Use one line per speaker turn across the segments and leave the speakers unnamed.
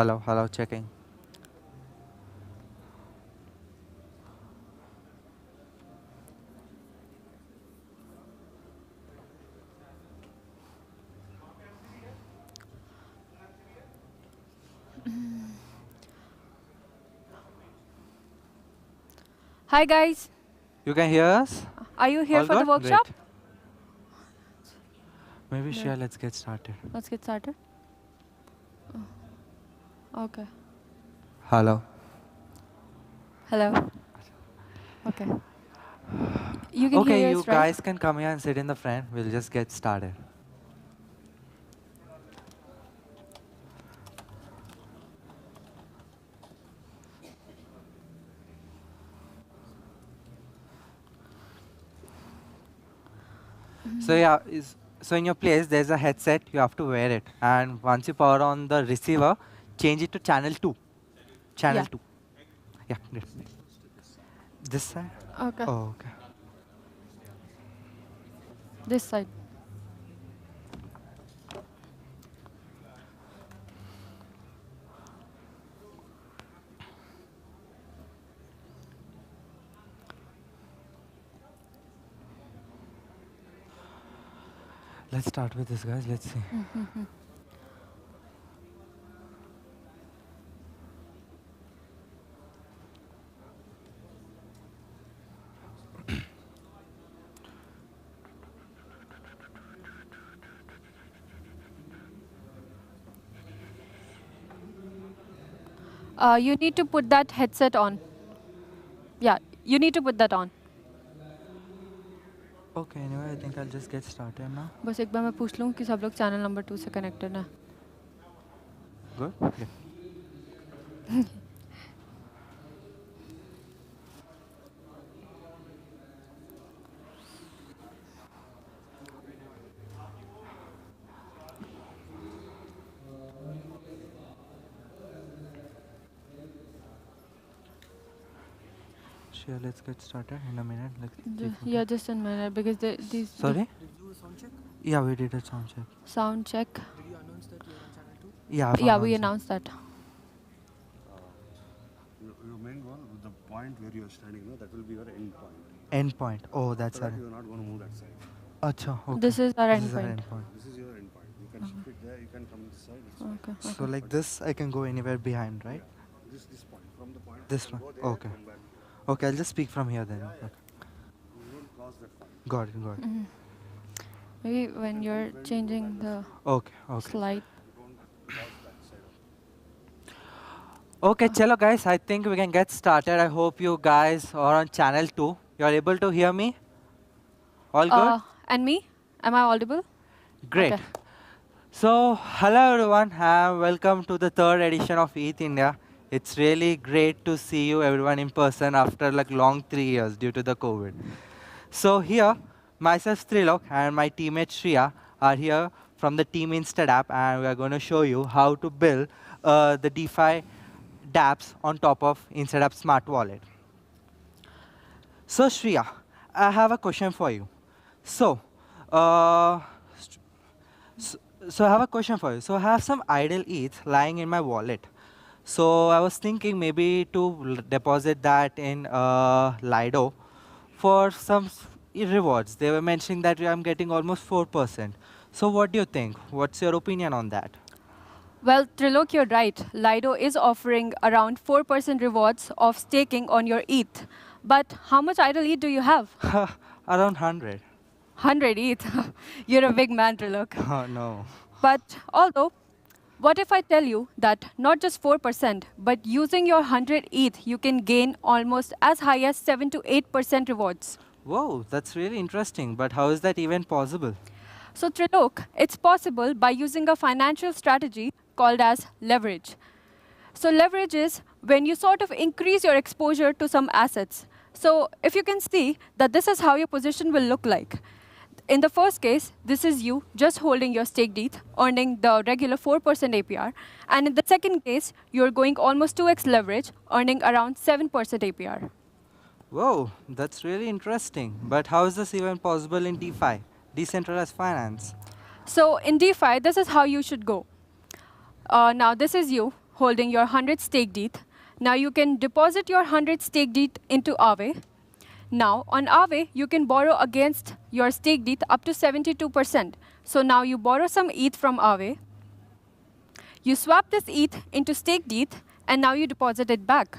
Hello, checking.
Hi guys,
You can hear us?
are you here
All
for the
good?
workshop?
Great. Maybe
Great.
sure, let's get started.
Let's get started. Okay.
Hello.
Hello. Okay. You can
Okay,
hear
you
us, right?
guys can come here and sit in the front. We'll just get started. So yeah, so in your place there's a headset. You have to wear it, and once you power on the receiver, change it to channel 2. Channel
Yeah.
2. Yeah. Great. This side.
Okay.
Oh, okay.
This side.
Let's start with this, guys. Let's see.
You need to put that headset on. Yeah, you need to put that on.
Okay, anyway, I think I'll just get started now.
बस एक बार मैं पूछ लूँ कि सब लोग channel number 2 से connected हैं.
Good? Yeah. Sure, let's get started in a minute.
Yeah, just a minute because these.
Sorry? Did you do a sound check? Yeah, we did a sound check.
Sound check.
Did you announce that you're on channel 2?
Yeah,
Yeah, we announced that.
Your main goal, the point where you're standing, no, that will be your end point.
Endpoint. Oh, that's
After
our.
that, you're not going to move that side.
Acha, okay.
This is our
This is our
endpoint.
endpoint.
This is your end point. You can shift it there, you can come this side. It's
Okay.
So like this, I can go anywhere behind, right?
Yeah. This point. From the point.
This
you
one.
Go there,
Okay.
come back.
Okay, I'll just speak from here then. Okay.
You don't cross that point.
Got it, got it.
Maybe when you're changing the
Okay, okay.
slide.
You don't cross that side of
Okay, chalo guys, I think we can get started. I hope you guys are on channel 2. You are able to hear me? All good?
And me? Am I audible?
Great.
Okay.
So, hello everyone, and welcome to the third edition of ETHIndia. It's really great to see you everyone in person after like long 3 years due to the COVID. So here, myself Trilok and my teammate Shriya are here from the team Instead app, and we are going to show you how to build the DeFi dApps on top of Instead app Smart Wallet. So Shriya, I have a question for you. So, so I have a question for you. So I have some idle ETH lying in my wallet. So I was thinking maybe to deposit that in Lido for some rewards. They were mentioning that I'm getting almost 4%. So what do you think? What's your opinion on that?
Well, Trilok, you're right. Lido is offering around 4% rewards of staking on your ETH. But how much idle ETH do you have?
Around 100.
100 ETH. You're a big man, Trilok.
Oh, no.
But although, what if I tell you that not just 4%, but using your 100 ETH, you can gain almost as high as 7 to 8% rewards?
Whoa, that's really interesting. But how is that even possible?
So Trilok, it's possible by using a financial strategy called as leverage. So leverage is when you sort of increase your exposure to some assets. So if you can see that this is how your position will look like. In the first case, this is you just holding your staked ETH, earning the regular 4% APR. And in the second case, you're going almost 2x leverage, earning around 7% APR.
Whoa, that's really interesting. But how is this even possible in DeFi, decentralized finance?
So in DeFi, this is how you should go. Now, this is you holding your 100 staked ETH. Now you can deposit your 100 staked ETH into Aave. Now, on Aave, you can borrow against your staked ETH up to 72%. So now you borrow some ETH from Aave. You swap this ETH into staked ETH, and now you deposit it back.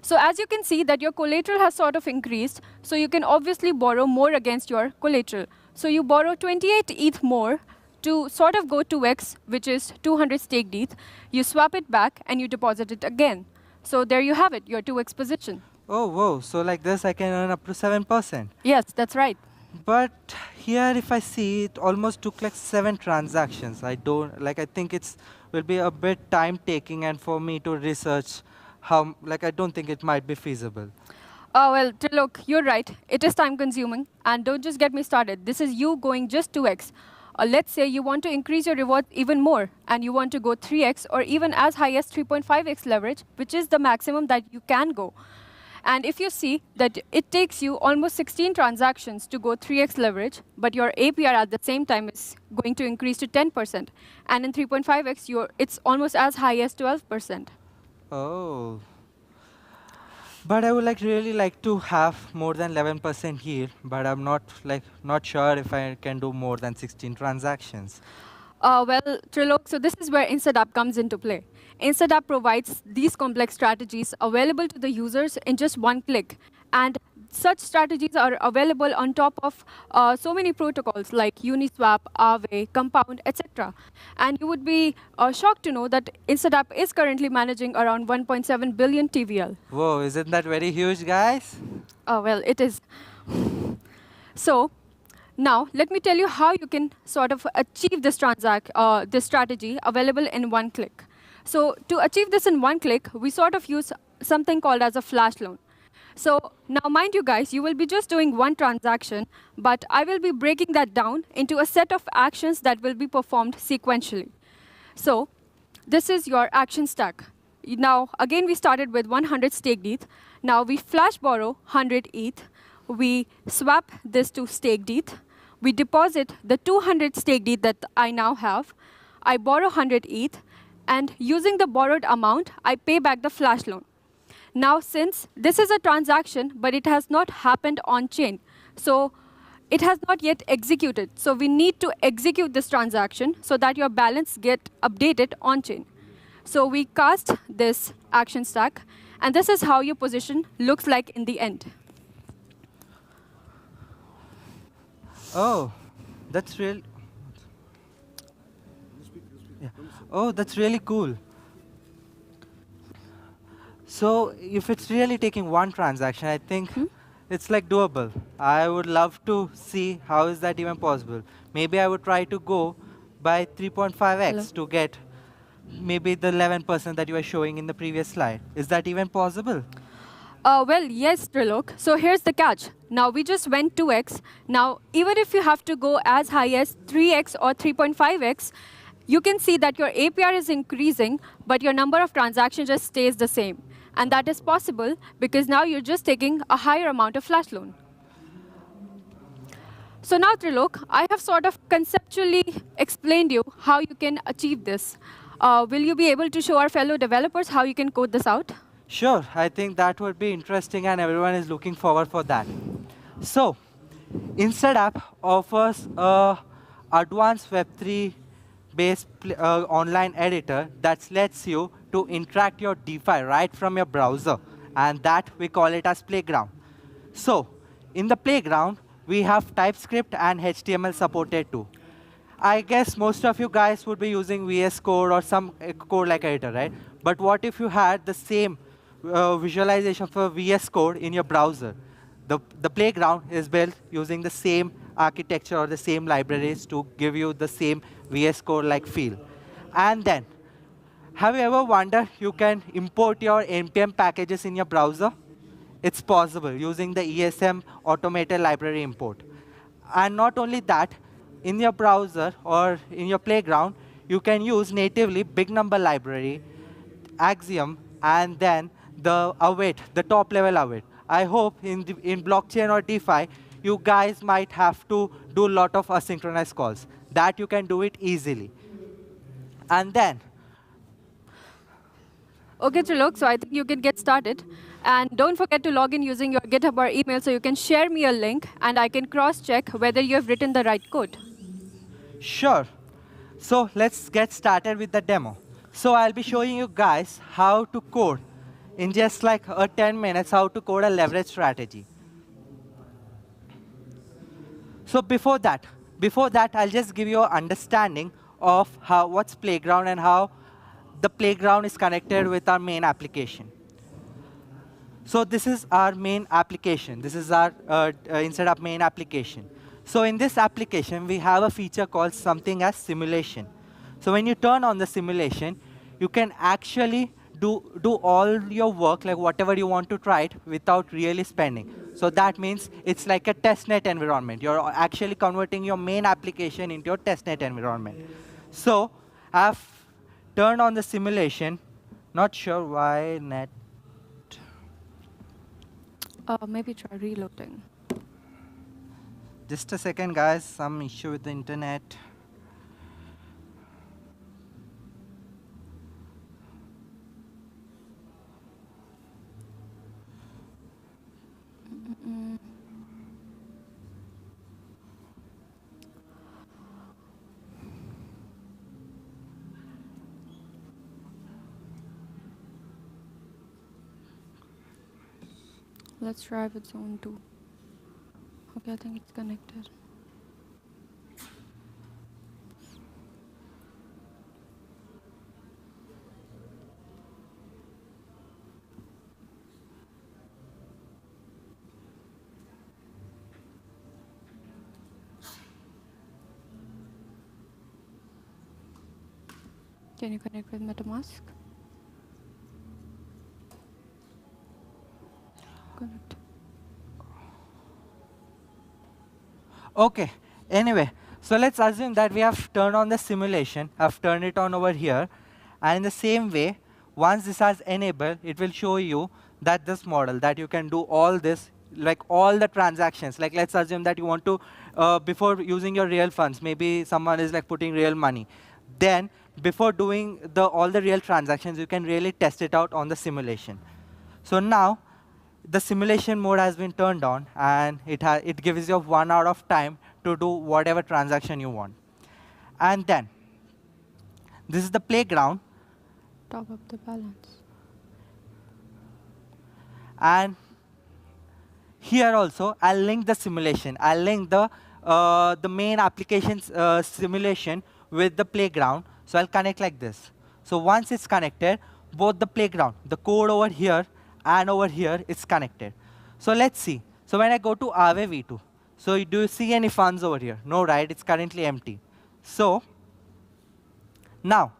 So as you can see that your collateral has sort of increased, so you can obviously borrow more against your collateral. So you borrow 28 ETH more to sort of go 2x, which is 200 staked ETH. You swap it back, and you deposit it again. So there you have it, your 2x position.
Oh, whoa. So like this, I can earn up to 7%.
Yes, that's right.
But here, if I see, it almost took like 7 transactions. I think it's will be a bit time taking, and for me to research how, I don't think it might be feasible.
Well, Trilok, you're right. It is time consuming. And don't just get me started. This is you going just 2x. Let's say you want to increase your reward even more, and you want to go 3x or even as high as 3.5x leverage, which is the maximum that you can go. And if you see that it takes you almost 16 transactions to go 3x leverage, but your APR at the same time is going to increase to 10%. And in 3.5x, it's almost as high as 12%.
Oh. But I would really like to have more than 11% yield, but I'm not sure if I can do more than 16 transactions.
Well, Trilok, so this is where InstaDApp comes into play. InstaDApp provides these complex strategies available to the users in just one click. And such strategies are available on top of so many protocols like Uniswap, Aave, Compound, etc. And you would be shocked to know that InstaDApp is currently managing around 1.7 billion TVL.
Whoa, isn't that very huge, guys?
Well, it is. So now, let me tell you how you can sort of achieve this strategy available in one click. So to achieve this in one click, we sort of use something called as a flash loan. So now, mind you guys, you will be just doing one transaction, but I will be breaking that down into a set of actions that will be performed sequentially. So this is your action stack. Now, again, we started with 100 staked ETH. Now we flash borrow 100 ETH. We swap this to staked ETH. We deposit the 200 staked ETH that I now have. I borrow 100 ETH. And using the borrowed amount, I pay back the flash loan. Now, since this is a transaction, but it has not happened on-chain, so it has not yet executed. So we need to execute this transaction so that your balance get updated on-chain. So we cast this action stack, and this is how your position looks like in the end.
Oh, that's real. Yeah. Oh, that's really cool. So if it's really taking one transaction, I think it's doable. I would love to see how is that even possible. Maybe I would try to go by 3.5x to get maybe the 11% that you were showing in the previous slide. Is that even possible?
Well, yes, Trilok. So here's the catch. Now, we just went 2x. Now, even if you have to go as high as 3x or 3.5x, you can see that your APR is increasing, but your number of transactions just stays the same. And that is possible because now you're just taking a higher amount of flash loan. So now, Trilok, I have sort of conceptually explained you how you can achieve this. Will you be able to show our fellow developers how you can code this out?
Sure, I think that would be interesting, and everyone is looking forward for that. So, InstaDApp offers a advanced Web3 based online editor that lets you to interact your DeFi right from your browser, and that we call it as Playground. So in the Playground, we have TypeScript and HTML supported too. I guess most of you guys would be using VS Code or some code like editor, right? But what if you had the same visualization for VS Code in your browser? The Playground is built using the same architecture or the same libraries to give you the same VS Code-like feel. And then, have you ever wondered you can import your NPM packages in your browser? It's possible using the ESM automated library import. And not only that, in your browser or in your Playground, you can use natively big number library, Axiom, and then the await, the top level await. I hope in blockchain or DeFi, you guys might have to do a lot of asynchronous calls. That you can do it easily. And then,
Okay, Trilok, so I think you can get started. And don't forget to log in using your GitHub or email so you can share me a link and I can cross-check whether you have written the right code.
Sure. So let's get started with the demo. So I'll be showing you guys how to code in just like 10 minutes, how to code a leverage strategy. So before that, I'll just give you an understanding of what's Playground and how the Playground is connected with our main application. So this is our main application. This is our instead of main application. So in this application, we have a feature called something as simulation. So when you turn on the simulation, you can actually do all your work, like whatever you want to try it, without really spending. So that means it's like a testnet environment. You're actually converting your main application into your testnet environment. So I've turned on the simulation. Not sure why net.
Maybe try reloading.
Just a second, guys. Some issue with the internet.
Let's try with zone 2. Okay, I think it's connected. Can you connect with MetaMask? Connect.
OK. Anyway, so let's assume that we have turned on the simulation. I've turned it on over here. And in the same way, once this has enabled, it will show you that this model, that you can do all this, like all the transactions. Like let's assume that you want to, before using your real funds, maybe someone is like putting real money. Then before doing all the real transactions, you can really test it out on the simulation. So now, the simulation mode has been turned on, and it gives you 1 hour of time to do whatever transaction you want. And then, this is the playground.
Top up the balance.
And here also, I'll link the simulation. I'll link the main application's simulation with the playground. So I'll connect like this. So once it's connected, both the playground, the code over here, and over here, it's connected. So let's see. So when I go to Aave V2, so do you see any funds over here? No, right? It's currently empty. So now,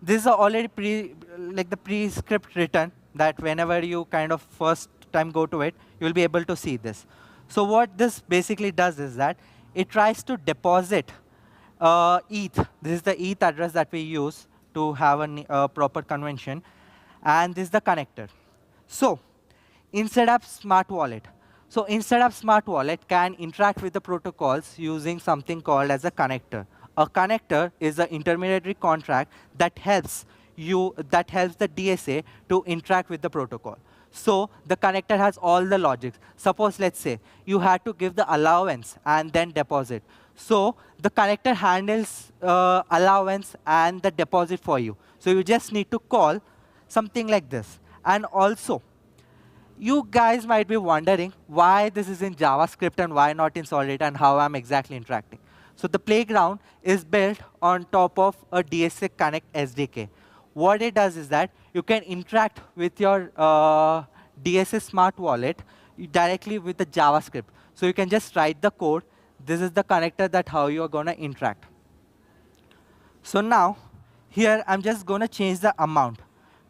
this is already like the pre-script written that whenever you kind of first time go to it, you'll be able to see this. So what this basically does is that it tries to deposit ETH. This is the ETH address that we use to have a proper convention. And this is the connector. So instead of smart wallet, smart wallet can interact with the protocols using something called as a connector. A connector is an intermediary contract that helps the DSA to interact with the protocol. So the connector has all the logics. Suppose, let's say, you had to give the allowance and then deposit. So the connector handles allowance and the deposit for you. So you just need to call something like this. And also, you guys might be wondering why this is in JavaScript and why not in Solid and how I'm exactly interacting. So the playground is built on top of a DSA Connect SDK. What it does is that you can interact with your DSA Smart Wallet directly with the JavaScript. So you can just write the code. This is the connector that how you're going to interact. So now, here I'm just going to change the amount.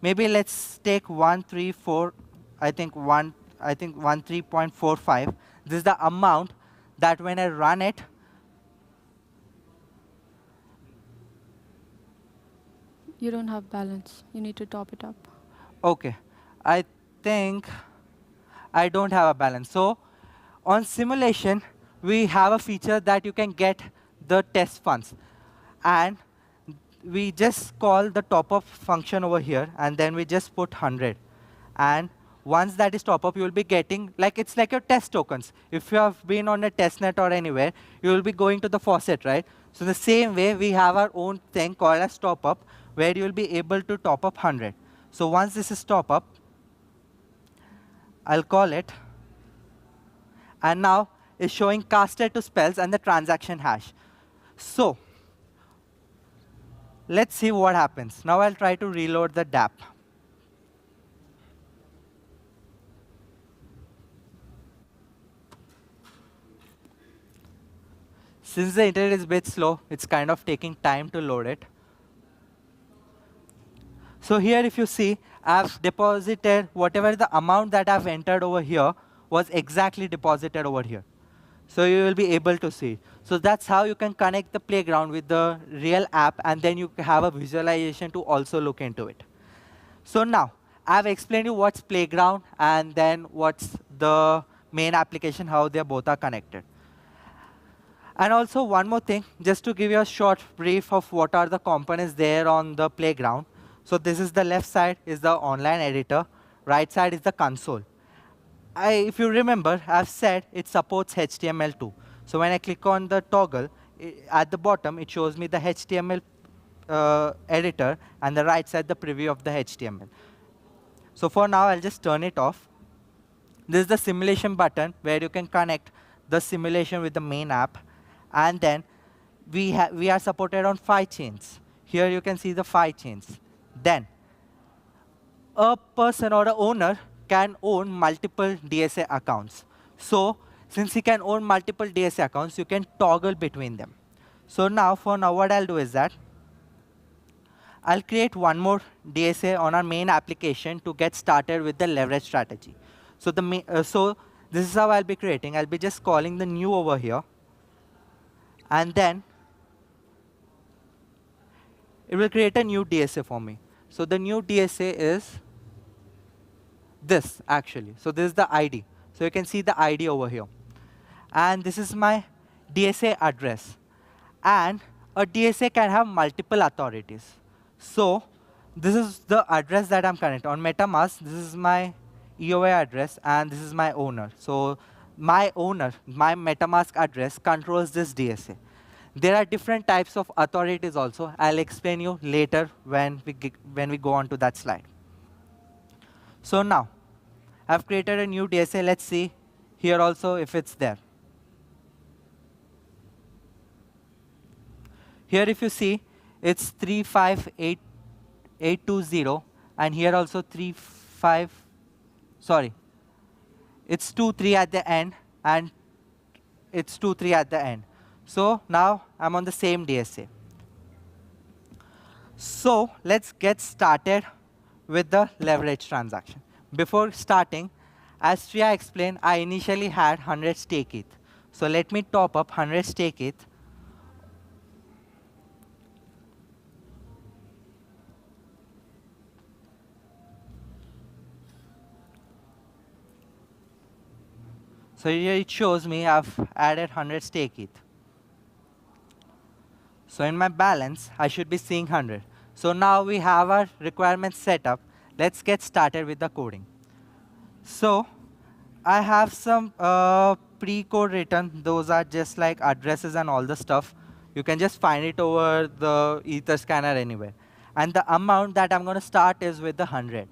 Maybe let's take 134. I think 13.45. This is the amount that when I run it,
You don't have balance. You need to top it up.
OK. I think I don't have a balance. So on simulation, we have a feature that you can get the test funds. And we just call the top up function over here, and then we just put 100. And once that is top up, you will be getting, like, it's like your test tokens. If you have been on a testnet or anywhere, you will be going to the faucet, right? So the same way, we have our own thing called as top up, where you will be able to top up 100. So once this is top up, I'll call it. And now it's showing casted to spells and the transaction hash. So let's see what happens. Now I'll try to reload the DApp. Since the internet is a bit slow, it's kind of taking time to load it. So here, if you see, I've deposited whatever the amount that I've entered over here was exactly deposited over here. So you will be able to see. So that's how you can connect the playground with the real app, and then you have a visualization to also look into it. So now, I've explained you what's playground and then what's the main application, how they both are connected. And also one more thing, just to give you a short brief of what are the components there on the playground. So this is the left side is the online editor, right side is the console. If you remember, I've said it supports HTML2. So when I click on the toggle, at the bottom, it shows me the HTML editor, and the right side, the preview of the HTML. So for now, I'll just turn it off. This is the simulation button, where you can connect the simulation with the main app. And then we are supported on 5 chains. Here you can see the 5 chains. Then a person or an owner can own multiple DSA accounts. So since he can own multiple DSA accounts, you can toggle between them. So now, for now, what I'll do is that I'll create one more DSA on our main application to get started with the leverage strategy. So so this is how I'll be creating. I'll be just calling the new over here. And then it will create a new DSA for me. So the new DSA is this, actually. So this is the ID. So you can see the ID over here. And this is my DSA address. And a DSA can have multiple authorities. So this is the address that I'm connected on MetaMask. This is my EOA address, and this is my owner. So my owner, my MetaMask address, controls this DSA. There are different types of authorities also. I'll explain you later when we go on to that slide. So now, I've created a new DSA. Let's see here also if it's there. Here, if you see, it's 358820, and here also 35. Sorry, it's 23 at the end, and it's 23 at the end. So now I'm on the same DSA. So let's get started with the leverage transaction. Before starting, as Shreya explained, I initially had 100 stake ETH. So let me top up 100 stake ETH. So here it shows me I've added 100 stake ETH. So in my balance, I should be seeing 100. So now we have our requirements set up. Let's get started with the coding. So I have some pre-code written. Those are just like addresses and all the stuff. You can just find it over the Ether scanner anywhere. And the amount that I'm going to start is with the 100.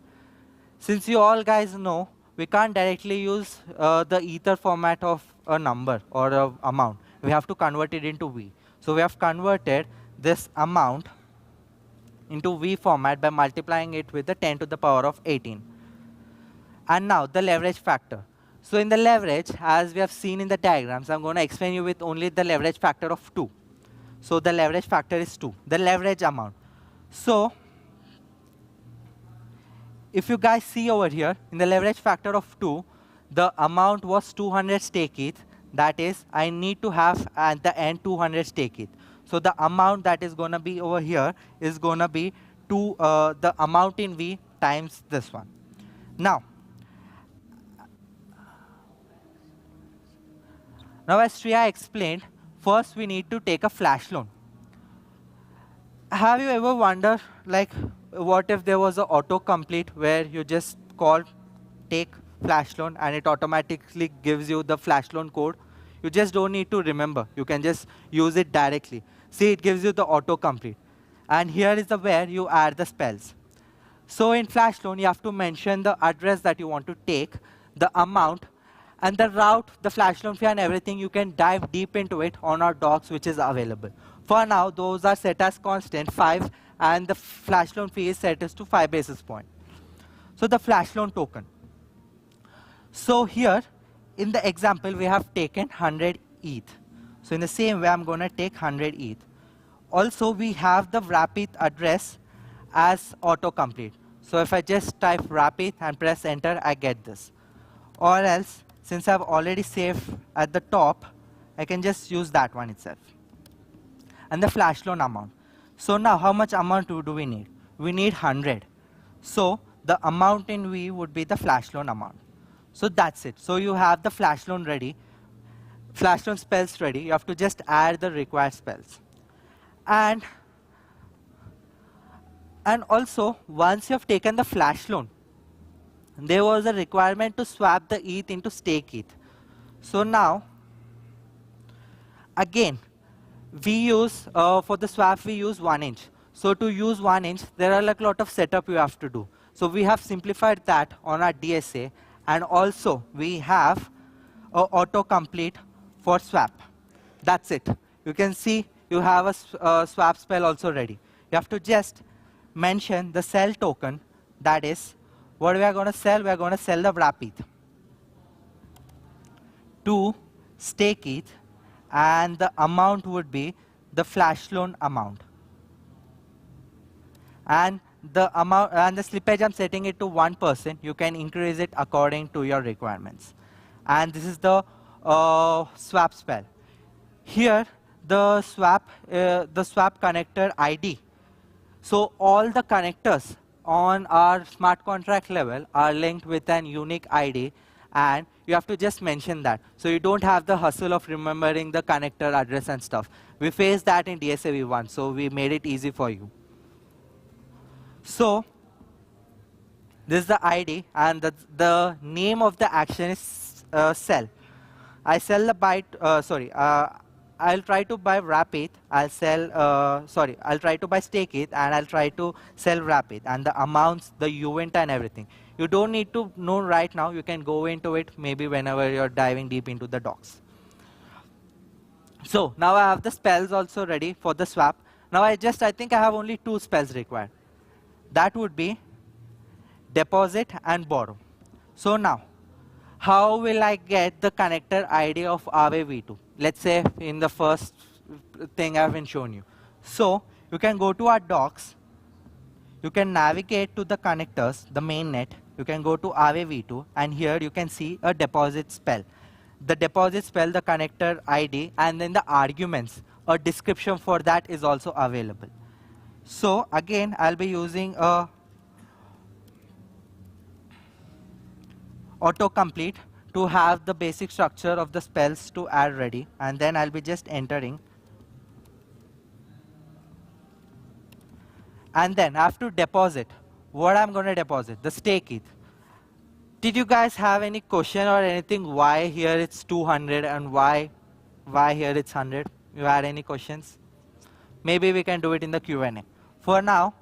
Since you all guys know, we can't directly use the Ether format of a number or an amount. We have to convert it into V. So we have converted this amount into V format by multiplying it with the 10 to the power of 18. And now the leverage factor. So in the leverage, as we have seen in the diagrams, I'm going to explain you with only the leverage factor of 2. So the leverage factor is 2, the leverage amount. So if you guys see over here, in the leverage factor of 2, the amount was 200 stake ETH. That is, I need to have at the end 200 stake ETH. So the amount that is going to be over here is going to be the amount in V times this one. Now as Shreya explained, first we need to take a flash loan. Have you ever wondered, like, what if there was an autocomplete where you just call take flash loan and it automatically gives you the flash loan code? You just don't need to remember. You can just use it directly. See, it gives you the autocomplete. And here is the where you add the spells. So in flash loan, you have to mention the address that you want to take, the amount, and the route, the flash loan fee and everything. You can dive deep into it on our docs, which is available. For now, those are set as constant, 5, and the flash loan fee is set as to 5 basis point. So the flash loan token. So here, in the example, we have taken 100 ETH. So in the same way, I'm going to take 100 ETH. Also, we have the wrap ETH address as autocomplete. So if I just type wrap ETH and press enter, I get this. Or else, since I've already saved at the top, I can just use that one itself. And the flash loan amount. So now, how much amount do we need? We need 100. So the amount in V would be the flash loan amount. So that's it. So you have the flash loan ready, flash loan spells ready. You have to just add the required spells. And also, once you have taken the flash loan, there was a requirement to swap the ETH into stake ETH. So now, again, we use, for the swap, we use 1 inch. So to use 1 inch, there are like a lot of setup you have to do. So we have simplified that on our DSA. And also, we have autocomplete for swap. That's it. You can see you have a swap spell also ready. You have to just mention the sell token. That is, what we are going to sell? We are going to sell the wrap ETH to stake ETH, and the amount would be the flash loan amount. And the amount and the slippage, I'm setting it to 1%. You can increase it according to your requirements. And this is the swap spell. Here, the swap connector ID. So all the connectors on our smart contract level are linked with an unique ID, and you have to just mention that. So you don't have the hustle of remembering the connector address and stuff. We faced that in DSA V1, so we made it easy for you. So this is the ID, and the name of the action is sell. I sell the byte, I'll try to buy wrap ETH, I'll try to buy stake ETH, and I'll try to sell wrap ETH, and the amounts, the event and everything. You don't need to know right now, you can go into it maybe whenever you're diving deep into the docs. So now I have the spells also ready for the swap. Now I think I have only 2 spells required. That would be deposit and borrow. So now, how will I get the connector ID of Aave V2? Let's say in the first thing I've been shown you. So you can go to our docs. You can navigate to the connectors, the mainnet. You can go to Aave V2, and here you can see a deposit spell. The deposit spell, the connector ID, and then the arguments. A description for that is also available. So again, I'll be using a autocomplete to have the basic structure of the spells to add ready, and then I'll be just entering. And then I have to deposit. What I'm going to deposit? The stake ETH. Did you guys have any question or anything why here it's 200 and why here it's 100? You had any questions? Maybe we can do it in the Q&A. For now,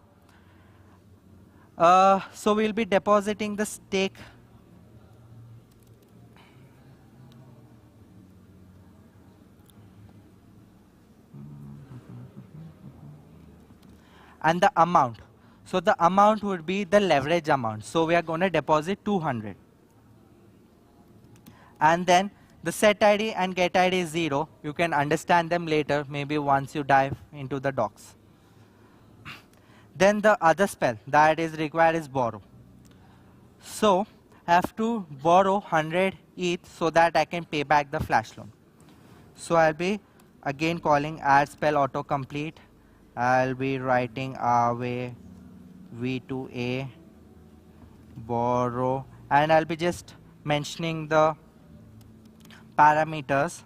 so we'll be depositing the stake and the amount. So the amount would be the leverage amount. So we are going to deposit 200. And then the set ID and get ID is 0. You can understand them later, maybe once you dive into the docs. Then the other spell that is required is borrow. So I have to borrow 100 ETH so that I can pay back the flash loan. So I'll be again calling add spell autocomplete. I'll be writing Aave V2A borrow, and I'll be just mentioning the parameters.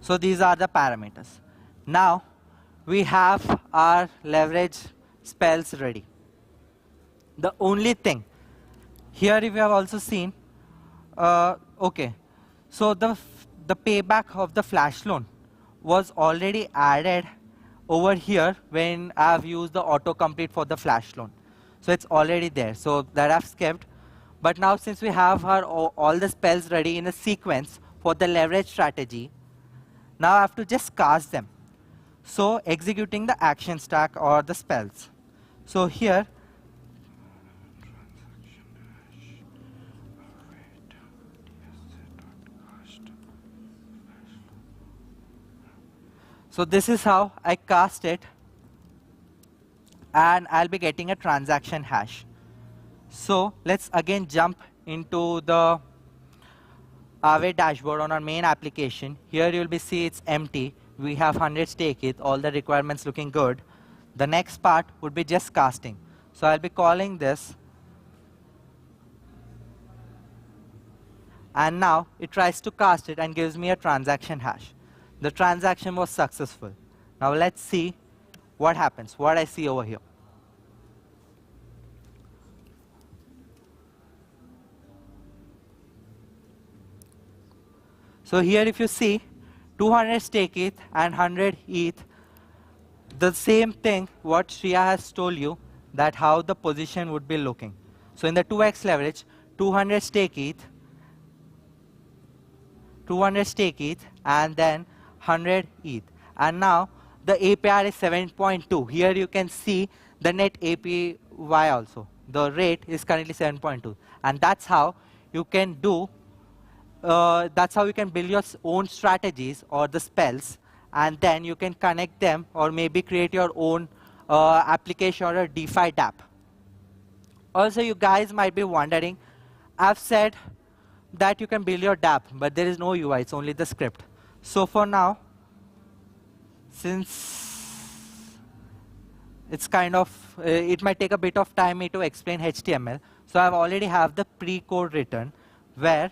So these are the parameters. Now we have our leverage spells ready. The only thing here, if you have also seen, okay, so the payback of the flash loan was already added over here when I've used the autocomplete for the flash loan. So it's already there. So that I've skipped. But now since we have our all the spells ready in a sequence for the leverage strategy, now I have to just cast them. So executing the action stack or the spells. So here, so this is how I cast it, and I'll be getting a transaction hash. So let's again jump into the Aave dashboard on our main application. Here you'll be see it's empty. We have 100 stake it, all the requirements looking good. The next part would be just casting. So I'll be calling this, and now it tries to cast it and gives me a transaction hash. The transaction was successful. Now let's see what happens, what I see over here. So here if you see, 200 stake ETH and 100 ETH, the same thing what Shreya has told you, that how the position would be looking. So in the 2x leverage, 200 stake ETH, and then 100 ETH. And now the APR is 7.2. Here you can see the net APY also. The rate is currently 7.2. And that's how you can do, that's how you can build your own strategies or the spells, and then you can connect them or maybe create your own application or a DeFi dApp. Also, you guys might be wondering, I've said that you can build your dApp, but there is no UI, it's only the script. So for now, since it's kind of, it might take a bit of time me to explain HTML, so I've already have the pre-code written where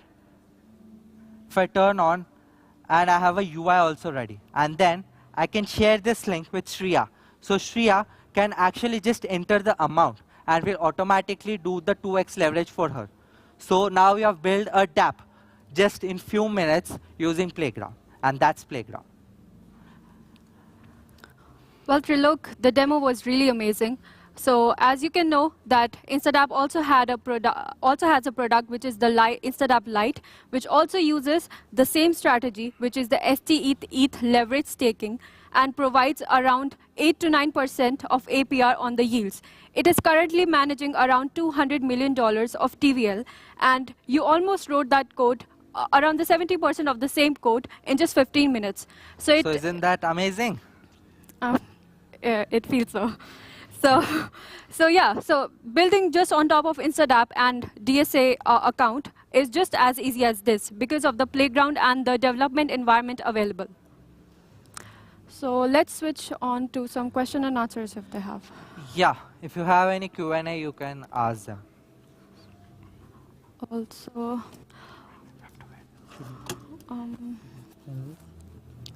if I turn on, and I have a UI also ready, and then I can share this link with Shreya. So Shreya can actually just enter the amount and will automatically do the 2x leverage for her. So now we have built a dApp just in few minutes using Playground, and that's Playground.
Well, Trilok, the demo was really amazing. So as you can know, that InstaDApp also has a product which is the InstaDApp Lite, which also uses the same strategy, which is the ST-ETH leverage staking, and provides around 8 to 9% of APR on the yields. It is currently managing around $200 million of TVL, and you almost wrote that code, around the 70% of the same code, in just 15 minutes. So
isn't that amazing?
It feels so. So yeah, so building just on top of InstaDApp and DSA account is just as easy as this because of the Playground and the development environment available. So let's switch on to some question and answers if they have.
Yeah, if you have any Q&A, you can ask them.
Also,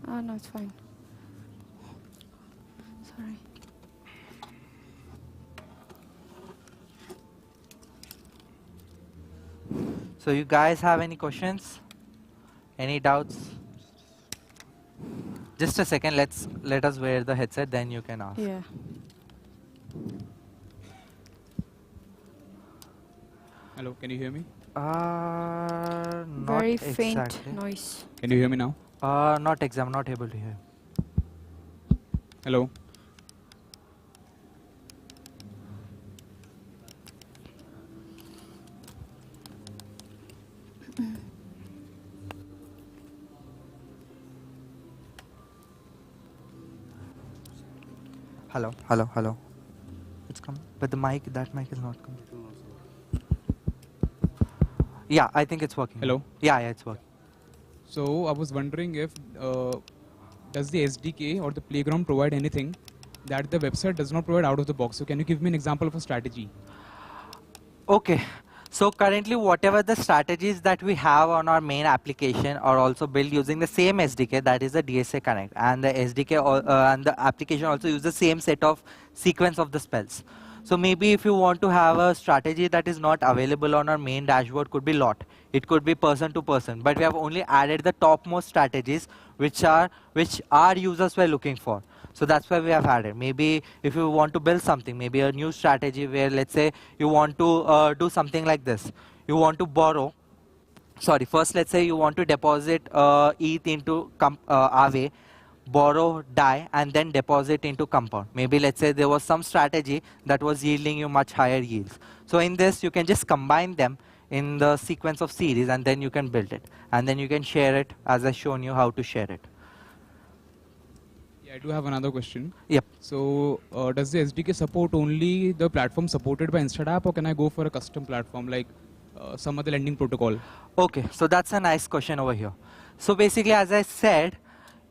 no, it's fine. Sorry.
So you guys have any questions? Any doubts? Just a second, let us wear the headset, then you can ask.
Yeah.
Hello, can you hear me?
Not
Very
exactly.
faint noise.
Can you hear me now?
Not exactly, I'm not able to hear.
Hello?
Hello, hello, hello. It's coming, but the mic, that mic is not coming. Yeah, I think it's working.
Hello?
Yeah, it's working.
So I was wondering if, does the SDK or the Playground provide anything that the website does not provide out of the box? So can you give me an example of a strategy?
Okay, So currently, whatever the strategies that we have on our main application are also built using the same SDK, that is the DSA Connect, and the SDK and the application also use the same set of sequence of the spells. So maybe if you want to have a strategy that is not available on our main dashboard, could be lot. It could be person to person, but we have only added the topmost strategies which our users were looking for. So that's why we have added. Maybe if you want to build something, maybe a new strategy where, let's say, you want to do something like this. You want to borrow. Sorry, first let's say you want to deposit ETH into Aave, borrow DAI, and then deposit into compound. Maybe let's say there was some strategy that was yielding you much higher yields. So in this, you can just combine them in the sequence of series, and then you can build it. And then you can share it, as I've shown you how to share it.
Yeah, I do have another question.
Yep.
So does the SDK support only the platform supported by InstaApp, or can I go for a custom platform like some other lending protocol?
Okay, so that's a nice question over here. So basically, as I said,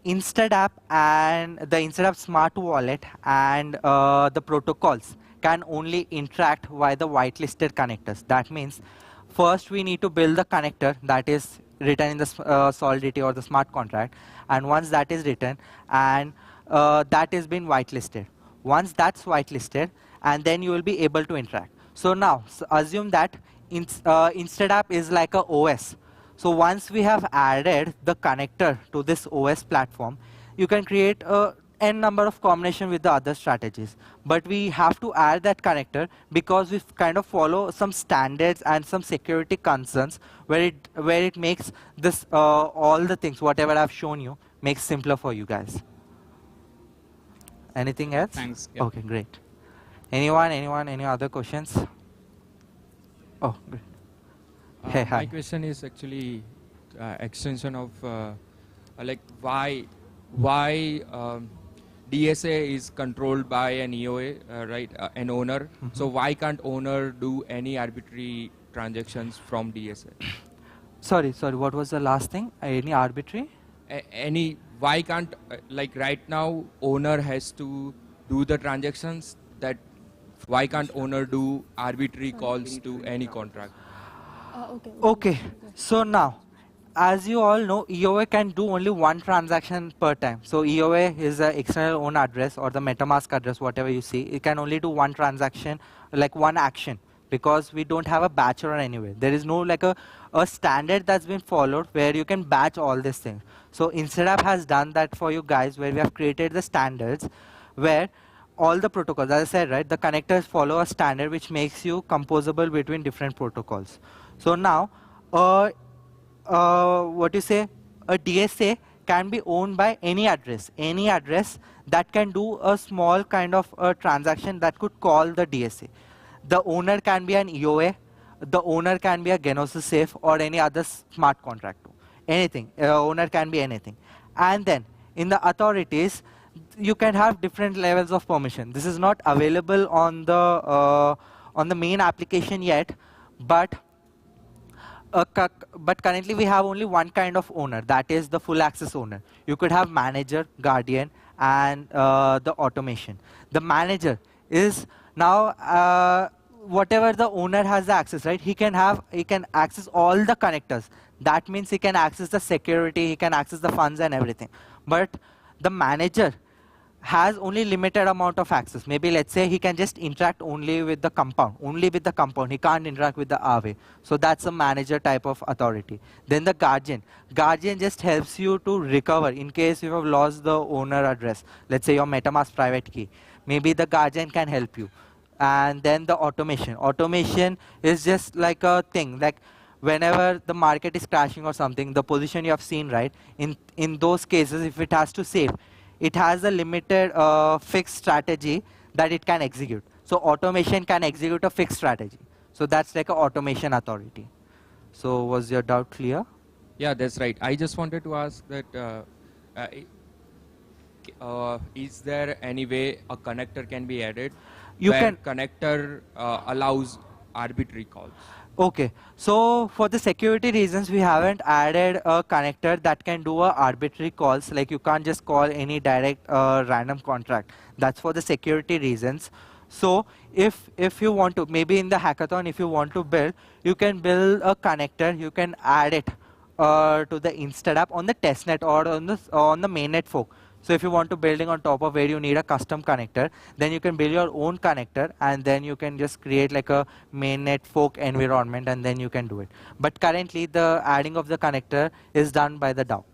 InstaApp and the InstaApp Smart Wallet and the protocols can only interact via the whitelisted connectors. That means first we need to build the connector that is written in the Solidity or the smart contract, and once that is written and that has been whitelisted. Once that's whitelisted, and then you will be able to interact. So now, assume that InstaApp is like a OS. So once we have added the connector to this OS platform, you can create a n number of combination with the other strategies. But we have to add that connector because we kind of follow some standards and some security concerns where it makes this all the things, whatever I've shown you, makes simpler for you guys. Anything else?
Thanks. Yeah.
Okay, great. Anyone, any other questions? Oh, great. Hey, hi.
My question is actually extension of like why DSA is controlled by an EOA, right? An owner.
Mm-hmm.
So why can't owner do any arbitrary transactions from DSA?
Sorry, what was the last thing? Any arbitrary?
Why can't like right now owner has to do the transactions that why can't owner do arbitrary calls to any contract?
Okay, so now, as you all know, EOA can do only one transaction per time. So EOA is the external own address or the MetaMask address, whatever you see. It can only do one transaction, like one action, because we don't have a batcher anywhere. There is no like a standard that's been followed where you can batch all these things. So InstaApp has done that for you guys, where we have created the standards where all the protocols, as I said, right, the connectors follow a standard which makes you composable between different protocols. So now, a DSA can be owned by any address that can do a small kind of a transaction that could call the DSA. The owner can be an EOA, the owner can be a Genesis safe or any other smart contract. Anything, owner can be anything. And then in the authorities, you can have different levels of permission. This is not available on the main application yet, but currently we have only one kind of owner, that is the full access owner. You could have manager, guardian, and the automation. The manager is now whatever the owner has the access, right? He can access all the connectors. That means he can access the security, he can access the funds and everything. But the manager has only limited amount of access. Maybe let's say he can just interact only with the compound. He can't interact with the Aave. So that's a manager type of authority. Then the guardian. Guardian just helps you to recover in case you have lost the owner address. Let's say your MetaMask private key. Maybe the guardian can help you. And then the automation. Automation is just like a thing, like whenever the market is crashing or something, the position you have seen, right? In those cases, if it has to save, it has a limited fixed strategy that it can execute. So automation can execute a fixed strategy. So that's like an automation authority. So was your doubt clear?
Yeah, that's right. I just wanted to ask that is there any way a connector can be added where connector allows arbitrary calls?
Okay, so for the security reasons, we haven't added a connector that can do arbitrary calls. Like you can't just call any direct random contract. That's for the security reasons. So if you want to, maybe in the hackathon, if you want to build, you can build a connector. You can add it to the Instead app on the testnet or on the mainnet fork. So if you want to building on top of where you need a custom connector, then you can build your own connector, and then you can just create like a mainnet fork environment, and then you can do it. But currently, the adding of the connector is done by the DAO.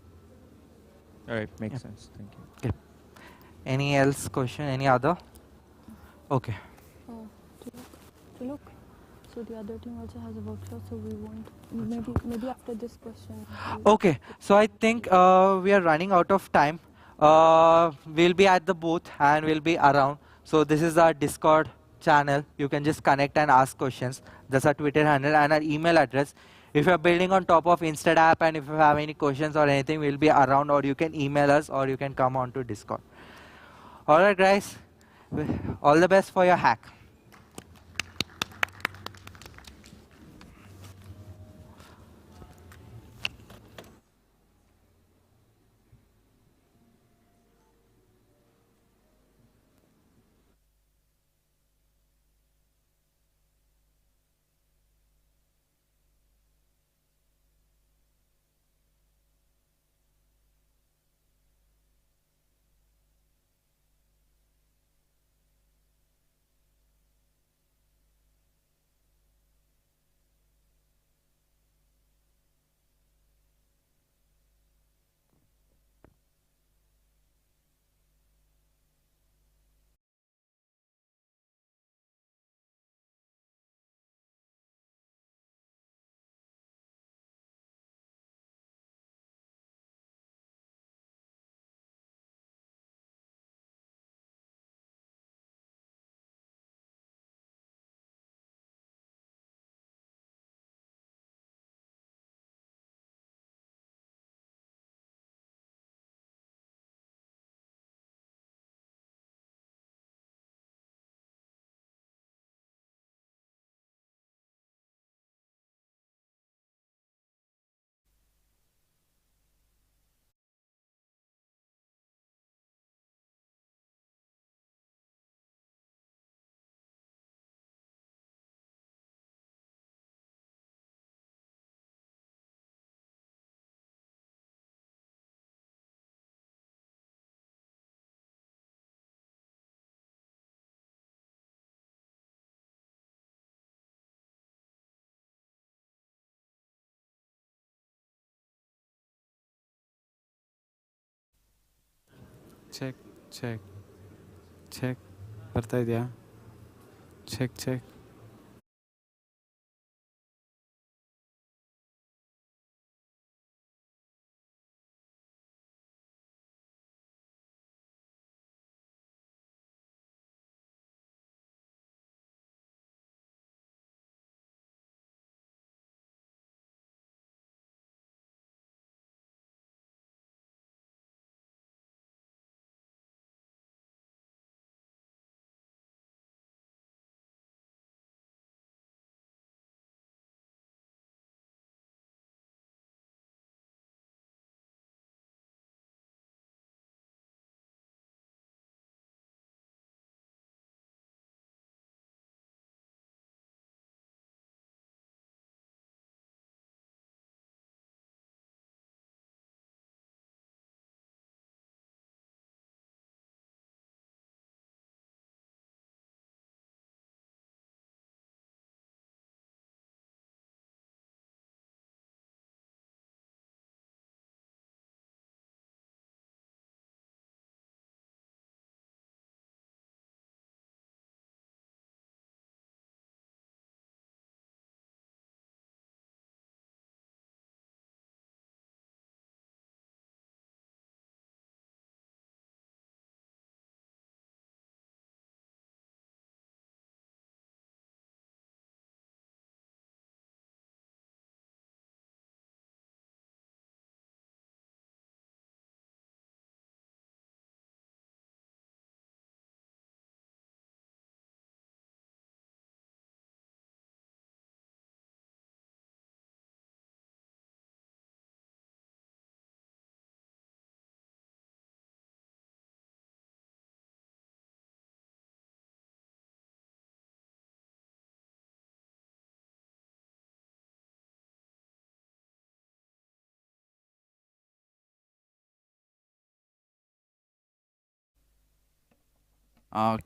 All right, makes
Yeah.
sense. Thank you.
Okay. Any else question? Any other? Okay.
Oh, to look. So the other team also has a workshop, so we won't. Maybe after this question.
Okay, so I think we are running out of time. We'll be at the booth and we'll be around. So this is our Discord channel. You can just connect and ask questions. That's our Twitter handle and our email address. If you're building on top of Instead app and if you have any questions or anything, we'll be around, or you can email us, or you can come on to Discord. All right, guys. All the best for your hack.
Check check check ಬರ್ತಾ ಇದೆಯಾ? Check check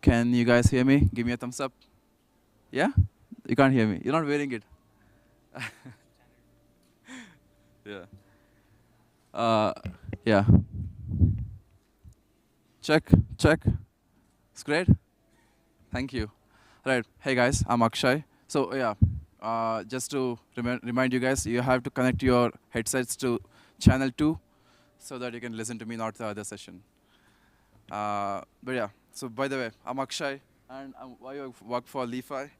Can you guys hear me? Give me a thumbs up. Yeah? You can't hear me. You're not wearing it. Yeah. Yeah. Check, check. It's great. Thank you. All right. Hey guys, I'm Akshay. So yeah, just to remind you guys, you have to connect your headsets to channel 2 so that you can listen to me, not the other session. But yeah, so by the way, I'm Akshay, and I work for LI.FI,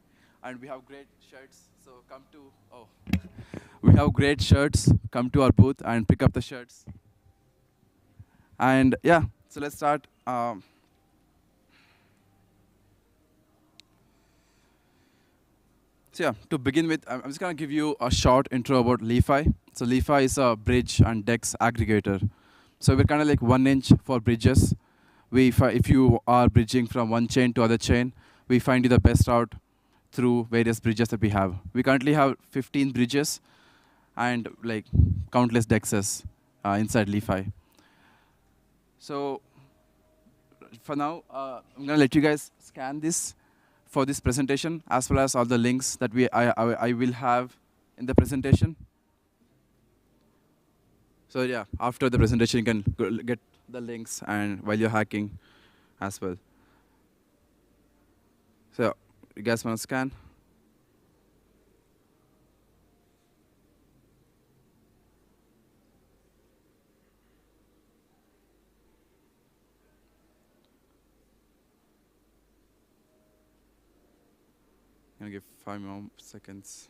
and we have great shirts. So come to, we have great shirts. Come to our booth and pick up the shirts. And yeah, so let's start. So yeah, to begin with, I'm just going to give you a short intro about LI.FI. So LI.FI is a bridge and DEX aggregator. So we're kind of like 1 inch for bridges. If you are bridging from one chain to other chain, we find you the best route through various bridges that we have. We currently have 15 bridges and like countless DEXs inside LI.FI. So for now, I'm going to let you guys scan this for this presentation, as well as all the links that I will have in the presentation. So yeah, after the presentation, you can get the links and while you're hacking as well. So you guys want to scan? I'm gonna give 5 more seconds.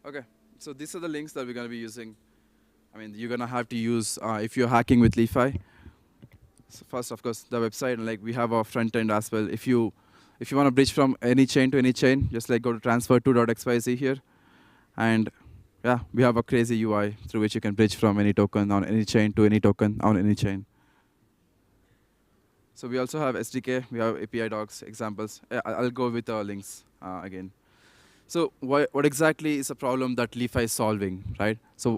Okay, so these are the links that we're going to be using. I mean, you're going to have to use if you're hacking with LI.FI. So first, of course, the website, and like we have our front end as well. If you want to bridge from any chain to any chain, just like go to transfer2.xyz here, and yeah, we have a crazy UI through which you can bridge from any token on any chain to any token on any chain. So we also have SDK, we have API docs, examples. I'll go with the links again. So what exactly is a problem that LI.FI is solving, right? So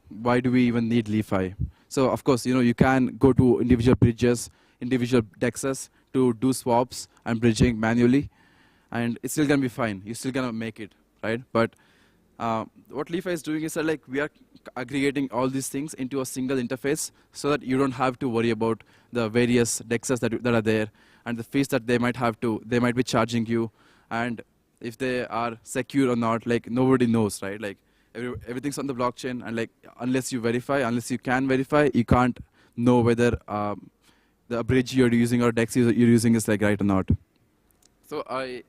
why do we even need LI.FI? So of course, you can go to individual bridges, individual DEXs to do swaps and bridging manually, and it's still gonna be fine. You're still gonna make it, right? But what LI.FI is doing is that like we are aggregating all these things into a single interface so that you don't have to worry about the various DEXs that are there and the fees that they might be charging you, and if they are secure or not, like nobody knows, right? Like everything's on the blockchain, and like unless you can verify, you can't know whether the bridge you're using or DEX you're using is like right or not. So I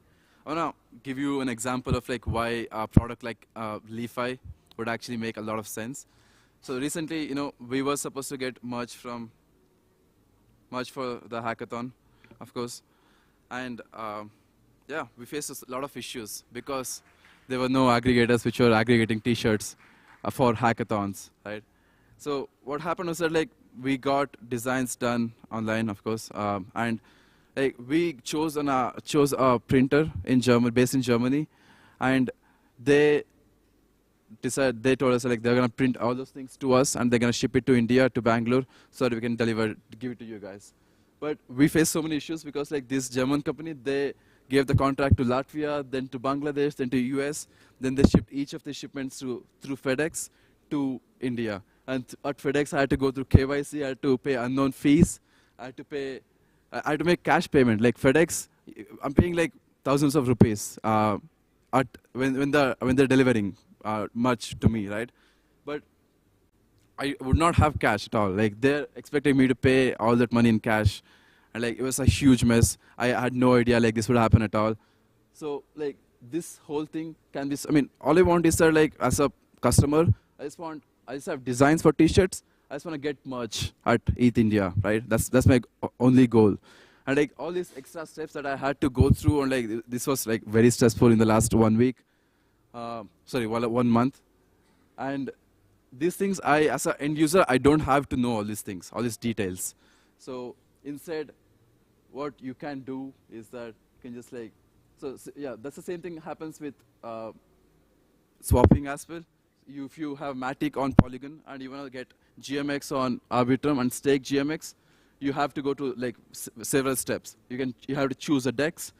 wanna give you an example of like why a product like LI.FI would actually make a lot of sense. So recently, we were supposed to get merge for the hackathon, of course, and yeah, we faced a lot of issues because there were no aggregators which were aggregating T-shirts for hackathons, right? So what happened was that like we got designs done online, of course, and like we chose a printer based in Germany, and they told us like they're gonna print all those things to us and they're gonna ship it to India, to Bangalore, so that we can give it to you guys. But we faced so many issues because like this German company, they gave the contract to Latvia, then to Bangladesh, then to US. Then they shipped each of the shipments through FedEx to India. And at FedEx, I had to go through KYC, I had to pay unknown fees, I had to make cash payment. Like FedEx, I'm paying like thousands of rupees when they're delivering much to me, right? But I would not have cash at all. Like they're expecting me to pay all that money in cash. And like it was a huge mess. I had no idea like this would happen at all. So like this whole thing can be, all I want is that like as a customer, I just have designs for T-shirts. I just want to get merch at ETHIndia, right? That's my only goal. And like all these extra steps that I had to go through, and like this was like very stressful in the last 1 week. 1 month. And these things, as an end user, I don't have to know all these things, all these details. So instead, what you can do is that you can just like, so yeah, that's the same thing happens with swapping as well. if you have Matic on Polygon and you want to get GMX on Arbitrum and stake GMX, you have to go to like several steps. You have to choose a DEX,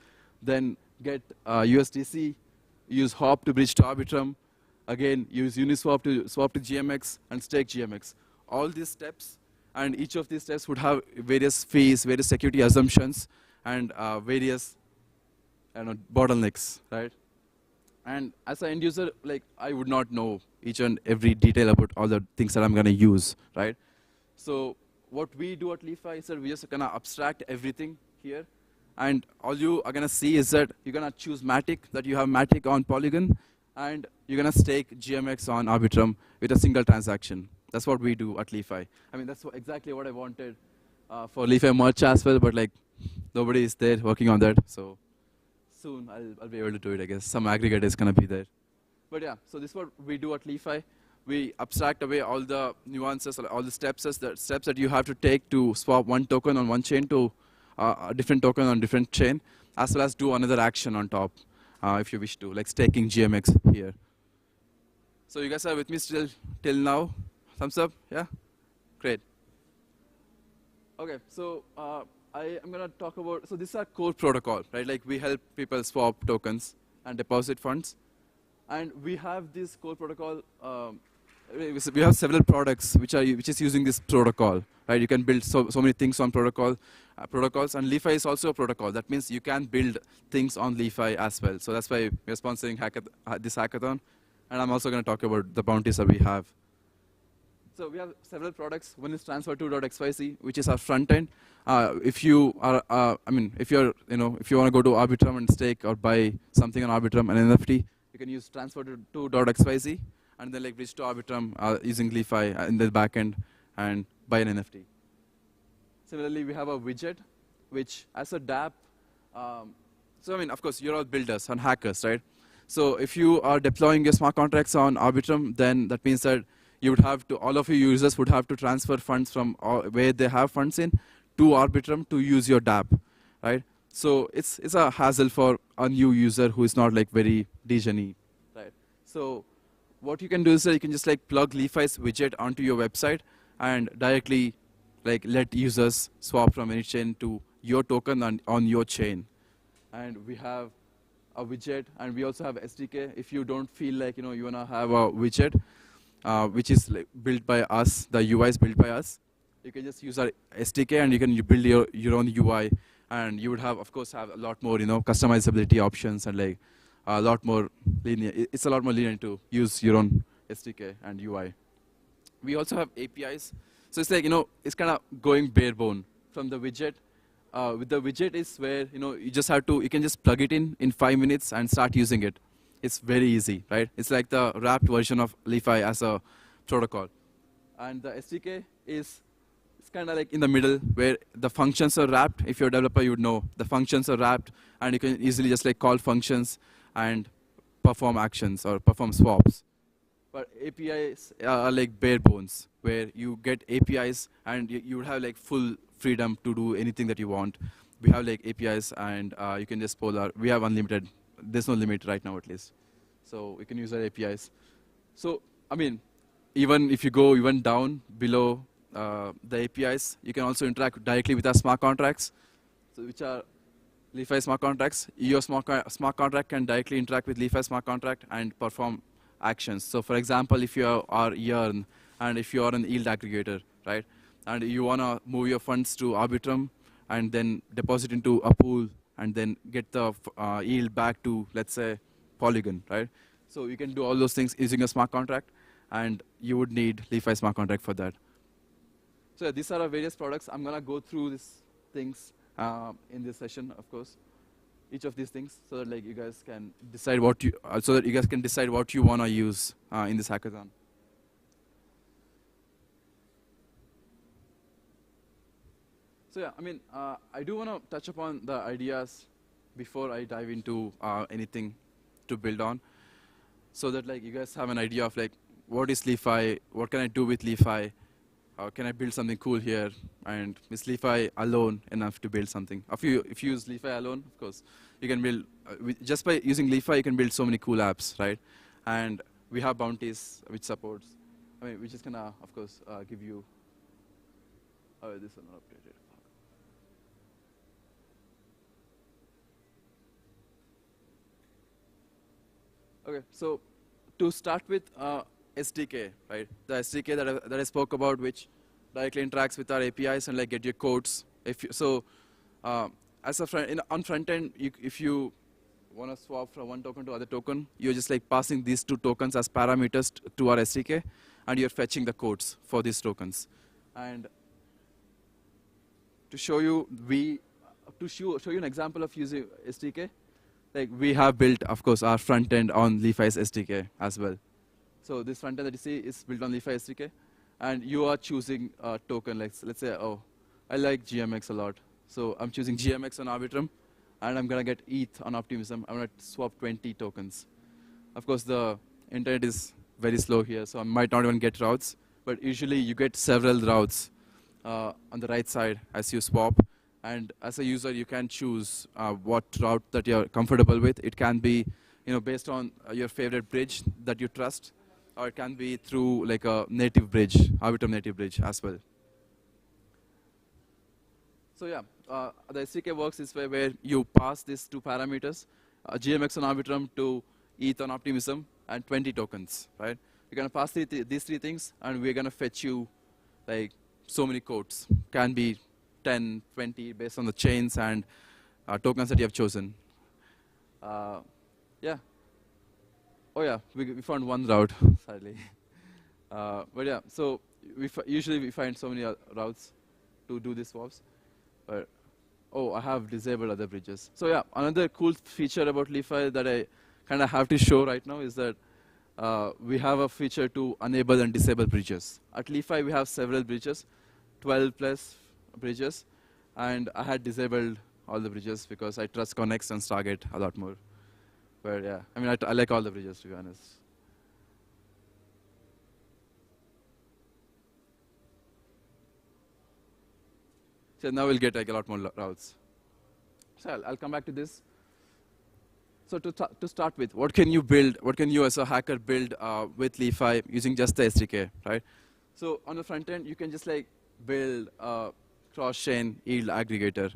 then get USDC, use Hop to bridge to Arbitrum, again use Uniswap to swap to GMX and stake GMX. All these steps, and each of these steps would have various fees, various security assumptions, and various bottlenecks, right? And as an end user, like I would not know each and every detail about all the things that I'm going to use, right? So what we do at LI.FI is that we just kind of abstract everything here. And all you are going to see is that you're going to choose Matic, that you have Matic on Polygon, and you're going to stake GMX on Arbitrum with a single transaction. That's what we do at LI.FI. I mean, that's exactly what I wanted for LI.FI merch as well, but like nobody is there working on that. So soon I'll be able to do it, I guess. Some aggregator is going to be there. But yeah, so this is what we do at LI.FI. We abstract away all the nuances, all the steps that you have to take to swap one token on one chain to a different token on different chain, as well as do another action on top if you wish to, like staking GMX here. So you guys are with me still till now? Thumbs up? Yeah? Great. Okay, so I am going to talk about, so this is our core protocol, right? Like we help people swap tokens and deposit funds. And we have this core protocol, we have several products which is using this protocol, right? You can build so many things on protocols, and LI.FI is also a protocol. That means you can build things on LI.FI as well. So that's why we're sponsoring this hackathon. And I'm also going to talk about the bounties that we have. So we have several products. One is transfer2.xyz, which is our front end. If you are, if you want to go to Arbitrum and stake or buy something on Arbitrum, an NFT, you can use transfer2.xyz and then like bridge to Arbitrum using LI.FI in the backend and buy an NFT. Similarly, we have a widget, which as a dApp, so I mean, of course, you're all builders and hackers, right? So if you are deploying your smart contracts on Arbitrum, then that means that you would have to, all of your users would have to transfer funds from where they have funds in to Arbitrum to use your dApp, right? So it's a hassle for a new user who is not like very degen-y, right? So what you can do is that you can just like plug LI.FI's widget onto your website and directly like let users swap from any chain to your token on your chain. And we have a widget, and we also have SDK. If you don't feel like you want to have a widget, which is like built by us, the UI is built by us, you can just use our SDK and you can build your own UI, and you would have, of course, have a lot more customizability options and like a lot more linear. It's a lot more linear to use your own SDK and UI. We also have APIs, so it's like it's kind of going bare bone from the widget. With the widget is where you can just plug it in 5 minutes and start using it. It's very easy, right? It's like the wrapped version of LI.FI as a protocol. And the SDK it's kind of like in the middle where the functions are wrapped. If you're a developer, you would know the functions are wrapped, and you can easily just like call functions and perform actions or perform swaps. But APIs are like bare bones, where you get APIs and you would have like full freedom to do anything that you want. We have like APIs, and you can just we have unlimited. There's no limit right now, at least. So we can use our APIs. So, I mean, even if you go even down below the APIs, you can also interact directly with our smart contracts, so which are LI.FI smart contracts. Your smart contract can directly interact with LI.FI smart contract and perform actions. So, for example, if you are Yearn, and if you are an yield aggregator, right, and you want to move your funds to Arbitrum and then deposit into a pool and then get the yield back to, let's say, Polygon, right? So you can do all those things using a smart contract, and you would need LI.FI smart contract for that. So yeah, these are our various products. I'm going to go through these things in this session, of course, each of these things, so that like you guys can decide what you want to use in this hackathon. So yeah, I mean, I do want to touch upon the ideas before I dive into anything to build on, so that like you guys have an idea of like what is LI.FI, what can I do with LI.FI, can I build something cool here, and is LI.FI alone enough to build something? If you use LI.FI alone, of course, you can build, just by using LI.FI, you can build so many cool apps, right? And we have bounties which supports, which is gonna, of course, give you, this is not updated. Okay, so to start with SDK, right? The SDK that I spoke about, which directly interacts with our APIs and like get your codes. As a on front end, if you want to swap from one token to other token, you're just like passing these two tokens as parameters to our SDK, and you're fetching the codes for these tokens. And to show you, show you an example of using SDK, like we have built, of course, our front end on LI.FI's SDK as well. So this front end that you see is built on LI.FI SDK, and you are choosing a token. Like let's say, oh, I like GMX a lot, so I'm choosing GMX on Arbitrum, and I'm gonna get ETH on Optimism. I'm gonna swap 20 tokens. Of course, the internet is very slow here, so I might not even get routes. But usually, you get several routes on the right side as you swap. And as a user, you can choose what route that you're comfortable with. It can be, based on your favorite bridge that you trust, or it can be through like a native bridge, Arbitrum native bridge as well. So yeah, the SDK works this way, where you pass these two parameters, GMX on Arbitrum to ETH on Optimism, and 20 tokens, right? You're gonna pass these three things, and we're gonna fetch you like so many codes. Can be 10, 20, based on the chains and tokens that you have chosen. Yeah. Oh yeah, we found one route, sadly. But yeah, so usually we find so many routes to do these swaps. But oh, I have disabled other bridges. So yeah, another cool feature about LI.FI that I kind of have to show right now is that we have a feature to enable and disable bridges. At LI.FI, we have several bridges, 12 plus bridges, and I had disabled all the bridges because I trust Connex and Stargate a lot more. But yeah, I like all the bridges, to be honest. So now we'll get like a lot more routes. So I'll come back to this. So to start with, what can you build? What can you as a hacker build with LI.FI using just the SDK, right? So on the front end, you can just like build a cross-chain yield aggregator.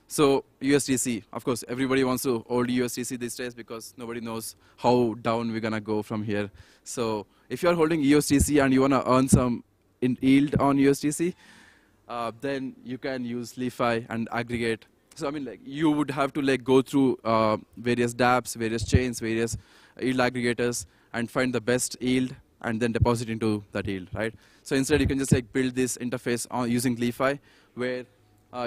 So USDC, of course, everybody wants to hold USDC these days because nobody knows how down we're gonna go from here. So if you're holding USDC and you wanna earn some yield on USDC, then you can use LI.FI and aggregate. So you would have to like go through various dApps, various chains, various yield aggregators, and find the best yield and then deposit into that yield, right? So instead, you can just like build this interface using LI.FI, where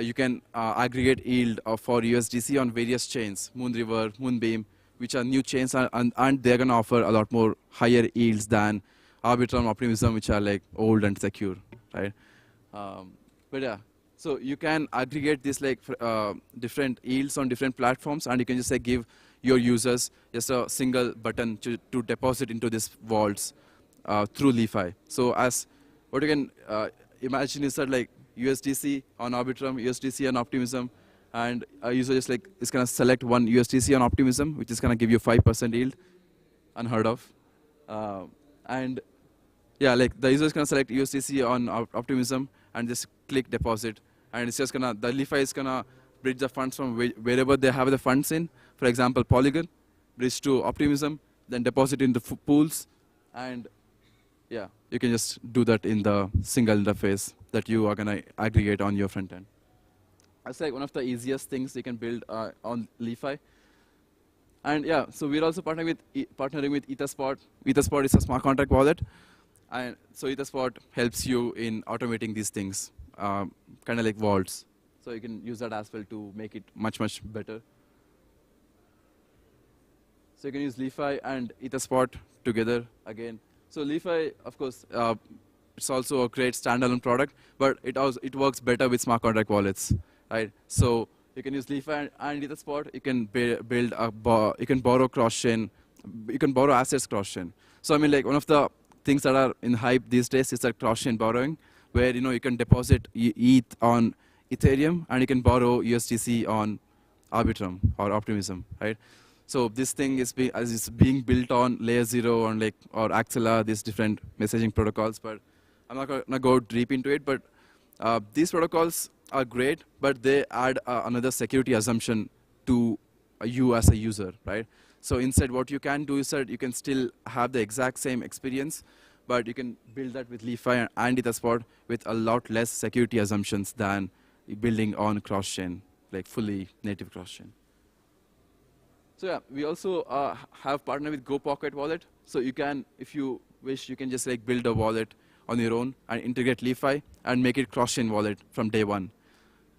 you can aggregate yield for USDC on various chains, Moonriver, Moonbeam, which are new chains, and they're gonna offer a lot more higher yields than Arbitrum, Optimism, which are like old and secure, right? But yeah, so you can aggregate these like different yields on different platforms, and you can just like give your users just a single button to deposit into these vaults through LI.FI. So as what you can imagine is that like USDC on Arbitrum, USDC on Optimism, and a user just like is gonna select one USDC on Optimism, which is gonna give you 5% yield, unheard of. And yeah, like the user is gonna select USDC on Optimism and just click deposit, and it's just gonna, the LI.FI is gonna bridge the funds from wherever they have the funds in. For example, Polygon, bridge to Optimism, then deposit into pools, and yeah, you can just do that in the single interface that you are gonna aggregate on your front end. That's like one of the easiest things you can build on LI.FI. And yeah, so we're also partnering with Etherspot. Etherspot is a smart contract wallet, and so Etherspot helps you in automating these things, kind of like vaults. So you can use that as well to make it much, much better. So you can use LI.FI and Etherspot together again. So LI.FI, of course, it's also a great standalone product, but it works better with smart contract wallets, right? So you can use LI.FI and Etherspot. You can build you can borrow cross-chain, you can borrow assets cross-chain. So like one of the things that are in hype these days is like cross-chain borrowing, where you can deposit ETH on Ethereum and you can borrow USDC on Arbitrum or Optimism, right? So this thing is being built on layer 0 on or Axela, these different messaging protocols. But I'm not going to go deep into it. But these protocols are great, but they add another security assumption to you as a user, right? So instead, what you can do is that you can still have the exact same experience, but you can build that with Li.Fi and Etherspot with a lot less security assumptions than building on cross-chain, like fully native cross-chain. So yeah, we also have partnered with GoPocket Wallet. So you can, if you wish, you can just build a wallet on your own and integrate Li.Fi and make it cross-chain wallet from day one.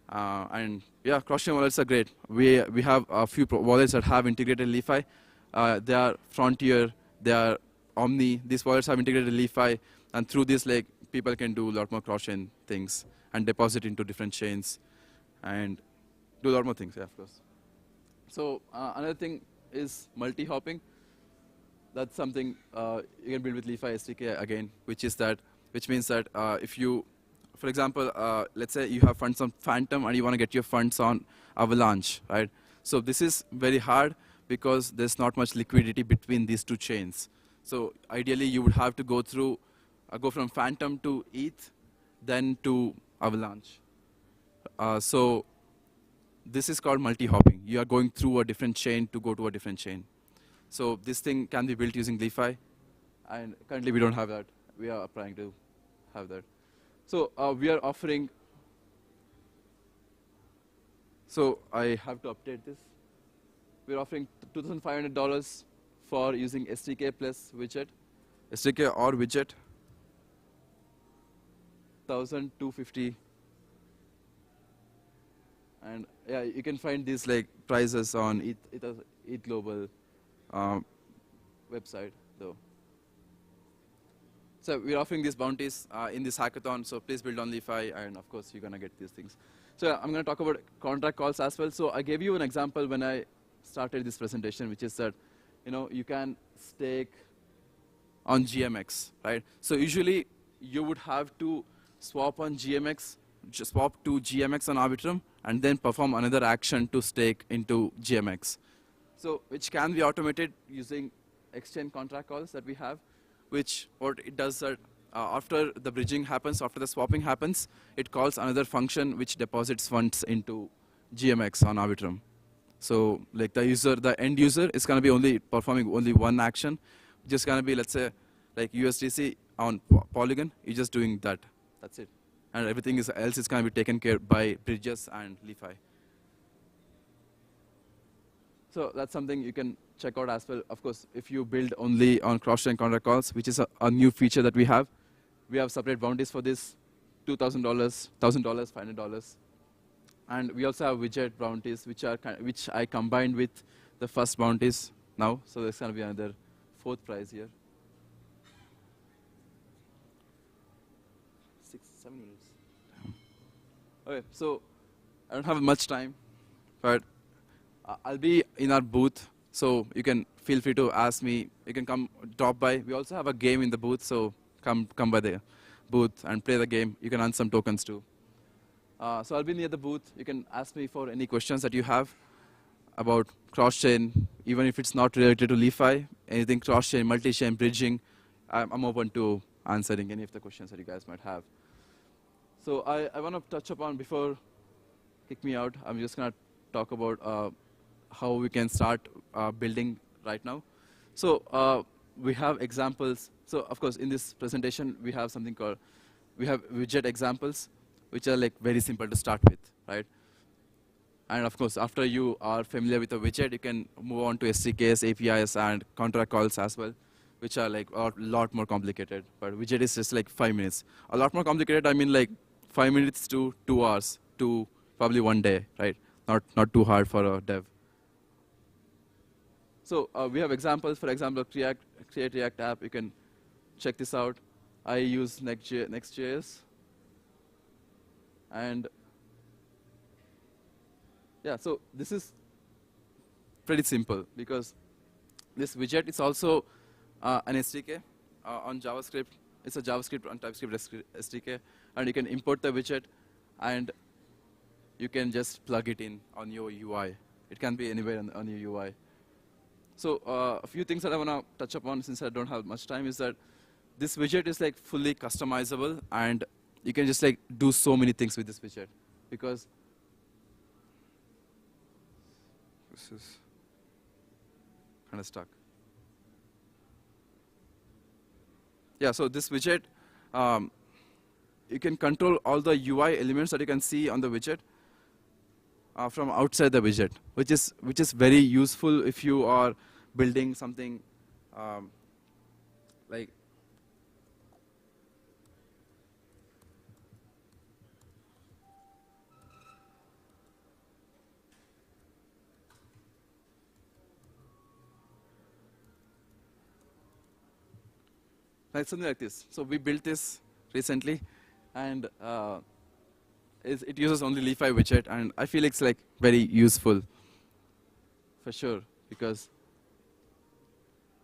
And yeah, cross-chain wallets are great. We have a few wallets that have integrated Li.Fi. They are Frontier, they are Omni. These wallets have integrated Li.Fi, and through this, people can do a lot more cross-chain things and deposit into different chains and do a lot more things, yeah, of course. So another thing is multi-hopping. That's something you can build with Li.Fi SDK again, which means that if you, for example, let's say you have funds on Phantom and you want to get your funds on Avalanche, right? So this is very hard because there's not much liquidity between these two chains. So ideally, you would have to go from Phantom to ETH, then to Avalanche. So this is called multi-hopping. You are going through a different chain to go to a different chain. So this thing can be built using Li.Fi, and currently we don't have that. We are trying to have that. So we are offering. So I have to update this. We're offering $2,500 for using SDK plus widget, SDK or widget. 1,250. And yeah, you can find these prices on ETH Global website though. So we're offering these bounties in this hackathon. So please build on Li.Fi, and of course you're gonna get these things. So I'm gonna talk about contract calls as well. So I gave you an example when I started this presentation, which is that you can stake on GMX, right? So usually you would have to swap on GMX, just swap to GMX on Arbitrum, and then perform another action to stake into GMX. So which can be automated using exchange contract calls that we have, which what it does that after the bridging happens, after the swapping happens, it calls another function which deposits funds into GMX on Arbitrum. So the end user is going to be performing only one action, which is going to be, let's say, USDC on Polygon. You're just doing that. That's it. And everything else is going to be taken care by bridges and Li.Fi. So that's something you can check out as well. Of course, if you build only on cross-chain contract calls, which is a new feature that we have separate bounties for this, $2,000, $1,000, $500. And we also have widget bounties, which I combined with the first bounties now. So there's going to be another fourth prize here. 6, 7 years. Okay, so I don't have much time, but I'll be in our booth, so you can feel free to ask me. You can drop by. We also have a game in the booth, so come by the booth and play the game. You can earn some tokens too. So I'll be near the booth. You can ask me for any questions that you have about cross-chain, even if it's not related to Li.Fi, anything cross-chain, multi-chain, bridging. I'm open to answering any of the questions that you guys might have. So I want to touch upon, before kick me out, I'm just going to talk about how we can start building right now. So we have examples. So of course, in this presentation, we have something called, we have widget examples, which are very simple to start with, right? And of course, after you are familiar with a widget, you can move on to SDKs, APIs, and contract calls as well, which are a lot more complicated. But widget is just 5 minutes. A lot more complicated, I mean 5 minutes to 2 hours to probably 1 day, right? Not too hard for a dev. So we have examples. For example, create React app. You can check this out. I use Next.js. And yeah, so this is pretty simple because this widget is also an SDK on JavaScript. It's a JavaScript and TypeScript SDK, and you can import the widget, and you can just plug it in on your UI. It can be anywhere on your UI. So a few things that I want to touch upon since I don't have much time is that this widget is like fully customizable, and you can just like do so many things with this widget because this is kind of stuck. Yeah, so this widget, you can control all the UI elements that you can see on the widget from outside the widget, which is very useful if you are building something like something like this. So we built this recently, and it uses only Li.Fi widget, and I feel it's like very useful for sure because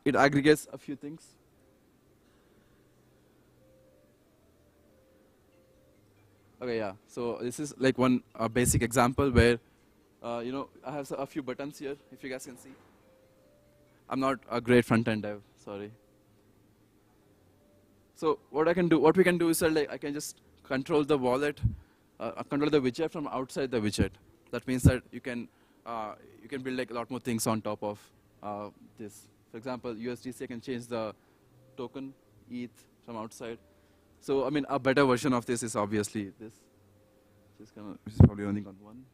it aggregates a few things. Okay, yeah. So this is like one basic example where I have a few buttons here, if you guys can see. I'm not a great front-end dev, sorry. So what we can do is like I can just control the wallet, control the widget from outside the widget. That means that you can build like a lot more things on top of this. For example, USDC, I can change the token ETH from outside. So I mean, a better version of this is obviously this, which is probably running on one.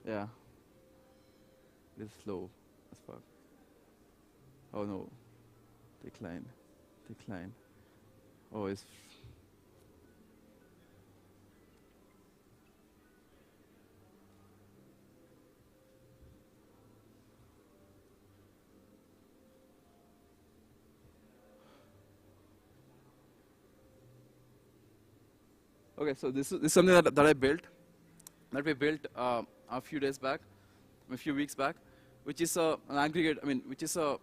Yeah. It's slow as fuck. Oh no. Decline. Oh, it's. Okay, so this is something that I built, that we built a few weeks back, which is an aggregate. I mean, which is a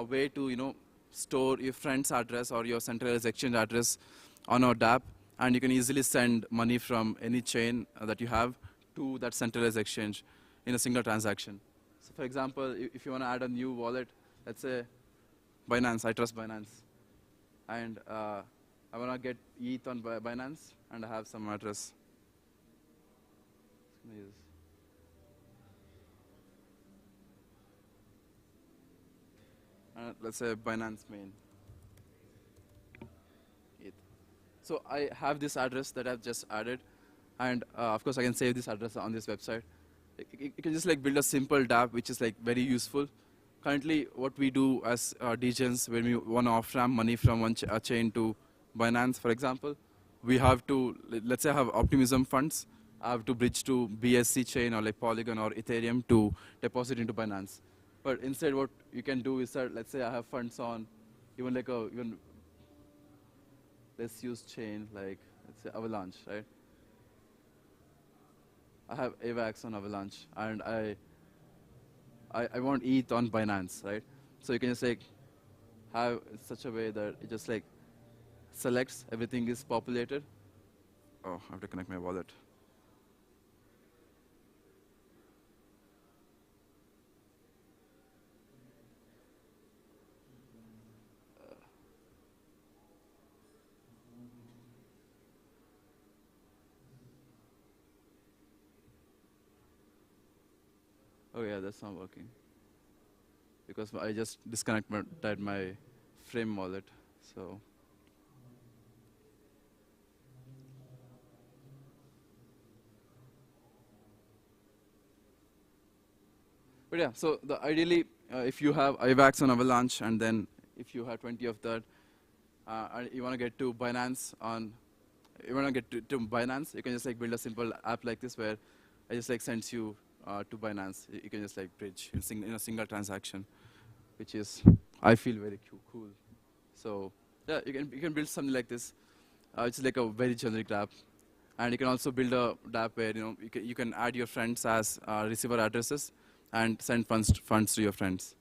way to store your friend's address or your centralized exchange address on our dApp, and you can easily send money from any chain that you have to that centralized exchange in a single transaction. So, for example, if you want to add a new wallet, let's say Binance, I trust Binance, and I want to get ETH on Binance, and I have some address. Let's say Binance main. ETH. So I have this address that I've just added, and of course I can save this address on this website. You can just like build a simple dApp which is like very useful. Currently, what we do as degens when we want to off-ramp money from one chain to Binance, for example, we have to, let's say I have optimism funds, I have to bridge to BSC chain or like Polygon or Ethereum to deposit into Binance. But instead what you can do is that, let's say I have funds on even like let's use chain like, let's say Avalanche, right? I have AVAX on Avalanche, and I want ETH on Binance, right? So you can just like have such a way that it just like selects, everything is populated. Oh, I have to connect my wallet. Oh yeah, that's not working. Because I just disconnected my frame wallet, so. But yeah, so ideally, if you have IVAX on Avalanche, and then if you have 20 of that, and you want to get to Binance Binance, you can just like build a simple app like this where it just like sends you to Binance. You can just like bridge in a single transaction, which is, I feel, very cool. So yeah, you can build something like this. It's like a very generic app, and you can also build a app where you can add your friends as receiver addresses and send funds to your friends.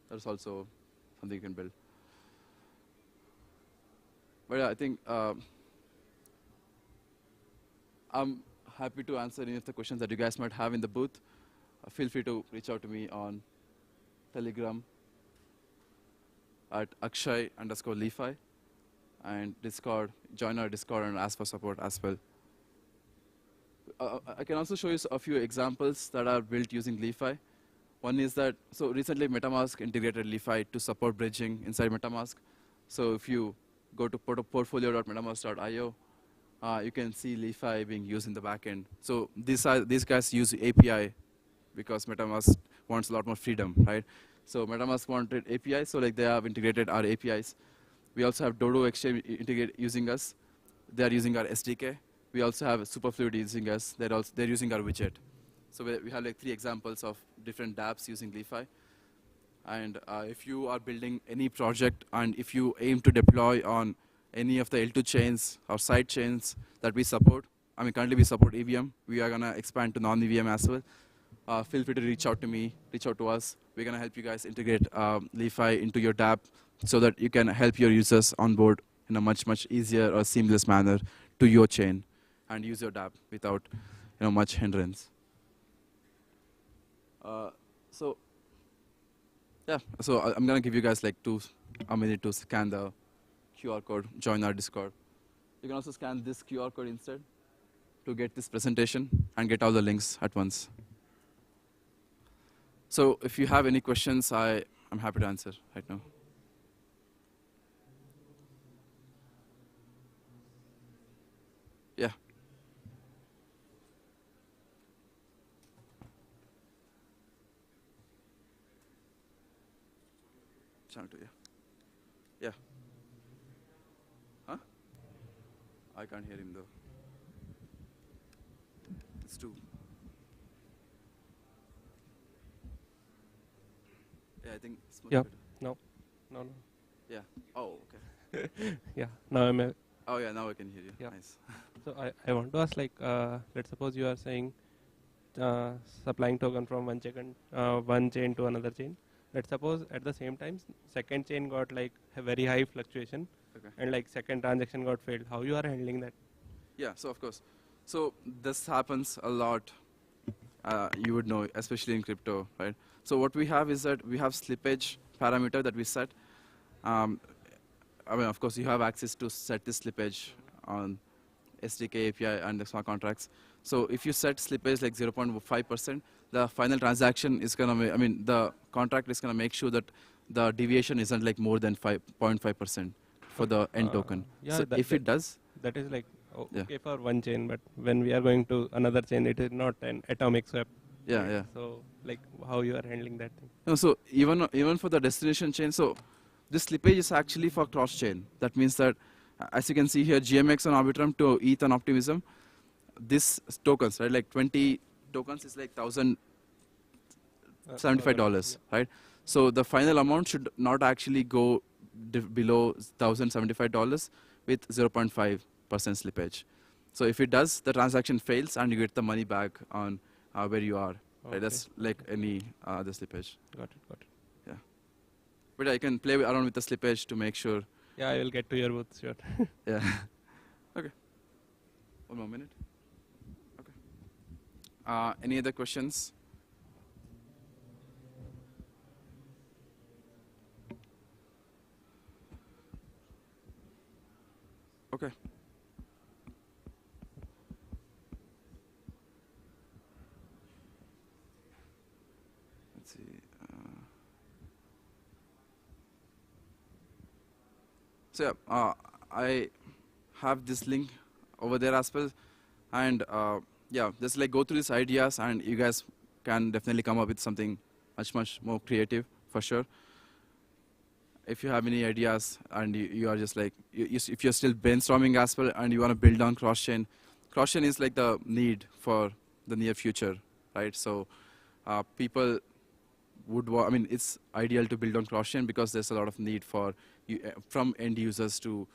That's also something you can build. But yeah, I think I'm happy to answer any of the questions that you guys might have in the booth. Feel free to reach out to me on Telegram at Akshay_Li.FI and Discord. Join our Discord and ask for support as well. I can also show you a few examples that are built using Li.FI. One is that, so recently MetaMask integrated Li.FI to support bridging inside MetaMask. So if you go to portfolio.metamask.io, you can see Li.FI being used in the backend. So these guys use API because MetaMask wants a lot more freedom, right? So MetaMask wanted API, so like they have integrated our APIs. We also have Dodo Exchange using us. They are using our SDK. We also have Superfluid using us. They're using our widget. So we have like 3 examples of different dApps using Li.FI. And if you are building any project and if you aim to deploy on any of the L2 chains or side chains that we support, I mean currently we support EVM. We are gonna expand to non-EVM as well. Feel free to reach out to me, reach out to us. We're gonna help you guys integrate Li.FI into your dApp so that you can help your users onboard in a much, much easier or seamless manner to your chain and use your dApp without much hindrance. So I'm gonna give you guys like a minute to scan the QR code, join our Discord. You can also scan this QR code instead to get this presentation and get all the links at once. So if you have any questions, I'm happy to answer right now. Yeah. Channel 2, yeah. Yeah. Huh? I can't hear him though. It's 2. Yeah, I think it's much
Yeah.
better.
No.
Yeah. Oh, okay.
Yeah. Now I'm.
Oh yeah, now I can hear you.
Yeah.
Nice.
So I want to ask, like, let's suppose you are saying supplying token from one chain to another chain. Let's suppose at the same time, second chain got like a very high fluctuation,
Okay.
and like second transaction got failed. How you are handling that?
Yeah, so of course. So this happens a lot. You would know, especially in crypto, right? So what we have is that we have slippage parameter that we set. I mean, of course, you have access to set this slippage on SDK API and the smart contracts. So if you set slippage like 0.5%, the final transaction is gonna, the contract is gonna make sure that the deviation isn't like more than 0.5% for the end token.
Yeah,
so if it does,
that is like
Yeah.
okay for one chain, but when we are going to another chain, it is not an atomic swap.
yeah,
right?
yeah.
So like how you are handling that thing?
No, so even for the destination chain, so this slippage is actually for cross chain. That means that, as you can see here, GMX on Arbitrum to ETH on Optimism, this tokens, right, like 20 tokens is like $1,075, right? So the final amount should not actually go below $1,075 with 0.5% slippage. So if it does, the transaction fails and you get the money back on where you are.
Okay.
Right? That's like any other slippage.
Got it.
Yeah. But I can play around with the slippage to make sure.
Yeah, I will get to your booth, sure.
Yeah. Okay. 1 more minute. Okay. Any other questions? Okay. Let's see. So yeah, I have this link over there as well, and yeah, just like go through these ideas, and you guys can definitely come up with something much more creative for sure. If you have any ideas and you are just like, if you're still brainstorming as well and you want to build on cross-chain is like the need for the near future, right? So people would, it's ideal to build on cross-chain because there's a lot of need for from end users to,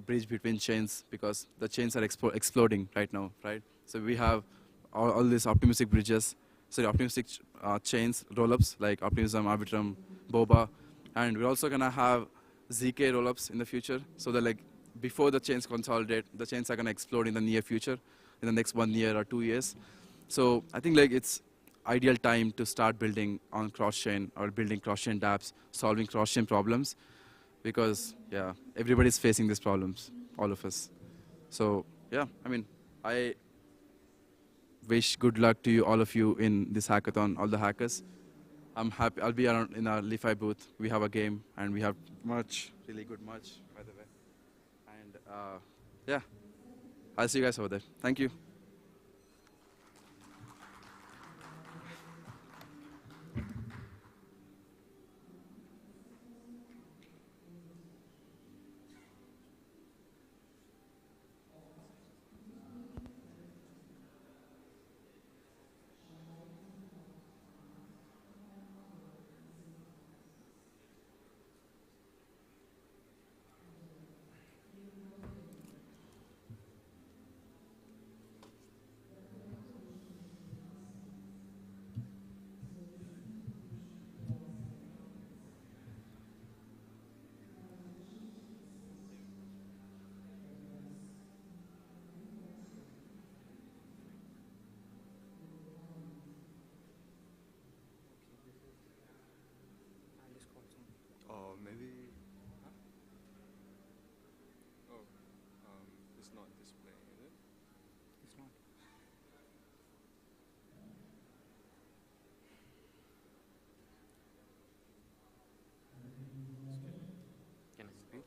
bridge between chains because the chains are exploding right now, right? So we have all these optimistic bridges, optimistic chains, rollups like Optimism, Arbitrum, Boba. And we're also going to have ZK rollups in the future. So that like before the chains consolidate, the chains are going to explode in the near future. in the next 1 year or 2 years. So I think like it's ideal time to start building on cross-chain or building cross-chain dApps, solving cross-chain problems, because yeah, everybody's facing these problems, all of us. So yeah, I mean, I wish good luck to you, all of you in this hackathon, all the hackers. I'm happy. I'll be around in our LI.FI booth. We have a game and we have merch, really good merch, by the way. And yeah, I'll see you guys over there. Thank you.
Maybe. Oh, it's not displaying, is it? It's not. Can I speak?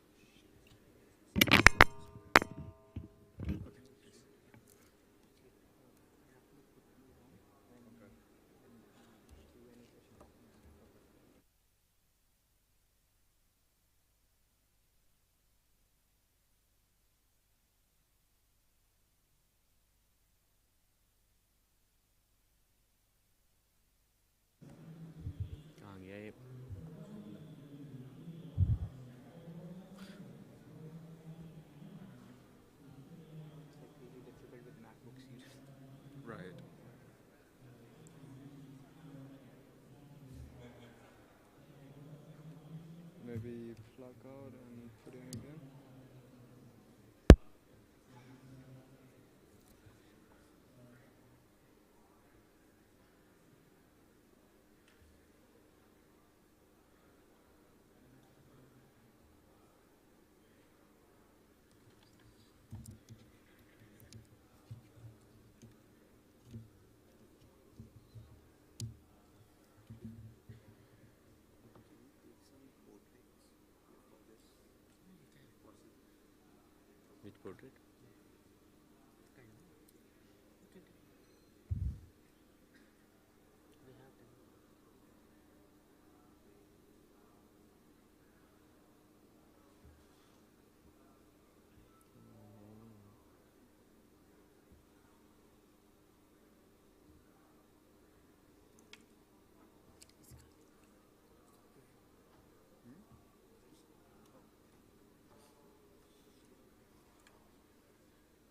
आ गया ये right. Maybe plug out and put in again. Which portrait?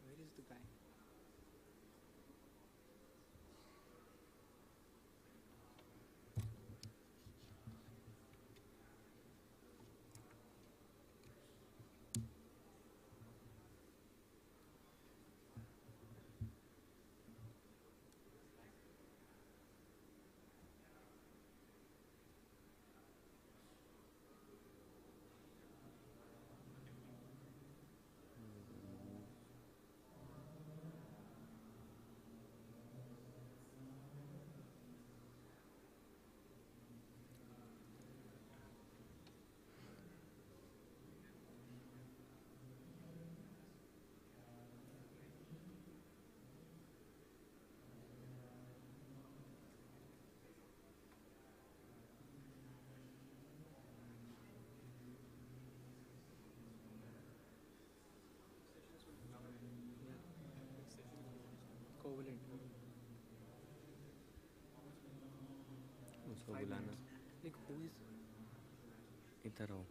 Where is the guy? Covalent. उसको बुलाना. Like who is? इधर आओ.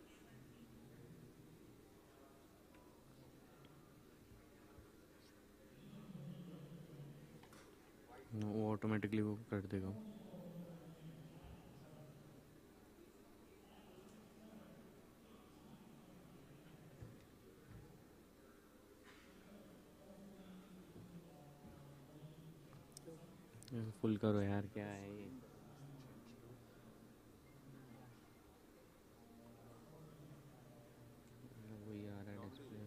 वो automatically वो कर देगा.
फुल करो यार, क्या है ये? वही आ रहा है डिस्प्ले।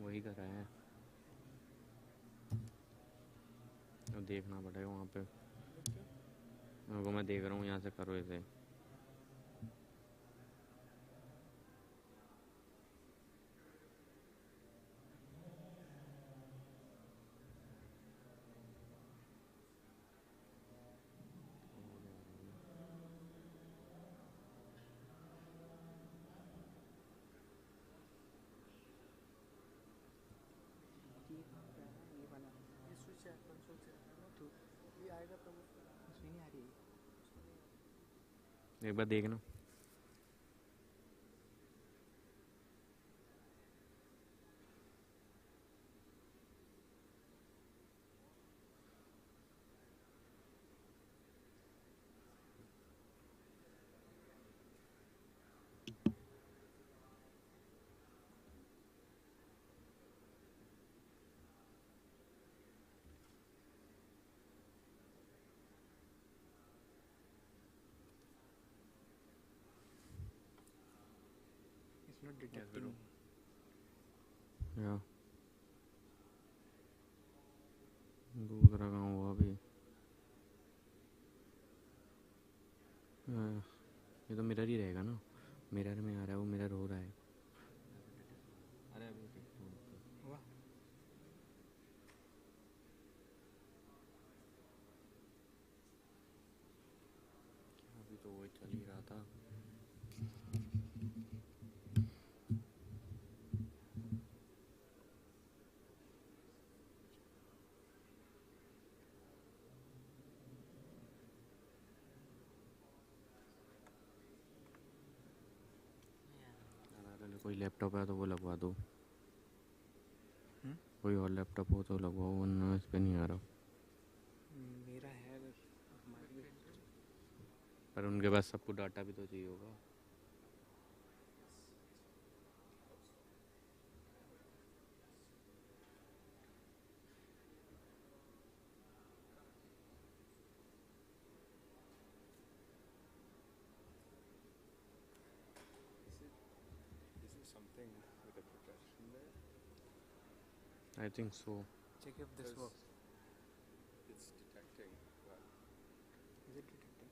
वही कर रहा है, अब देखना पड़ेगा वहाँ पे। वो मैं देख रहा हूँ, यहाँ से करो इसे। एक बार देखना। या दूसरा कहाँ हुआ अभी? ये तो मिरर ही रहेगा ना, मिरर में आ रहा है, वो मिरर हो रहा है। अरे अभी हुआ, अभी तो वो चल ही रहा था। कोई लैपटॉप है तो वो लगवा दो, कोई और लैपटॉप हो तो लगवाओ, वरना इस पे नहीं आ रहा।
मेरा है
पर उनके पास सबको डाटा भी तो चाहिए होगा। I think so.
check if this works.
It's detecting that.
Is it detecting?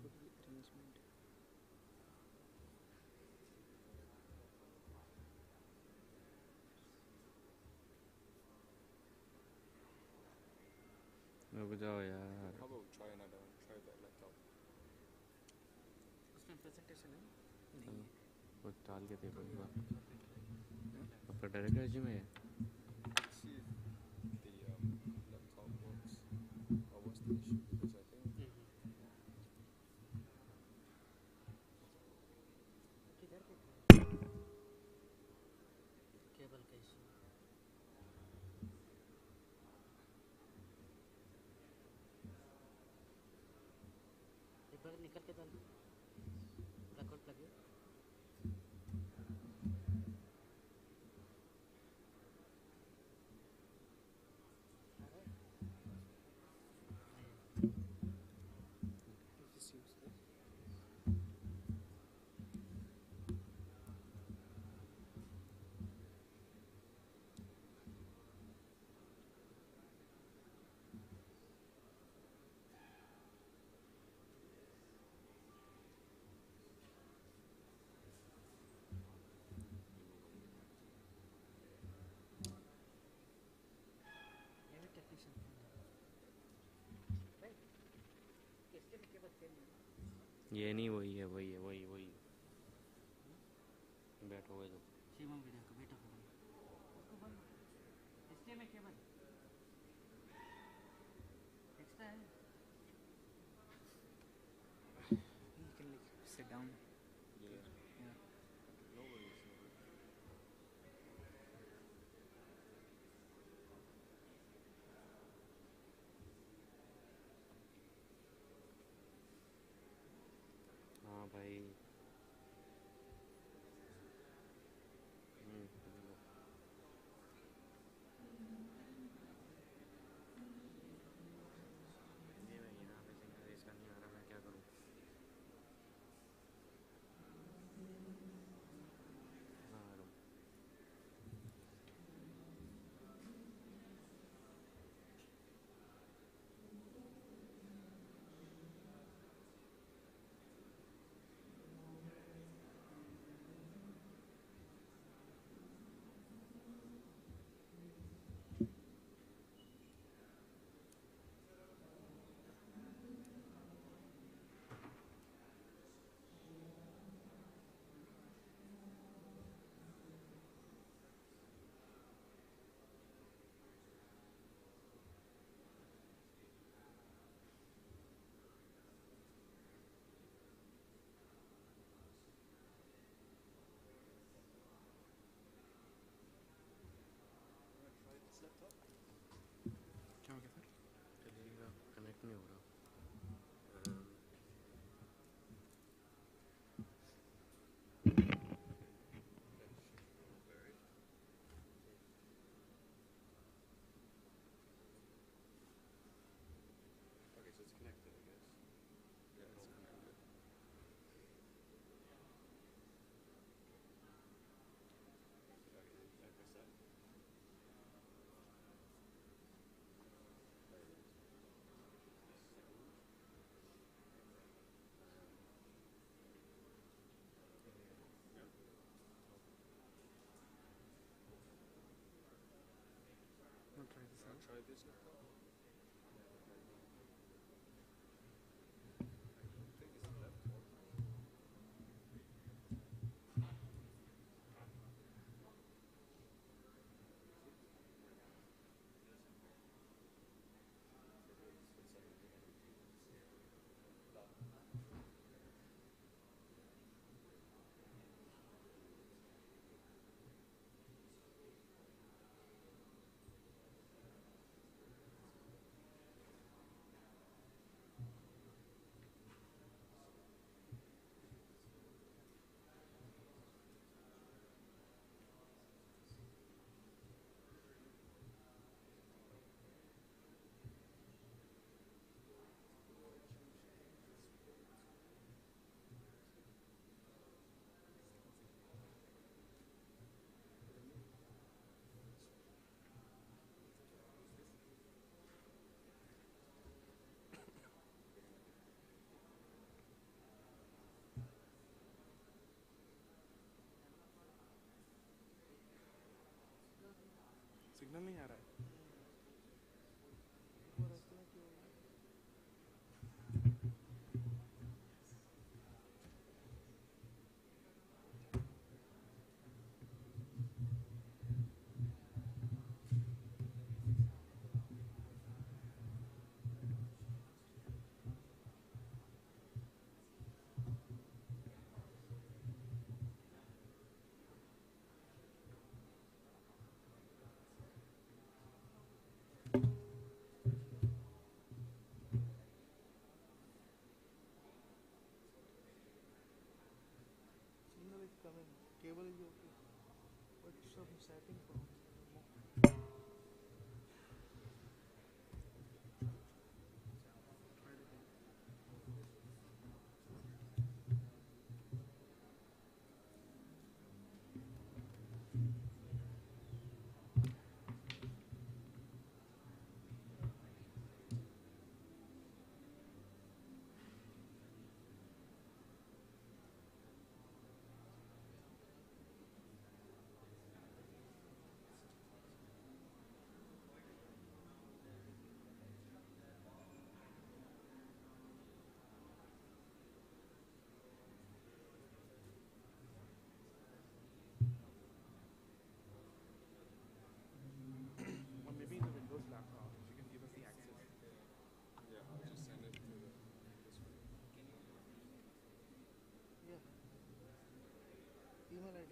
Good arrangement.
रुक जाओ यार।
How about try that laptop?
उसमें प्रेजेंटेशन है नहीं है।
कुछ डाल के देखो एक बार। आपका डायरेक्ट रेज्यूमे है?
See if the laptop works or what's the issue, because I think
किधर पे केबल का इशू। एक बार निकल के डाल प्लग आउट लगे।
ये नहीं, वही है, वही है, वही वही। बैठो हुए तो
शिवम वीडियो का बेटा को उसको बंद इसलिए मैं केबल एक्स्ट्रा है। You can like sit down.
yeah.
Yeah.
No worries.
नहीं हो रहा.
Okay, so it's connected, I guess. Yeah, it's connected. Okay, I press that. Try this now. Take this left. Signal नहीं आ रहा है.
Cable is okay, but some setting problem. Or maybe in the Windows laptop, if you can give us the access.
Yeah, I'll just send it to the this one.
Yeah. email ID.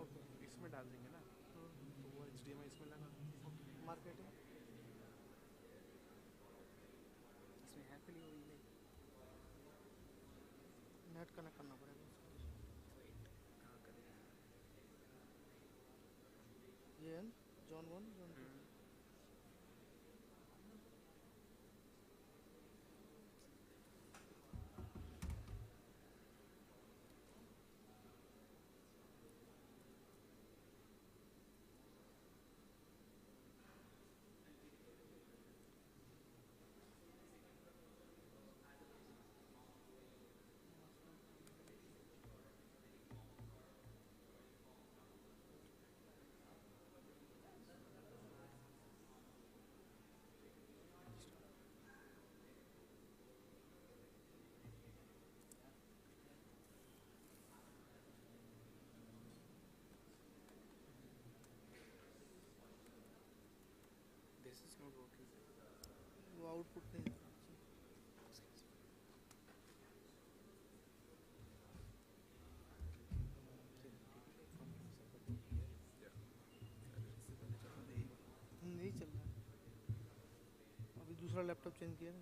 Okay, इसमें डाल देंगे ना. तो वो HDMI इसमें लगा. Marketing इसमें है फिर वो email. नेट कनेक्ट करना पड़ेगा उसको. ये है John 1 John 2. This is not working. वो आउटपुट नहीं दे रहा. नहीं चल रहा है. अभी दूसरा दूसरा लैपटॉप चेंज किया ना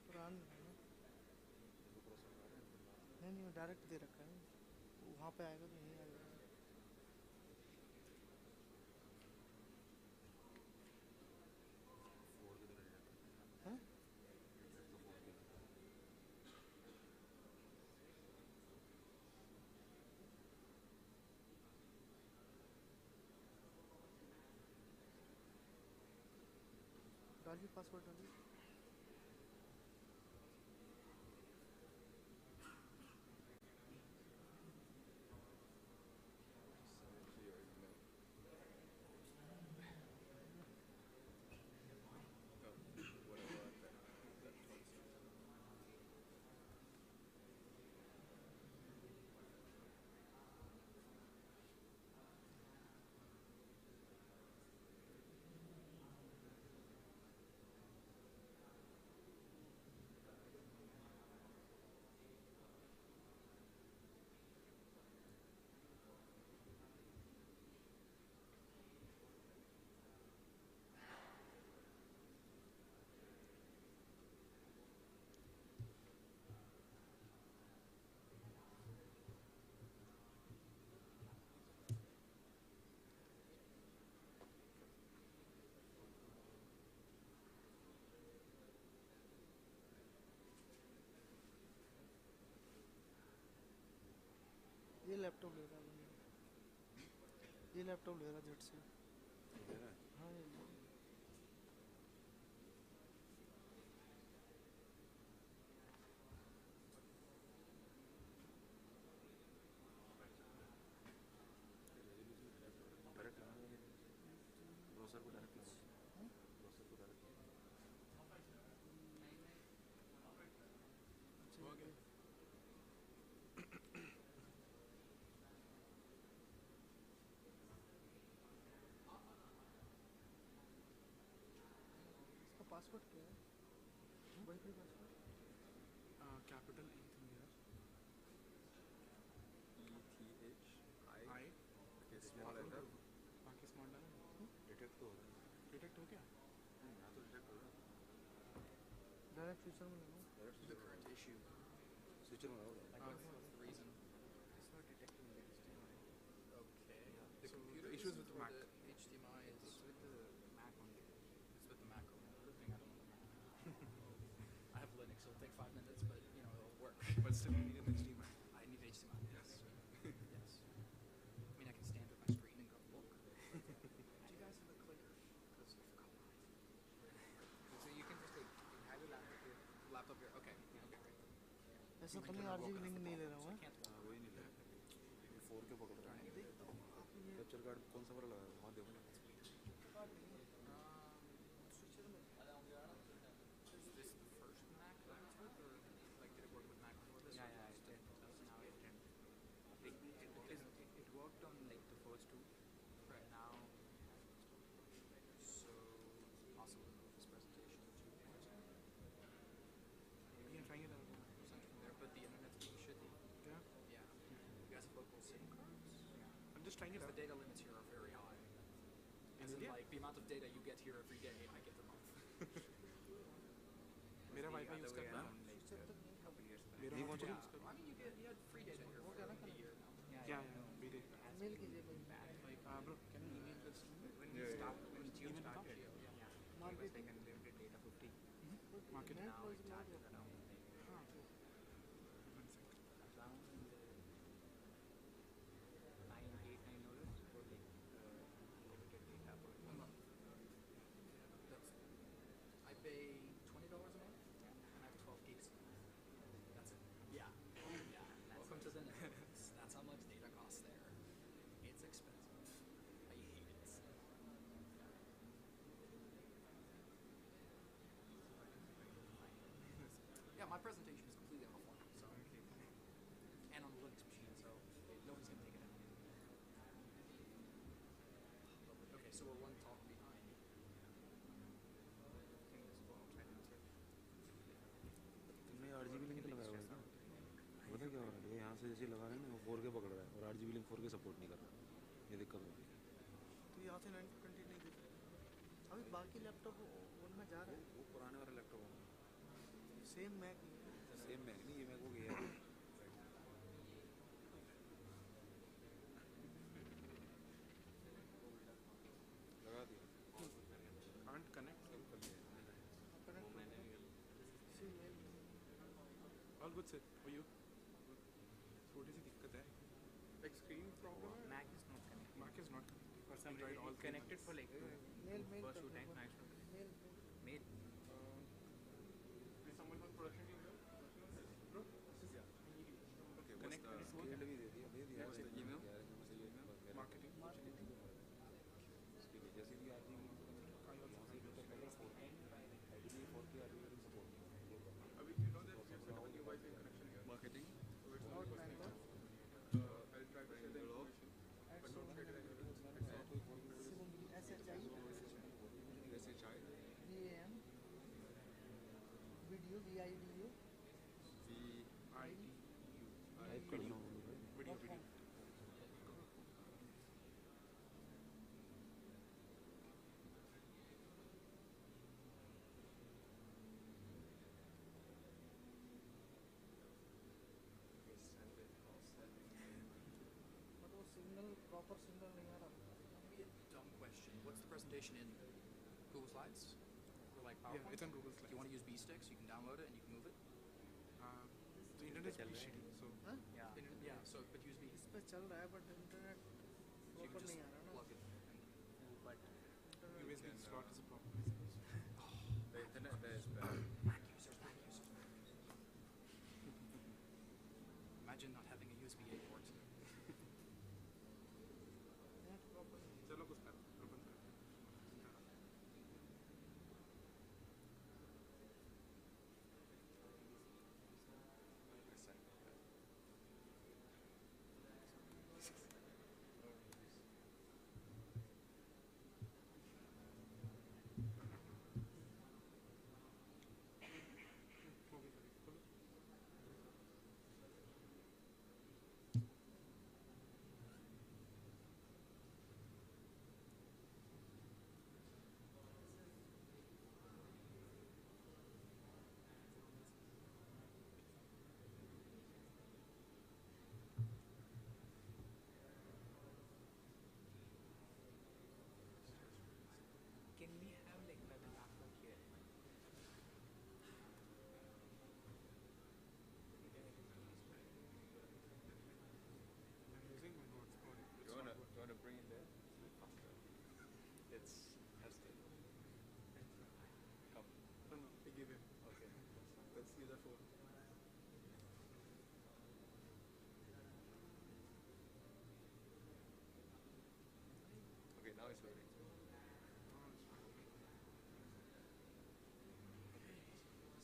पुराना नहीं वो डायरेक्ट दे रखा है वहाँ पे आएगा तो नहीं आएगा हाँ डालिए पासवर्ड डालिए ये लैपटॉप ले रहा है ये लैपटॉप ले रहा है झट से हाँ ये पासवर्ड क्या है wifi password
capital ETHIndia ETHI small letter बाकी स्मॉल डाला डिटेक्ट तो हो रहा है डिटेक्ट हो गया यहाँ तो डिटेक्ट हो रहा है
डायरेक्ट फ्यूचर में लगा
the current issue
फ्यूचर में होगा
what's the reason
it's not detecting the HDMI
okay
the
so
computer
the issues
isn't
with the Mac
the HDMI is
it's with the Mac only
it's with the Mac only. Good thing I don't know the Mac. I have Linux, it'll take 5 minutes, but you know it'll work.
but still you need an HDMI
I need HDMI.
yes
Yes. I mean I can stand with my screen and go look. Do you guys have a clicker? Because come on. So you can just like you have your laptop here. Okay. Okay. Great.
ऐसा तो नहीं RGB link नहीं ले रहा हूँ
वही नहीं लगा 4 के पकड़ रहा है कैप्चर कार्ड कौन सा वाला लगा है वहाँ देखो ना
Is this the first Mac that it's with, or like did it work with Mac before this?
Yeah, it did. Now it didn't. It worked on like the first two, but now
So it's possible to move this presentation to
yeah trying it out
present from there, but the internet's being shitty.
yeah
Yeah. You guys have local SIM cards?
I'm just trying it
Because
out
the data limits here are very high. As in,
India?
like, the amount of data you get here every day, I get the month.
मेरा wifi use करना है मेरा
नहीं पहुंच
wifi
रहा
use करना
I mean, you had free data here for a year now.
क्या है मेरे
मेल कीजिए भाई
bro can you email this to me
when you
Email
started,
it
yeah, it was
Marketing?
like unlimited data 50.
marketing
Now it charges around
हाँ
around $9 for like limited data for a month.
That's, I pay $20 a month, and I have 12 gigs. That's it. Yeah. Yeah. Welcome to the Netherlands. That's how much data costs there. It's expensive. I hate it. Yeah, my presentation is completely on the phone, so and on the Linux machine, so nobody's gonna take it out. Okay, so we're one talk behind.
तुमने RGB link लगाया हुआ है
जैसे जैसे लगा रहे हैं ना वो 4K पकड़ रहा है और RGB लिंक 4K सपोर्ट नहीं कर रहा, ये दिक्कत हो रही है।
तो यहाँ से 920 नहीं दे सकते। अभी बाकी लैपटॉप उनमें जा रहा है।
वो पुराने वाला लैपटॉप है,
सेम मैक
सेम मैक नहीं, ये मैक हो गया है। लगा दिया,
कांट कनेक्ट
सब कर लिया।
All good sir, for you थोड़ी सी दिक्कत है, like screen problem है।
Mac is not connected.
Mac is not connected.
For some
We tried
reason,
all
it
three
connected
months.
for like first 2 times. Mac is not connected. Mail.
Is someone from production team here? Bro,
Okay,
connect
what's the scaled भी दे दिया
What's the email?
marketing.
उसके लिए जैसे भी RGB link यहाँ से जो तक पहले 4K ideally 4K RGB link support नहीं है।
अभी you know that we have set up a new Wi-Fi connection here.
Marketing.
So it's not I'll try to share the information, but don't share it anywhere.
SHI.
VAM. Video, VIDU.
VIDU.
Type करना होगा।
Video.
But वो signal proper signal नहीं आ रहा.
Dumb question. What's the presentation in Google Slides? Or like PowerPoint?
Yeah, it's on Google
If
Slides.
you want to use B-Sticks, you can download it and you can move it.
The internet is pretty shitty, so
Yeah, so but USB.
इस पे चल रहा है but internet
So you
proper
can just
नहीं आ रहा ना.
plug it.
But
USB slot is a problem.
The internet there is bad.
Mac users. Imagine not having a USB-A port.
Net proper. चलो कुछ कर open कर.
can we have like another laptop here?
I'm using my hotspot. It's
Do you
not
wanna bring it there?
It's tested.
Come.
No, I give him.
Okay.
Let's use the phone.
Okay, now it's loading.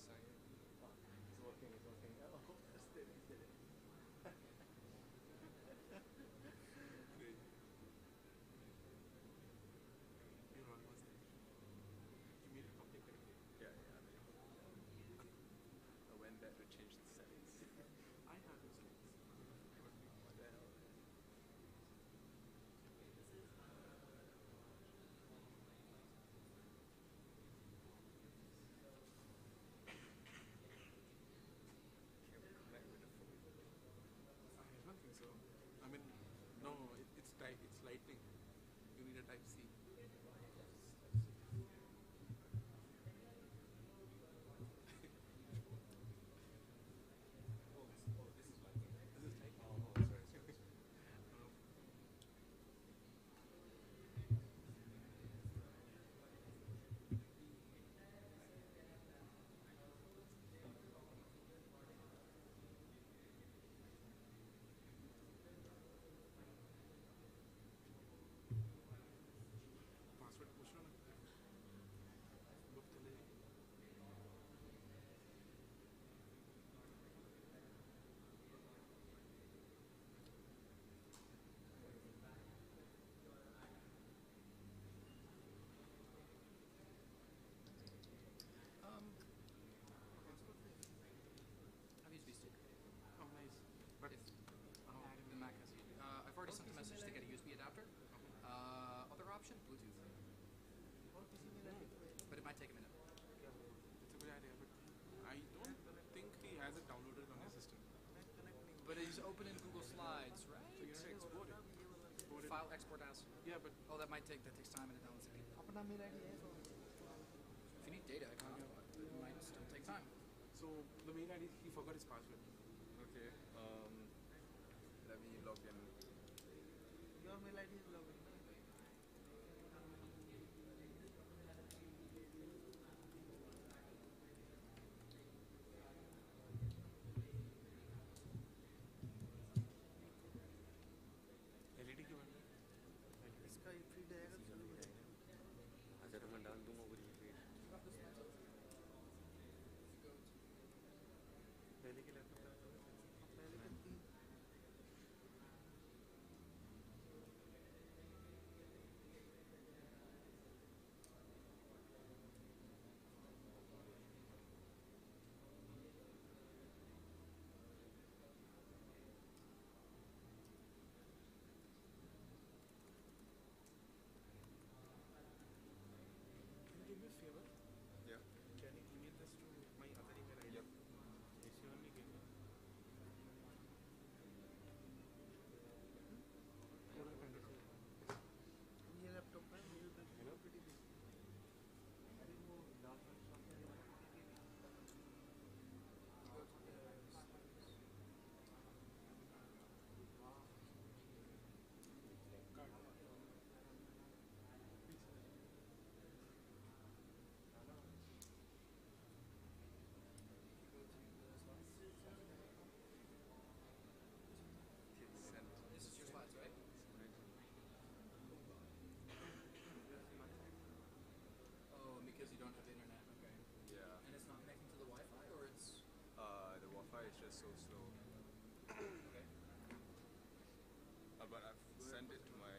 Sign.
It's working. It's working. Oh, that's it. He did it.
You're almost there. You made it public already.
Yeah. I went there to change the settings.
I have those links.
What the hell? Can we connect with the phone?
I don't think so. I mean, no, it's lightning. You need a type C. This is lightning.
Oh, sorry.
But it's open in Google Slides, right?
So you have to export it. Export it.
File export as.
Yeah, but
Oh, that takes time and it downloads it.
अपना mail ID है तो
If you need data, it might still take time.
so the mail ID, he forgot his password.
Okay. Let me log in.
your mail ID is login.
LED क्यों बंद है?
इसका feed आएगा तो चालू हो जाएगा.
अच्छा तो मैं डाल दूंगा वो जी फिर
पहले के लैपटॉप का
पहले के 3
Can you do me a favor?
Yeah.
Can you email this to my other email ID?
Yep.
It's your only game.
ये लैपटॉप है मेरे पे प्रॉपर्टी भी अरे वो document software
This is your slides, right? Oh, because you don't have internet. Okay.
Yeah.
And it's not connecting to the Wi-Fi, or it's
The Wi-Fi is just so slow.
okay.
But I've sent it to my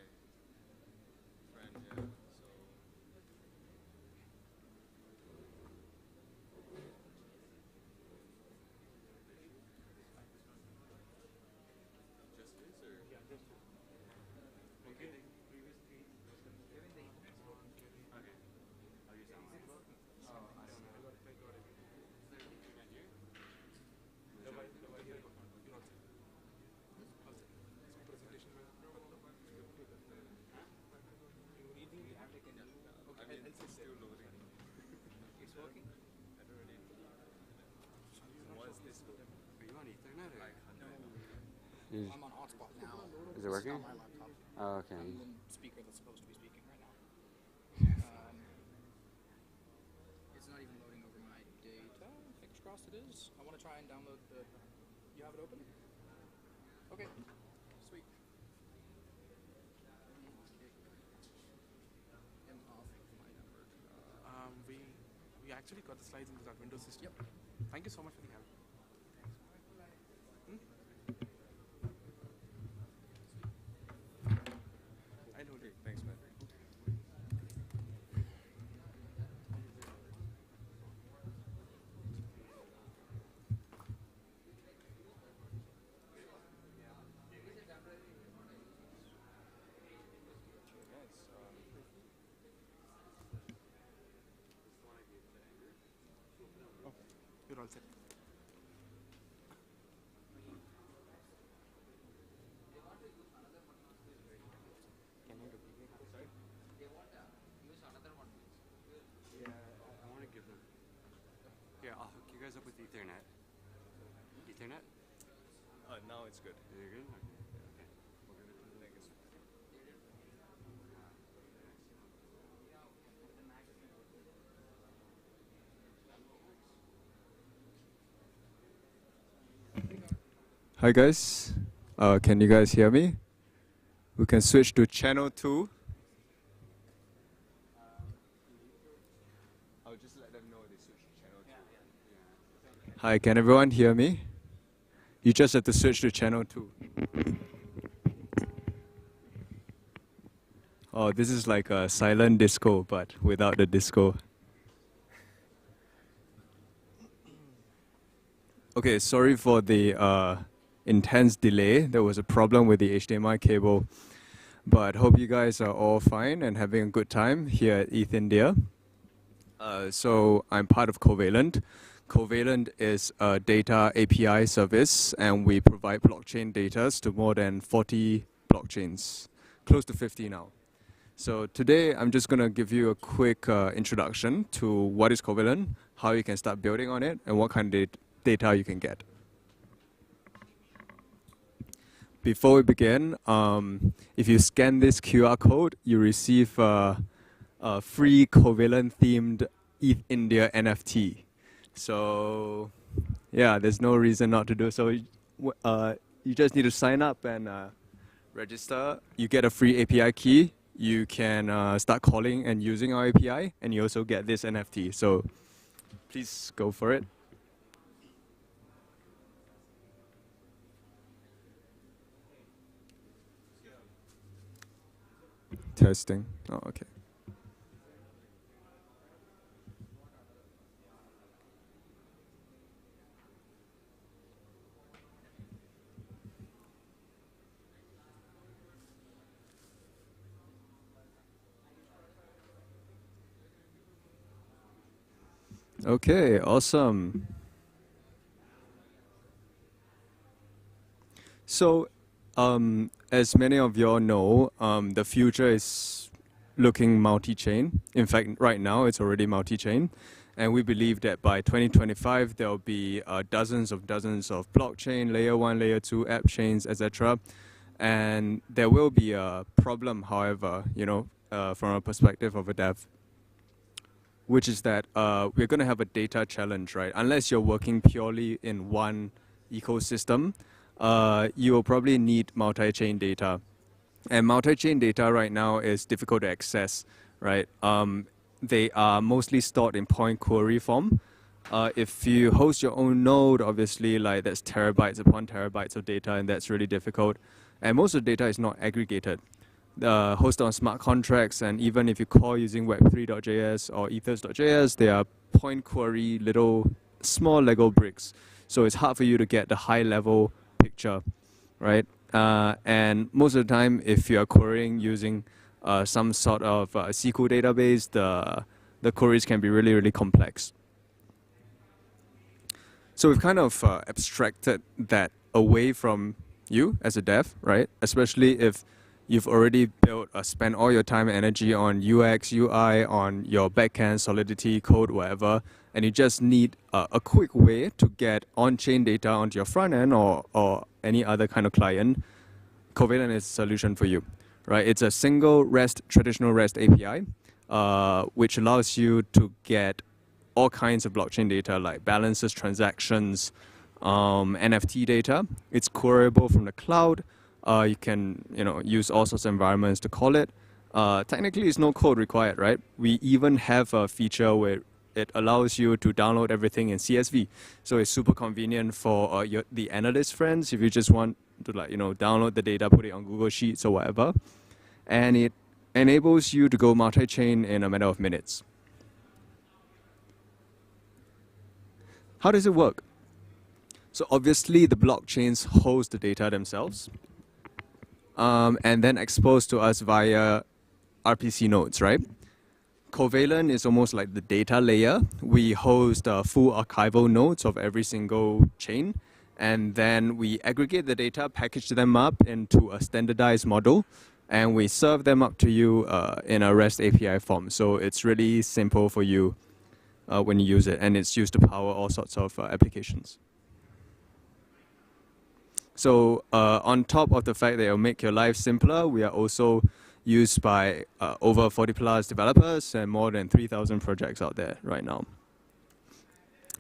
friend here, so. Just this, or?
Yeah, just okay. Previous three.
Okay. Are you sound? Oh, I don't know.
I got it.
You can hear?
The Wi-Fi here. You're all set. All set. So presentation में you need the applicant.
I mean, it's still loading.
It's working.
I don't really. What's this?
Are you on Ethernet or?
Like 100.
I'm on hotspot now.
Is it working?
It's not my laptop.
Oh, okay.
I'm the speaker that's supposed to be speaking right now. It's not even loading over my data. Fingers crossed it is. I want to try and download the. You have it open? Okay. Sweet. Let me kick him off my network.
We actually got the slides into that Windows system.
Yep.
Thank you so much for the help. I know.
Okay, thanks, man.
You're all set.
Can you repeat me? Sorry?
They want to use another one, please.
Yeah, I want to give them. Here, I'll hook you guys up with Ethernet. Ethernet?
Now it's good.
You're good? Okay.
Thank you, sir. Hi guys, can you guys hear me? We can switch to channel 2. I'll just let them know they switch to channel 2. Hi, can everyone hear me? You just have to switch to channel 2. Oh, this is like a silent disco, but without the disco. Okay, sorry for the intense delay. There was a problem with the HDMI cable, but hope you guys are all fine and having a good time here at ETHIndia. So I'm part of Covalent. Covalent is a data API service, and we provide blockchain data to more than 40 blockchains, close to 50 now. So today, I'm just going to give you a quick introduction to what is Covalent, how you can start building on it, and what kind of data you can get. Before we begin, if you scan this QR code, you receive a free Covalent-themed ETHIndia NFT. So, yeah, there's no reason not to do so. You just need to sign up and register. You get a free API key. You can start calling and using our API, and you also get this NFT. So please go for it. Testing. Oh, okay. Okay, awesome. So, as many of you all know, the future is looking multi-chain. In fact, right now it's already multi-chain. And we believe that by 2025, there will be dozens of blockchain, layer 1, layer 2 app chains, etc. And there will be a problem, however, from a perspective of a dev, which is that we're going to have a data challenge, right? Unless you're working purely in one ecosystem, you will probably need multi-chain data. And multi-chain data right now is difficult to access, right? They are mostly stored in point query form. If you host your own node, obviously, like that's terabytes upon terabytes of data, and that's really difficult. And most of the data is not aggregated. Hosted on smart contracts, and even if you call using web3.js or ethers.js, they are point query little small Lego bricks. So it's hard for you to get the high level picture, right? And most of the time, if you are querying using some sort of SQL database, the queries can be really, really complex. So we've kind of abstracted that away from you as a dev, right? Especially if you've already built, spent all your time and energy on UX, UI, on your backend, Solidity, code, whatever, and you just need a quick way to get on-chain data onto your front end or any other kind of client. Covalent is a solution for you, right? It's a single REST, traditional REST API, which allows you to get all kinds of blockchain data like balances, transactions, NFT data. It's queryable from the cloud. You can use all sorts of environments to call it. Technically, it's no code required, right? We even have a feature where it allows you to download everything in CSV. So it's super convenient for the analyst friends if you just want to download the data, put it on Google Sheets or whatever. And it enables you to go multi-chain in a matter of minutes. How does it work? So obviously, the blockchains host the data themselves. And then exposed to us via RPC nodes, right? Covalent is almost like the data layer. We host full archival nodes of every single chain, and then we aggregate the data, package them up into a standardized model, and we serve them up to you in a REST API form. So it's really simple for you when you use it, and it's used to power all sorts of applications. So on top of the fact that it'll make your life simpler, we are also used by over 40 plus developers and more than 3,000 projects out there right now.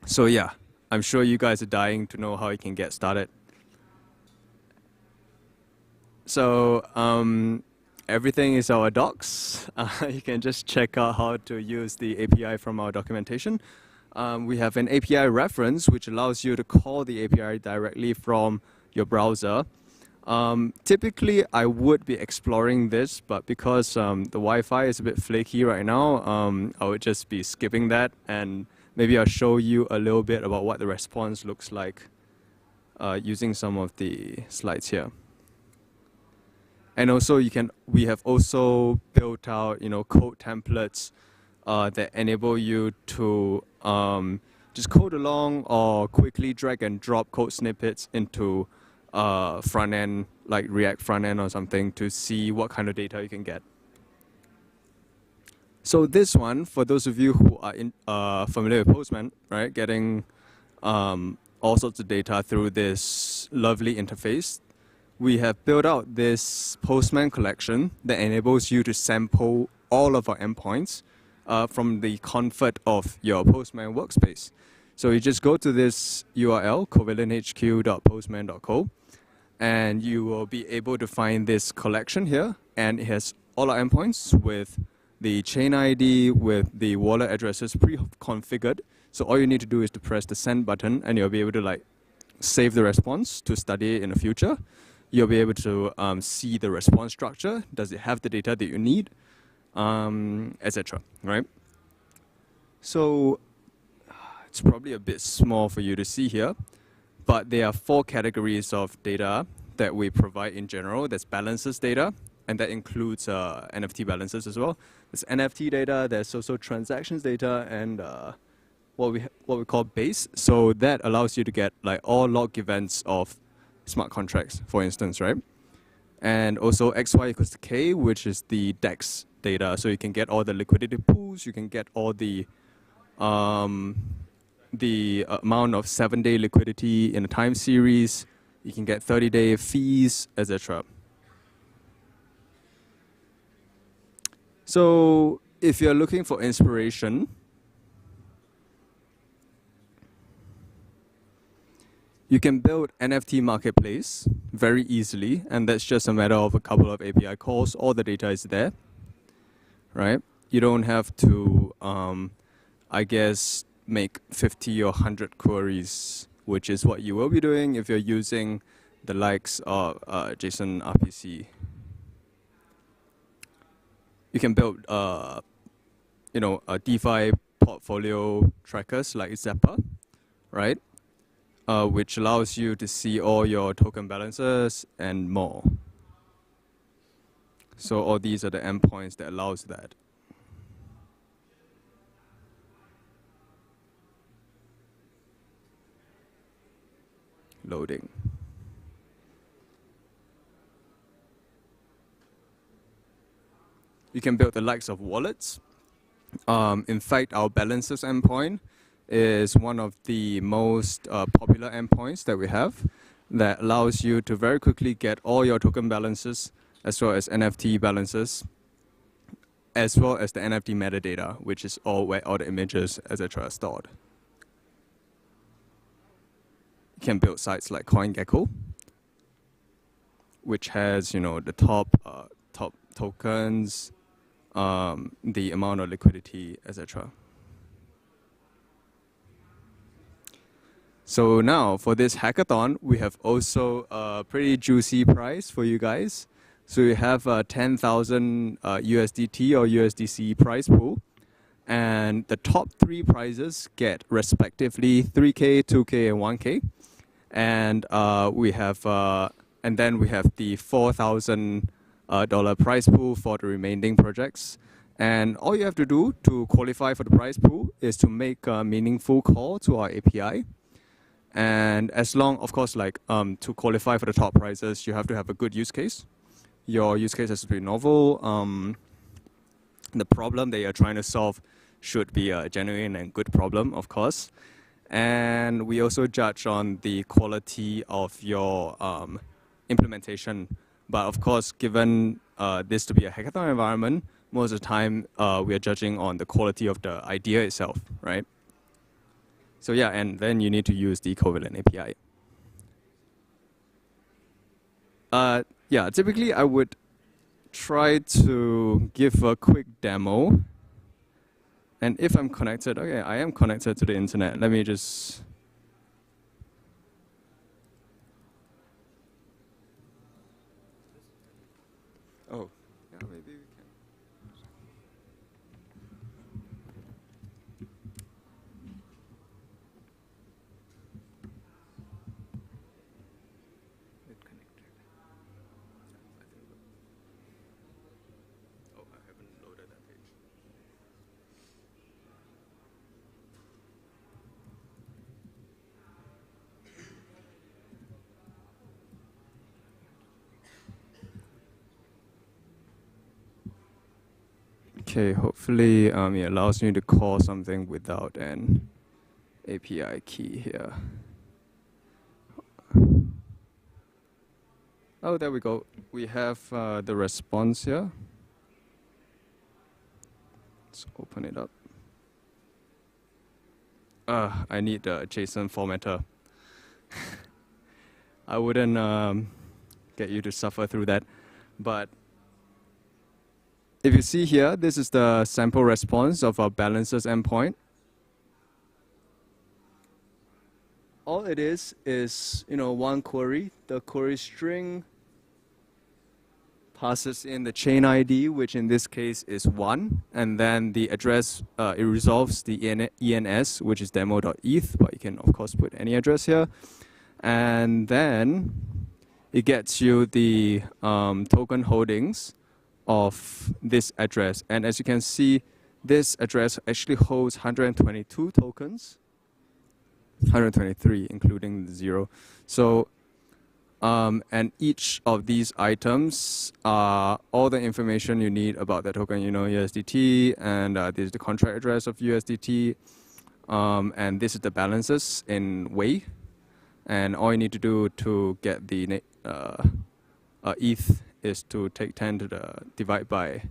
So yeah, I'm sure you guys are dying to know how you can get started. So everything is our docs. You can just check out how to use the API from our documentation. We have an API reference, which allows you to call the API directly from your browser. Typically, I would be exploring this, but because the Wi-Fi is a bit flaky right now, I would just be skipping that, and maybe I'll show you a little bit about what the response looks like using some of the slides here. And also, we have also built out, code templates that enable you to just code along or quickly drag and drop code snippets into front end, like React front end or something, to see what kind of data you can get. So this one, for those of you who are familiar with Postman, right, getting all sorts of data through this lovely interface, we have built out this Postman collection that enables you to sample all of our endpoints from the comfort of your Postman workspace. So you just go to this URL, covalenthq.postman.co, and you will be able to find this collection here, and it has all our endpoints with the chain ID, with the wallet addresses pre-configured. So all you need to do is to press the send button, and you'll be able to like save the response to study it in the future. You'll be able to see the response structure. Does it have the data that you need, etc. Right? So it's probably a bit small for you to see here, but there are 4 categories of data that we provide in general. There's balances data, and that includes NFT balances as well. There's NFT data, there's also transactions data, and what we call base. So that allows you to get like all log events of smart contracts, for instance, right? And also XY equals to K, which is the DEX data. So you can get all the liquidity pools, you can get all the amount of 7-day liquidity in a time series, you can get 30-day fees, etc. So if you're looking for inspiration, you can build NFT marketplace very easily, and that's just a matter of a couple of API calls. All the data is there, right? You don't have to, I guess, make 50 or 100 queries, which is what you will be doing if you're using the likes of JSON RPC. You can build, a DeFi portfolio trackers like Zappa, right? Which allows you to see all your token balances and more. So all these are the endpoints that allows that. Loading. You can build the likes of wallets. In fact, our balances endpoint is one of the most popular endpoints that we have that allows you to very quickly get all your token balances as well as NFT balances, as well as the NFT metadata, which is all where all the images, etc. are stored. You can build sites like CoinGecko, which has, the top tokens, the amount of liquidity, etc. So now for this hackathon, we have also a pretty juicy prize for you guys. So we have a 10,000 USDT or USDC prize pool, and the top 3 prizes get respectively 3K, 2K, and 1K. And then we have the $4,000 prize pool for the remaining projects. And all you have to do to qualify for the prize pool is to make a meaningful call to our API. And as long, of course, to qualify for the top prizes, you have to have a good use case. Your use case has to be novel. The problem that you're trying to solve should be a genuine and good problem, of course. And we also judge on the quality of your implementation. But of course, given this to be a hackathon environment, most of the time we are judging on the quality of the idea itself, right? So yeah, and then you need to use the Covalent API. Yeah, typically I would try to give a quick demo. And if I'm connected, okay, I am connected to the internet. Let me just... Oh, yeah, maybe we can. Okay, hopefully it allows me to call something without an API key here. Oh, there we go. We have the response here. Let's open it up. I need a JSON formatter. I wouldn't get you to suffer through that. But if you see here, this is the sample response of our balances endpoint. All it is one query. The query string passes in the chain ID, which in this case is 1, and then the address, it resolves the ENS, which is demo.eth, but you can of course put any address here. And then it gets you the token holdings of this address. And as you can see, this address actually holds 122 tokens, 123 including the 0. So, and each of these items are all the information you need about the token, USDT, and this is the contract address of USDT, and this is the balances in Wei. And all you need to do to get the ETH is to take 10 to the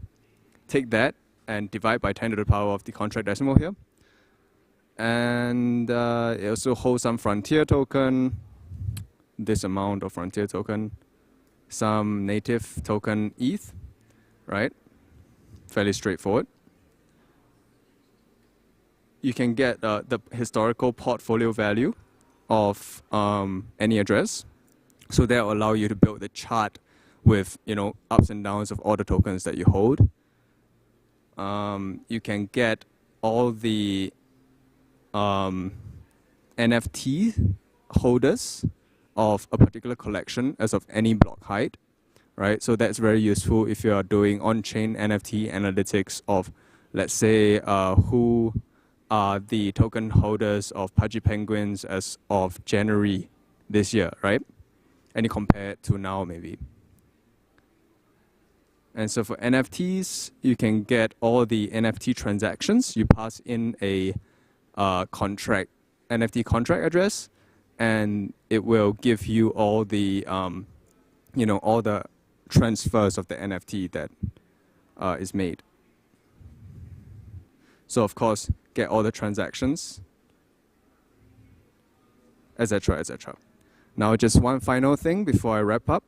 take that and divide by 10 to the power of the contract decimal here. And it also holds some frontier token, this amount of frontier token, some native token ETH, right? Fairly straightforward. You can get the historical portfolio value of any address. So that will allow you to build the chart with ups and downs of all the tokens that you hold. You can get all the NFT holders of a particular collection as of any block height, right? So that's very useful if you are doing on-chain NFT analytics of, let's say, who are the token holders of Pudgy Penguins as of January this year, right? And you compare it to now, maybe. And so for NFTs, you can get all the NFT transactions. You pass in a NFT contract address, and it will give you all the, all the transfers of the NFT that is made. So of course, get all the transactions, etc., etc. Now, just one final thing before I wrap up.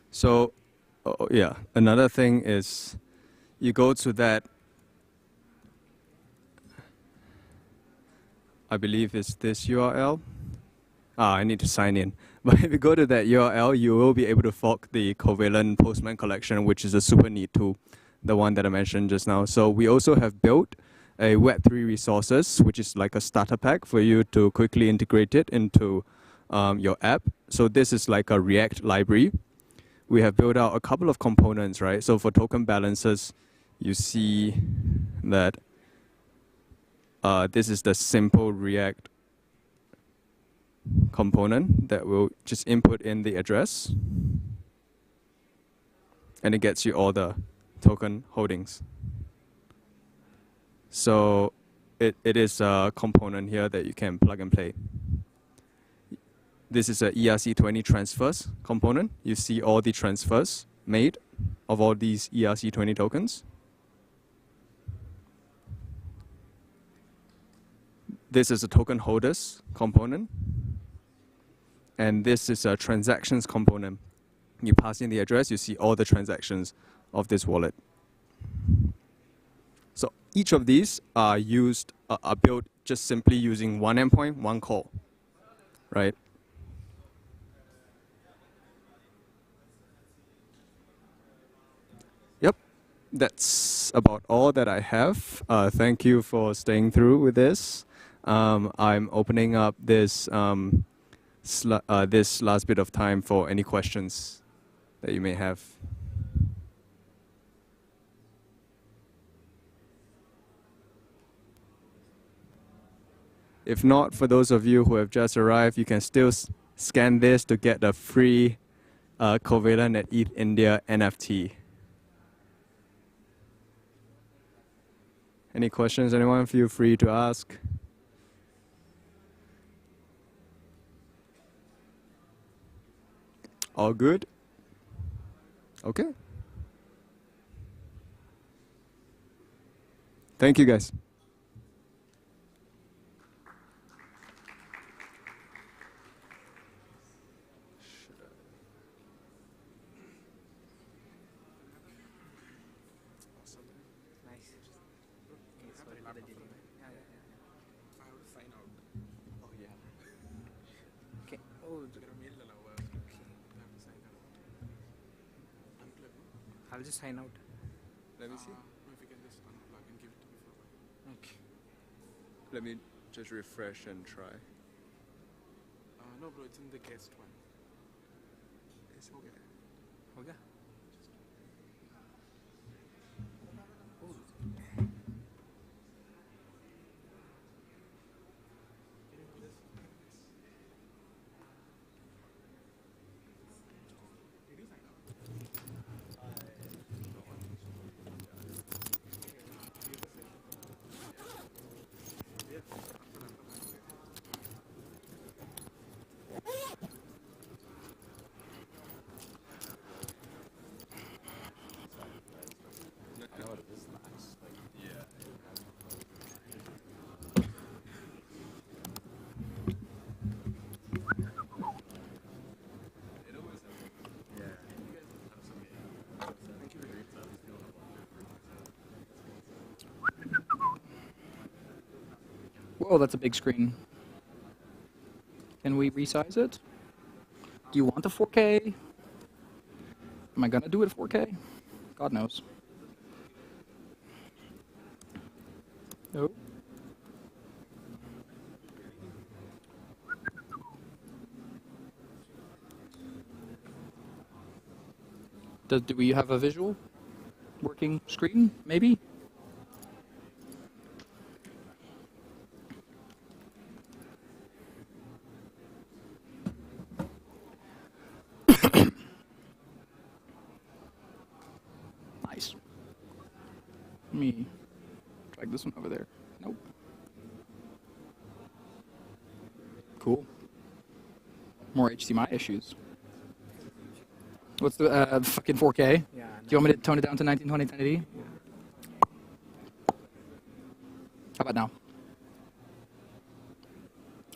So, yeah, another thing is you go to that, I believe it's this URL. I need to sign in. But if you go to that URL, you will be able to fork the Covalent Postman collection, which is a super neat tool, the one that I mentioned just now. So we also have built a Web3 resources, which is like a starter pack for you to quickly integrate it into your app. So this is like a React library. We have built out a couple of components, right? So for token balances, you see that this is the simple React component that will just input in the address, and it gets you all the token holdings. So it is a component here that you can plug and play. This is a ERC20 transfers component. You see all the transfers made of all these ERC20 tokens. This is a token holders component. And this is a transactions component. You pass in the address, you see all the transactions of this wallet. So each of these are built just simply using one endpoint, one call, right? Yep, that's about all that I have. Thank you for staying through with this. I'm opening up this this last bit of time for any questions that you may have. If not, for those of you who have just arrived, you can still scan this to get the free Covalent at ETHIndia NFT. Any questions, anyone? Feel free to ask. All good? Okay. Thank you, guys.
I'll just sign out.
Let me see.
If you can just unplug and give it to me for a while.
Okay.
Let me just refresh and try.
No, bro, it's in the guest one.
It's okay.
Okay. Whoa, that's a big screen. Can we resize it? Do you want the 4K? Am I gonna do it 4K? God knows. No. Do we have a visual working screen? Maybe? Nice. Let me drag this one over there. Nope. Cool. More HDMI issues. What's the fucking 4K? Yeah.
Do you want me to tone it down to 1920 1080? How about now?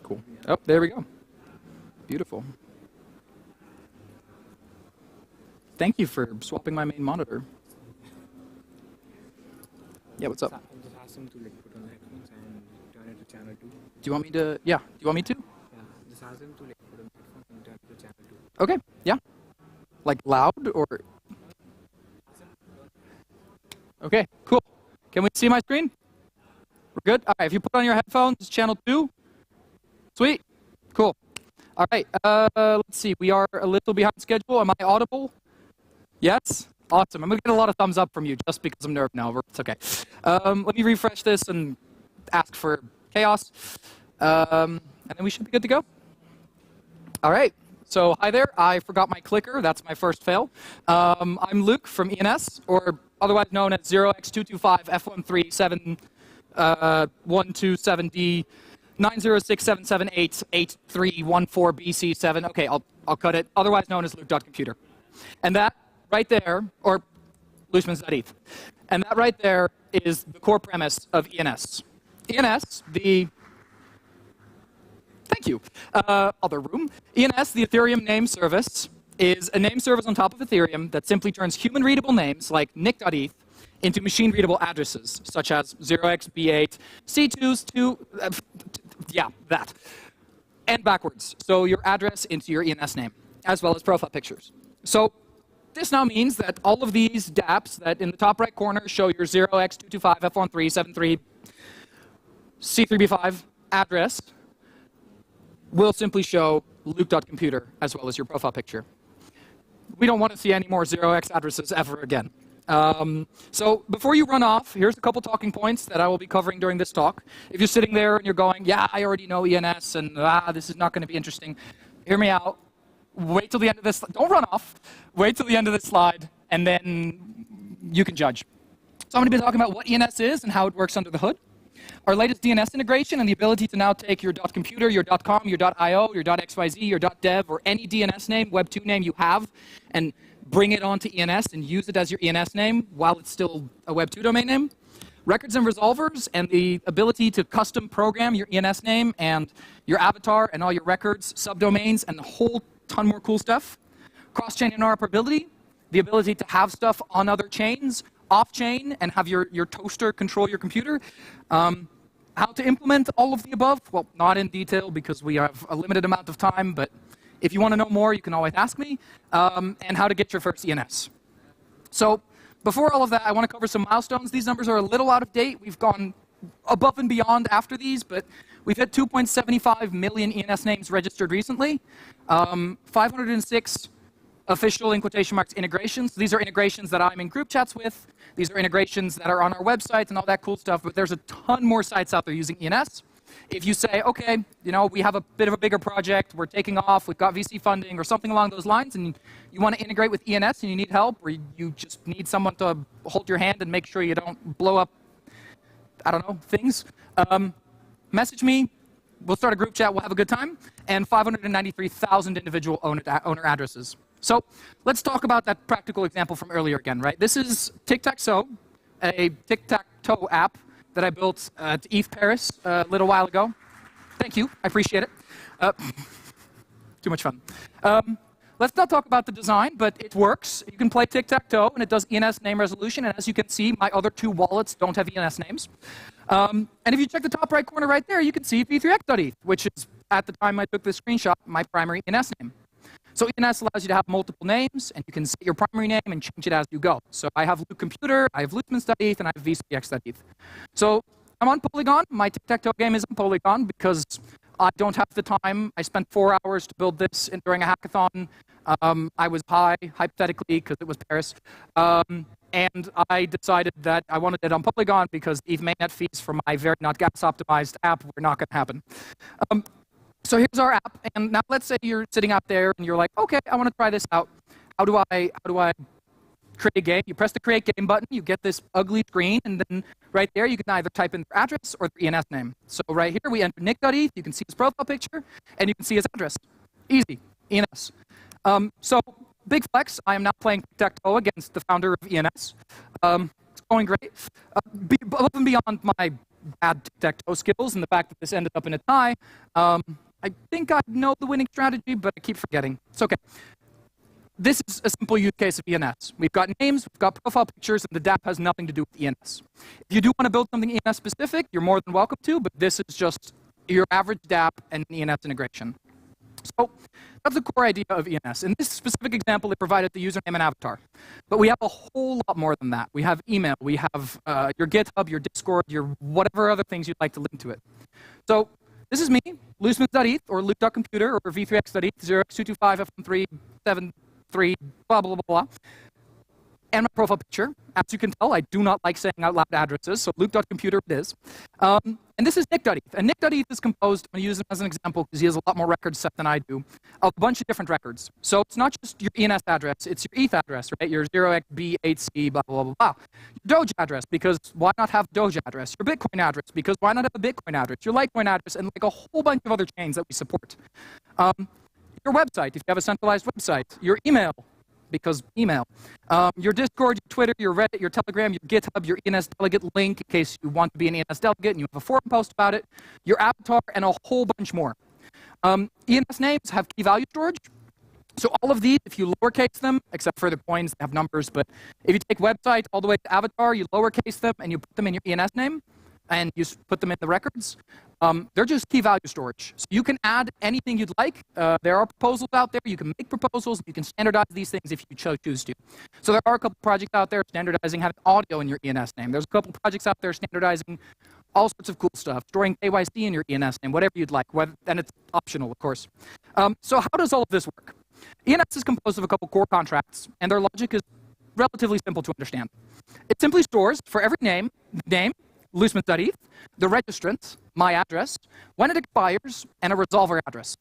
Cool. Oh, there we go. Beautiful. Thank you for swapping my main monitor. Yeah, what's up?
Just ask him to like put on the headphones and turn it to channel 2.
Do you want me to? Yeah. Do you want me to?
Yeah. Just ask him to like put on the headphones and turn it to channel 2.
Okay. Yeah. Like loud or? Okay. Cool. Can we see my screen? We're good. All right. If you put on your headphones, it's channel 2. Sweet. Cool. All right. Let's see. We are a little behind schedule. Am I audible? Yes. Awesome. I'm gonna get a lot of thumbs up from you just because I'm nervous now. It's okay. Let me refresh this and ask for chaos, and then we should be good to go. All right. So hi there. I forgot my clicker. That's my first fail. I'm Luke from ENS, or otherwise known as 0x225F137 90677888314BC7. Okay, I'll cut it. Otherwise known as Luke.computer. And that right there, or Lushmans.eth. And that right there is the core premise of ENS. ENS, thank you, other room. ENS, the Ethereum name service, is a name service on top of Ethereum that simply turns human-readable names like nick.eth into machine-readable addresses, such as 0xb8, C2s, 2, yeah, that. And backwards, so your address into your ENS name, as well as profile pictures. So this now means that all of these dApps that in the top right corner show your 0x225F1373 C3B5 address will simply show Luke.computer as well as your profile picture. We don't want to see any more 0x addresses ever again.
So before you run off, here's a couple talking points that I will be covering during this talk. If you're sitting there and you're going, yeah, I already know ENS, and this is not going to be interesting, hear me out. Wait till the end of this. Don't run off. Wait till the end of this slide, and then you can judge. So I'm going to be talking about what ENS is and how it works under the hood. Our latest DNS integration and the ability to now take your .computer, your .com, your .io, your .xyz, your .dev, or any DNS name, Web2 name you have, and bring it onto ENS and use it as your ENS name while it's still a Web2 domain name. Records and resolvers and the ability to custom program your ENS name and your avatar and all your records, subdomains, and a whole ton more cool stuff. Cross-chain interoperability, the ability to have stuff on other chains, off-chain, and have your toaster control your computer. How to implement all of the above? Well, not in detail because we have a limited amount of time, but if you want to know more, you can always ask me. And how to get your first ENS. So before all of that, I want to cover some milestones. These numbers are a little out of date. We've gone above and beyond after these, but we've had 2.75 million ENS names registered recently. 506 official, in quotation marks, integrations. These are integrations that I'm in group chats with. These are integrations that are on our website and all that cool stuff, but there's a ton more sites out there using ENS. If you say, okay, you know, we have a bit of a bigger project, we're taking off, we've got VC funding or something along those lines, and you want to integrate with ENS and you need help, or you just need someone to hold your hand and make sure you don't blow up, I don't know, things, message me. We'll start a group chat, we'll have a good time, and 593,000 individual owner addresses. So let's talk about that practical example from earlier again, right? This is Tic-Tac-Toe, a tic-tac-toe app that I built at ETH Paris a little while ago. Thank you, I appreciate it. Too much fun. Let's not talk about the design, but it works. You can play tic-tac-toe, and it does ENS name resolution, and as you can see, my other two wallets don't have ENS names. And if you check the top right corner right there, you can see v3x.eth, which is, at the time I took this screenshot, my primary ENS name. So ENS allows you to have multiple names, and you can set your primary name and change it as you go. So I have Luke Computer, I have Lutzmans.eth, and I have v3x.eth. So I'm on Polygon. My tic-tac-toe game is on Polygon because I don't have the time. I spent 4 hours to build this during a hackathon. I was high, hypothetically, because it was Paris. And I decided that I wanted it on Polygon because ETH mainnet fees for my very not gas-optimized app were not going to happen. So here's our app, and now let's say you're sitting out there and you're like, okay, I want to try this out. How do I create a game? You press the create game button, you get this ugly screen, and then right there you can either type in their address or their ENS name. So right here we enter nick.eth, you can see his profile picture, and you can see his address. Easy, ENS. So big flex, I am now playing tic-tac-toe against the founder of ENS. It's going great. Above and beyond my bad tic-tac-toe skills and the fact that this ended up in a tie, I think I know the winning strategy, but I keep forgetting. It's okay. This is a simple use case of ENS. We've got names, we've got profile pictures, and the DApp has nothing to do with ENS. If you do want to build something ENS specific, you're more than welcome to, but this is just your average DApp and ENS integration. So that's the core idea of ENS. In this specific example, it provided the username and avatar. But we have a whole lot more than that. We have email, we have your GitHub, your Discord, your whatever other things you'd like to link to it. So this is me, Lutzmans.eth, or Luke.computer, or v3x.eth, 0x225F1373, blah, blah, blah, blah. And my profile picture. As you can tell, I do not like saying out loud addresses, so Luke.computer it is. And this is nick.eth. And nick.eth is composed, I'm going to use him as an example because he has a lot more records set than I do, of a bunch of different records. So it's not just your ENS address, it's your ETH address, right? Your 0xB8C, blah, blah, blah, blah. Your Doge address, because why not have Doge address? Your Bitcoin address, because why not have a Bitcoin address? Your Litecoin address, and like a whole bunch of other chains that we support. Your website, if you have a centralized website. Your email, because email. Your Discord, your Twitter, your Reddit, your Telegram, your GitHub, your ENS delegate link in case you want to be an ENS delegate and you have a forum post about it, your avatar, and a whole bunch more. ENS names have key value storage. So all of these, if you lowercase them, except for the coins that have numbers, but if you take website all the way to avatar, you lowercase them and you put them in your ENS name, and you put them in the records, they're just key value storage. So you can add anything you'd like. There are proposals out there. You can make proposals. You can standardize these things if you choose to. So there are a couple projects out there standardizing having audio in your ENS name. There's a couple projects out there standardizing all sorts of cool stuff, storing KYC in your ENS name, whatever you'd like, and it's optional, of course. So how does all of this work? ENS is composed of a couple core contracts, and their logic is relatively simple to understand. It simply stores for every name, Luisman.eth, the registrant, my address, when it expires, and a resolver address.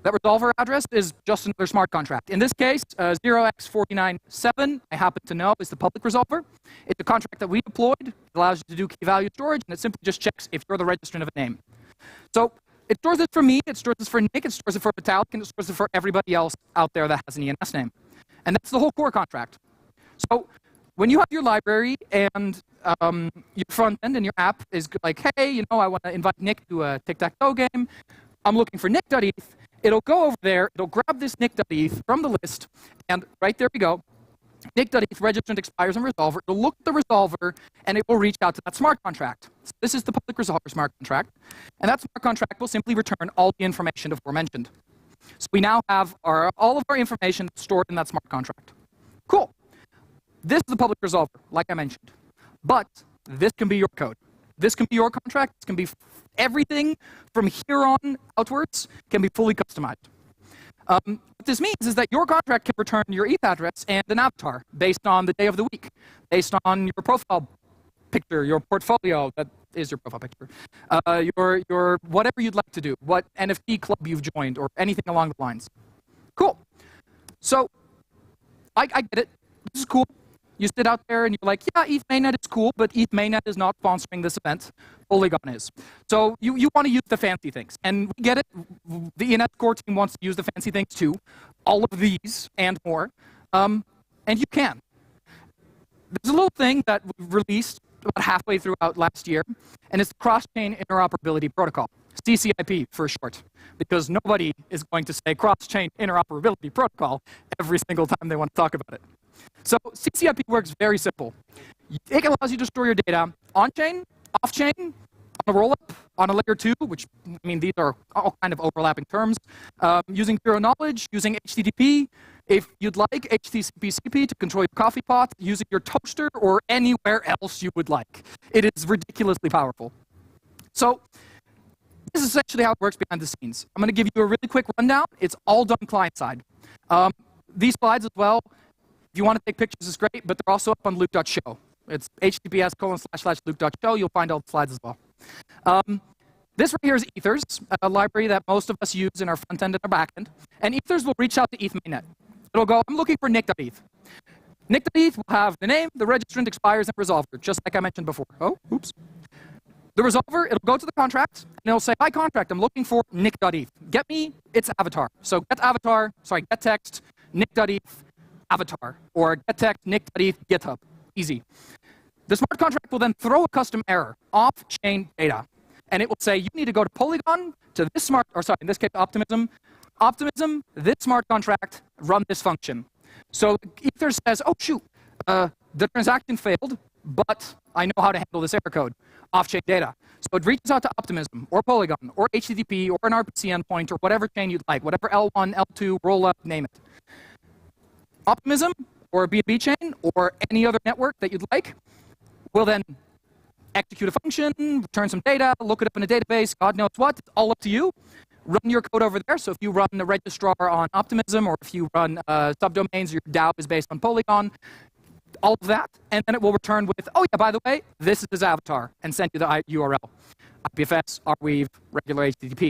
That resolver address is just another smart contract. In this case, 0x497, I happen to know, is the public resolver. It's a contract that we deployed. It allows you to do key value storage, and it simply just checks if you're the registrant of a name. So it stores it for me, it stores it for Nick, it stores it for Vitalik, and it stores it for everybody else out there that has an ENS name. And that's the whole core contract. So when you have your library and your front end and your app is like, hey, you know, I want to invite Nick to a tic-tac-toe game. I'm looking for Nick.eth. It'll go over there, it'll grab this Nick.eth from the list, and right there we go. Nick.eth registrant expires and resolver. It'll look at the resolver, and it will reach out to that smart contract. So this is the public resolver smart contract, and that smart contract will simply return all the information aforementioned. So we now have all of our information stored in that smart contract. Cool. This is the public resolver, like I mentioned. But this can be your code. This can be your contract. This can be everything from here on outwards can be fully customized. What this means is that your contract can return your ETH address and an avatar based on the day of the week, based on your profile picture, your portfolio, that is your profile picture, your whatever you'd like to do, what NFT club you've joined, or anything along the lines. Cool. So I get it. This is cool. You sit out there and you're like, yeah, ETH mainnet is cool, but ETH mainnet is not sponsoring this event. Polygon is. So you want to use the fancy things. And we get it. The ENS core team wants to use the fancy things too. All of these and more. And you can. There's a little thing that we released about halfway throughout last year, and it's the Cross-Chain Interoperability Protocol, CCIP for short, because nobody is going to say Cross-Chain Interoperability Protocol every single time they want to talk about it. So CCIP works very simple. It allows you to store your data on-chain, off-chain, on a roll-up, on a layer 2, which, I mean, these are all kind of overlapping terms, using zero knowledge, using HTTP, if you'd like HTTP to control your coffee pot, using your toaster, or anywhere else you would like. It is ridiculously powerful. So this is essentially how it works behind the scenes. I'm going to give you a really quick rundown. It's all done client-side. These slides as well, if you want to take pictures, it's great, but they're also up on luke.show. It's https://luke.show. You'll find all the slides as well. This right here is Ethers, a library that most of us use in our front end and our back end. And Ethers will reach out to ETH mainnet. It'll go, I'm looking for Nick.eth. Nick.eth will have the name, the registrant, expires, and resolver, just like I mentioned before. Oh, oops. The resolver, it'll go to the contract, and it'll say, hi, contract, I'm looking for Nick.eth. Get me its avatar. So get text, Nick.eth, avatar, or get text, Nick.eth, GitHub. Easy. The smart contract will then throw a custom error, off-chain data. And it will say, you need to go to Polygon, to this smart, or sorry, in this case, Optimism, this smart contract, run this function. So Ether says, oh, shoot, the transaction failed, but I know how to handle this error code, off-chain data. So it reaches out to Optimism, or Polygon, or HTTP, or an RPC endpoint, or whatever chain you'd like, whatever L1, L2, rollup, name it. Optimism, or a B2B chain, or any other network that you'd like, will then execute a function, return some data, look it up in a database, God knows what, it's all up to you. Run your code over there, so if you run a registrar on Optimism, or if you run subdomains, your DAO is based on Polygon, all of that, and then it will return with, oh yeah, by the way, this is his avatar, and send you the URL. IPFS, Arweave, regular HTTP.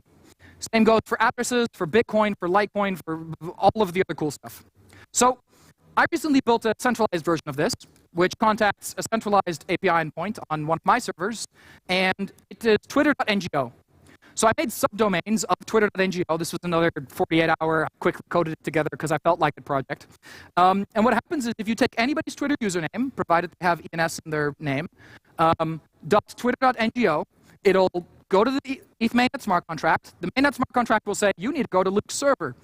Same goes for addresses, for Bitcoin, for Litecoin, for all of the other cool stuff. So I recently built a centralized version of this, which contacts a centralized API endpoint on one of my servers, and it is twitter.ngo. So I made subdomains of twitter.ngo. This was another 48-hour, quickly coded it together because I felt like it project. And what happens is if you take anybody's Twitter username, provided they have ENS in their name, .twitter.ngo, it'll go to the ETH mainnet smart contract. The mainnet smart contract will say, you need to go to Luke's server.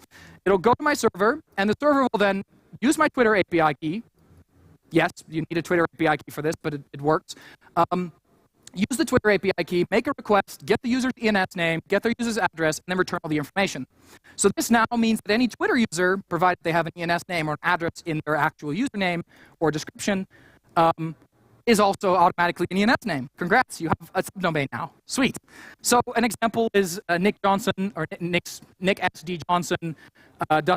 It'll go to my server, and the server will then use my Twitter API key. Yes, you need a Twitter API key for this, but it works. Use the Twitter API key, make a request, get the user's ENS name, get their user's address, and then return all the information. So this now means that any Twitter user, provided they have an ENS name or an address in their actual username or description, is also automatically an ENS name. Congrats, you have a subdomain now. Sweet. So an example is Nick Johnson, or Nick SD Johnson,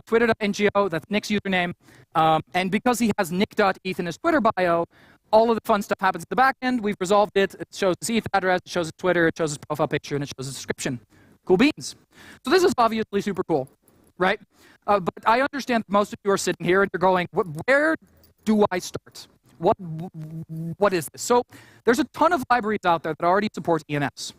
.twitter.ngo, that's Nick's username. And because he has nick.eth in his Twitter bio, all of the fun stuff happens at the back end. We've resolved it. It shows his ETH address, it shows his Twitter, it shows his profile picture, and it shows his description. Cool beans. So this is obviously super cool, right? But I understand that most of you are sitting here and you're going, where do I start? What is this? So there's a ton of libraries out there that already support ENS.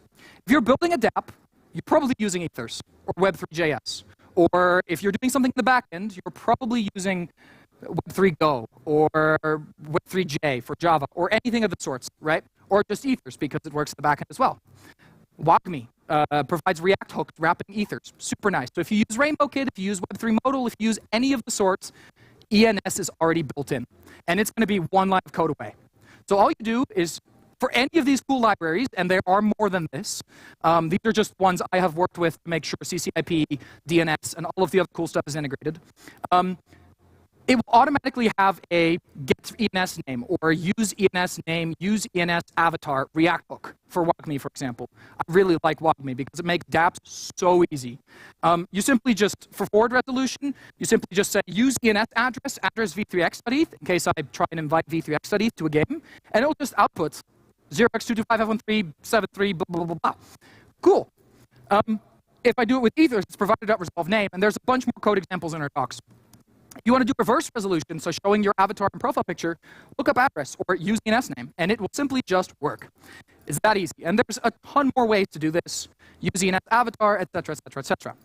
If you're building a dApp, you're probably using Ethers or Web3.js. Or if you're doing something in the back end, you're probably using Web3 Go or Web3J for Java or anything of the sorts, right? Or just Ethers because it works in the back end as well. WAGMI provides React hooks wrapping Ethers. Super nice. So if you use RainbowKit, if you use Web3 Modal, if you use any of the sorts, ENS is already built in. And it's going to be one line of code away. So all you do is, for any of these cool libraries, and there are more than this, these are just ones I have worked with to make sure CCIP, DNS, and all of the other cool stuff is integrated. It will automatically have a get ENS name or use ENS name, use ENS avatar React hook for WAGMI, for example. I really like WAGMI because it makes dApps so easy. You simply just, for forward resolution, you simply just say use ENS address v3x.eth in case I try and invite v3x.eth to a game, and it'll just output 0x225f1373 blah, blah, blah, blah. Cool. If I do it with Ethers, it's provider.resolve name, and there's a bunch more code examples in our docs. If you want to do reverse resolution, so showing your avatar and profile picture, look up address or use ENS name, and it will simply just work. It's that easy. And there's a ton more ways to do this. Use ENS avatar, etc., etc., etc.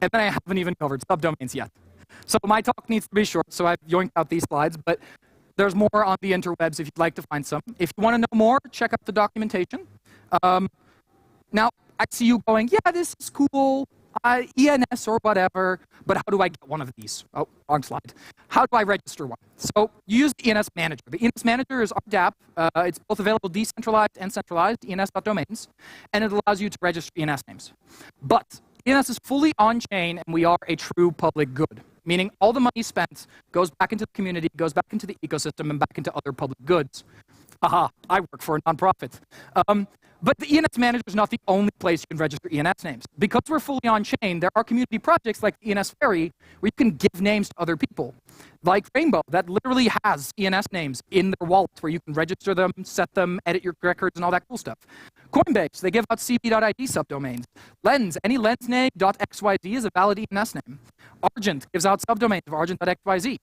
And then I haven't even covered subdomains yet. So my talk needs to be short, so I've yoinked out these slides, but there's more on the interwebs if you'd like to find some. If you want to know more, check out the documentation. Now, I see you going, yeah, this is cool. ENS or whatever, but how do I get one of these? Oh, wrong slide. How do I register one? So you use the ENS Manager. The ENS Manager is our dApp. It's both available decentralized and centralized, ENS.domains, and it allows you to register ENS names. But ENS is fully on-chain, and we are a true public good, meaning all the money spent goes back into the community, goes back into the ecosystem, and back into other public goods. Aha, I work for a nonprofit. But the ENS Manager is not the only place you can register ENS names. Because we're fully on-chain, there are community projects like ENS Ferry where you can give names to other people. Like Rainbow, that literally has ENS names in their wallet where you can register them, set them, edit your records, and all that cool stuff. Coinbase, they give out cb.id subdomains. Lens, any lens name .xyz is a valid ENS name. Argent gives out subdomains of argent.xyz.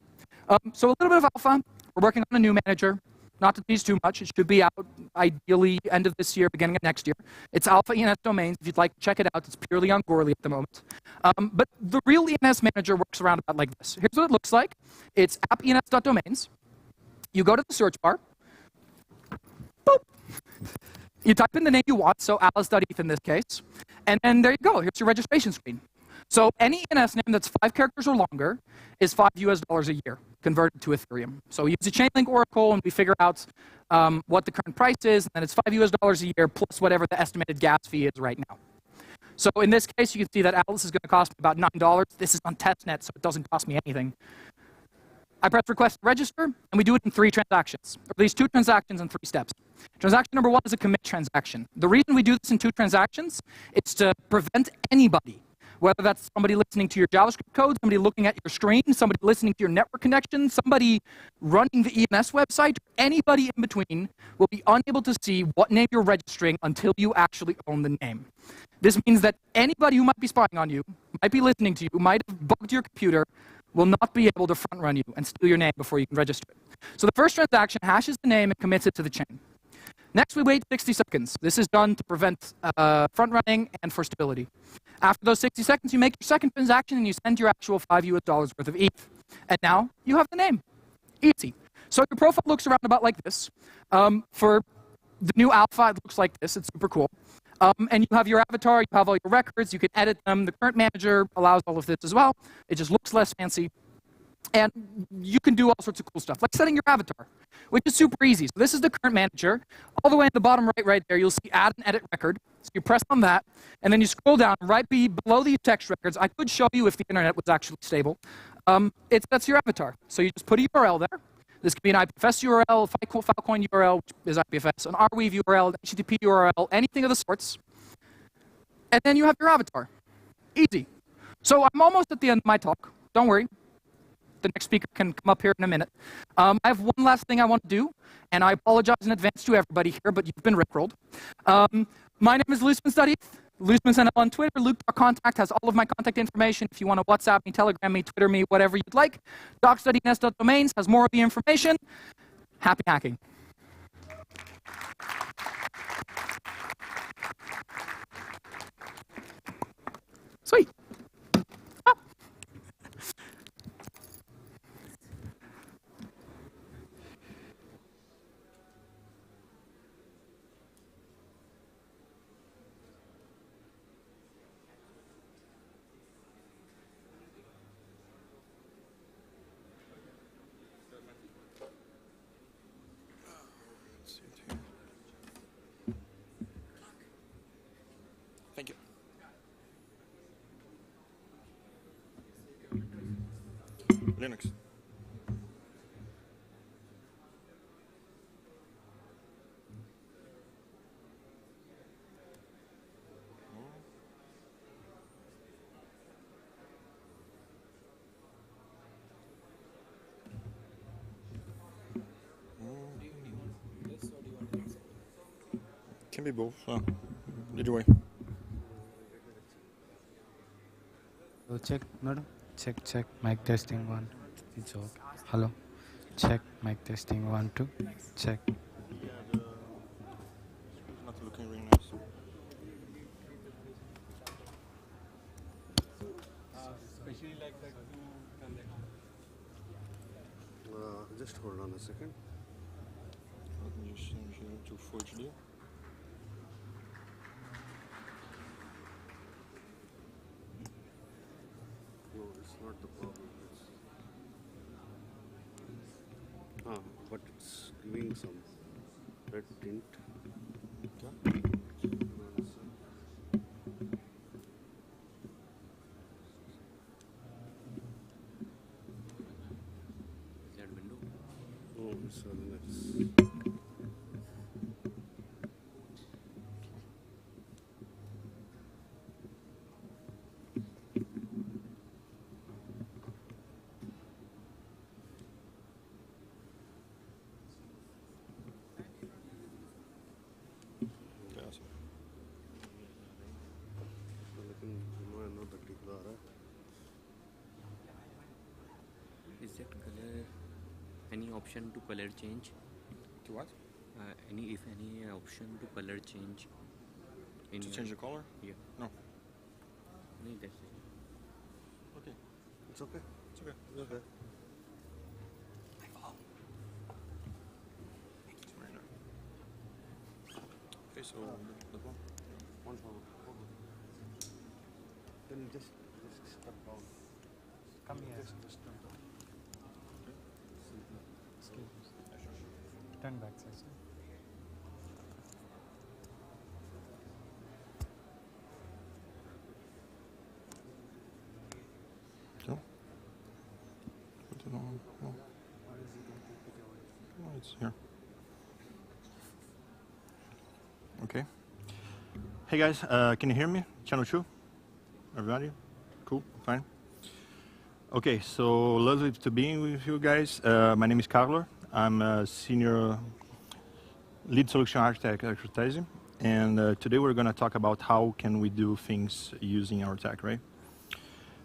So a little bit of alpha. We're working on a new manager. Not to tease too much, it should be out ideally end of this year, beginning of next year. It's alpha ENS domains. If you'd like to check it out, it's purely on Gorley at the moment. But the real ENS Manager works around about like this. Here's what it looks like. It's app.ens.domains. You go to the search bar. Boop. You type in the name you want, so alice.eth in this case. And then there you go. Here's your registration screen. So any ENS name that's 5 characters or longer is $5 a year converted to Ethereum. So we use a Chainlink Oracle and we figure out what the current price is, and then it's $5 a year plus whatever the estimated gas fee is right now. So in this case, you can see that Alice is going to cost me about $9. This is on testnet, so it doesn't cost me anything. I press request to register, and we do it in 3 transactions, or at least 2 transactions in 3 steps. Transaction number 1 is a commit transaction. The reason we do this in 2 transactions is to prevent anybody, whether that's somebody listening to your JavaScript code, somebody looking at your screen, somebody listening to your network connection, somebody running the ENS website, anybody in between will be unable to see what name you're registering until you actually own the name. This means that anybody who might be spying on you, might be listening to you, might have bugged your computer, will not be able to front run you and steal your name before you can register it. So the first transaction hashes the name and commits it to the chain. Next, we wait 60 seconds. This is done to prevent front running and for stability. After those 60 seconds, you make your second transaction and you send your actual $5 worth of ETH. And now you have the name. Easy. So your profile looks around about like this. For the new alpha, it looks like this. It's super cool. And you have your avatar, you have all your records, you can edit them. The current manager allows all of this as well. It just looks less fancy. And you can do all sorts of cool stuff, like setting your avatar, which is super easy. So this is the current manager. All the way in the bottom right there, you'll see add and edit record. So you press on that, and then you scroll down right below these text records. I could show you if the internet was actually stable. That's your avatar. So you just put a URL there. This could be an IPFS URL, Filecoin URL, which is IPFS, an Arweave URL, an HTTP URL, anything of the sorts. And then you have your avatar. Easy. So I'm almost at the end of my talk. Don't worry. The next speaker can come up here in a minute. I have one last thing I want to do, and I apologize in advance to everybody here, but you've been rickrolled. My name is Luisman Studieth. Luisman NL on Twitter. Luke.contact has all of my contact information. If you want to WhatsApp me, Telegram me, Twitter me, whatever you'd like. docstudyns.domains has more of the information. Happy hacking. Sweet. Ah.
Thank you. Linux. Can be both. Either way.
So check, madam. Check. Mic testing 1. It's okay. Hello. Check. Mic testing 1, 2. Check.
Yeah, not looking really nice.
Especially like that two transactions.
Just hold on a second.
Let me just change here to Full HD.
No, it's not the problem. But it's giving some red tint.
Is that window?
No, it's Linux.
Is that color any option to color change?
To what?
Any option to color change?
To change the color?
Yeah.
No.
No, that's it.
Okay.
It's okay.
It's okay.
It's okay.
Okay, so that one.
One forward. Then just step down.
Come here.
Just turn down.
Turn back, sir.
No. Put it on. No. Oh, it's here. Okay. Hey guys, can you hear me? Channel 2? Everybody? Cool, fine. Okay, so lovely to be with you guys. My name is Carlo. I'm a senior lead solution architect at Cartesi. And today we're going to talk about how can we do things using our tech, right?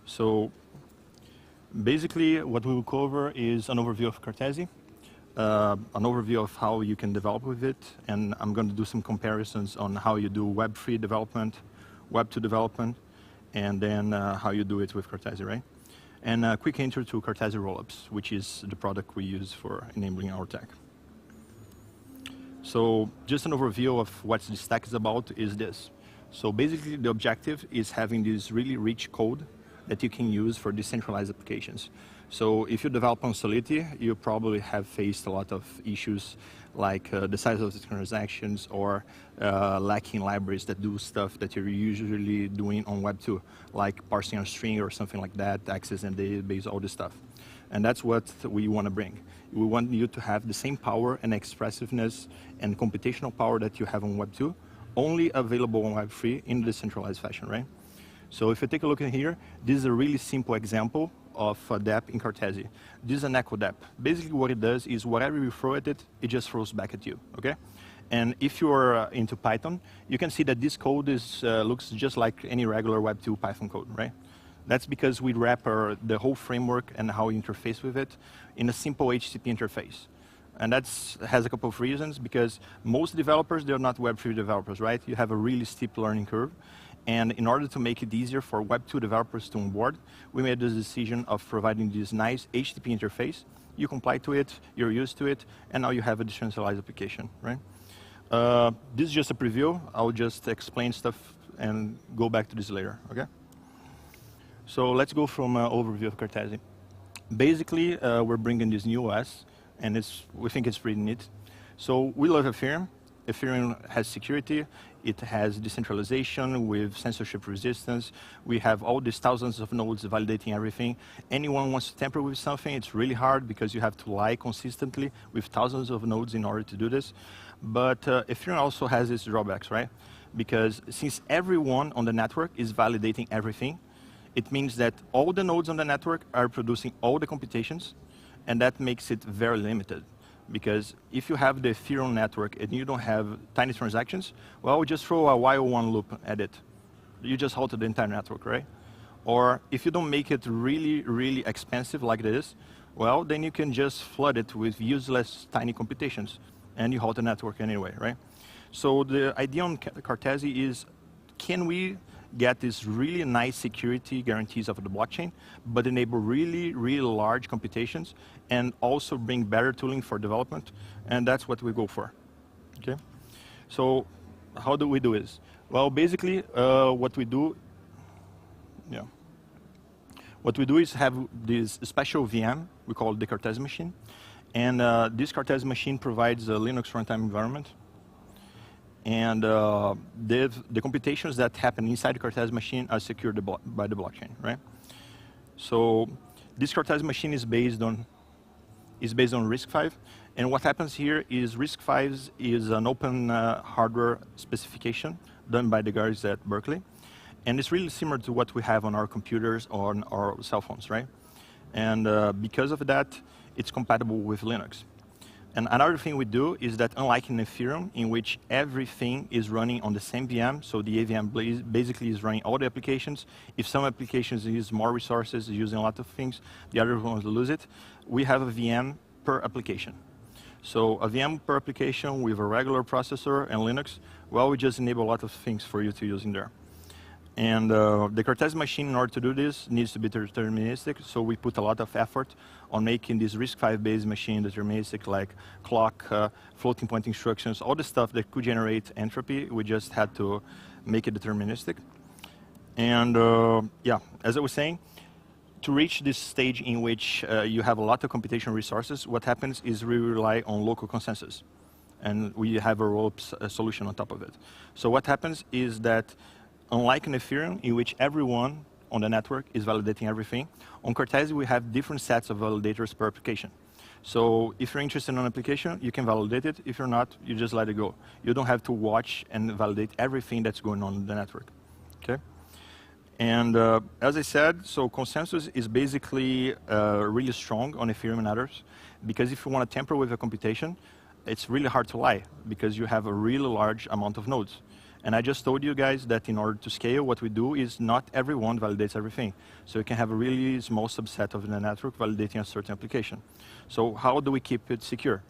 So basically what we will cover is an overview of Cartesi, an overview of how you can develop with it, and I'm going to do some comparisons on how you do Web3 development, Web2 development, and then how you do it with Cartesi, right? And a quick intro to Cartesi Rollups, which is the product we use for enabling our tech. So just an overview of what the stack is about is this. So basically the objective is having this really rich code that you can use for decentralized applications. So if you develop on Solidity, you probably have faced a lot of issues like the size of the transactions or lacking libraries that do stuff that you're usually doing on Web2, like parsing a string or something like that, accessing the database, all this stuff. And that's what we want to bring. We want you to have the same power and expressiveness and computational power that you have on Web 2, only available on Web 3 in a decentralized fashion, right? So if you take a look at here, this is a really simple example of a dApp in Cartesi. This is an echo dApp. Basically what it does is whatever you throw at it, it just throws back at you, okay? And if you're into Python, you can see that this code is, looks just like any regular Web 2 Python code, right? That's because we wrap the whole framework and how you interface with it in a simple HTTP interface. And that has a couple of reasons, because most developers, they're not Web3 developers, right? You have a really steep learning curve. And in order to make it easier for Web 2 developers to onboard, we made the decision of providing this nice HTTP interface. You comply to it, you're used to it, and now you have a decentralized application, right? This is just a preview. I'll just explain stuff and go back to this later, okay? So let's go from overview of Cartesi. Basically, we're bringing this new OS, and we think it's pretty neat. So we love Ethereum. Ethereum has security. It has decentralization with censorship resistance. We have all these thousands of nodes validating everything. Anyone wants to tamper with something, it's really hard because you have to lie consistently with thousands of nodes in order to do this. But Ethereum also has its drawbacks, right? Because since everyone on the network is validating everything, it means that all the nodes on the network are producing all the computations, and that makes it very limited. Because if you have the Ethereum network and you don't have tiny transactions, well, just throw a while one loop at it. You just halted the entire network, right? Or if you don't make it really, really expensive like this, well, then you can just flood it with useless tiny computations, and you halt the network anyway, right? So the idea on Cartesi is, can we get these really nice security guarantees of the blockchain, but enable really, really large computations, and also bring better tooling for development, and that's what we go for, okay? So how do we do this? Well, basically, what we do is have this special VM, we call it the Cartesi machine, and this Cartesi machine provides a Linux runtime environment. And the computations that happen inside the Cartesi machine are secured by the blockchain, right? So this Cartesi machine is based on RISC-V, and what happens here is RISC-V is an open hardware specification done by the guys at Berkeley, and it's really similar to what we have on our computers or on our cell phones, right? And because of that, it's compatible with Linux. And another thing we do is that, unlike in Ethereum, in which everything is running on the same VM, so the AVM basically is running all the applications. If some applications use more resources, using a lot of things, the other ones lose it. We have a VM per application. So a VM per application with a regular processor and Linux, well, we just enable a lot of things for you to use in there. And the Cartesi machine, in order to do this, needs to be deterministic, so we put a lot of effort on making this RISC-V-based machine deterministic, like clock, floating point instructions, all the stuff that could generate entropy. We just had to make it deterministic. And yeah, as I was saying, to reach this stage in which you have a lot of computational resources, what happens is we rely on local consensus. And we have a roll-up solution on top of it. So what happens is that, unlike in Ethereum, in which everyone on the network is validating everything, on Cartesi we have different sets of validators per application. So if you're interested in an application, you can validate it. If you're not, you just let it go. You don't have to watch and validate everything that's going on in the network, okay? And as I said, so consensus is basically really strong on Ethereum and others, because if you want to tamper with a computation, it's really hard to lie, because you have a really large amount of nodes. And I just told you guys that in order to scale, what we do is not everyone validates everything. So you can have a really small subset of the network validating a certain application. So how do we keep it secure?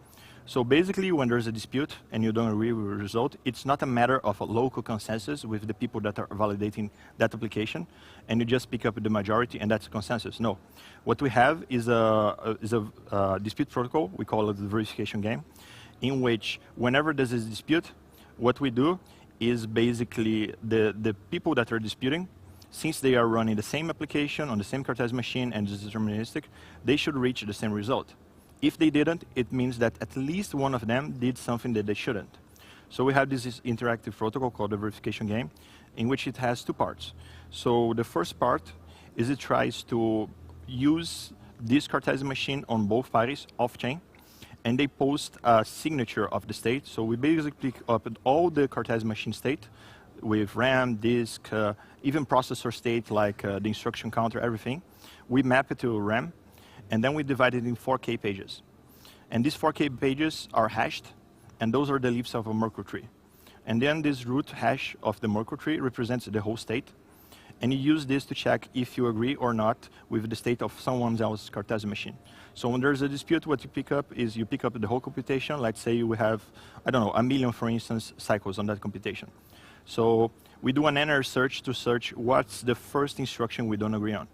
So basically, when there's a dispute and you don't agree with the result, it's not a matter of a local consensus with the people that are validating that application, and you just pick up the majority, and that's a consensus. No. What we have is a dispute protocol. We call it the verification game, in which whenever there's a dispute, what we do is basically the people that are disputing, since they are running the same application on the same Cartesi machine and it's deterministic, they should reach the same result. If they didn't, it means that at least one of them did something that they shouldn't. So we have this interactive protocol called the verification game, in which it has two parts. So the first part is it tries to use this Cartesi machine on both parties off-chain, and they post a signature of the state. So we basically pick up all the Cartesi machine state with RAM, disk, even processor state like the instruction counter, everything. We map it to RAM, and then we divide it in 4K pages. And these 4K pages are hashed, and those are the leaves of a Merkle tree. And then this root hash of the Merkle tree represents the whole state. And you use this to check if you agree or not with the state of someone else's Cartesi machine. So when there's a dispute, what you pick up is you pick up the whole computation. Let's say we have, I don't know, 1 million, for instance, cycles on that computation. So we do an inner search to search what's the first instruction we don't agree on.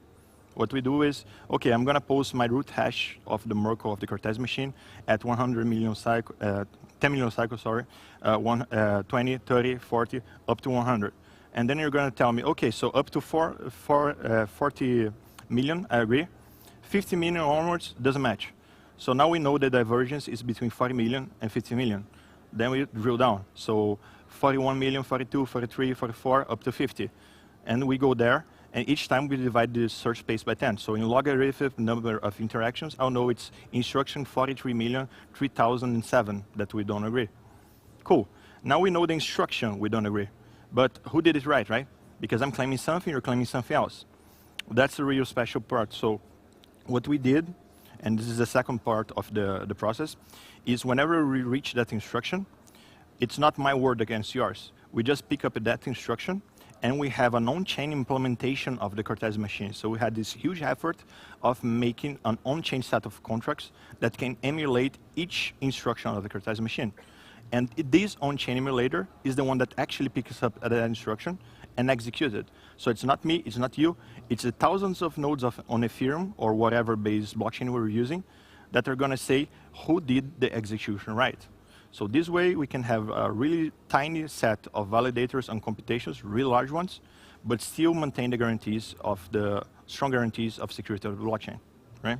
What we do is, okay, I'm going to post my root hash of the Merkle of the Cartesi machine at 100 million cycles, 10 million cycles, sorry, 20, 30, 40, up to 100. And then you're going to tell me, okay, so up to 40 million, I agree. 50 million onwards doesn't match. So now we know the divergence is between 40 million and 50 million. Then we drill down. So 41 million, 42, 43, 44, up to 50. And we go there, and each time we divide the search space by 10. So in logarithmic number of interactions, I'll know it's instruction 43,003,007 that we don't agree. Cool. Now we know the instruction we don't agree. But who did it right? Because I'm claiming something, you're claiming something else. That's the real special part. So what we did, and this is the second part of the process, is whenever we reach that instruction, it's not my word against yours. We just pick up that instruction, and we have an on-chain implementation of the Cartesi machine. So we had this huge effort of making an on-chain set of contracts that can emulate each instruction of the Cartesi machine. And this on-chain emulator is the one that actually picks up that instruction and executes it. So it's not me, it's not you, it's the thousands of nodes on Ethereum or whatever base blockchain we're using that are going to say who did the execution right. So this way we can have a really tiny set of validators and computations, really large ones, but still maintain the guarantees of the strong guarantees of security of the blockchain, right?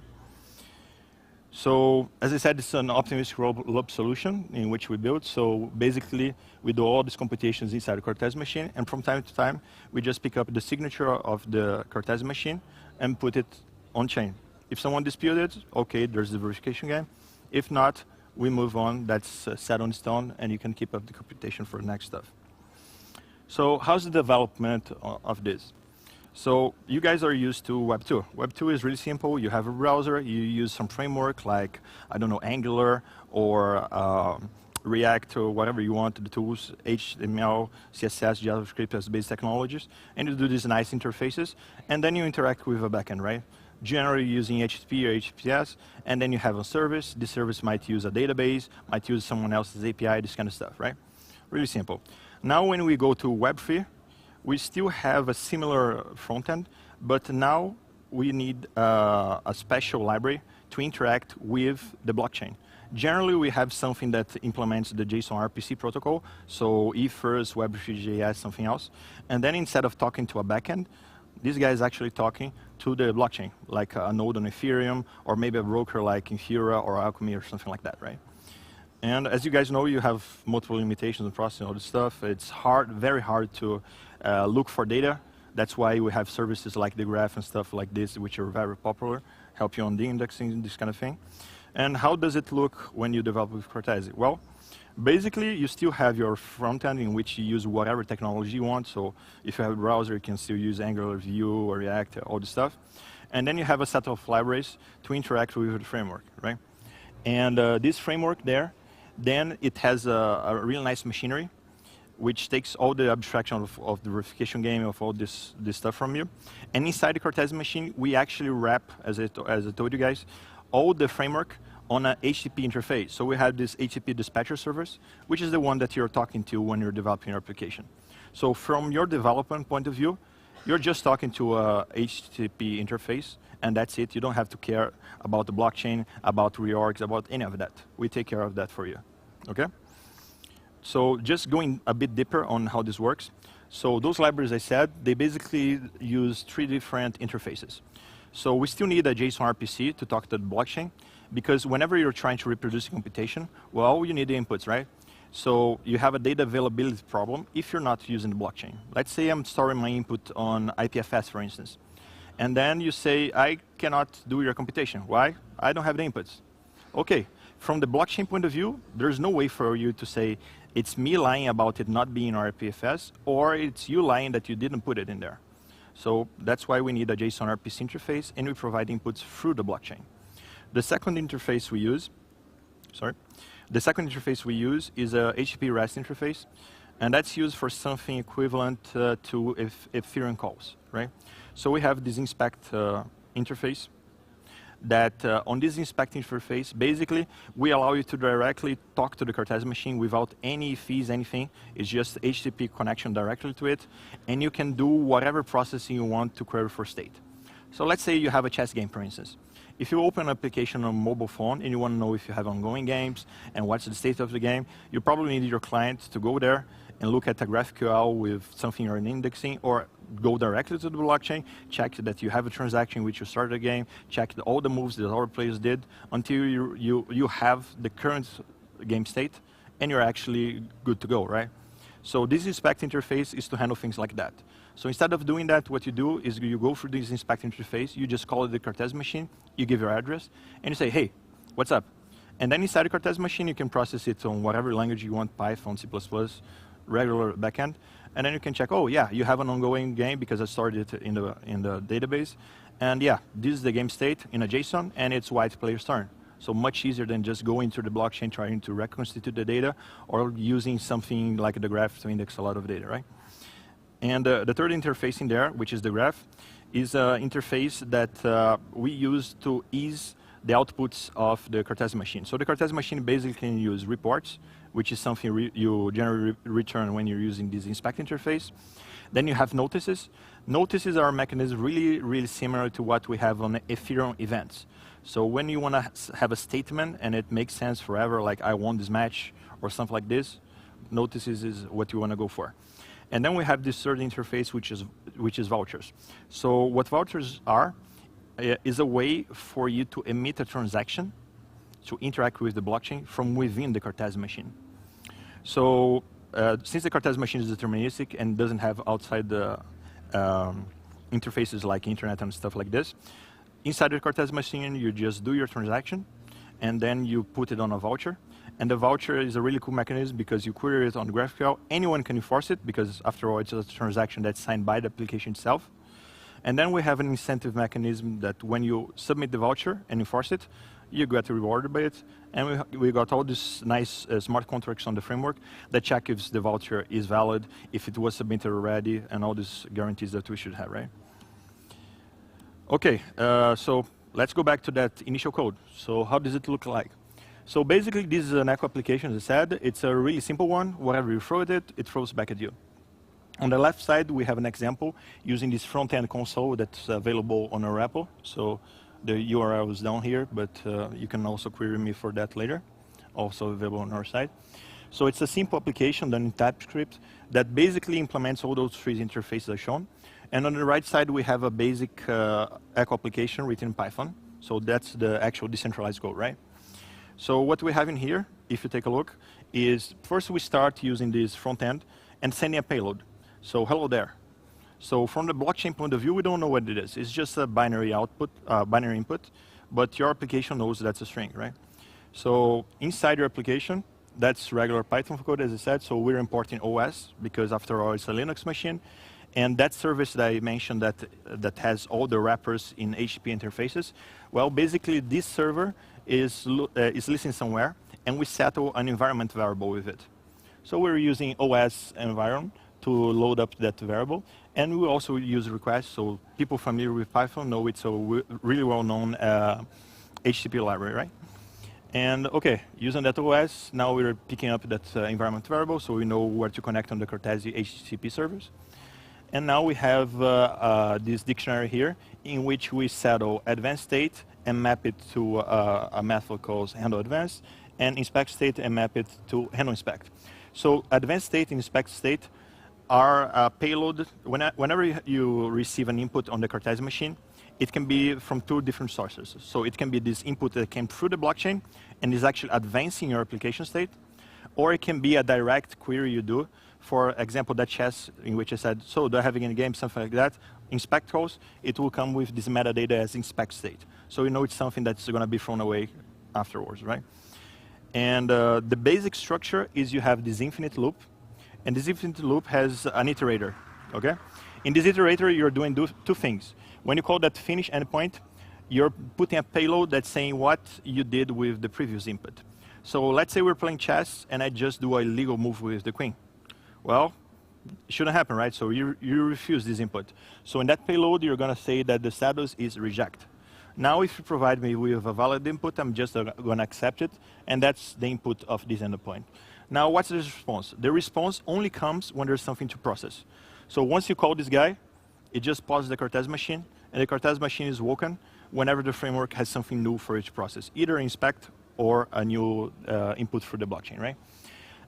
So, as I said, it's an optimistic loop solution in which we build. So basically, we do all these computations inside the Cartesi machine, and from time to time, we just pick up the signature of the Cartesi machine and put it on chain. If someone disputes it, okay, there's the verification game. If not, we move on. That's set on stone, and you can keep up the computation for the next stuff. So how's the development of this? So you guys are used to Web 2. Web 2 is really simple. You have a browser. You use some framework like, I don't know, Angular or React or whatever you want, the tools, HTML, CSS, JavaScript as base technologies. And you do these nice interfaces. And then you interact with a backend, right? Generally using HTTP or HTTPS. And then you have a service. This service might use a database, might use someone else's API, this kind of stuff, right? Really simple. Now when we go to Web 3, we still have a similar front end, but now we need a special library to interact with the blockchain. Generally, we have something that implements the JSON RPC protocol, so Ethers, Web3.js, something else. And then instead of talking to a backend, this guy is actually talking to the blockchain, like a node on Ethereum, or maybe a broker like Infura or Alchemy or something like that, right? And as you guys know, you have multiple limitations in processing all this stuff. It's hard, very hard to look for data. That's why we have services like the Graph and stuff like this, which are very popular, help you on the indexing, this kind of thing. And how does it look when you develop with Cartesi? Well, basically, you still have your front end in which you use whatever technology you want. So if you have a browser, you can still use Angular, Vue, or React, all this stuff. And then you have a set of libraries to interact with the framework, right? And this framework there, then it has a real nice machinery, which takes all the abstraction of the verification game, of all this stuff from you. And inside the Cartesi machine, we actually wrap, as I told you guys, all the framework on an HTTP interface. So we have this HTTP dispatcher service, which is the one that you're talking to when you're developing your application. So from your development point of view, you're just talking to a HTTP interface, and that's it. You don't have to care about the blockchain, about reorgs, about any of that. We take care of that for you, okay? So just going a bit deeper on how this works. So those libraries I said, they basically use 3 different interfaces. So we still need a JSON RPC to talk to the blockchain, because whenever you're trying to reproduce a computation, well, you need the inputs, right? So you have a data availability problem if you're not using the blockchain. Let's say I'm storing my input on IPFS, for instance. And then you say, I cannot do your computation. Why? I don't have the inputs. Okay, from the blockchain point of view, there's no way for you to say, it's me lying about it not being RPFS, or it's you lying that you didn't put it in there. So that's why we need a JSON RPC interface, and we provide inputs through the blockchain. The second interface we use, is a HTTP REST interface, and that's used for something equivalent to Ethereum calls, right? So we have this inspect interface that on this inspect interface, basically, we allow you to directly talk to the Cartesi machine without any fees, anything. It's just HTTP connection directly to it, and you can do whatever processing you want to query for state. So let's say you have a chess game, for instance. If you open an application on a mobile phone and you want to know if you have ongoing games and what's the state of the game, you probably need your client to go there and look at a GraphQL with something you're indexing, or go directly to the blockchain, check that you have a transaction which you started the game, check all the moves that other players did until you have the current game state and you're actually good to go, right? So this inspect interface is to handle things like that. So instead of doing that, what you do is you go through this inspect interface, you just call it the Cartesi machine, you give your address, and you say, hey, what's up? And then inside the Cartesi machine, you can process it on whatever language you want, Python, C++, regular backend, and then you can check, oh yeah, you have an ongoing game because I started it in the database, and yeah, this is the game state in a JSON, and it's white player's turn. So much easier than just going to the blockchain trying to reconstitute the data, or using something like the graph to index a lot of data, right? And the third interface in there, which is the graph, is an interface that we use to ease the outputs of the Cartesi machine. So the Cartesi machine basically can use reports, which is something you generally return when you're using this inspect interface. Then you have notices. Notices are a mechanism really similar to what we have on Ethereum events. So when you want to have a statement and it makes sense forever, like I won this match or something like this, notices is what you want to go for. And then we have this third interface, which is vouchers. So what vouchers are is a way for you to emit a transaction to interact with the blockchain from within the Cartesi machine. So since the Cartesi machine is deterministic and doesn't have outside the interfaces like internet and stuff like this, inside the Cartesi machine, you just do your transaction, and then you put it on a voucher. And the voucher is a really cool mechanism because you query it on GraphQL. Anyone can enforce it because, after all, it's a transaction that's signed by the application itself. And then we have an incentive mechanism that when you submit the voucher and enforce it, you get rewarded by it. And we got all these nice smart contracts on the framework that check if the voucher is valid, if it was submitted already, and all these guarantees that we should have, right? Okay, so let's go back to that initial code. So how does it look like? So basically, this is an echo application, as I said. It's a really simple one. Whatever you throw at it, it throws back at you. On the left side, we have an example using this front-end console that's available on our repo. So the URL is down here, but you can also query me for that later. Also available on our site. So it's a simple application done in TypeScript that basically implements all those three interfaces as shown. And on the right side, we have a basic echo application written in Python. So that's the actual decentralized code, right? So what we have in here, if you take a look, is first we start using this front end and sending a payload. So hello there. So from the blockchain point of view, we don't know what it is. It's just a binary output, binary input, but your application knows that's a string, right? So inside your application, that's regular Python code, as I said. So we're importing OS because, after all, it's a Linux machine. And that service that I mentioned that has all the wrappers in HTTP interfaces, well, basically this server is listening somewhere, and we settle an environment variable with it. So we're using OS environment to load up that variable, and we also use requests. So people familiar with Python know it's a really well-known HTTP library, right? And okay, using that OS, now we're picking up that environment variable, so we know where to connect on the Cartesi HTTP servers. And now we have this dictionary here in which we settle advanced state and map it to a method called handle advanced, and inspect state and map it to handle inspect. So advanced state and inspect state are a payload. Whenever you receive an input on the Cartesi machine, it can be from two different sources. So it can be this input that came through the blockchain and is actually advancing your application state, or it can be a direct query you do. For example, that chess in which I said, so do I have a game, something like that? inspect calls, it will come with this metadata as inspect state. So you know it's something that's going to be thrown away afterwards, right? And the basic structure is you have this infinite loop, and this infinite loop has an iterator, okay? In this iterator, you're doing two things. When you call that finish endpoint, you're putting a payload that's saying what you did with the previous input. So let's say we're playing chess, and I just do a legal move with the queen. Well, it shouldn't happen, right? So you refuse this input. So in that payload, you're going to say that the status is reject. Now, if you provide me with a valid input, I'm just going to accept it, and that's the input of this endpoint. Now, what's the response? The response only comes when there's something to process. So once you call this guy, it just pauses the Cartesi machine, and the Cartesi machine is woken whenever the framework has something new for each process, either inspect or a new input for the blockchain, right?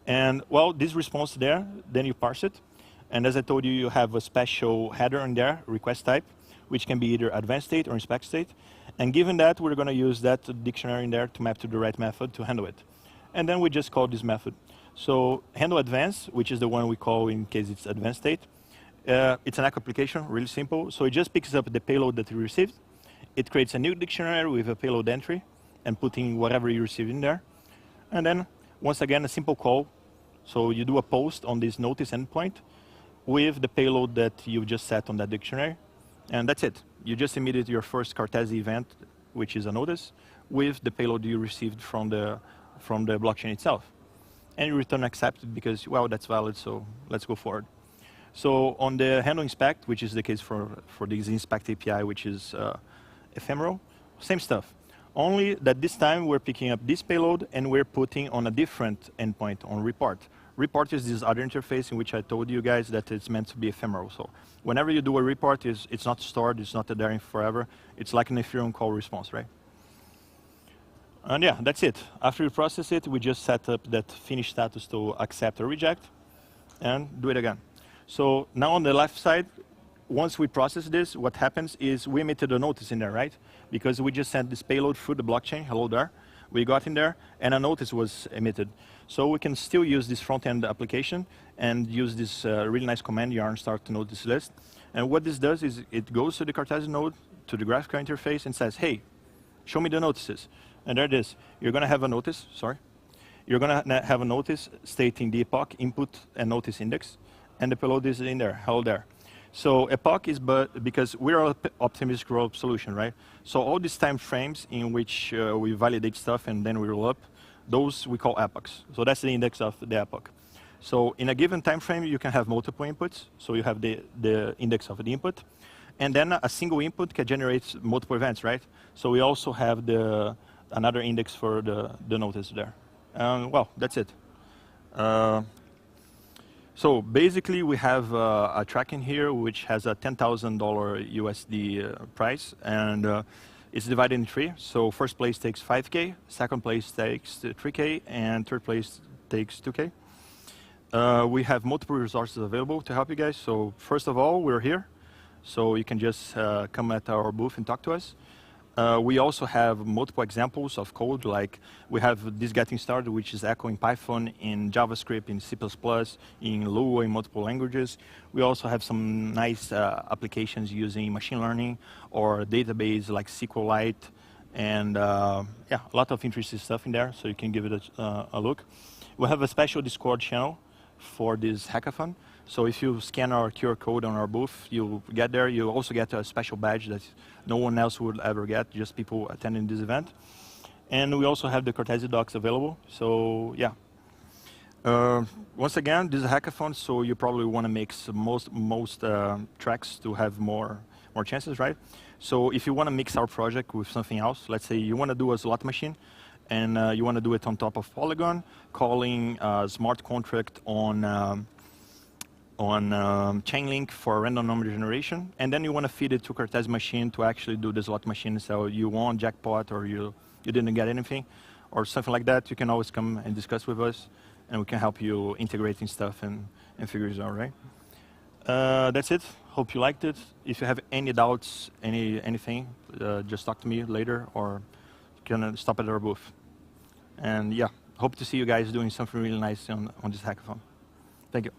And well, this response there, then you parse it. And as I told you, you have a special header in there, request type, which can be either advanced state or inspect state. And given that, we're going to use that dictionary in there to map to the right method to handle it. And then we just call this method. So handle advanced, which is the one we call in case it's advanced state. It's an echo application, really simple. So it just picks up the payload that you received. It creates a new dictionary with a payload entry and putting whatever you received in there. And then, once again, a simple call. So you do a post on this notice endpoint with the payload that you just set on that dictionary. And that's it. You just emitted your first Cartesi event, which is a notice, with the payload you received from the blockchain itself. And you return accepted because, well, that's valid, so let's go forward. So on the handle inspect, which is the case for this inspect API, which is ephemeral, same stuff. Only that this time we're picking up this payload and we're putting on a different endpoint on report. Report is this other interface in which I told you guys that it's meant to be ephemeral. So whenever you do a report, it's not stored, it's not there forever. It's like an Ethereum call response, right? And yeah, that's it. After you process it, we just set up that finish status to accept or reject and do it again. So now on the left side, once we process this, what happens is we emitted a notice in there, right? Because we just sent this payload through the blockchain, hello there. We got in there, and a notice was emitted. So we can still use this front-end application and use this really nice command, yarn start to notice list. And what this does is it goes to the Cartesi node, to the graphical interface, and says, hey, show me the notices. And there it is. You're going to have a notice, sorry. You're going to have a notice stating the epoch input and notice index, and the payload is in there, hello there. So epoch is because we're an optimistic roll-up solution, right? So all these time frames in which we validate stuff and then we roll up, those we call epochs. So that's the index of the epoch. So in a given time frame, you can have multiple inputs. So you have the index of the input. And then a single input can generate multiple events, right? So we also have another index for the notice there. Well, that's it. So basically, we have a tracking here which has a $10,000 USD price, and it's divided in three. So first place takes 5K, second place takes 3K, and third place takes 2K. We have multiple resources available to help you guys. So first of all, we're here. So you can just come at our booth and talk to us. We also have multiple examples of code, like we have this getting started, which is Echo in Python, in JavaScript, in C++, in Lua, in multiple languages. We also have some nice applications using machine learning or database like SQLite, and yeah, a lot of interesting stuff in there, so you can give it a look. We have a special Discord channel for this hackathon. So if you scan our QR code on our booth, you'll get there. You also get a special badge that no one else would ever get, just people attending this event. And we also have the Cartesi docs available. So yeah. Once again, this is a hackathon, so you probably want to make most tracks to have more chances, right? So if you want to mix our project with something else, let's say you want to do a slot machine, and you want to do it on top of Polygon, calling a smart contract on Chainlink for random number generation, and then you want to feed it to Cartesi machine to actually do the slot machine, so you won jackpot or you didn't get anything, or something like that, you can always come and discuss with us, and we can help you integrating stuff and figure it out, right? That's it. Hope you liked it. If you have any doubts, anything, just talk to me later, or you can stop at our booth. And yeah, hope to see you guys doing something really nice on this hackathon. Thank you.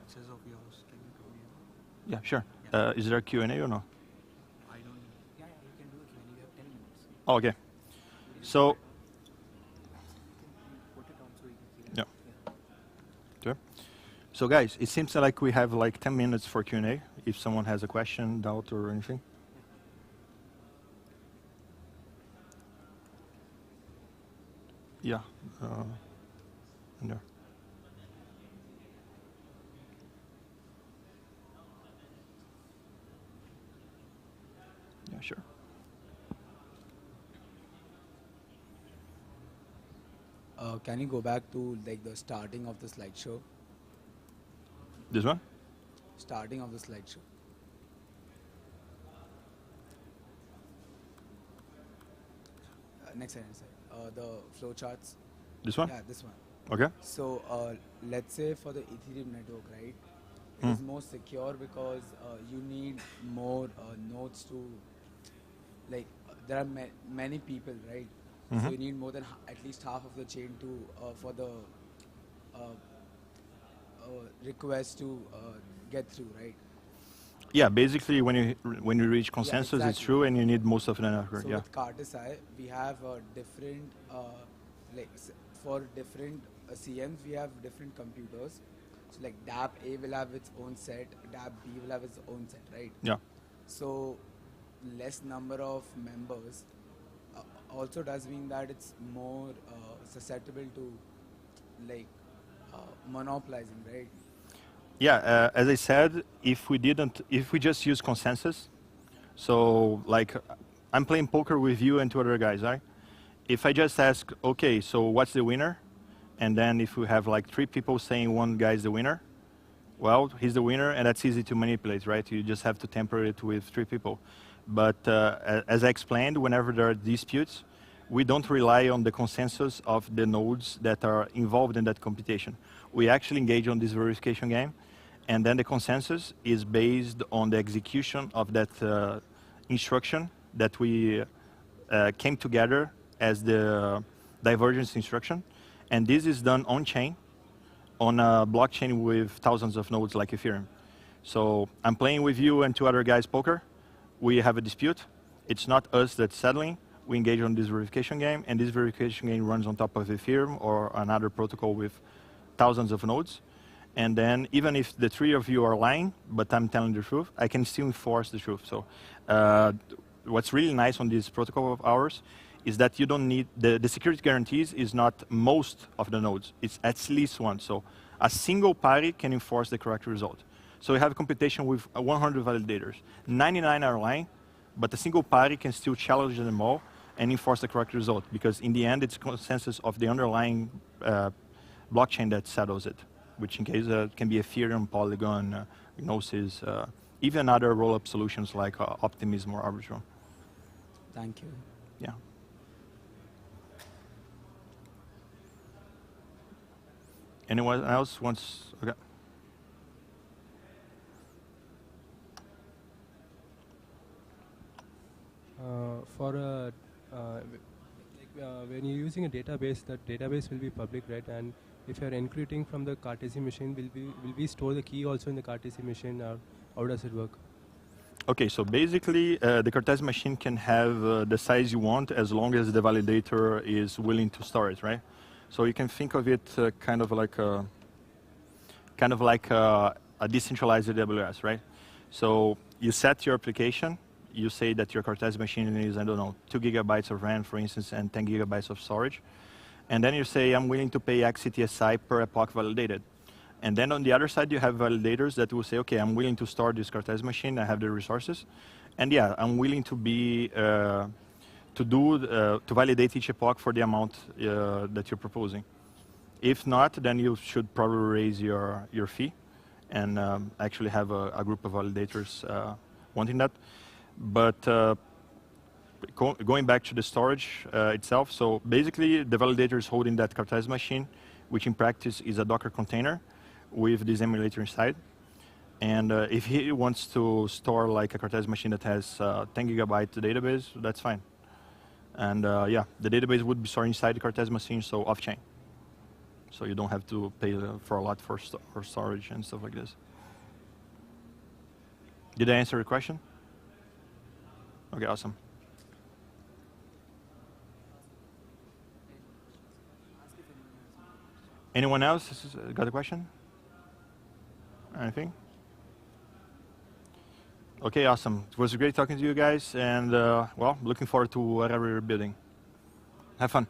access of yours. Can you tell me?
Yeah, sure. Is there a Q&A or no?
I don't. Yeah, you can do it when you have 10 minutes.
Oh, okay. So.
Put it on so you can see.
Yeah. Sure. So guys, it seems like we have like 10 minutes for Q&A. If someone has a question, doubt, or anything. Yeah. In there. Yeah, sure.
Can you go back to like the starting of the slideshow?
This one?
Starting of the slideshow. Next slide, next slide. The flow charts.
This one?
Yeah, this one.
Okay.
So let's say for the Ethereum network, right? It is more secure because you need more nodes to, like, there are many people, right? So you need more than at least half of the chain to for the request to get through, right?
Yeah, basically when you reach consensus,
exactly.
it's true, and you need most of the network.
So
Yeah.
with Cartesi, we have different, for different CMs, we have different computers. So like DAP A will have its own set, DAP B will have its own set, right?
Yeah.
So less number of members also does mean that it's more susceptible to like monopolizing, right?
Yeah, as I said, if we just use consensus, so like I'm playing poker with you and two other guys, right? If I just ask, okay, so what's the winner? And then if we have like 3 people saying one guy is the winner, well, he's the winner, and that's easy to manipulate, right? You just have to temper it with 3 people. But as I explained, whenever there are disputes, we don't rely on the consensus of the nodes that are involved in that computation. We actually engage on this verification game, and then the consensus is based on the execution of that instruction that we came together as the divergence instruction. And this is done on-chain, on a blockchain with thousands of nodes like Ethereum. So I'm playing with you and 2 other guys poker. We have a dispute. It's not us that's settling. We engage on this verification game, and this verification game runs on top of Ethereum or another protocol with thousands of nodes. And then even if the 3 of you are lying, but I'm telling the truth, I can still enforce the truth. So what's really nice on this protocol of ours is that you don't need, the security guarantees is not most of the nodes, it's at least one. So a single party can enforce the correct result. So we have a computation with 100 validators. 99 are lying, but a single party can still challenge them all and enforce the correct result, because in the end it's consensus of the underlying blockchain that settles it, which in case can be Ethereum, Polygon, Gnosis, even other roll-up solutions like Optimism or Arbitrum.
Thank you.
Yeah. Anyone else wants? Okay.
When you're using a database, that database will be public, right? And if you're encrypting from the Cartesi machine, will we store the key also in the Cartesi machine, or how does it work?
Okay, so basically, the Cartesi machine can have the size you want as long as the validator is willing to store it, right? So you can think of it kind of like a decentralized AWS, right? So you set your application. You say that your Cartesi machine is, I don't know, 2 gigabytes of RAM, for instance, and 10 gigabytes of storage. And then you say, I'm willing to pay XCTSI per epoch validated. And then on the other side, you have validators that will say, okay, I'm willing to store this Cartesi machine. I have the resources. And yeah, I'm willing to be, to validate each epoch for the amount that you're proposing. If not, then you should probably raise your fee and actually have a group of validators wanting that. But going back to the storage itself, so basically the validator is holding that Cartesi machine, which in practice is a Docker container with this emulator inside. And if he wants to store like a Cartesi machine that has 10 gigabyte database, that's fine. And yeah, the database would be stored inside the Cartesi machine, so off-chain. So you don't have to pay for a lot for storage and stuff like this. Did I answer your question? Okay, awesome. Anyone else got a question? Anything? Okay, awesome. It was great talking to you guys, and well, looking forward to whatever you're building. Have fun.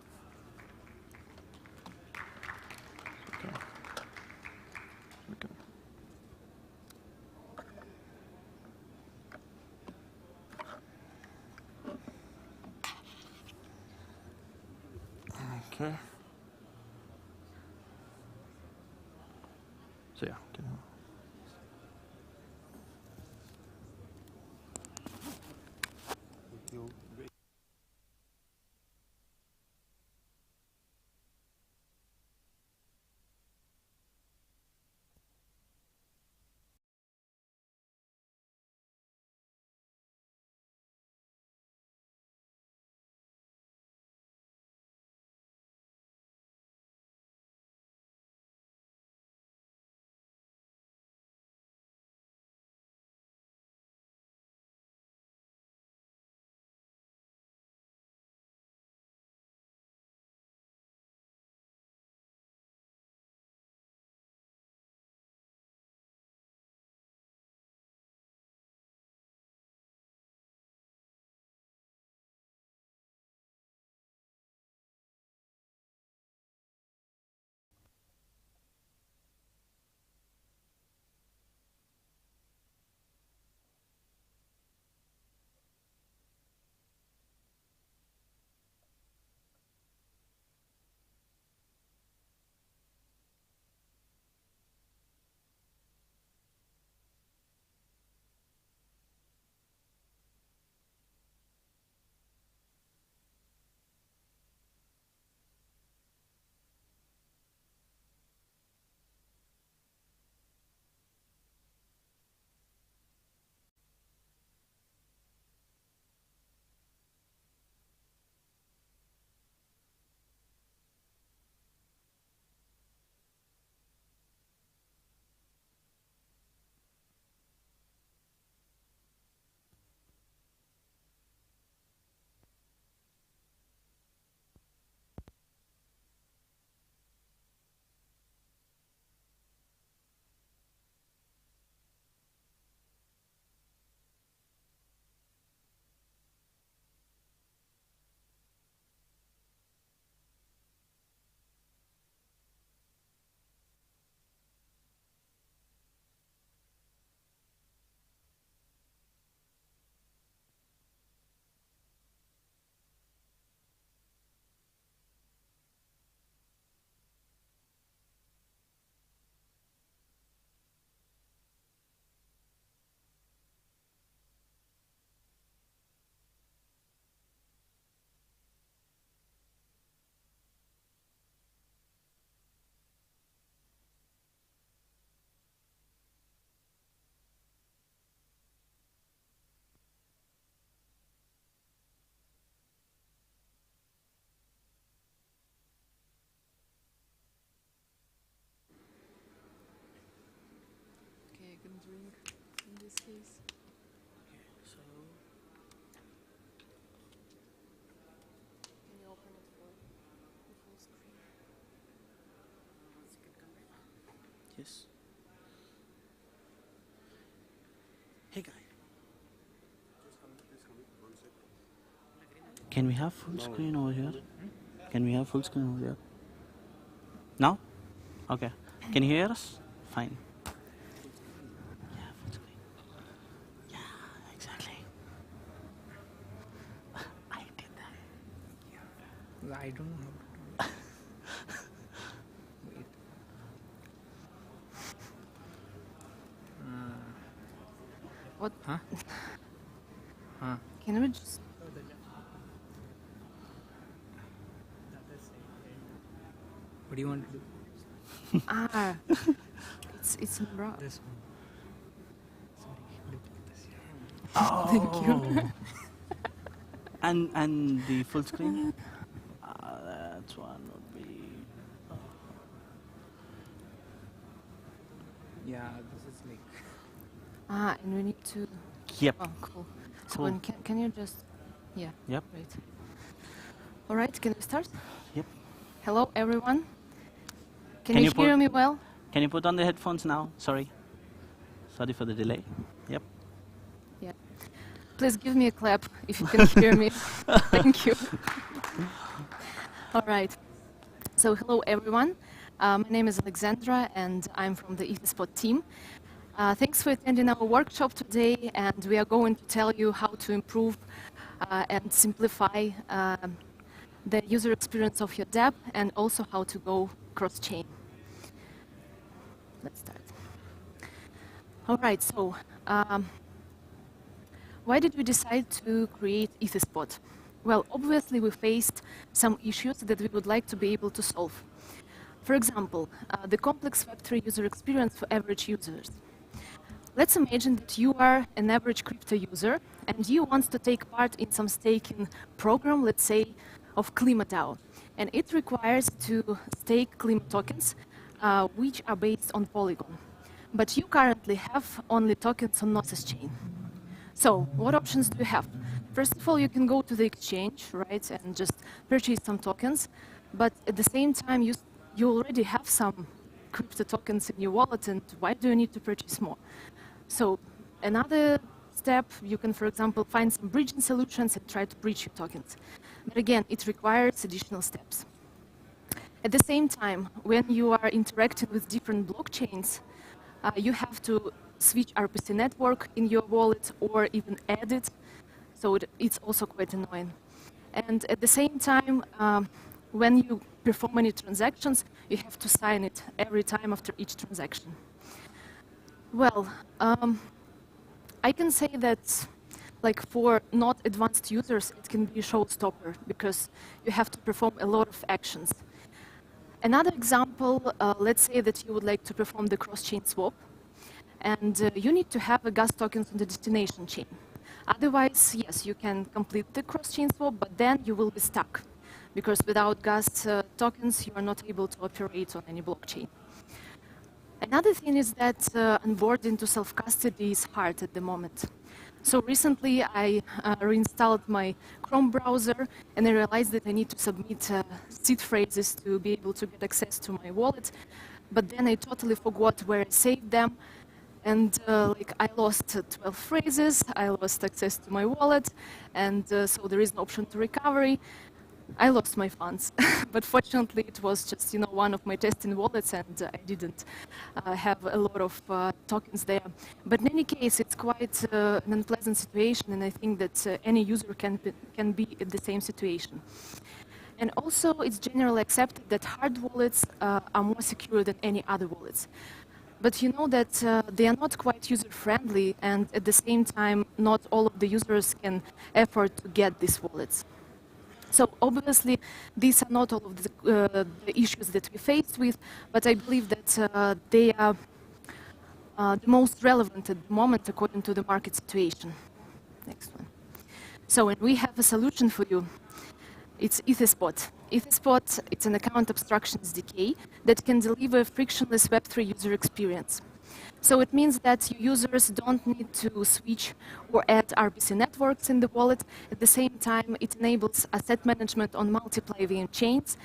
Okay. So yeah.
Drink in this case.
Okay, so
Can you open it for the full screen?
yes. Hey guys. Can we have full screen over here? Can we have full screen over here? Now? Okay. Can you hear us? Fine. Yeah, full screen. Yeah, exactly. I did that.
I don't know how to do it. Wait.
What?
Huh? Huh?
Can we just...
What do you want to do?
Ah, it's in broad.
This one.
Oh.
Thank you.
And the full screen? That one would be. Yeah, this is like.
And we need to.
Yep.
Oh, cool. So
Cool.
when can you just? Yeah.
Yep.
Great. All right. Can we start?
Yep.
Hello, everyone. Can you hear me well?
Can you put on the headphones now? Sorry. Sorry for the delay. Yep.
Yeah. Please give me a clap if you can hear me. Thank you. All right. So hello, everyone. My name is Alexandra, and I'm from the Etherspot team. Thanks for attending our workshop today, and we are going to tell you how to improve and simplify the user experience of your dApp, and also how to go cross-chain. Let's start. All right, so why did we decide to create Etherspot? Well, obviously we faced some issues that we would like to be able to solve. For example, the complex Web3 user experience for average users. Let's imagine that you are an average crypto user and you want to take part in some staking program, let's say, of KlimaDAO. And it requires to stake Klima tokens, which are based on Polygon. But you currently have only tokens on Gnosis chain. So what options do you have? First of all, you can go to the exchange, right, and just purchase some tokens. But at the same time, you already have some crypto tokens in your wallet, and why do you need to purchase more? So another step, you can, for example, find some bridging solutions and try to bridge your tokens. But again, it requires additional steps. At the same time, when you are interacting with different blockchains, you have to switch RPC network in your wallet or even add it. So it's also quite annoying. And at the same time, when you perform any transactions, you have to sign it every time after each transaction. Well, I can say that, like, for not advanced users, it can be a showstopper because you have to perform a lot of actions. Another example, let's say that you would like to perform the cross-chain swap, and you need to have a gas tokens on the destination chain. Otherwise, yes, you can complete the cross-chain swap, but then you will be stuck because without gas tokens, you are not able to operate on any blockchain. Another thing is that onboarding to self-custody is hard at the moment. So recently, I reinstalled my Chrome browser, and I realized that I need to submit seed phrases to be able to get access to my wallet. But then I totally forgot where I saved them, and like I lost 12 phrases, I lost access to my wallet, and so there is no option to recovery. I lost my funds, but fortunately it was just, you know, one of my testing wallets, and I didn't have a lot of tokens there. But in any case, it's quite an unpleasant situation, and I think that any user can be in the same situation. And also, it's generally accepted that hard wallets are more secure than any other wallets. But you know that they are not quite user-friendly, and at the same time, not all of the users can afford to get these wallets. So obviously, these are not all of the issues that we faced with, but I believe that they are the most relevant at the moment according to the market situation. Next one. So we have a solution for you. It's Etherspot. Etherspot, it's an account abstraction SDK that can deliver a frictionless Web3 user experience. So it means that users don't need to switch or add RPC networks in the wallet. At the same time, it enables asset management on multiple VM chains.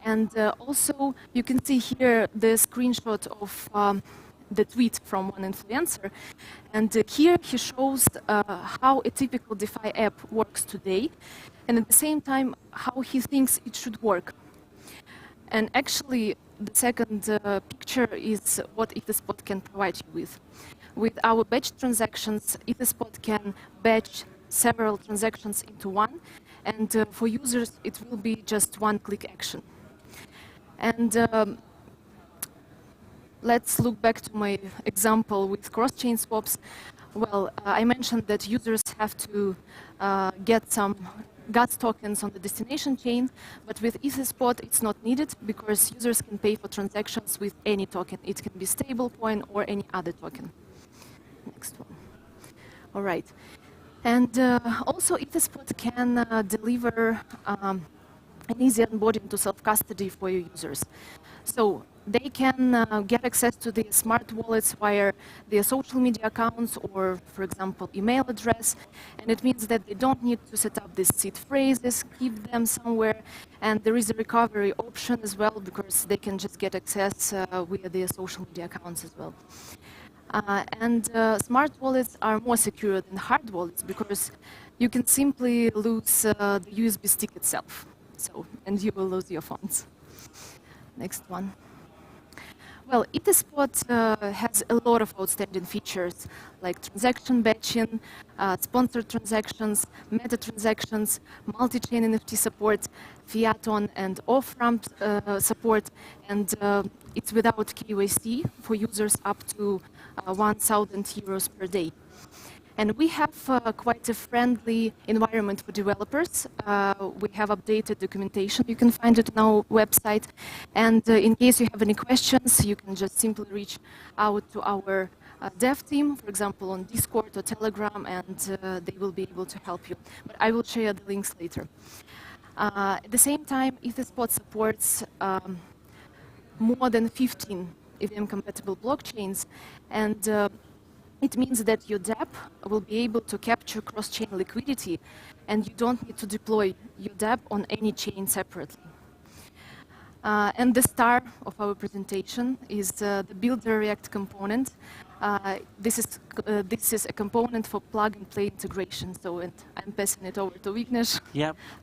And also, you can see here the screenshot of the tweet from one influencer. And here he shows how a typical DeFi app works today, and at the same time, how he thinks it should work. And actually, the second picture is what Etherspot can provide you with. With our batch transactions, Etherspot can batch several transactions into one, and for users, it will be just one-click action. And let's look back to my example with cross-chain swaps. Well, I mentioned that users have to get some gas tokens on the destination chain, but with Etherspot it's not needed because users can pay for transactions with any token. It can be stablecoin or any other token. Next one. All right. And also Etherspot can deliver an easy onboarding to self-custody for your users. So they can get access to the smart wallets via their social media accounts or, for example, email address. And it means that they don't need to set up these seed phrases, keep them somewhere. And there is a recovery option as well, because they can just get access via their social media accounts as well. Smart wallets are more secure than hard wallets because you can simply lose the USB stick itself. And you will lose your funds. Next one. Well, Etherspot has a lot of outstanding features like transaction batching, sponsored transactions, meta transactions, multi-chain NFT support, fiat on and off-ramp support, and it's without KYC for users up to 1,000 euros per day. And we have quite a friendly environment for developers. We have updated documentation. You can find it on our website. And in case you have any questions, you can just simply reach out to our dev team, for example, on Discord or Telegram, and they will be able to help you. But I will share the links later. At the same time, Etherspot supports more than 15 EVM-compatible blockchains. And it means that your dApp will be able to capture cross-chain liquidity, and you don't need to deploy your dApp on any chain separately. And the star of our presentation is the Builder React component. This is a component for plug-and-play integration. And I'm passing it over to Vignesh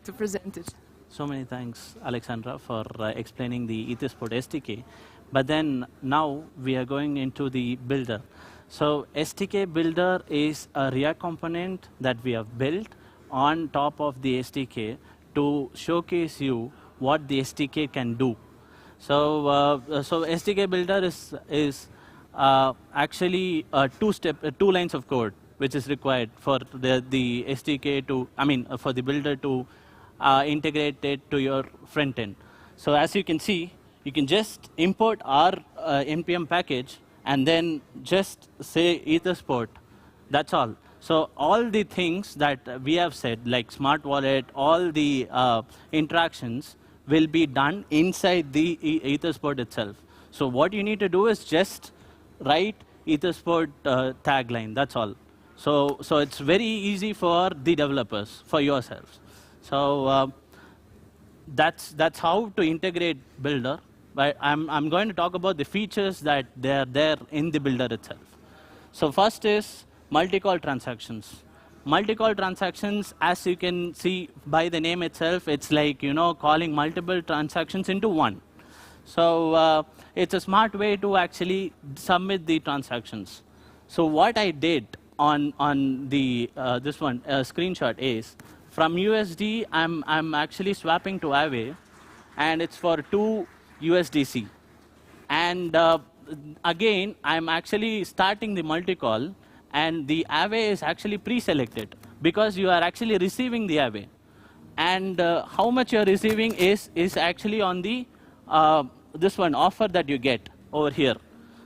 to present it.
So many thanks, Alexandra, for explaining the Etherspot SDK. But then now we are going into the builder. So SDK Builder is a React component that we have built on top of the SDK to showcase you what the SDK can do. So SDK Builder is actually two lines of code which is required for the SDK to, for the builder to integrate it to your front end. So as you can see, you can just import our npm package and then just say Etherspot. That's all. So all the things that we have said, like smart wallet, all the interactions will be done inside the Etherspot itself. So what you need to do is just write Etherspot tagline. That's all. So it's very easy for the developers, for yourselves. So that's how to integrate Builder. But I'm going to talk about the features that they're there in the builder itself. So first is multi-call transactions. Multi-call transactions, as you can see by the name itself, it's like, calling multiple transactions into one. So it's a smart way to actually submit the transactions. So what I did on the this one screenshot is, from USD, I'm actually swapping to Aave, and it's for 2 USDC. And again, I'm actually starting the multi-call, and the Aave is actually pre-selected because you are actually receiving the Aave. And how much you're receiving is actually on the this one offer that you get over here.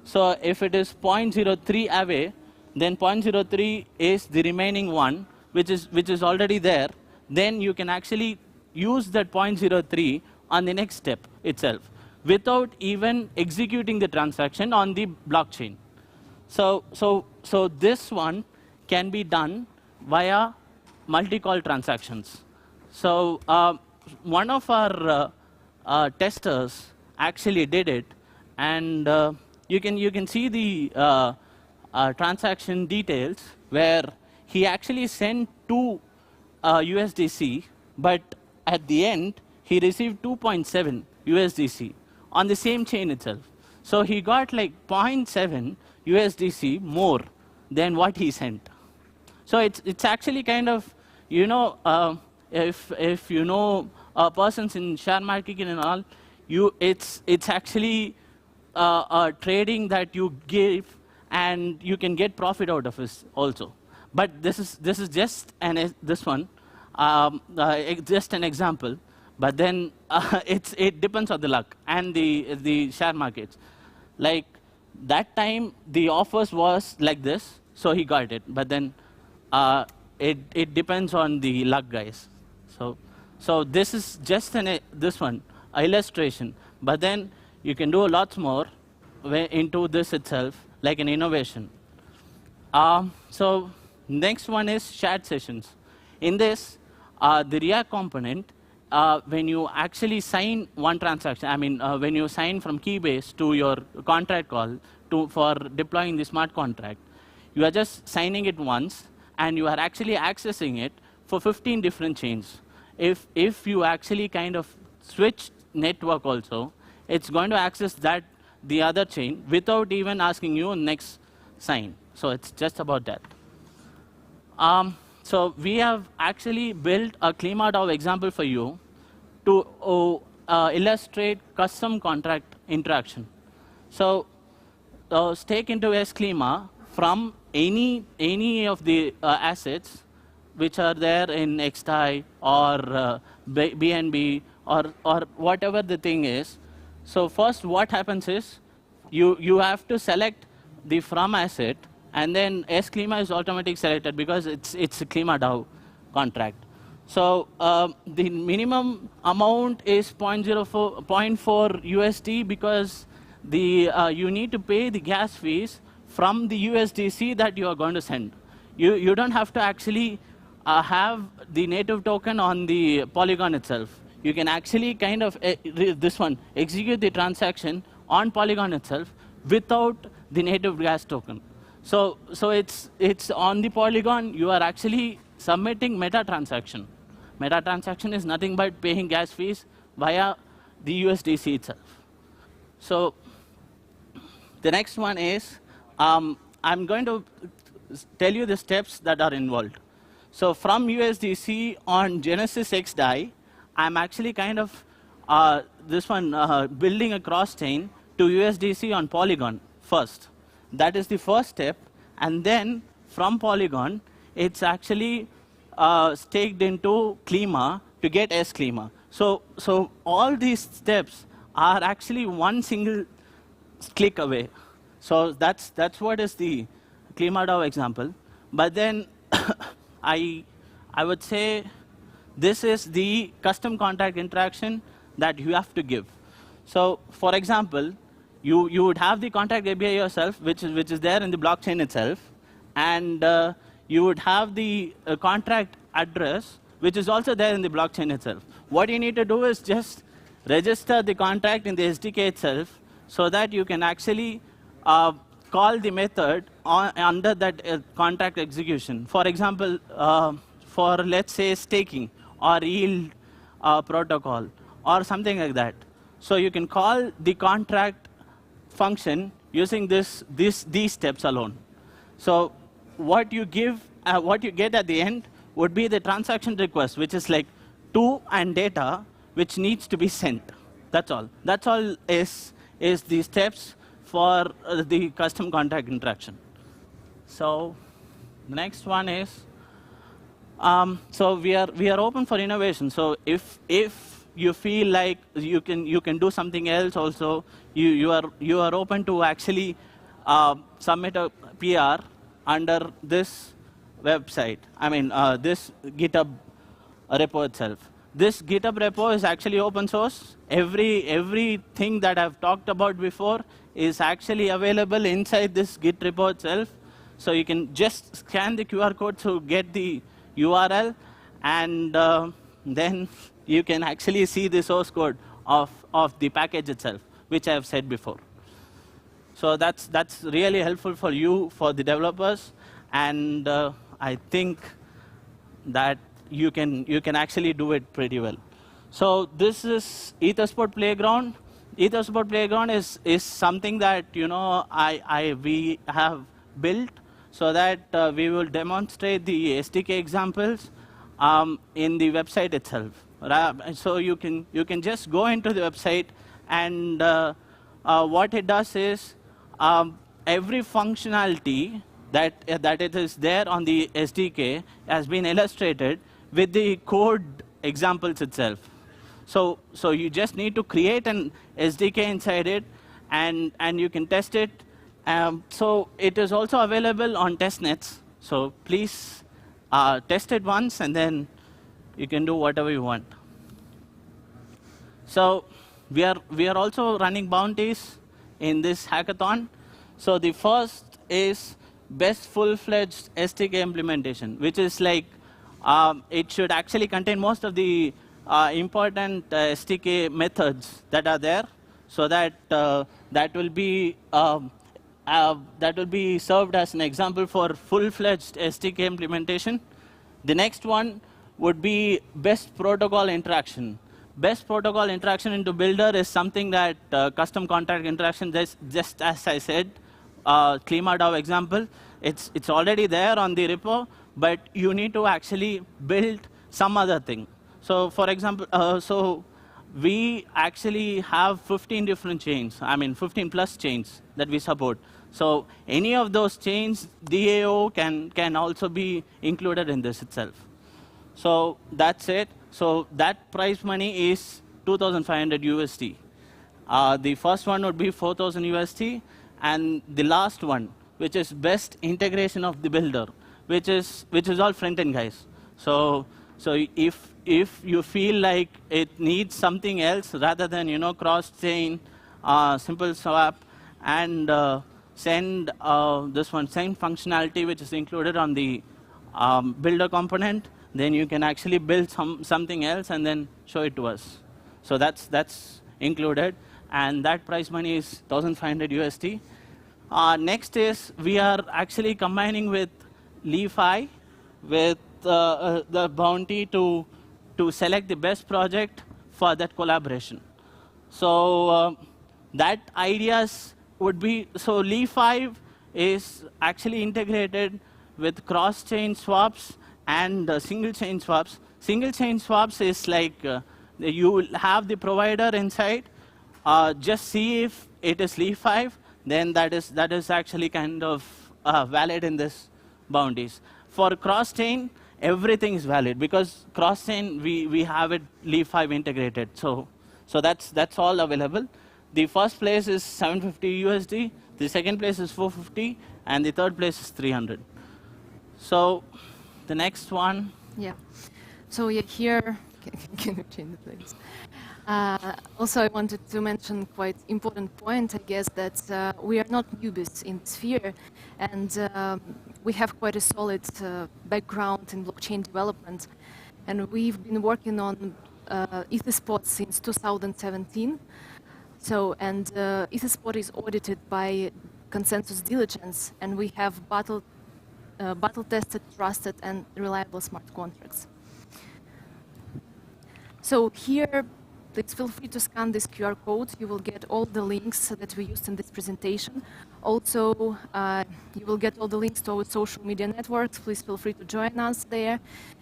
So if it is 0.03 Aave, then 0.03 is the remaining one, which is already there. Then you can actually use that 0.03 on the next step itself, without even executing the transaction on the blockchain. So this one can be done via multi-call transactions. So one of our testers actually did it, and you can see the transaction details where he actually sent 2 USDC, but at the end he received 2.7 USDC on the same chain itself. So he got like 0.7 USDC more than what he sent. So it's actually kind of, if you know persons in share market and all, it's actually trading that you give, and you can get profit out of it also. But this is just just an example. But then it depends on the luck and the share markets. Like that time, the offers was like this, so he got it. But then it depends on the luck, guys. So this is just this one illustration. But then You can do lots more into this itself, like an innovation. So next one is shared sessions. In this, the React component, when you actually sign one transaction, I mean, when you sign from Keybase to your contract call for deploying the smart contract, you are just signing it once, and you are actually accessing it for 15 different chains. If you actually kind of switch network also, it's going to access the other chain without even asking you next sign. So it's just about that. So we have actually built a ClimaDAO example for you to illustrate custom contract interaction. So stake into SClima from any of the assets which are there in XTI or BNB or whatever the thing is. So first what happens is you have to select the from asset, and then SClima is automatically selected because it's a ClimaDAO contract. So the minimum amount is 0.04 USD because you need to pay the gas fees from the USDC that you are going to send. You don't have to actually have the native token on the Polygon itself. You can actually kind of, execute the transaction on Polygon itself without the native gas token. So it's on the Polygon, you are actually submitting meta transaction. Meta transaction is nothing but paying gas fees via the USDC itself. So the next one is, I'm going to tell you the steps that are involved. So from USDC on Genesis XDAI, I'm actually kind of building a cross chain to USDC on Polygon first. That is the first step, and then from Polygon, it's actually staked into Klima to get SClima. So all these steps are actually one single click away. So that's what is the ClimaDAO example. But then I would say this is the custom contract interaction that you have to give. So for example, you would have the contract API yourself, which is there in the blockchain itself, and you would have the contract address, which is also there in the blockchain itself. What you need to do is just register the contract in the SDK itself so that you can actually call the method under that contract execution. For example, for let's say staking or yield protocol or something like that. So you can call the contract function using these steps alone. So what you get at the end would be the transaction request, which is like to and data, which needs to be sent. That's all. That's all is the steps for the custom contract interaction. So the next one is, so we are open for innovation. So if you feel like you can do something else also, you are open to actually submit a PR under this website. I mean this GitHub repo itself. This GitHub repo is actually open source. Everything that I've talked about before is actually available inside this Git repo itself. So you can just scan the QR code to get the URL, and then you can actually see the source code of the package itself, which I have said before. So that's really helpful for you, for the developers, and I think that you can actually do it pretty well. So this is Etherspot Playground. Etherspot Playground is something that we have built so that we will demonstrate the SDK examples in the website itself. So you can just go into the website, and what it does is every functionality that it is there on the SDK has been illustrated with the code examples itself. So you just need to create an SDK inside it, and you can test it. So it is also available on testnets. So please test it once, and then you can do whatever you want. So we are also running bounties in this hackathon. So the first is best full-fledged SDK implementation, which is like it should actually contain most of the important SDK methods that are there, so that that will be served as an example for full-fledged SDK implementation. The next one would be best protocol interaction. Best protocol interaction into Builder is something that custom contract interaction, just as I said, ClimaDAO example, it's already there on the repo, but you need to actually build some other thing. So for example, so we actually have 15 different chains, 15 plus chains that we support. So any of those chains, DAO can also be included in this itself. So that's it. So that prize money is 2,500 USD. The first one would be 4,000 USD, and the last one, which is best integration of the builder, which is all front-end guys. So if you feel like it needs something else rather than cross-chain, simple swap, and send send functionality which is included on the builder component, then you can actually build something else and then show it to us. So that's included, and that prize money is 1,500 USD. Next is we are actually combining with LI.FI with the bounty to select the best project for that collaboration. So that ideas would be, so LI.FI is actually integrated with cross-chain swaps and single-chain swaps. Single-chain swaps is like you will have the provider inside, just see if it is LI.FI, then that is actually kind of valid in this bounties. For cross-chain, everything is valid because cross-chain we have it LI.FI integrated. So that's all available. The first place is 750 USD, the second place is 450, and the third place is 300. So the next one.
Yeah. So here, can you change the place? Also, I wanted to mention quite important point, I guess, that we are not newbies in Sphere, and we have quite a solid background in blockchain development, and we've been working on Etherspot since 2017. So, and Etherspot is audited by Consensus Diligence, and we have battle-tested, trusted, and reliable smart contracts. So here, please feel free to scan this QR code. You will get all the links that we used in this presentation. Also, you will get all the links to our social media networks. Please feel free to join us there.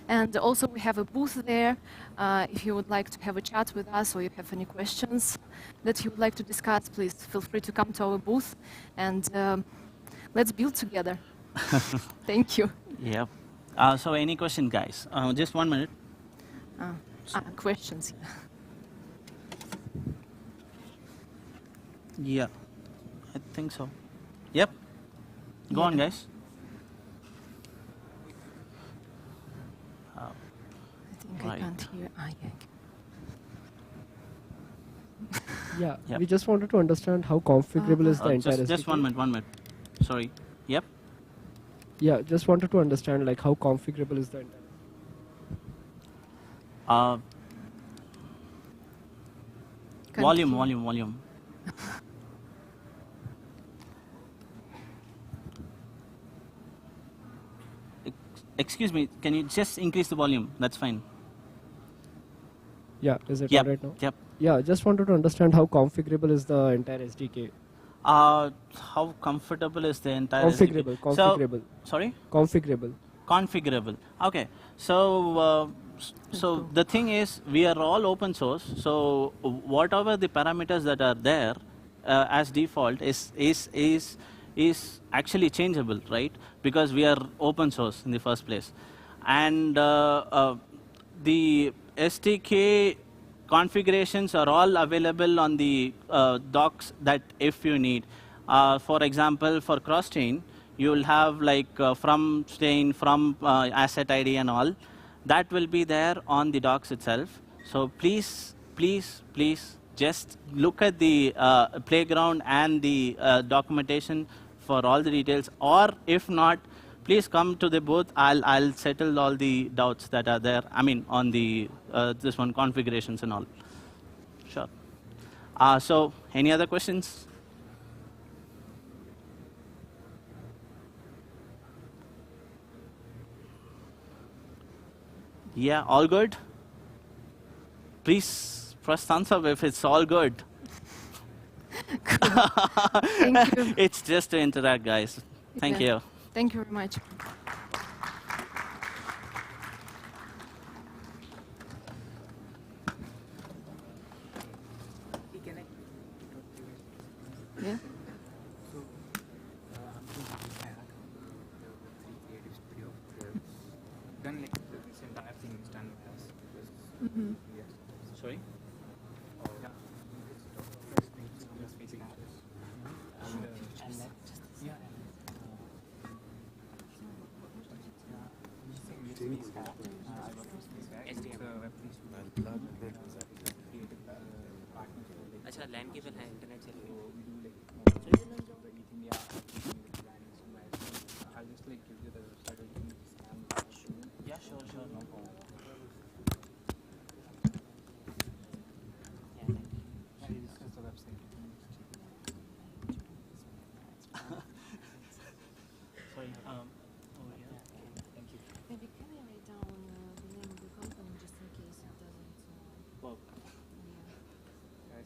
And also, we have a booth there. If you would like to have a chat with us or you have any questions that you would like to discuss, please feel free to come to our booth. And let's build together. Thank you.
Yeah. So any question, guys? Just 1 minute.
Questions.
Yeah, I think so. Yep. Go on, guys.
I think I can't hear.
Yeah,
Yep.
we just wanted to understand how configurable is the entire
just
SDK.
1 minute, 1 minute. Sorry. Yep.
Yeah, just wanted to understand like how configurable is the entire.
Volume. Excuse me, can you just increase the volume? That's fine.
Yeah, is it
Yep.
all right now?
Yep.
Yeah, just wanted to understand how configurable is the entire SDK.
How comfortable is the entire
Configurable,
SDK?
configurable.
Sorry?
Configurable.
Configurable. Okay. So the thing is, we are all open source. So whatever the parameters that are there as default is actually changeable, right? Because we are open source in the first place, and the SDK configurations are all available on the docs that if you need. For example, for cross-chain, you will have like from chain, from asset ID and all. That will be there on the docs itself. So please just look at the playground and the documentation for all the details. Or if not, please come to the booth. I'll settle all the doubts that are there. I mean, on the this one configurations and all. Sure. So, any other questions? Yeah, all good? Please press thumbs up if it's all good.
Thank you.
It's just to interact, guys. Thank you.
Thank you very much. Yeah.
Then like this entire thing is done with us.
Mm-hmm.
Sorry?
Yeah. Just facing out. Yeah.
अच्छा land cable है internet से
I'll just like give you the website and you can scan.
Yeah, sure, no problem.
Yeah, this is the website.
Sorry, over here. Thank you.
Maybe can I write down the name of the company just in case it doesn't
work?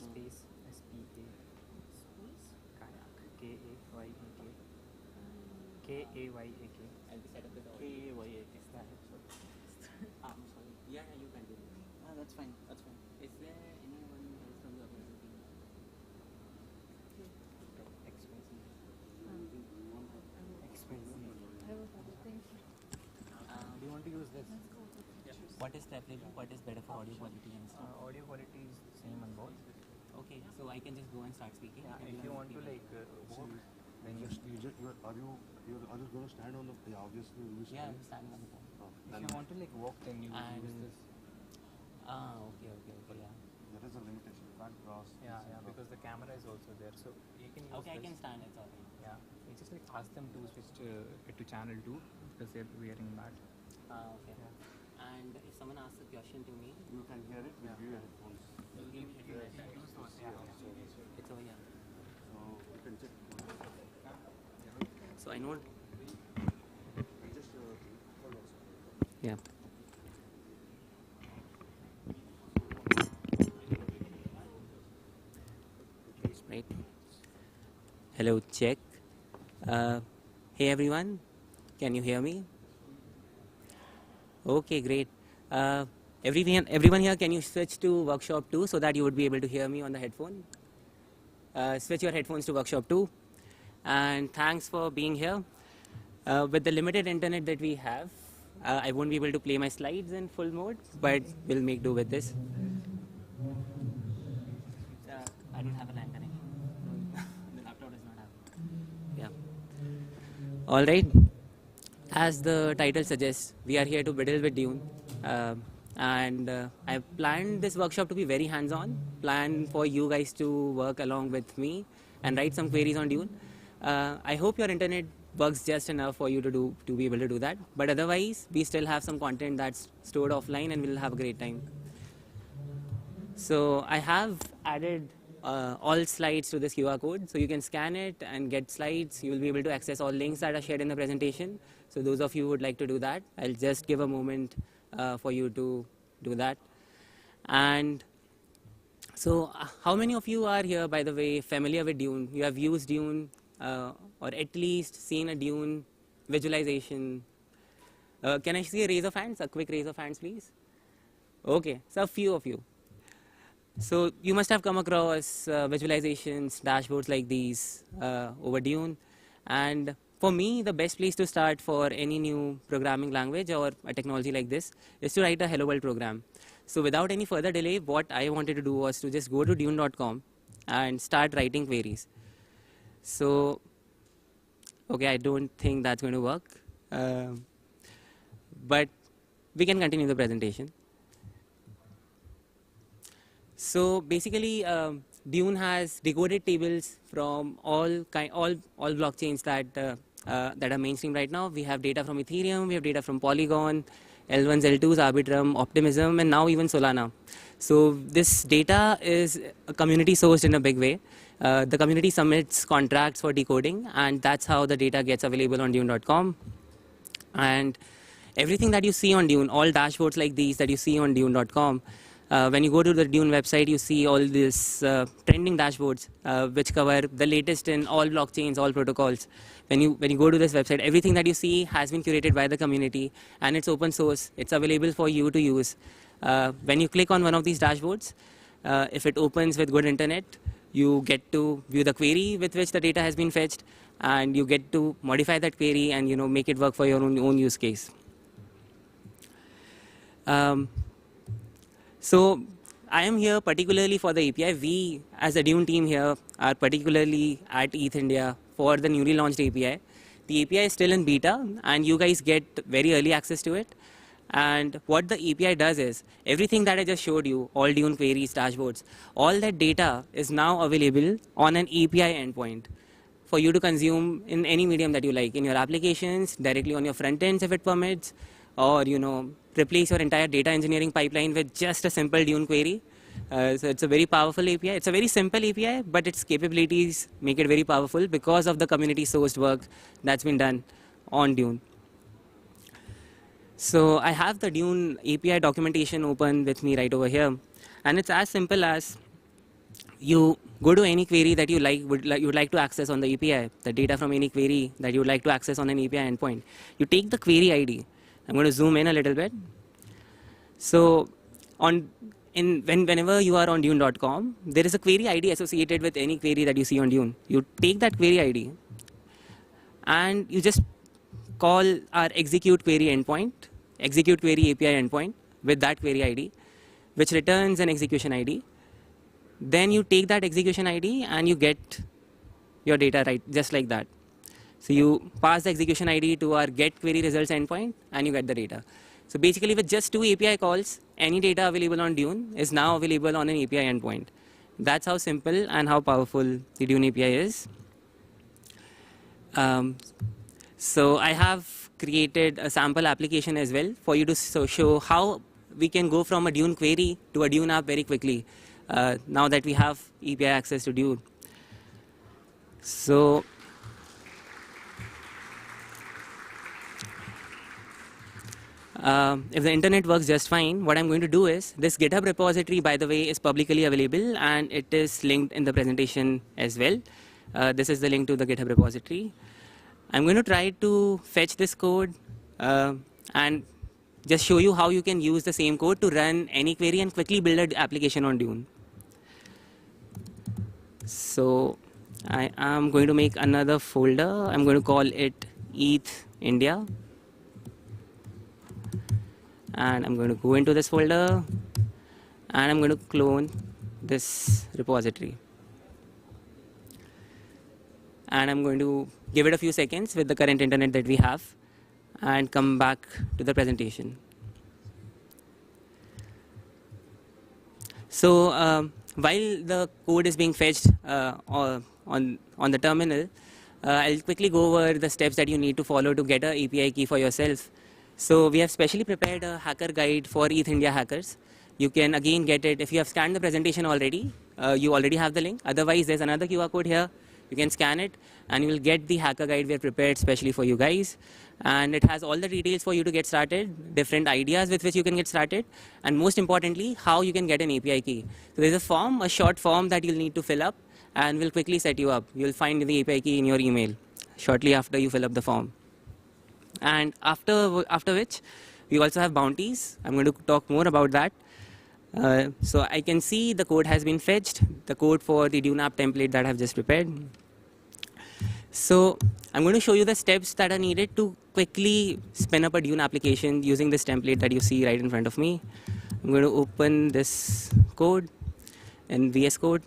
Space SPA.
Space?
Kayak. K-A-Y-A-K. K-A-Y-A-K.
I'll be set up with all.
K-A-Y-A-K.
I'm sorry. Yeah, you can do it.
That's fine. That's fine.
Is there anyone else from the organization?
Expensive.
I will have it. Thank you.
Do you want to use this? Yeah. What is preferable? What is better for audio quality and stuff?
Audio quality is the same on both.
Okay, so I can just go and start speaking.
Yeah, if you want to like work, then
Are you going to stand on the? Yeah, obviously.
Yeah, I'm standing on the phone.
if you want to like walk, then you use this.
Okay, yeah.
There is a limitation. You can't cross.
Yeah, because the camera is also there, so you can use
Okay, I
this.
can stand. It's alright.
Yeah, you just like ask them to switch to channel 2 because they're wearing that.
Okay.
Yeah.
And if someone asks a question to me,
You can hear it. We'll give you headphones.
will give me headphones. It's over here.
So you can check.
So I know.
Just
Yeah. Right. Hello, check. Hey everyone, can you hear me? Okay, great. Everyone here, can you switch to Workshop 2 so that you would be able to hear me on the headphone? Switch your headphones to Workshop 2. And thanks for being here. With the limited internet that we have, I won't be able to play my slides in full mode, but we'll make do with this. I don't have a LAN connection. The laptop does not have. Yeah. All right. As the title suggests, we are here to biddle with Dune. And I planned this workshop to be very hands-on, planned for you guys to work along with me and write some queries on Dune. I hope your internet works just enough for you to be able to do that. But otherwise, we still have some content that's stored offline and we'll have a great time. So I have added all slides to this QR code. So you can scan it and get slides. You will be able to access all links that are shared in the presentation. So those of you who would like to do that, I'll just give a moment for you to do that. And so how many of you are here, by the way, familiar with Dune? You have used Dune or at least seen a Dune visualization. Can I see a raise of hands? A quick raise of hands, please. Okay, so a few of you. So you must have come across visualizations, dashboards like these over Dune. And for me, the best place to start for any new programming language or a technology like this is to write a Hello World program. So without any further delay, what I wanted to do was to just go to dune.com and start writing queries. So, okay, I don't think that's going to work. But we can continue the presentation. So basically, Dune has decoded tables from all blockchains that are mainstream right now. We have data from Ethereum, we have data from Polygon, L1s, L2s, Arbitrum, Optimism, and now even Solana. So this data is community sourced in a big way. The community submits contracts for decoding, and that's how the data gets available on Dune.com. And everything that you see on Dune, all dashboards like these that you see on Dune.com, when you go to the Dune website, you see all these trending dashboards which cover the latest in all blockchains, all protocols. When you go to this website, everything that you see has been curated by the community, and it's open source. It's available for you to use. When you click on one of these dashboards, if it opens with good internet, you get to view the query with which the data has been fetched, and you get to modify that query and make it work for your own use case. So I am here particularly for the API. We, as a Dune team here, are particularly at ETHIndia for the newly launched API. The API is still in beta, and you guys get very early access to it. And what the API does is, everything that I just showed you, all Dune queries, dashboards, all that data is now available on an API endpoint for you to consume in any medium that you like, in your applications, directly on your front ends if it permits, or replace your entire data engineering pipeline with just a simple Dune query. So it's a very powerful API. It's a very simple API, but its capabilities make it very powerful because of the community sourced work that's been done on Dune. So I have the Dune API documentation open with me right over here, and it's as simple as you go to any query that you would like to access on the API, the data from any query that you would like to access on an API endpoint. You take the query ID. I'm going to zoom in a little bit. So whenever you are on Dune.com, there is a query ID associated with any query that you see on Dune. You take that query ID and you just call our execute query endpoint, execute query API endpoint with that query ID, which returns an execution ID. Then you take that execution ID and you get your data right, just like that. So you pass the execution ID to our get query results endpoint and you get the data. So basically with just 2 API calls, any data available on Dune is now available on an API endpoint. That's how simple and how powerful the Dune API is. So I have created a sample application as well for you to show how we can go from a Dune query to a Dune app very quickly now that we have API access to Dune. So if the internet works just fine, what I'm going to do is, this GitHub repository, by the way, is publicly available and it is linked in the presentation as well. This is the link to the GitHub repository. I'm going to try to fetch this code and just show you how you can use the same code to run any query and quickly build an application on Dune. So I am going to make another folder. I'm going to call it ETHIndia. And I'm going to go into this folder and I'm going to clone this repository. And I'm going to give it a few seconds with the current internet that we have and come back to the presentation. So while the code is being fetched on the terminal, I'll quickly go over the steps that you need to follow to get an API key for yourself. So we have specially prepared a hacker guide for ETHIndia hackers. You can again get it if you have scanned the presentation already. You already have the link. Otherwise, there's another QR code here. You can scan it and you will get the hacker guide we have prepared specially for you guys. And it has all the details for you to get started, different ideas with which you can get started, and most importantly, how you can get an API key. So there's a form, a short form that you'll need to fill up, and we'll quickly set you up. You'll find the API key in your email shortly after you fill up the form. And after which, we also have bounties. I'm going to talk more about that. So I can see the code has been fetched, the code for the Dune app template that I've just prepared. So I'm going to show you the steps that are needed to quickly spin up a Dune application using this template that you see right in front of me. I'm going to open this code in VS Code.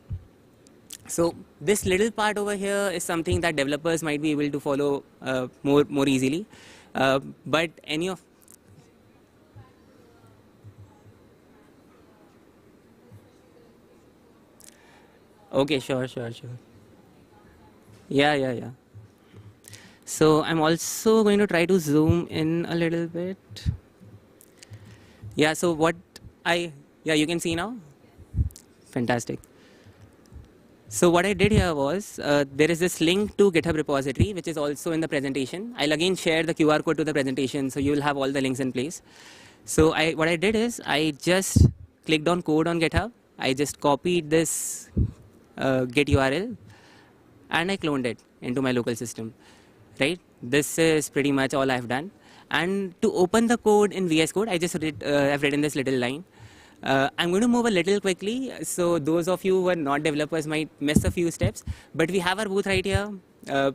So this little part over here is something that developers might be able to follow more easily. But any of Okay, sure. Yeah. So I'm also going to try to zoom in a little bit. Yeah, so you can see now? Fantastic. So what I did here was, there is this link to GitHub repository, which is also in the presentation. I'll again share the QR code to the presentation, so you will have all the links in place. So what I did is, I just clicked on code on GitHub. I just copied this Git URL, and I cloned it into my local system, right? This is pretty much all I've done. And to open the code in VS Code, I've written this little line. I'm going to move a little quickly, so those of you who are not developers might miss a few steps, but we have our booth right here.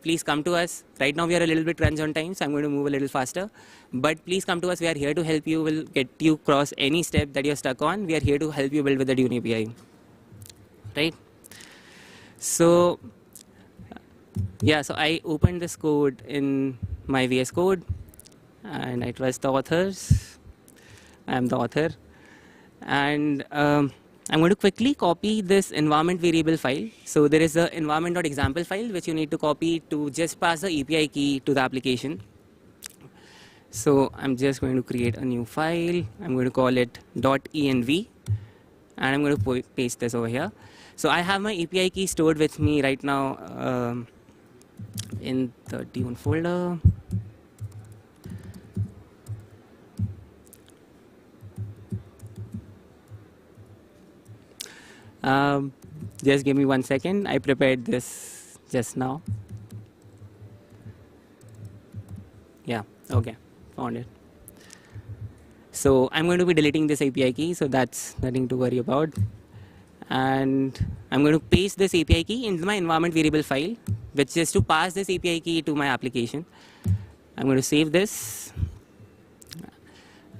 Please come to us. Right now we are a little bit crunch on time, so I'm going to move a little faster. But please come to us. We are here to help you. We'll get you across any step that you're stuck on. We are here to help you build with the Dune API. Right? So, yeah, so I opened this code in my VS Code, and I trust the authors. I'm the author. And I'm going to quickly copy this environment variable file. So there is a environment.example file which you need to copy to just pass the API key to the application. So I'm just going to create a new file. I'm going to call it .env, and I'm going to paste this over here. So I have my API key stored with me right now in the Dune folder. Just give me 1 second. I prepared this just now. Yeah, okay, found it. So I'm going to be deleting this API key, so that's nothing to worry about. And I'm going to paste this API key into my environment variable file, which is to pass this API key to my application. I'm going to save this.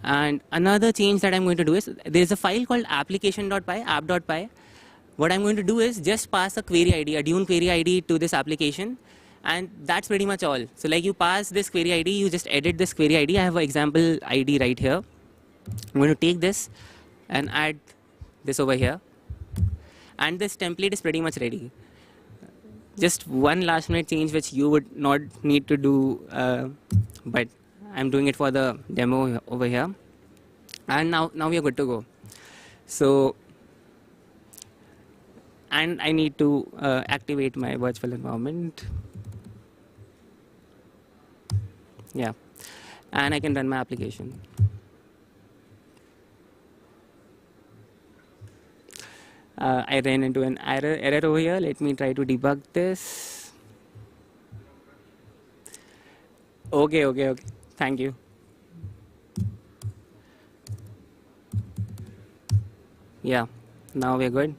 And another change that I'm going to do is, there's a file called application.py, app.py. What I'm going to do is just pass a query ID, a Dune query ID to this application, and that's pretty much all. So like you pass this query ID, you just edit this query ID. I have an example ID right here. I'm going to take this and add this over here. And this template is pretty much ready. Just one last minute change which you would not need to do, but I'm doing it for the demo over here. And now we are good to go. So, and I need to activate my virtual environment. Yeah, and I can run my application. I ran into an error over here. Let me try to debug this. Okay. Thank you. Yeah, now we're good.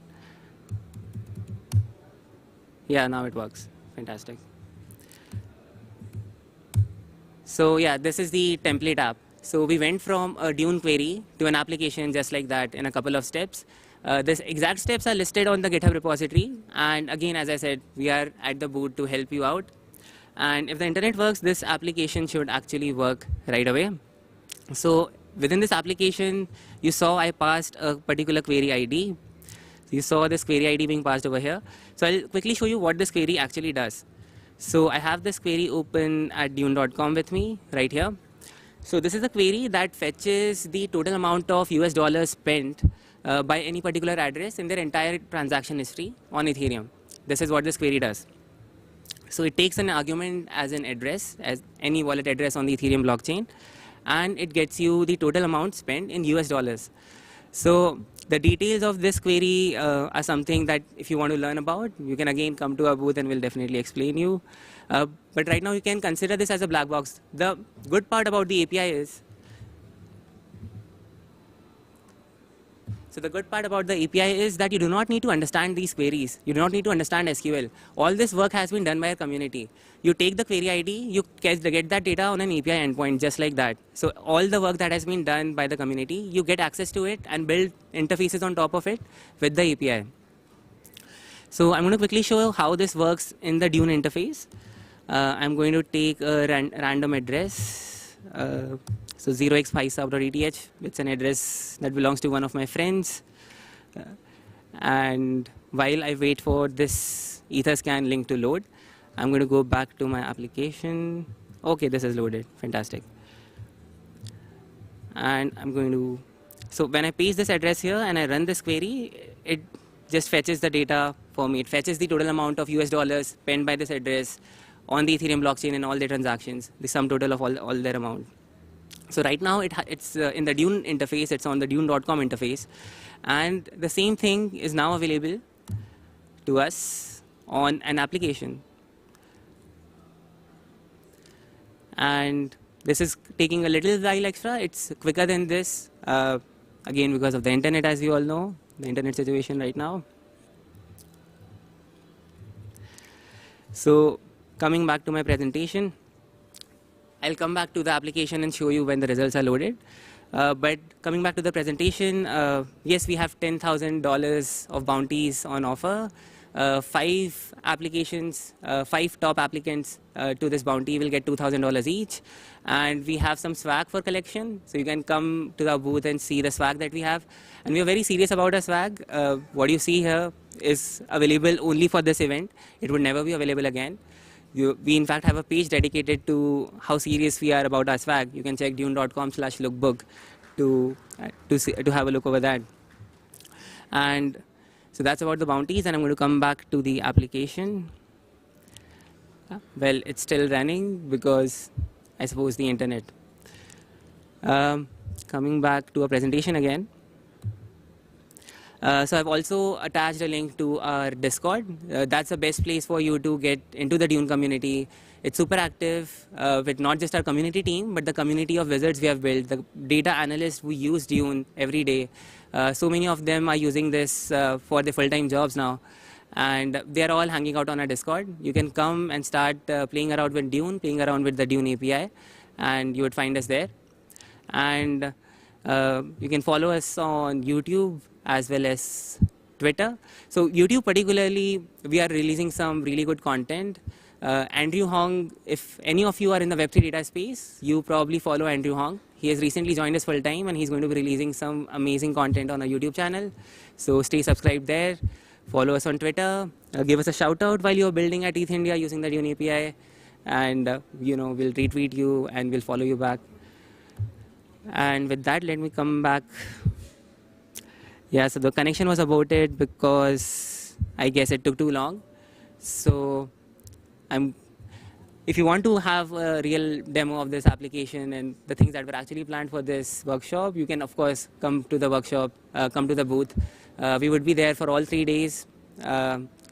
Yeah, now it works. Fantastic. So yeah, this is the template app. So we went from a Dune query to an application just like that in a couple of steps. These exact steps are listed on the GitHub repository. And again, as I said, we are at the booth to help you out. And if the internet works, this application should actually work right away. So within this application, you saw I passed a particular query ID. You saw this query ID being passed over here. So I'll quickly show you what this query actually does. So I have this query open at dune.com with me right here. So this is a query that fetches the total amount of US dollars spent by any particular address in their entire transaction history on Ethereum. This is what this query does. So it takes an argument as an address, as any wallet address on the Ethereum blockchain, and it gets you the total amount spent in US dollars. So the details of this query are something that if you want to learn about, you can again come to our booth and we'll definitely explain you. But right now you can consider this as a black box. The good part about the API is, that you do not need to understand these queries. You do not need to understand SQL. All this work has been done by a community. You take the query ID, you get that data on an API endpoint just like that. So all the work that has been done by the community, you get access to it and build interfaces on top of it with the API. So I'm going to quickly show you how this works in the Dune interface. I'm going to take a random address. So 0x5sub.eth, it's an address that belongs to one of my friends. And while I wait for this Etherscan link to load, I'm going to go back to my application. OK, this is loaded. Fantastic. And I'm going to, so when I paste this address here and I run this query, it just fetches the data for me. It fetches the total amount of US dollars penned by this address on the Ethereum blockchain and all their transactions, the sum total of all their amount. So right now it's in the Dune interface, it's on the Dune.com interface. And the same thing is now available to us on an application. And this is taking a little while extra. It's quicker than this, again, because of the internet, as we all know, the internet situation right now. So coming back to my presentation, I'll come back to the application and show you when the results are loaded. But coming back to the presentation, yes, we have $10,000 of bounties on offer. 5 applications, 5 top applicants to this bounty will get $2,000 each. And we have some swag for collection. So you can come to the booth and see the swag that we have. And we are very serious about our swag. What you see here is available only for this event. It would never be available again. We in fact have a page dedicated to how serious we are about our swag. You can check dune.com/lookbook to have a look over that. And so that's about the bounties, and I'm going to come back to the application. Well, it's still running because I suppose the internet. Coming back to a presentation again. So I've also attached a link to our Discord. That's the best place for you to get into the Dune community. It's super active with not just our community team, but the community of wizards we have built, the data analysts who use Dune every day. So many of them are using this for their full-time jobs now. And they're all hanging out on our Discord. You can come and start playing around with Dune, playing around with the Dune API, and you would find us there. And you can follow us on YouTube as well as Twitter. So YouTube particularly, we are releasing some really good content. Andrew Hong, if any of you are in the Web3 data space, you probably follow Andrew Hong. He has recently joined us full time and he's going to be releasing some amazing content on our YouTube channel. So stay subscribed there. Follow us on Twitter. Give us a shout out while you're building at ETHIndia using the Dune API. And we'll retweet you and we'll follow you back. And with that, let me come back. Yeah, so the connection was aborted because I guess it took too long. So if you want to have a real demo of this application and the things that were actually planned for this workshop, you can, of course, come to the workshop, come to the booth. We would be there for all 3 days.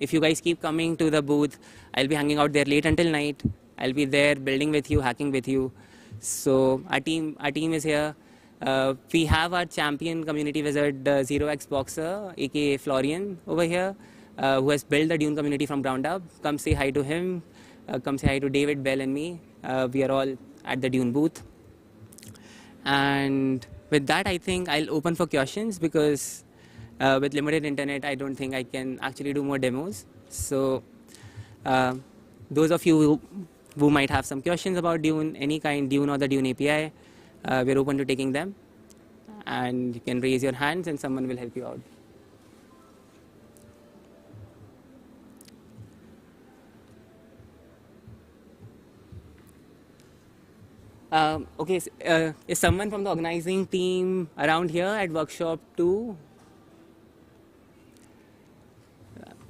If you guys keep coming to the booth, I'll be hanging out there late until night. I'll be there building with you, hacking with you. So our team is here. We have our champion community wizard, 0x Boxer, aka Florian, over here, who has built the Dune community from ground up. Come say hi to him. Come say hi to David, Bell, and me. We are all at the Dune booth. And with that, I think I'll open for questions because with limited internet, I don't think I can actually do more demos. So those of you who might have some questions about Dune, any kind, Dune or the Dune API, we're open to taking them. And you can raise your hands and someone will help you out. Okay, is someone from the organizing team around here at Workshop 2?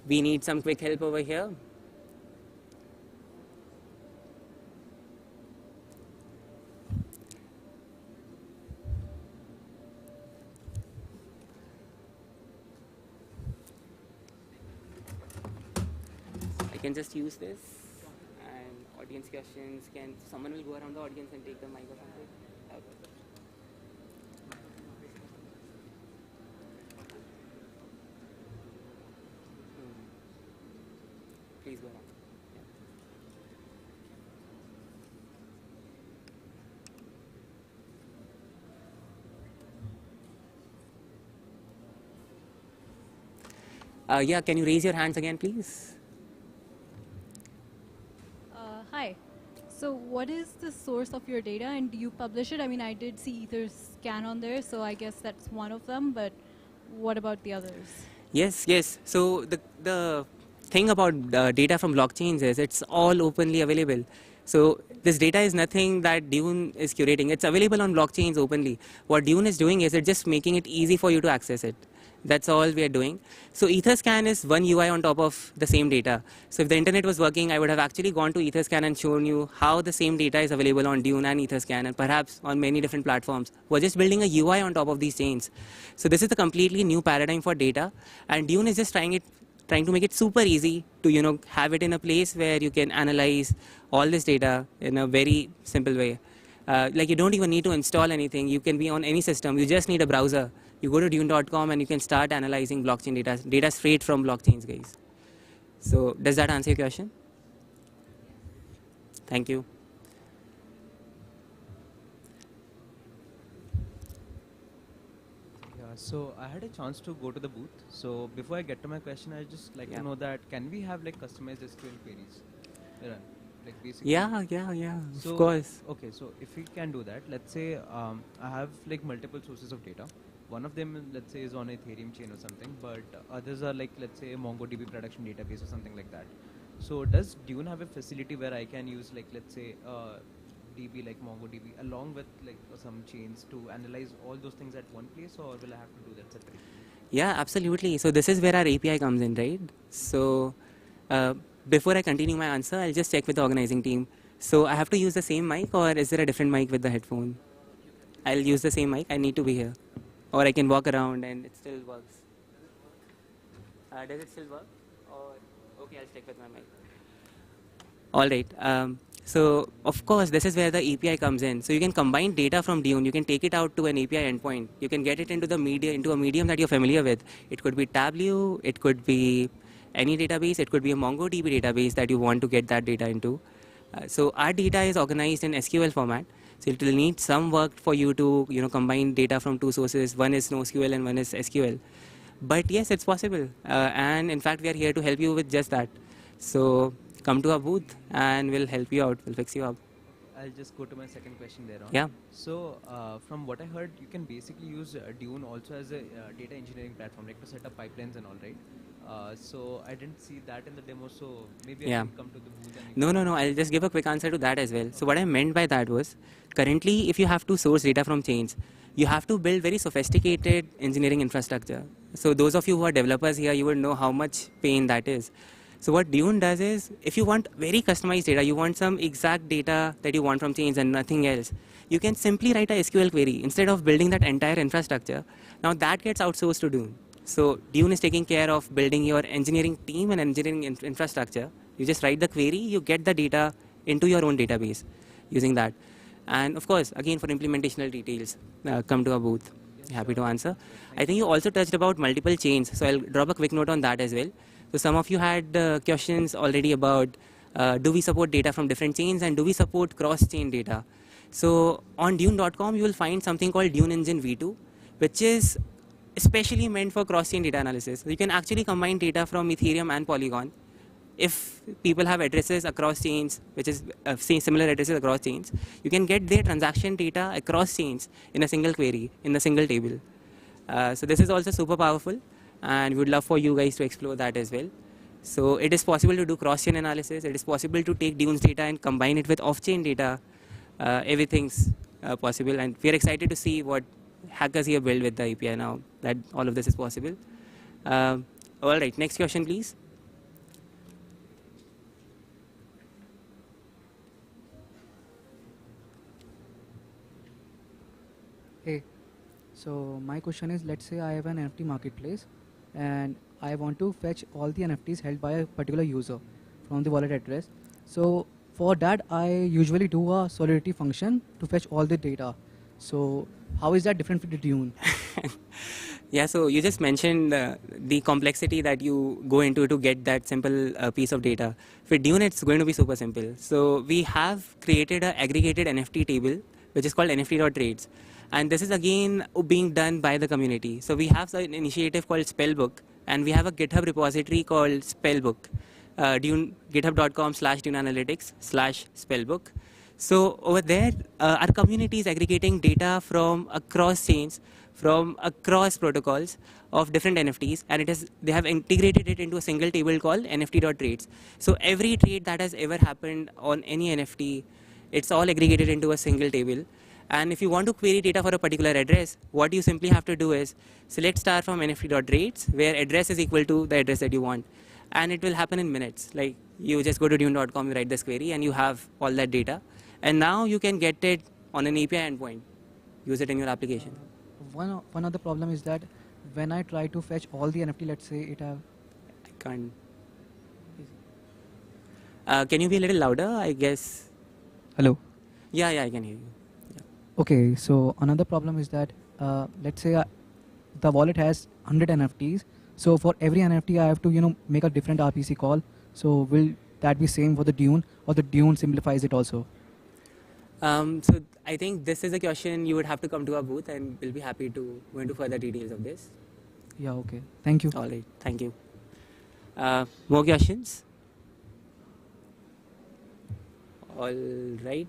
We need some quick help over here. I can just use this. Audience questions, someone will go around the audience and take the mic or something? Okay. Please go around. Yeah, can you raise your hands again, please?
Hi. So what is the source of your data and do you publish it? I mean, I did see Etherscan on there, so I guess that's one of them, but what about the others?
Yes, yes. So the thing about data from blockchains is it's all openly available. So this data is nothing that Dune is curating. It's available on blockchains openly. What Dune is doing is it's just making it easy for you to access it. That's all we are doing. So Etherscan is one UI on top of the same data. So if the internet was working, I would have actually gone to Etherscan and shown you how the same data is available on Dune and Etherscan and perhaps on many different platforms. We're just building a UI on top of these chains. So this is a completely new paradigm for data, and Dune is just trying to make it super easy to have it in a place where you can analyze all this data in a very simple way. Like you don't even need to install anything. You can be on any system. You just need a browser. You go to dune.com and you can start analyzing blockchain data straight from blockchains, guys. So does that answer your question? Thank you.
Yeah, so I had a chance to go to the booth. So before I get to my question, I just like to know that can we have like customized SQL queries? Like basically.
Yeah,
So,
of course.
Okay, so if we can do that, let's say I have like multiple sources of data. One of them, let's say, is on Ethereum chain or something, but others are like, let's say, a MongoDB production database or something like that. So does Dune have a facility where I can use like, let's say, DB like MongoDB along with like some chains to analyze all those things at one place, or will I have to do that separately?
Yeah, absolutely. So this is where our API comes in, right? So before I continue my answer, I'll just check with the organizing team. So I have to use the same mic, or is there a different mic with the headphone? I'll use the same mic. I need to be here. Or I can walk around and it still works. Does it still work? Or okay, I'll stick with my mic. All right. So of course, this is where the API comes in. So you can combine data from Dune. You can take it out to an API endpoint. You can get it into the into a medium that you're familiar with. It could be Tableau. It could be any database. It could be a MongoDB database that you want to get that data into. So our data is organized in SQL format. So it will need some work for you to combine data from two sources. One is NoSQL and one is SQL. But yes, it's possible. And in fact, we are here to help you with just that. So come to our booth and we'll help you out. We'll fix you up.
I'll just go to my second question there on.
Yeah.
So from what I heard, you can basically use Dune also as a data engineering platform, like to set up pipelines and all, right? So I didn't see that in the demo, so maybe I can come to the booth. And
No. I'll just give a quick answer to that as well. So what I meant by that was, currently, if you have to source data from chains, you have to build very sophisticated engineering infrastructure. So those of you who are developers here, you would know how much pain that is. So what Dune does is, if you want very customized data, you want some exact data that you want from chains and nothing else, you can simply write a SQL query instead of building that entire infrastructure. Now that gets outsourced to Dune. So Dune is taking care of building your engineering team and engineering infrastructure. You just write the query, you get the data into your own database using that. And of course, again, for implementational details, come to our booth. Happy to answer. I think you also touched about multiple chains. So I'll drop a quick note on that as well. So some of you had questions already about do we support data from different chains and do we support cross-chain data? So on dune.com, you will find something called Dune Engine V2, which is especially meant for cross-chain data analysis. You can actually combine data from Ethereum and Polygon. If people have addresses across chains, which is similar addresses across chains, you can get their transaction data across chains in a single query, in a single table. So this is also super powerful, and we would love for you guys to explore that as well. So it is possible to do cross-chain analysis. It is possible to take Dune's data and combine it with off-chain data. Everything's possible, and we are excited to see what hackers here build with the API now that all of this is possible. All right, next question, please.
Hey, so my question is, let's say I have an NFT marketplace and I want to fetch all the NFTs held by a particular user from the wallet address. So for that, I usually do a Solidity function to fetch all the data. So how is that different from the Dune?
Yeah, so you just mentioned the complexity that you go into to get that simple piece of data. For Dune, it's going to be super simple. So we have created an aggregated NFT table, which is called NFT.trades. And this is again being done by the community. So we have an initiative called Spellbook, and we have a GitHub repository called Spellbook, github.com/DuneAnalytics/Spellbook. So over there, our community is aggregating data from across chains, from across protocols of different NFTs, and they have integrated it into a single table called NFT.trades. So every trade that has ever happened on any NFT, it's all aggregated into a single table. And if you want to query data for a particular address, what you simply have to do is select star from NFT.trades, where address is equal to the address that you want. And it will happen in minutes. Like you just go to dune.com, you write this query, and you have all that data. And now you can get it on an API endpoint, use it in your application.
One other problem is that when I try to fetch all the NFT, let's say it have.
I can't. Can you be a little louder? I guess.
Hello.
Yeah, I can hear you. Yeah.
Okay, so another problem is that let's say the wallet has 100 NFTs. So for every NFT, I have to make a different RPC call. So will that be same for the Dune, or the Dune simplifies it also?
So I think this is a question you would have to come to our booth, and we'll be happy to go into further details of this.
Yeah, okay. Thank you.
All right, thank you. More questions? All right.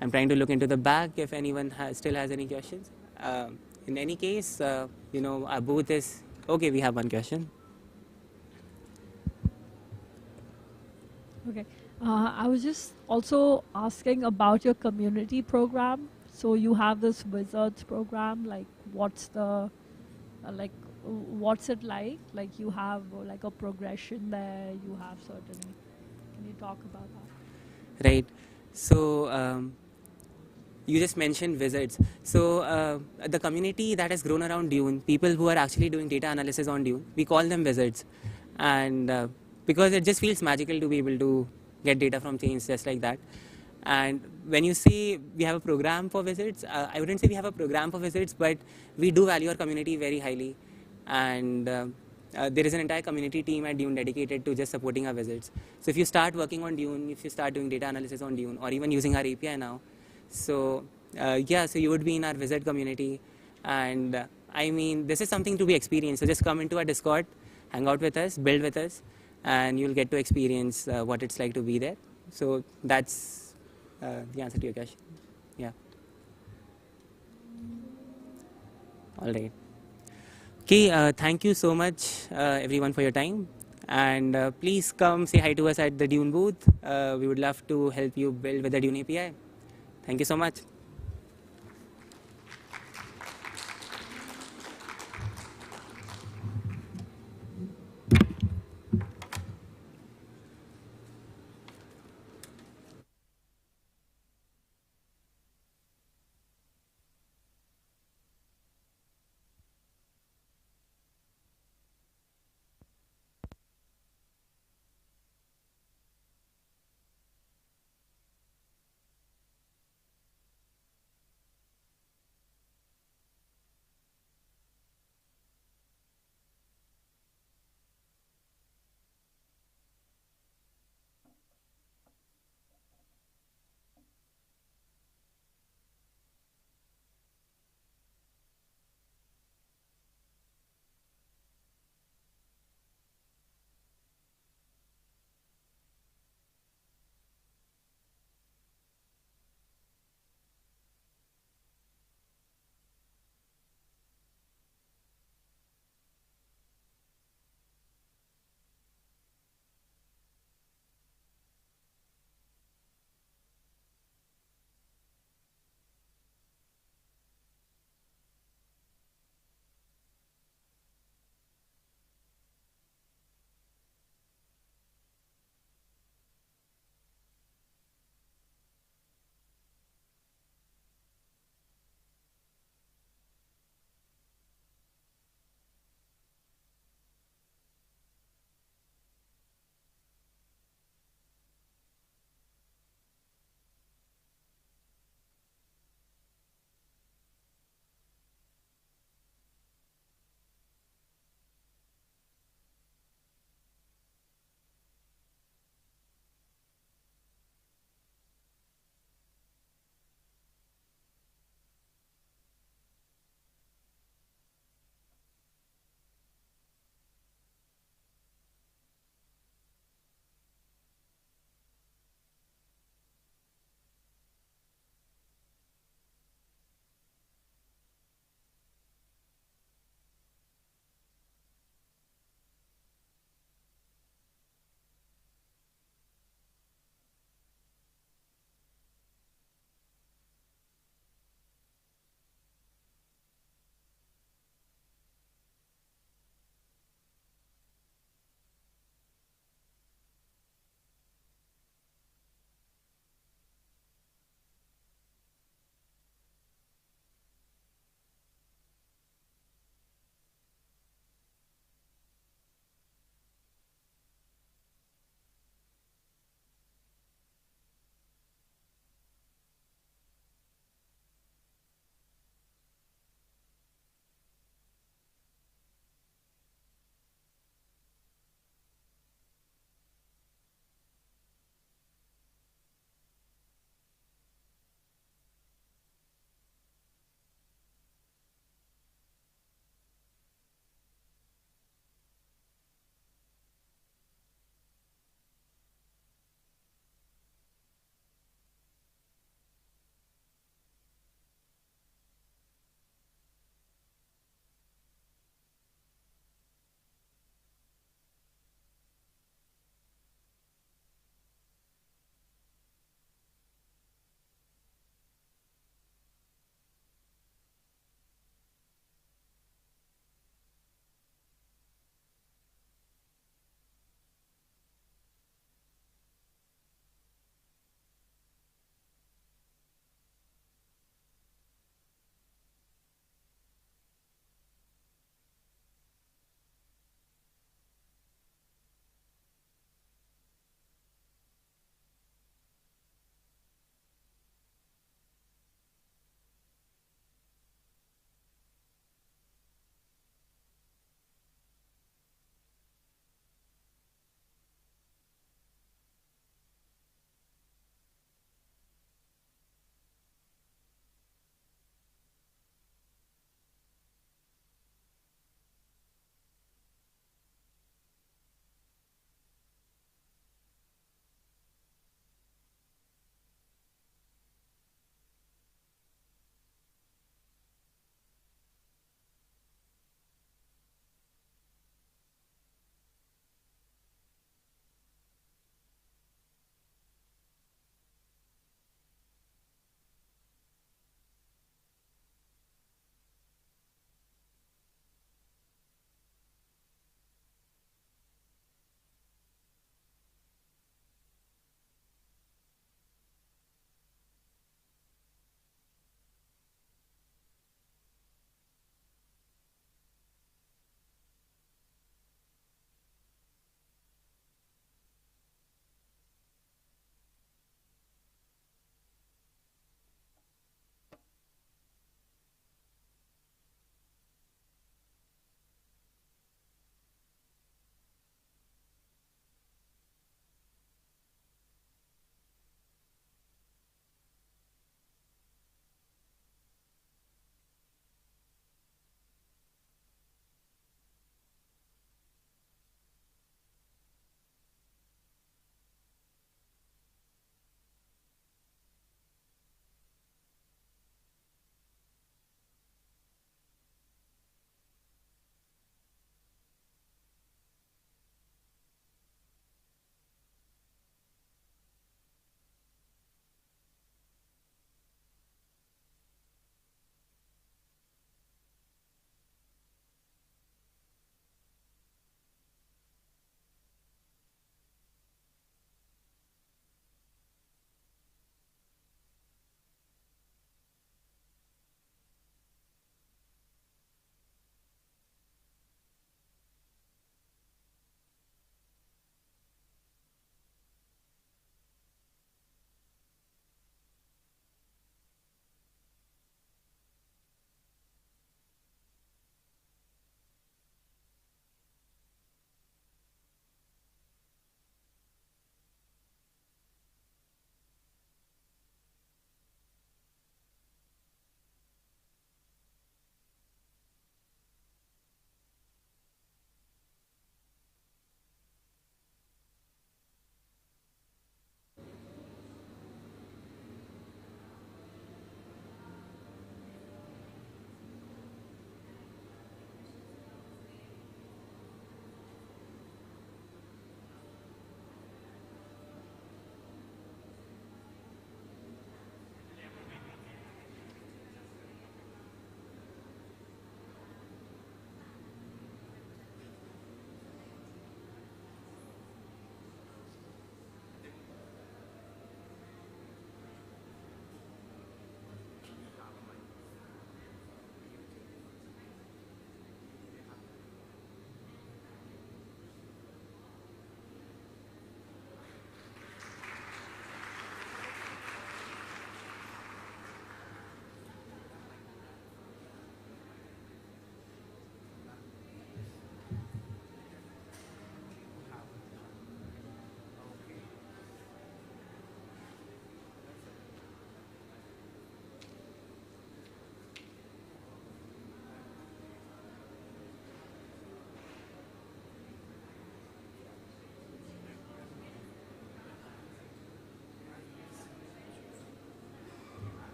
I'm trying to look into the back if anyone still has any questions. In any case, our booth is okay. We have one question.
Okay. I was just also asking about your community program. So you have this wizards program. Like, what's the what's it like? Like, you have like a progression there. You have certain. Can you talk about that?
Right. So you just mentioned wizards. So the community that has grown around Dune, people who are actually doing data analysis on Dune, we call them wizards, and because it just feels magical to be able to get data from chains just like that. And when you say we have a program for wizards, I wouldn't say we have a program for wizards, but we do value our community very highly. And there is an entire community team at Dune dedicated to just supporting our wizards. So if you start working on Dune, if you start doing data analysis on Dune, or even using our API now, so so you would be in our wizard community. And I mean, this is something to be experienced. So just come into our Discord, hang out with us, build with us, and you'll get to experience what it's like to be there. So that's the answer to your question. Yeah. All right. Okay, thank you so much, everyone, for your time. And please come say hi to us at the Dune booth. We would love to help you build with the Dune API. Thank you so much.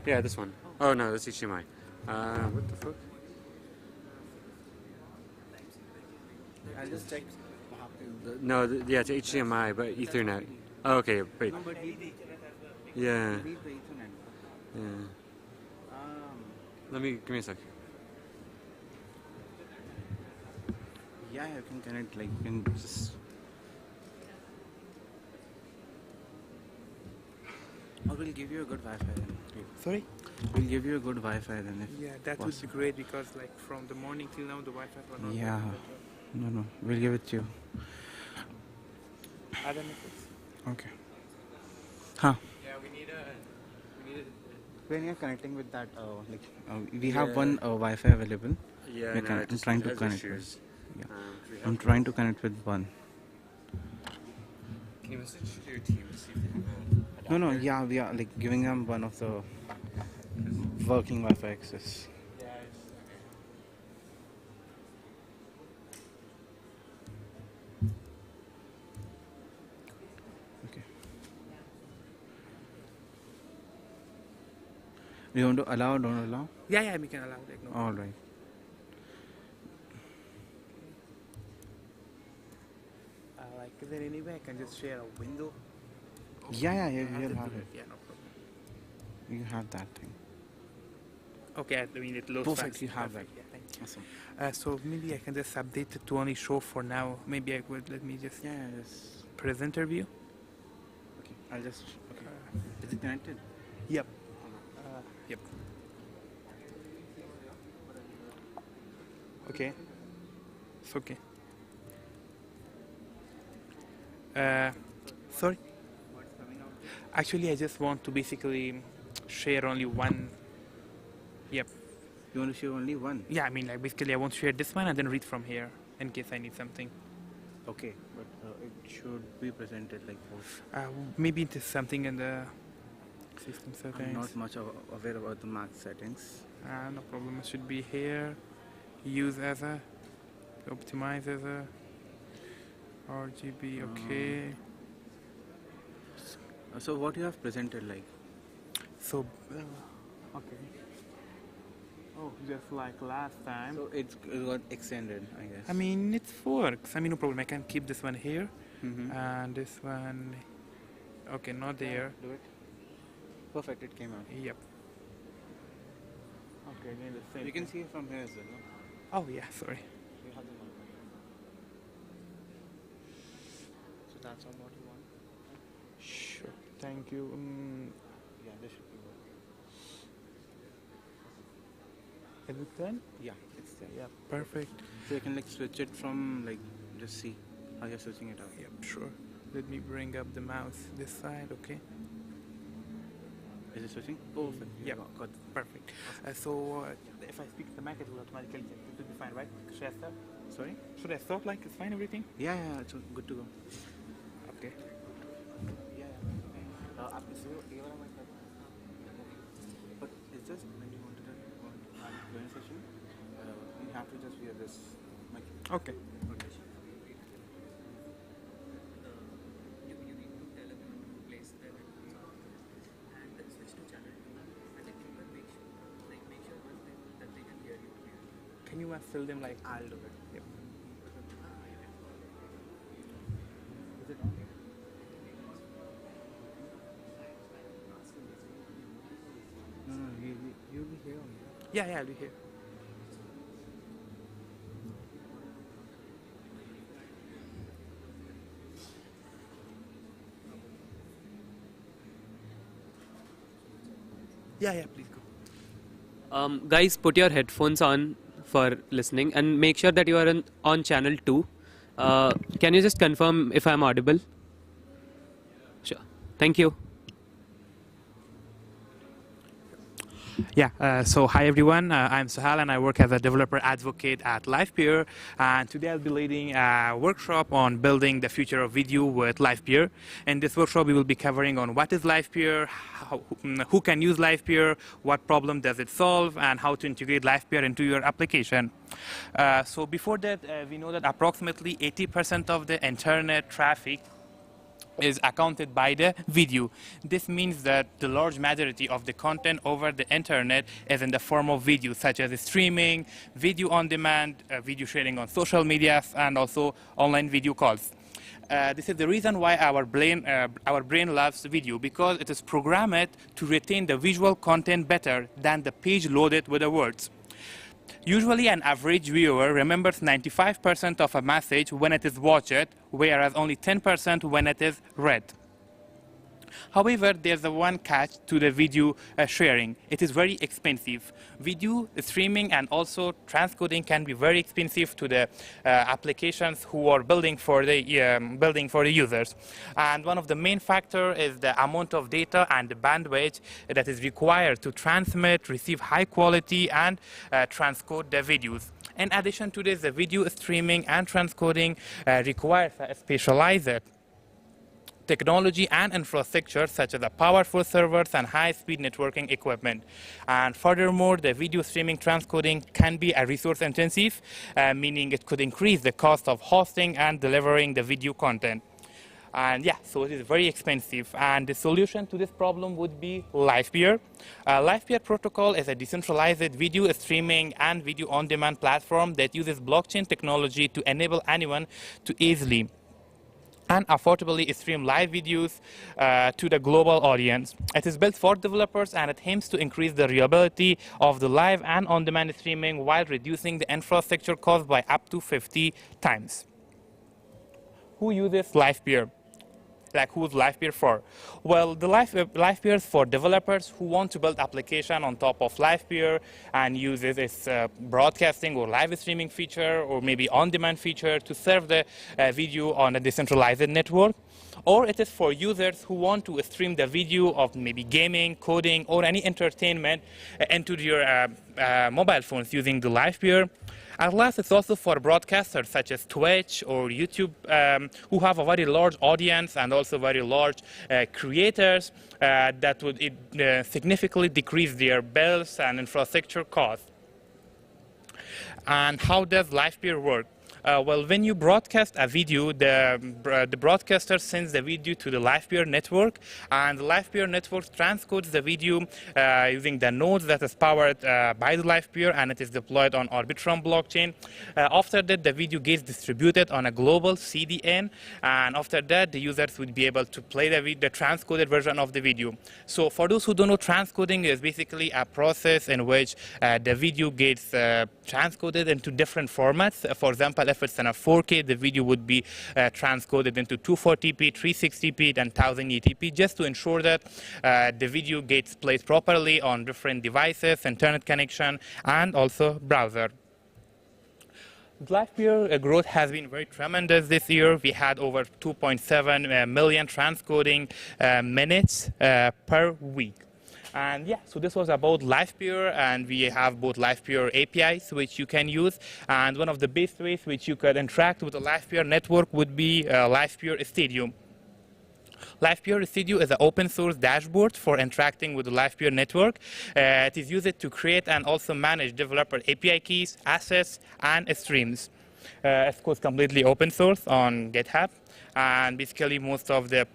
Yeah, this one. Oh no, that's HDMI. What the fuck?
I'll just check.
No, yeah, it's HDMI, but Ethernet. Oh, okay, wait.
No, but need the Ethernet as well.
Yeah.
We need the Ethernet.
Yeah. Give me a sec.
Yeah, you can connect, like, you can just... Or we'll give you a good Wi-Fi then.
Sorry?
We'll give you a good Wi-Fi then if
Yeah, that would be
possible.
great because like from the morning till now the Wi-Fi was not
Yeah.
working.
No, we'll give it to you.
Other methods?
Okay. Huh.
Yeah, we need
When you're connecting with that, we
Yeah.
have one Wi-Fi available.
Yeah,
We're
no,
I'm
it just
trying to
has
connect
issues.
with. Yeah.
We have
I'm trying to connect with one.
Can you message to your team to see if they have a
No, yeah, we are like giving them one of the working Wi-Fi access. Okay. You want to allow or don't allow?
Yeah, we can allow like no.
All right.
Like is there any way I can just share a window?
Yeah, you'll
to
have
do
it.
Yeah, no problem.
You have that thing.
Okay, I mean it loads
Perfect,
fast.
you have
Perfect,
that.
Yeah, thank you.
Awesome.
So maybe I can just update it to only show for now. Maybe I would let me just
just
presenter view.
Okay, I'll just is it connected?
Yep. Yep. Okay. It's okay. Sorry. Actually, I just want to basically share only one. Yep.
You want to share only one?
Yeah, I mean, like basically, I want to share this one and then read from here in case I need something.
Okay, but it should be presented like both.
Maybe it is something in the system settings.
I'm not much aware about the Mac settings.
No problem. It should be here. Use as a, optimize as a, RGB. Okay.
So what you have presented like?
So, okay. Oh, just like last time.
So it got extended, I guess.
I mean, it works. I mean, no problem. I can keep this one here,
Mhm.
and this one. Okay, not there.
Do it. Perfect. It came out.
Yep. Okay, again the same.
You can see it from here as well. No?
Oh yeah, sorry.
You have the mic. So that's all what you want.
Sure. Thank you.
Yeah, this should be good.
Is it done?
Yeah, it's there.
Yeah, perfect.
So you can like switch it from like just see how you're switching it out.
Yep, sure. Let me bring up the mouse this side. Okay.
Is it switching? Perfect.
Yeah,
Got
perfect. If I speak to the mic, it will automatically check. It will be fine, right? Should I stop?
Sorry?
Should I stop? Like it's fine, everything?
Yeah, it's good to go.
Okay.
Yeah. But it's just when you want to join a session, you have to just wear this mic.
Okay. Can you fill them like?
I'll do it.
Yep.
Is it on? No, you'll be here only.
Yeah, I'll be here. Yeah, please go.
Guys, put your headphones on for listening and make sure that you are on channel 2. Can you just confirm if I'm audible? Sure. Thank you.
Yeah, so hi everyone, I'm Sahal and I work as a developer advocate at LI.FI, and today I'll be leading a workshop on building the future of video with LI.FI. In this workshop we will be covering on what is LI.FI, who can use LI.FI, what problem does it solve, and how to integrate LI.FI into your application. So before that, we know that approximately 80% of the internet traffic is accounted by the video. This means that the large majority of the content over the internet is in the form of video, such as streaming, video on demand, video sharing on social media, and also online video calls. This is the reason why our brain loves video, because it is programmed to retain the visual content better than the page loaded with the words. Usually an average viewer remembers 95% of a message when it is watched, whereas only 10% when it is read. However, there's a one catch to the video sharing. It is very expensive. Video streaming and also transcoding can be very expensive to the applications who are building for the users. And one of the main factors is the amount of data and the bandwidth that is required to transmit, receive high quality, and transcode the videos. In addition to this, the video streaming and transcoding requires a specialized technology and infrastructure such as the powerful servers and high-speed networking equipment. And furthermore, the video streaming transcoding can be a resource intensive, meaning it could increase the cost of hosting and delivering the video content. And yeah, so it is very expensive. And the solution to this problem would be LI.FI. LI.FI protocol is a decentralized video streaming and video on-demand platform that uses blockchain technology to enable anyone to easily and affordably stream live videos to the global audience. It is built for developers, and it aims to increase the reliability of the live and on-demand streaming while reducing the infrastructure cost by up to 50 times. Who uses LI.FI? Like, who's LI.FI for? Well, the LI.FI is for developers who want to build application on top of LI.FI and uses its broadcasting or live streaming feature or maybe on-demand feature to serve the video on a decentralized network. Or it is for users who want to stream the video of maybe gaming, coding, or any entertainment into their mobile phones using the LI.FI. At last, it's also for broadcasters such as Twitch or YouTube who have a very large audience and also very large creators that would significantly decrease their bills and infrastructure costs. And how does LI.FI work? Well, when you broadcast a video, the broadcaster sends the video to the LI.FI network, and the LI.FI network transcodes the video using the nodes that is powered by the LI.FI, and it is deployed on Arbitrum blockchain. After that, the video gets distributed on a global CDN, and after that, the users would be able to play the transcoded version of the video. So for those who don't know, transcoding is basically a process in which the video gets transcoded into different formats. For example, if it's in a 4K, the video would be transcoded into 240p, 360p, and 1080p, just to ensure that the video gets played properly on different devices, internet connection, and also browser. LI.FI growth has been very tremendous this year. We had over 2.7 million transcoding minutes per week. And yeah, so this was about LI.FI, and we have both LI.FI APIs which you can use. And one of the best ways which you could interact with the LI.FI network would be LI.FI Studio. LI.FI Studio is an open source dashboard for interacting with the LI.FI network. It is used to create and also manage developer API keys, assets, and streams. Of course, completely open source on GitHub. And basically, most of the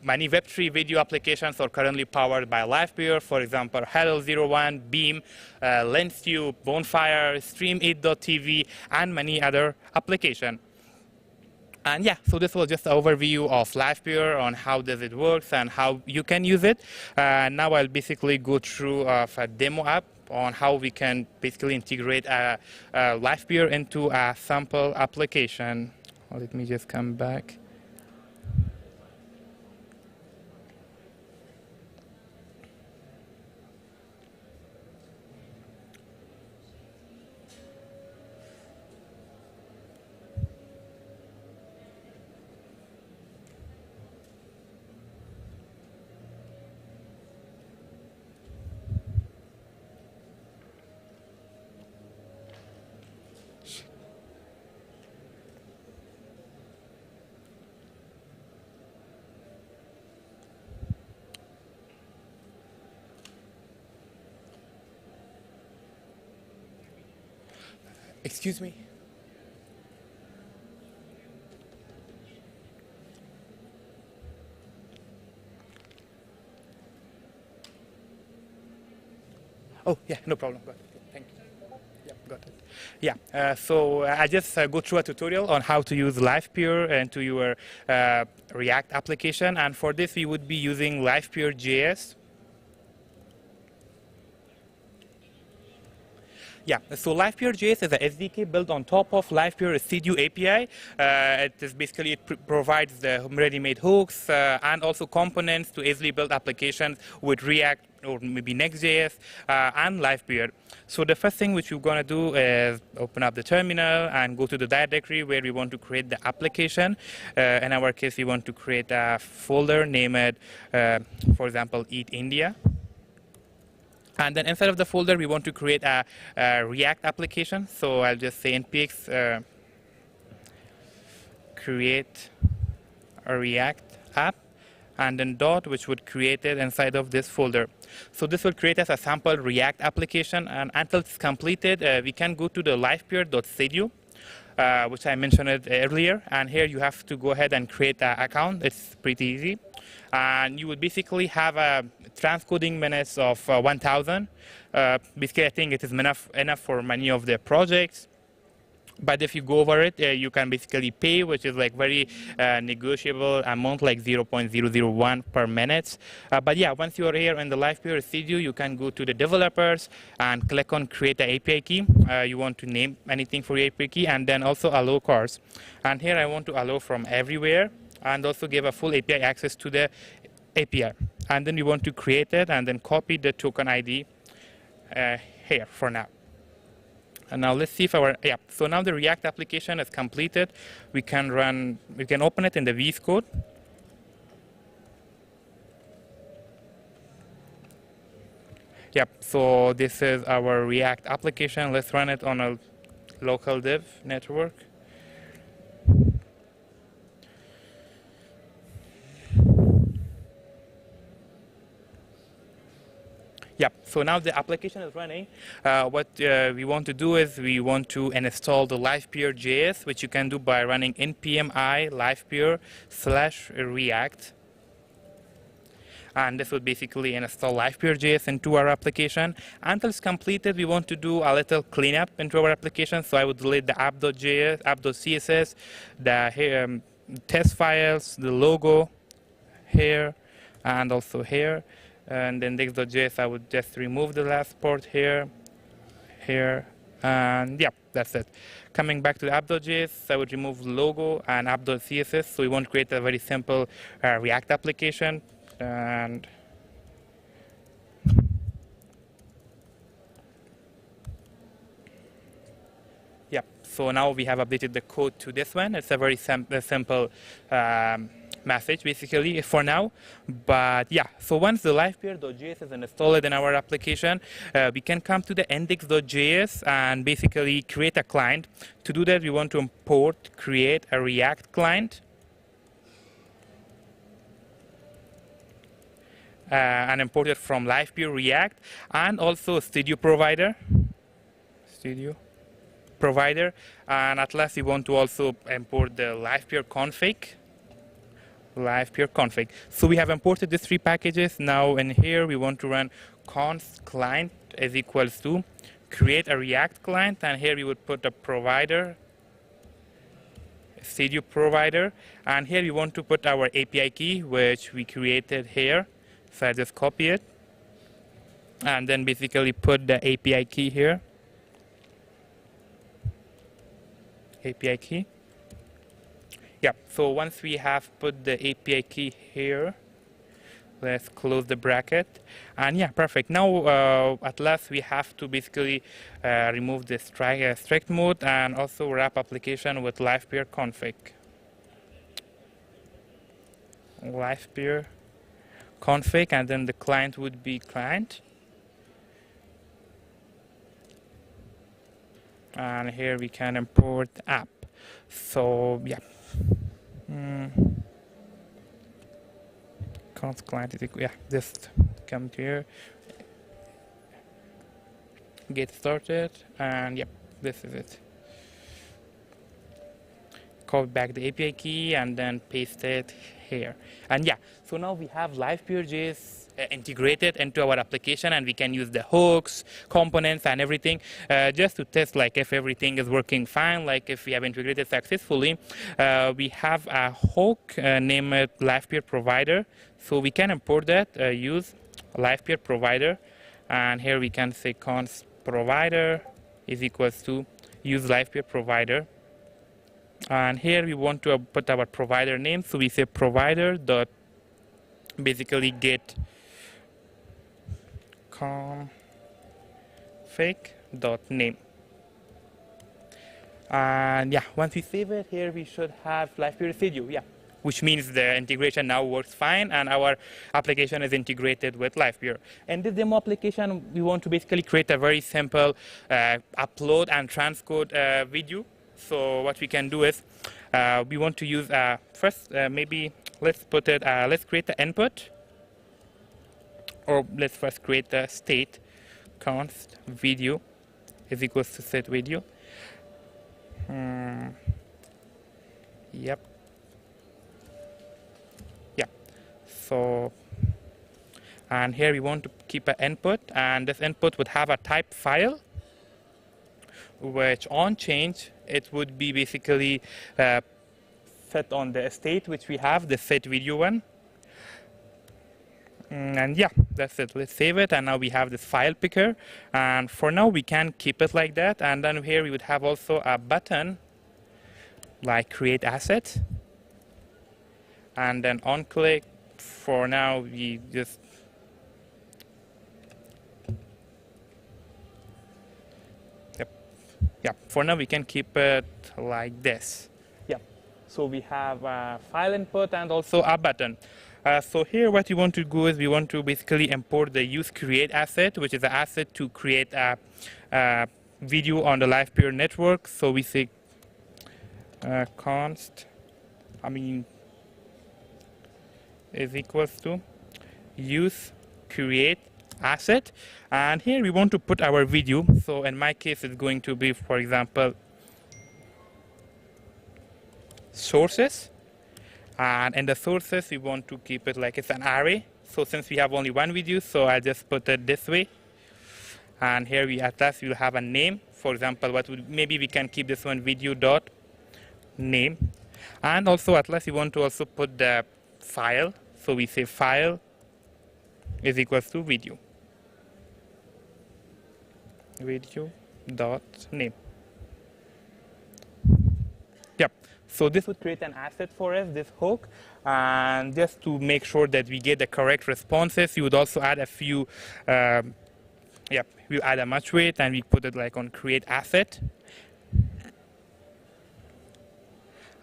many Web3 video applications are currently powered by LI.FI. For example, Hello01, Beam, LensTube, Bonfire, Stream8.tv, and many other applications. And yeah, so this was just an overview of LI.FI on how does it work and how you can use it. Now I'll basically go through a demo app on how we can basically integrate LI.FI into a sample application. Let me just come back. Excuse me. Oh, yeah, no problem. Got it. Thank you. Yeah, got it. Yeah, so I just go through a tutorial on how to use LivePure into your React application. And for this, we would be using LivePure.js. Yeah, so LivePure.js is a SDK built on top of LivePure Studio API. It is basically, it provides the ready-made hooks and also components to easily build applications with React or maybe Next.js and LivePure. So the first thing which we're going to do is open up the terminal and go to the directory where we want to create the application. In our case, we want to create a folder, name it, for example, ETHIndia. And then inside of the folder, we want to create a React application. So I'll just say npx create a React app, and then dot, which would create it inside of this folder. So this will create as a sample React application. And until it's completed, we can go to the livepure.studio, which I mentioned it earlier. And here you have to go ahead and create an account. It's pretty easy. And you would basically have a transcoding minutes of 1,000. Basically, I think it is enough for many of the projects. But if you go over it, you can basically pay, which is like very negotiable amount, like 0.001 per minute. But yeah, once you are here in the LivePure Studio, you can go to the developers and click on create the API key. You want to name anything for your API key, and then also allow cars. And here I want to allow from everywhere, and also give a full API access to the API. And then we want to create it and then copy the token ID here for now. And now let's see if so now the React application is completed. We can open it in the VS Code. Yep, so this is our React application. Let's run it on a local dev network. Yeah, so now the application is running. What we want to do is we want to install the LivePure.js, which you can do by running npm I livepure/react. And this will basically install LivePure.js into our application. Until it's completed, we want to do a little cleanup into our application. So I would delete the app.js, app.css, the test files, the logo here, and also here. And index.js, I would just remove the last port here, and yeah, that's it. Coming back to the app.js, I would remove logo and app.css. So we want to create a very simple React application. And yeah, so now we have updated the code to this one. It's a very simple message basically for now. But yeah, so once the LivePure.js is installed in our application, we can come to the index.js and basically create a client. To do that, we want to create a React client. And import it from LivePure React, and also Studio Provider. And at last we want to also import the LivePure config. So we have imported these three packages. Now in here we want to run const client is equals to create a React client, and here we would put a provider, Studio Provider, and here we want to put our API key, which we created here. So I just copy it and then basically put the API key here. API key. Yeah, so once we have put the API key here, let's close the bracket. And yeah, perfect. Now at last we have to basically remove the strict mode and also wrap application with LivePure config. LivePure config, and then the client would be client. And here we can import app. So yeah. Const client is equal, yeah, just come here, get started, and yep, this is it. Copy back the API key and then paste it here. And yeah, so now we have LivePeer.js integrated into our application, and we can use the hooks, components, and everything just to test like if everything is working fine, like if we have integrated successfully. We have a hook named LivePeer provider, so we can import that, use LivePeer provider, and here we can say const provider is equals to use LivePeer provider. And here we want to put our provider name, so we say provider dot basically get config dot name. And yeah, once we save it, here we should have LivePeer residue, yeah, which means the integration now works fine and our application is integrated with LivePeer. In this demo application, we want to basically create a very simple upload and transcode video. So what we can do is we want to use first maybe let's put it let's create the input, or let's first create the state const video is equals to set video. Yep. Yeah. So, and here we want to keep an input, and this input would have a type file, which on change it would be basically set on the state which we have, the set video one. And yeah, that's it. Let's save it, and now we have this file picker, and for now we can keep it like that. And then here we would have also a button like create asset, and then on click. For now we just yeah, for now we can keep it like this. Yeah, so we have a file input and also a button. So here what we want to do is we want to basically import the use create asset, which is an asset to create a video on the LivePeer network. So we say const is equals to use create asset, and here we want to put our video. So in my case it's going to be, for example, sources, and in the sources we want to keep it like it's an array. So since we have only one video, so I just put it this way, and here we at last we'll have a name. For example, maybe we can keep this one video dot name, and also at last we want to also put the file. So we say file is equals to video dot name. Yep. So this would create an asset for us, this hook, and just to make sure that we get the correct responses, you would also add a few. We add a match weight, and we put it like on create asset.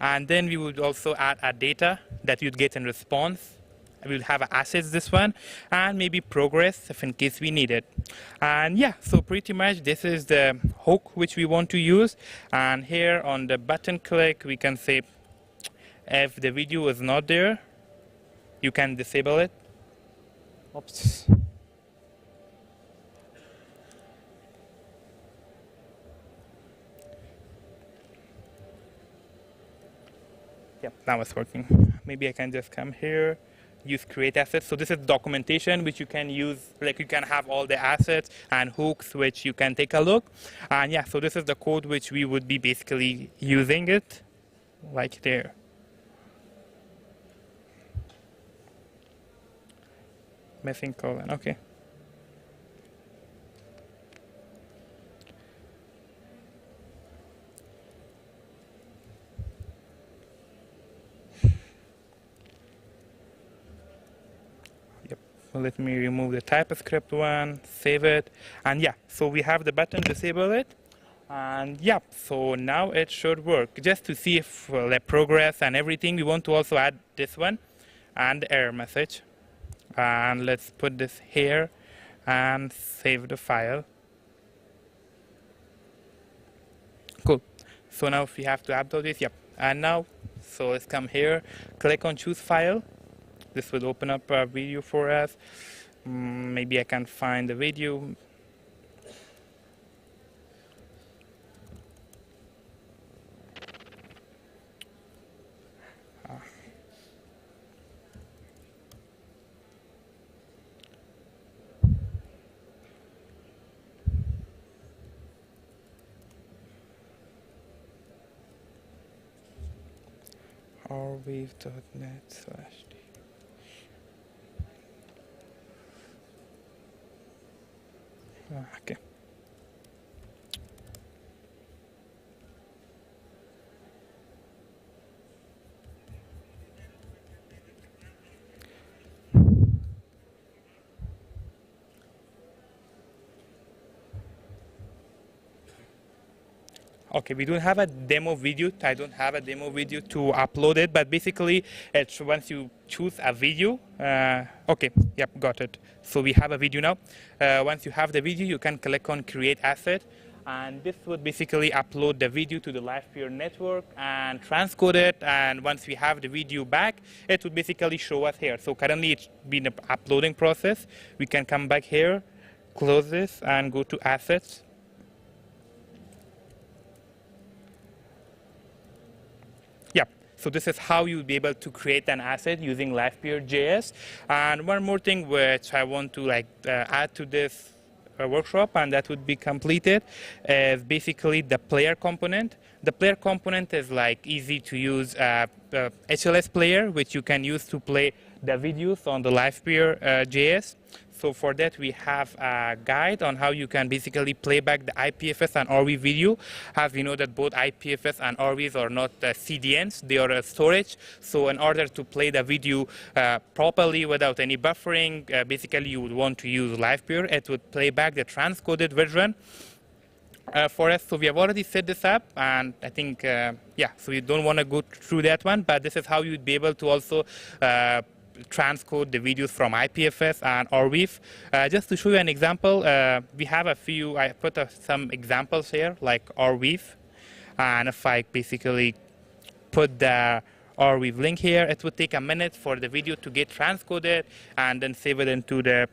And then we would also add a data that you'd get in response. We'll have assets, this one, and maybe progress if in case we need it. And yeah, so pretty much this is the hook which we want to use. And here on the button click, we can say if the video is not there, you can disable it. Oops. Yep, now it's working. Maybe I can just come here, use create assets. So this is documentation which you can use, like you can have all the assets and hooks which you can take a look. And yeah, so this is the code which we would be basically using it, like there. Missing colon, okay. Let me remove the TypeScript one, save it, and yeah, so we have the button, disable it, and yeah, so now it should work. Just to see if the progress and everything, we want to also add this one and the error message, and let's put this here and save the file. Cool. So now if we have to upload this, yep, and now, so let's come here, click on choose file. This will open up a video for us. Maybe I can find the video. rwave.net/. Okay. Okay, we don't have a demo video. I don't have a demo video to upload it, but basically, it's once you choose a video. Okay, yep, got it. So we have a video now. Once you have the video, you can click on Create Asset, and this would basically upload the video to the Li.FI network and transcode it. And once we have the video back, it would basically show us here. So currently, it's been an uploading process. We can come back here, close this, and go to Assets. So this is how you'll be able to create an asset using Li.FI.js. And one more thing which I want to add to this workshop, and that would be completed, is basically the player component. The player component is easy to use HLS player, which you can use to play the videos on the Li.FI.js. So for that, we have a guide on how you can basically play back the IPFS and RV video. As we know that both IPFS and RVs are not CDNs, they are storage. So in order to play the video properly without any buffering, basically you would want to use Li.FI. It would play back the transcoded version for us. So we have already set this up, and I think, so we don't want to go through that one, but this is how you'd be able to also transcode the videos from IPFS and RWeave. Just to show you an example, we have a few, I put some examples here, like RWeave. And if I basically put the RWeave link here, it would take a minute for the video to get transcoded and then save it into the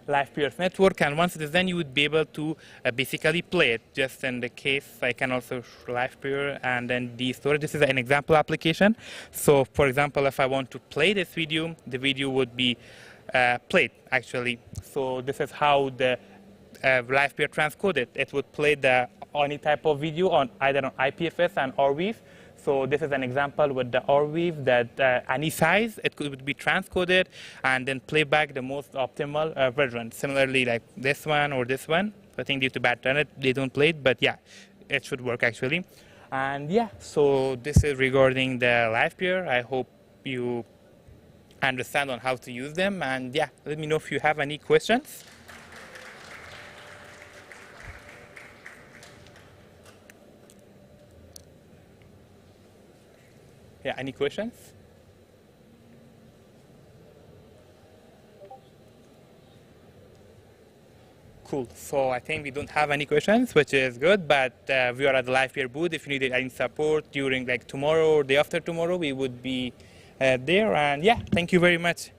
Li.FI network. And once it is done, you would be able to basically play it. Just in the case, I can also Li.FI and then de-store. This is an example application. So for example, if I want to play this video, the video would be played actually. So this is how the Li.FI transcoded. It would play any type of video on either on IPFS and RWeave. So this is an example with the RWeave that any size, it could be transcoded and then play back the most optimal version. Similarly, like this one or this one. I think due to bad internet, they don't play it, but yeah, it should work actually. And yeah, so this is regarding the Li.FI. I hope you understand on how to use them. And yeah, let me know if you have any questions. Yeah, any questions? Cool. So I think we don't have any questions, which is good, but we are at the Li.FI booth. If you need any support during tomorrow or the after tomorrow, we would be there. And yeah, thank you very much.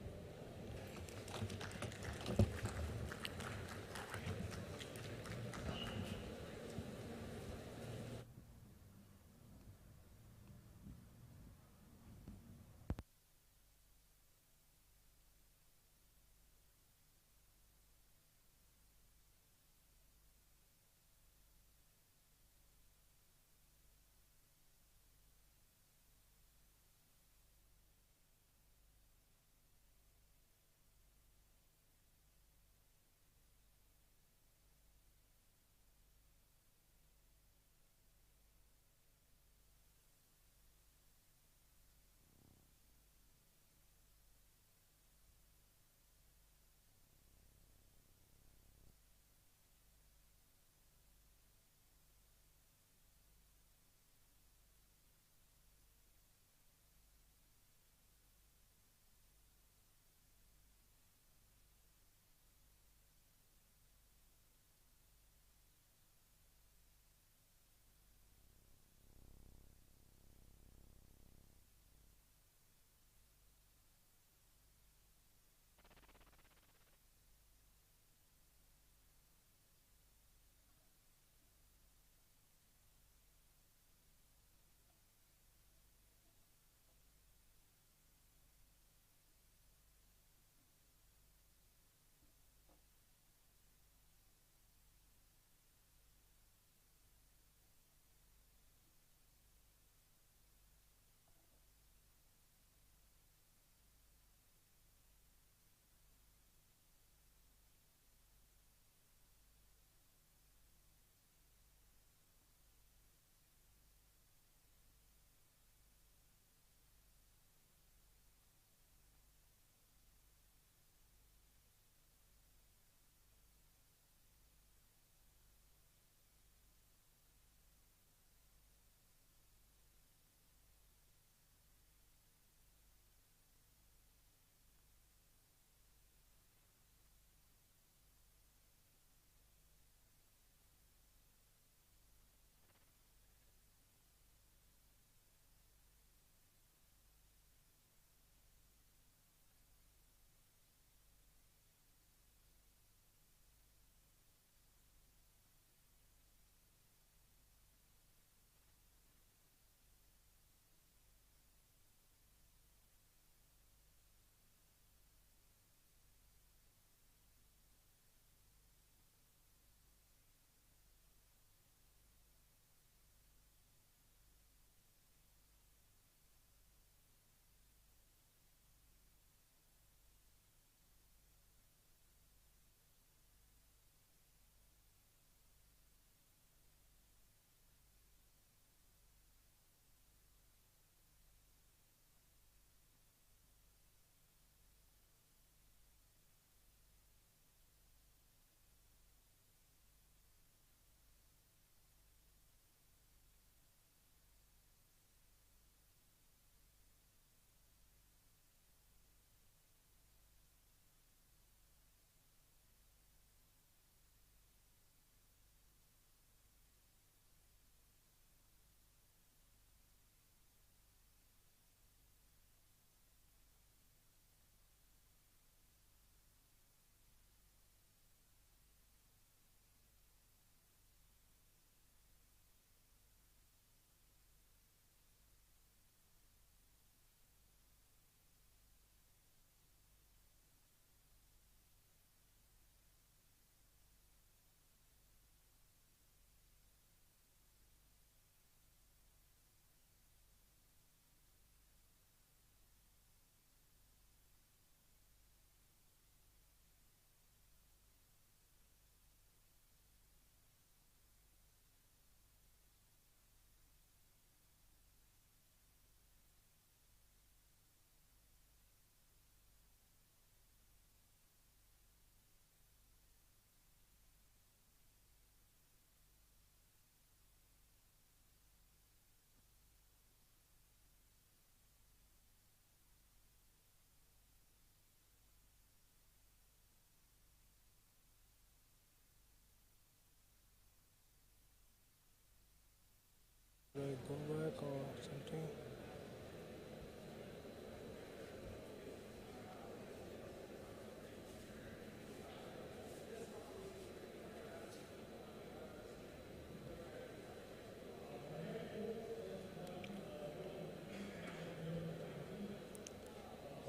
go back or something.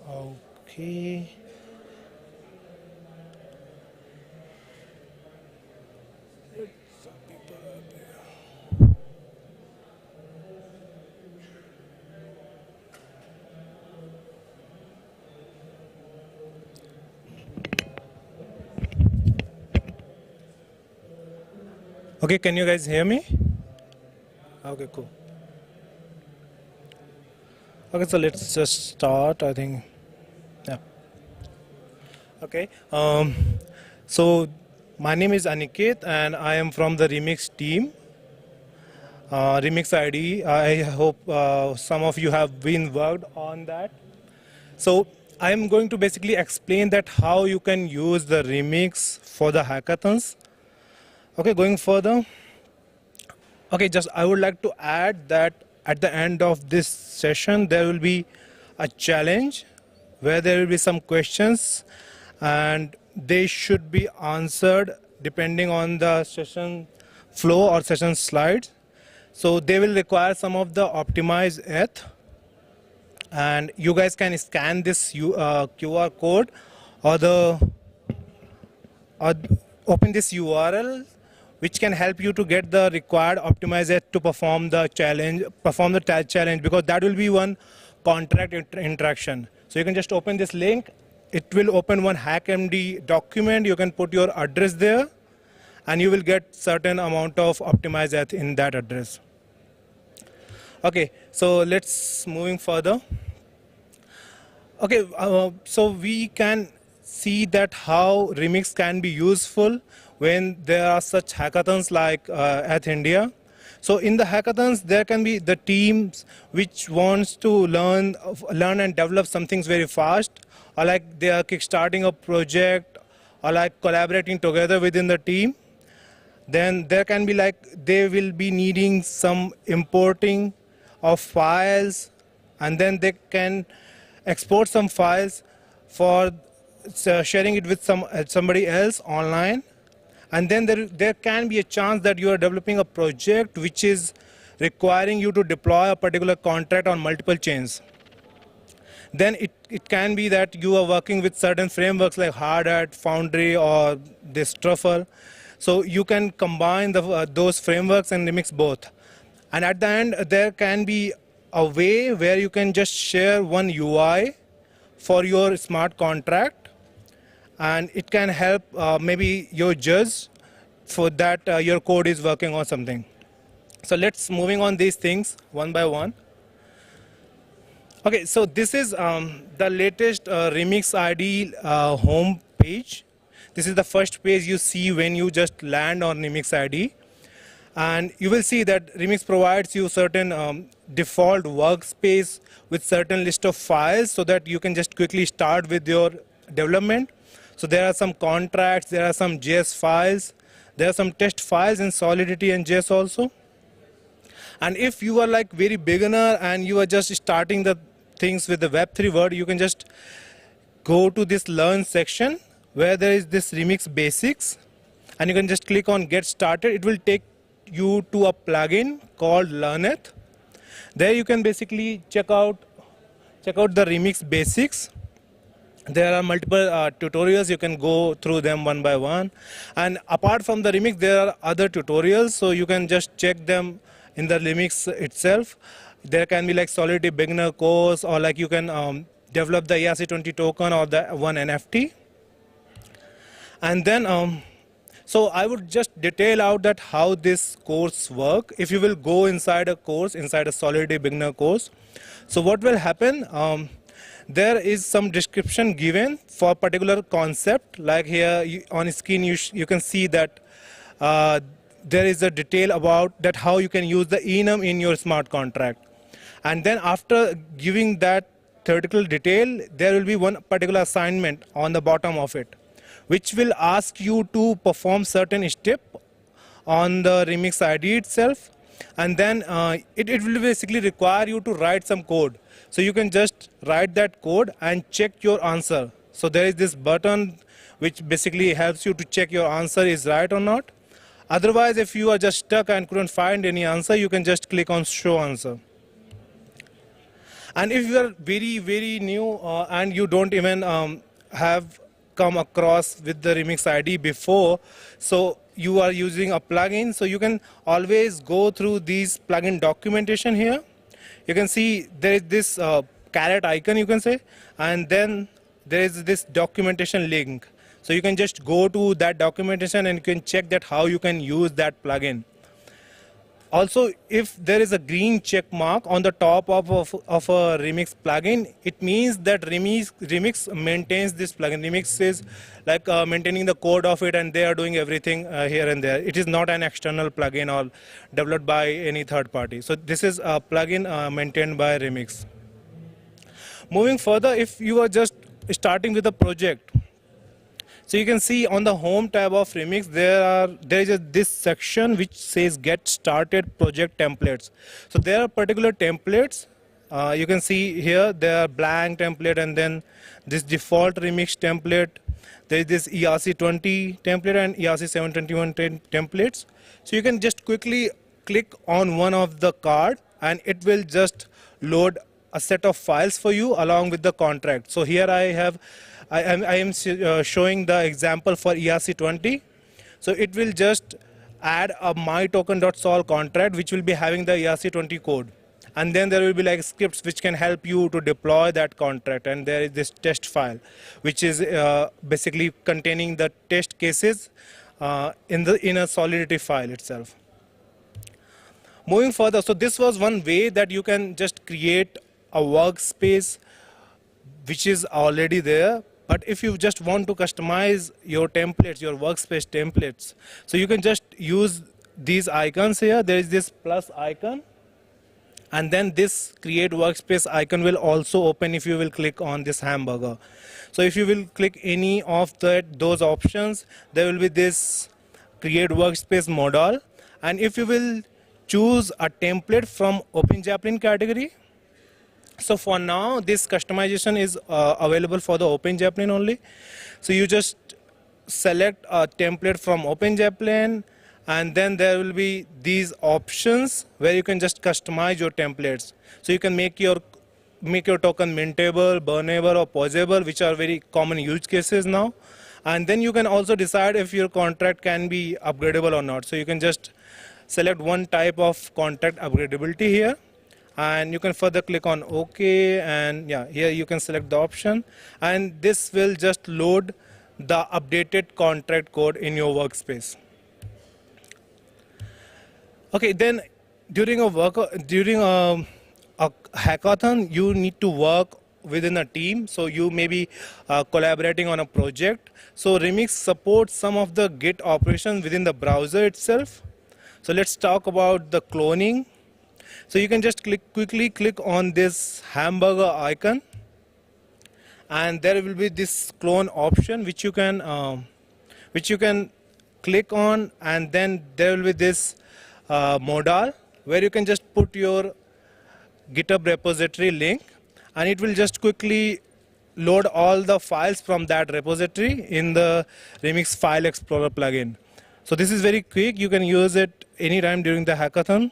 Okay. Some people are there. Okay, can you guys hear me? Okay, cool. Okay, so let's just start, I think. Yeah. Okay. So my name is Aniket and I am from the Remix team. Remix ID. I hope some of you have been worked on that. So I am going to basically explain that how you can use the Remix for the hackathons. Okay, going further. Okay, just I would like to add that at the end of this session there will be a challenge where there will be some questions and they should be answered depending on the session flow or session slides. So they will require some of the optimized ETH, and you guys can scan this QR code or open this URL, which can help you to get the required optimized ETH to perform the challenge, because that will be one contract interaction. So you can just open this link. It will open one HackMD document. You can put your address there, and you will get certain amount of optimized ETH in that address. Okay, so let's moving further. Okay, so we can see that how Remix can be useful when there are such hackathons like ETHIndia. So in the hackathons, there can be the teams which wants to learn and develop some things very fast, or like they are kickstarting a project, or like collaborating together within the team. Then there can be like they will be needing some importing of files, and then they can export some files for sharing it with somebody else online. And then there can be a chance that you are developing a project which is requiring you to deploy a particular contract on multiple chains. Then it can be that you are working with certain frameworks like Hardhat, Foundry, or this Truffle. So you can combine those frameworks and remix both. And at the end, there can be a way where you can just share one UI for your smart contract, and it can help maybe your judge for that your code is working on something. So let's moving on these things one by one. Okay, so this is the latest Remix ID home page. This is the first page you see when you just land on Remix ID. And you will see that Remix provides you certain default workspace with certain list of files so that you can just quickly start with your development. So there are some contracts, there are some JS files, there are some test files in Solidity and JS also. And if you are like very beginner and you are just starting the things with the Web3 world, you can just go to this Learn section where there is this Remix Basics, and you can just click on Get Started. It will take you to a plugin called LearnEth. There you can basically check out the Remix Basics. There are multiple tutorials. You can go through them one by one. And apart from the Remix, there are other tutorials, so you can just check them in the Remix itself. There can be like Solidity beginner course, or like you can develop the ERC20 token or the one NFT. And then so I would just detail out that how this course work. If you will go inside a course, inside a Solidity beginner course, so what will happen? There is some description given for a particular concept. Like here on screen, you can see that there is a detail about that how you can use the enum in your smart contract. And then after giving that theoretical detail, there will be one particular assignment on the bottom of it, which will ask you to perform certain step on the Remix ID itself. and then it will basically require you to write some code. So you can just write that code and check your answer. So there is this button which basically helps you to check your answer is right or not. Otherwise, if you are just stuck and couldn't find any answer, you can just click on show answer. And if you are very, very new and you don't even have come across with the Remix ID before, so you are using a plugin, so you can always go through these plugin documentation here. You can see there is this caret icon, you can say, and then there is this documentation link. So you can just go to that documentation and you can check that how you can use that plugin. Also, if there is a green check mark on the top of a Remix plugin, it means that Remix maintains this plugin. Remix is like maintaining the code of it, and they are doing everything here and there. It is not an external plugin or developed by any third party. So this is a plugin maintained by Remix. Moving further, if you are just starting with a project, so you can see on the home tab of Remix, there is this section which says Get Started Project Templates. So there are particular templates. You can see here there are blank template, and then this default Remix template. There is this ERC20 template and ERC721 templates. So you can just quickly click on one of the card, and it will just load a set of files for you along with the contract. So here I am showing the example for ERC20. So it will just add a mytoken.sol contract which will be having the ERC20 code. And then there will be like scripts which can help you to deploy that contract. And there is this test file which is basically containing the test cases in a Solidity file itself. Moving further, so this was one way that you can just create a workspace which is already there. But if you just want to customize your templates, your workspace templates, so you can just use these icons here. There is this plus icon, and then this create workspace icon will also open if you will click on this hamburger. So if you will click any of those options, there will be this create workspace modal. And if you will choose a template from OpenJaplin category, so for now, this customization is available for the OpenJaplin only. So you just select a template from OpenJaplin, and then there will be these options where you can just customize your templates. So you can make your token mintable, burnable, or pausable, which are very common use cases now. And then you can also decide if your contract can be upgradable or not. So you can just select one type of contract upgradability here. And you can further click on OK, and yeah, here you can select the option, and this will just load the updated contract code in your workspace. Okay, then during a hackathon, you need to work within a team, so you may be collaborating on a project. So Remix supports some of the Git operations within the browser itself. So let's talk about the cloning. So you can just quickly click on this hamburger icon, and there will be this clone option which you can click on, and then there will be this modal where you can just put your GitHub repository link, and it will just quickly load all the files from that repository in the Remix File Explorer plugin. So this is very quick. You can use it anytime during the hackathon.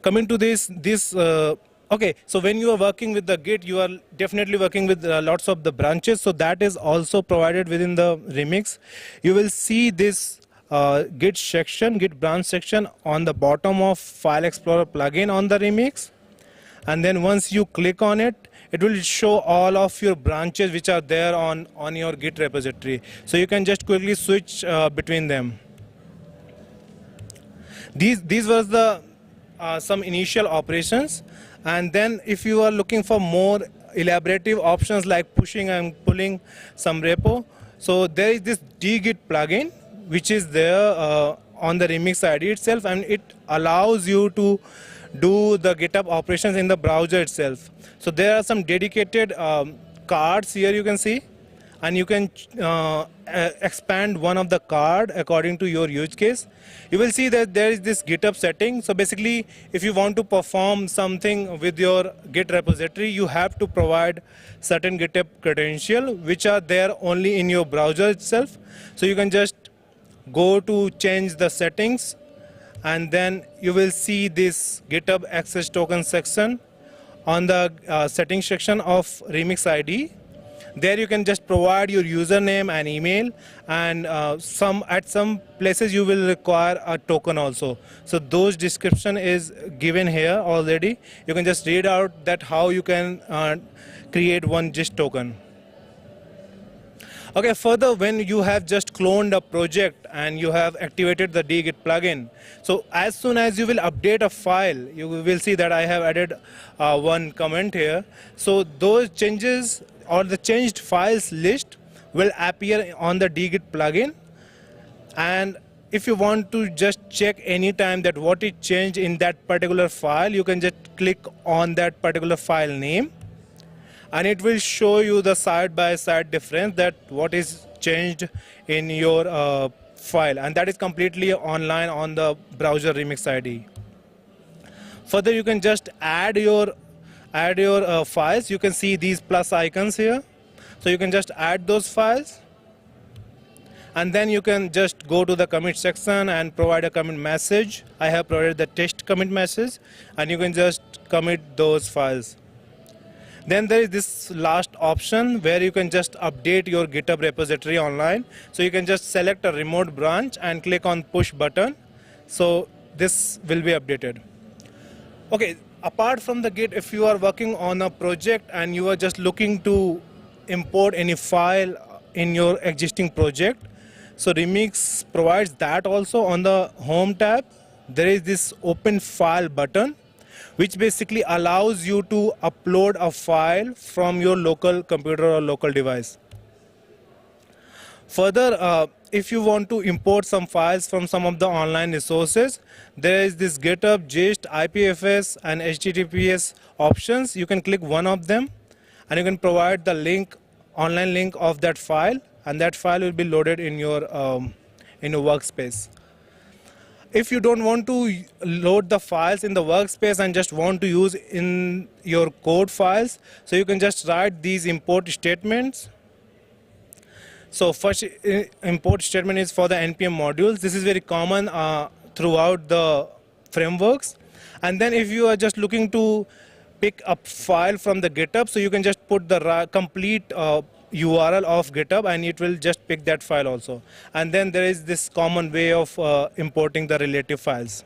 Coming to okay, so when you are working with the Git, you are definitely working with lots of the branches. So that is also provided within the Remix. You will see this Git section, Git branch section on the bottom of File Explorer plugin on the Remix. And then once you click on it, it will show all of your branches which are there on your Git repository. So you can just quickly switch between them. These were the some initial operations, and then if you are looking for more elaborative options like pushing and pulling some repo, so there is this dgit plugin which is there on the Remix ID itself, and it allows you to do the GitHub operations in the browser itself. So there are some dedicated cards here you can see, and you can expand one of the card according to your use case. You will see that there is this GitHub setting. So basically, if you want to perform something with your Git repository, you have to provide certain GitHub credential, which are there only in your browser itself. So you can just go to change the settings, and then you will see this GitHub access token section on the settings section of Remix ID. There you can just provide your username and email, and at some places you will require a token also. So those description is given here already. You can just read out that how you can create one GIST token. Okay, further, when you have just cloned a project and you have activated the dgit plugin, so as soon as you will update a file, you will see that I have added one comment here. So those changes or the changed files list will appear on the dgit plugin. And if you want to just check anytime that what is changed in that particular file, you can just click on that particular file name, and it will show you the side-by-side difference that what is changed in your file, and that is completely online on the browser Remix ID. Further, you can just add your files. You can see these plus icons here, so you can just add those files, and then you can just go to the commit section and provide a commit message. I have provided the test commit message, and you can just commit those files. Then there is this last option where you can just update your GitHub repository online. So you can just select a remote branch and click on push button. So this will be updated. Okay, apart from the Git, if you are working on a project and you are just looking to import any file in your existing project, so Remix provides that also. On the home tab, there is this open file button, which basically allows you to upload a file from your local computer or local device. Further, if you want to import some files from some of the online resources, there is this GitHub, GIST, IPFS, and HTTPS options. You can click one of them, and you can provide the link, online link of that file, and that file will be loaded in your workspace. If you don't want to load the files in the workspace and just want to use in your code files, so you can just write these import statements. So first import statement is for the NPM modules. This is very common throughout the frameworks. And then if you are just looking to pick up file from the GitHub, so you can just put the complete URL of GitHub, and it will just pick that file also. And then there is this common way of importing the relative files.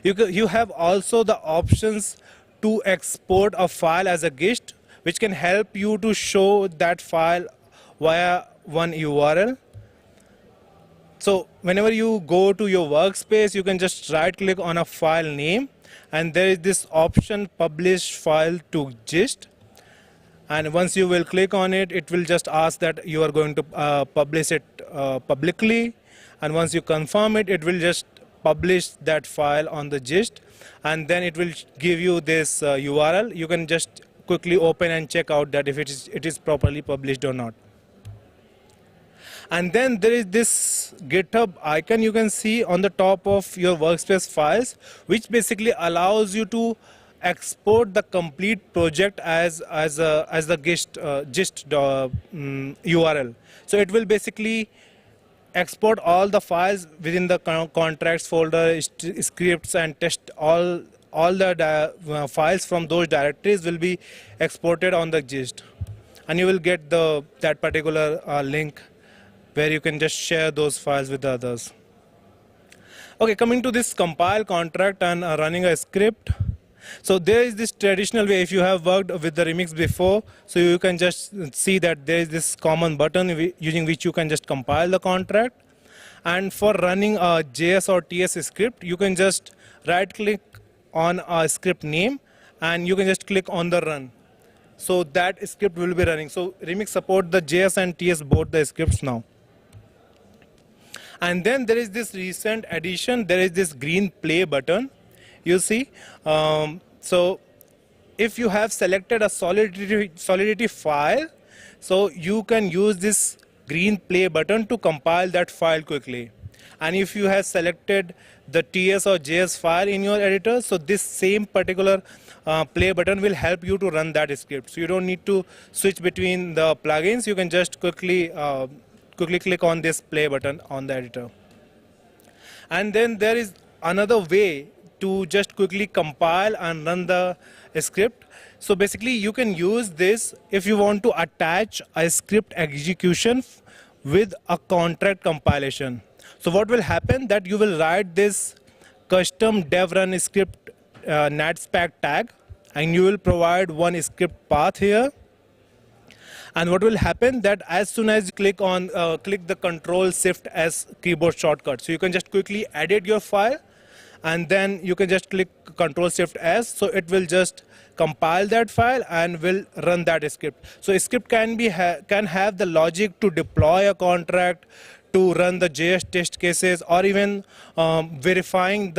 You have also the options to export a file as a GIST, which can help you to show that file via one URL. So whenever you go to your workspace, you can just right click on a file name, and there is this option publish file to GIST. And once you will click on it, it will just ask that you are going to publish it publicly. And once you confirm it, it will just publish that file on the GIST. And then it will give you this URL. You can just quickly open and check out that if it is properly published or not. And then there is this GitHub icon you can see on the top of your workspace files, which basically allows you to export the complete project as the GIST URL. So it will basically export all the files within the contracts folder, scripts, and test. All the files from those directories will be exported on the GIST, and you will get that particular link where you can just share those files with others. Okay, coming to this compile contract and running a script. So there is this traditional way. If you have worked with the Remix before, so you can just see that there is this common button using which you can just compile the contract. And for running a JS or TS script, you can just right click on a script name, and you can just click on the run. So that script will be running. So Remix support the JS and TS both the scripts now. And then there is this recent addition. There is this green play button. You see, so if you have selected a Solidity file, So you can use this green play button to compile that file quickly. And if you have selected the TS or JS file in your editor, so this same particular play button will help you to run that script. So you don't need to switch between the plugins. You can just quickly click on this play button on the editor. And then there is another way to just quickly compile and run the script. So basically you can use this if you want to attach a script execution with a contract compilation. So what will happen that you will write this custom dev run script netspec tag, and you will provide one script path here. And what will happen that as soon as you click the Control Shift S keyboard shortcut, so you can just quickly edit your file, and then you can just click Control Shift S, so it will just compile that file and will run that script. So a script can have the logic to deploy a contract, to run the JS test cases, or even verifying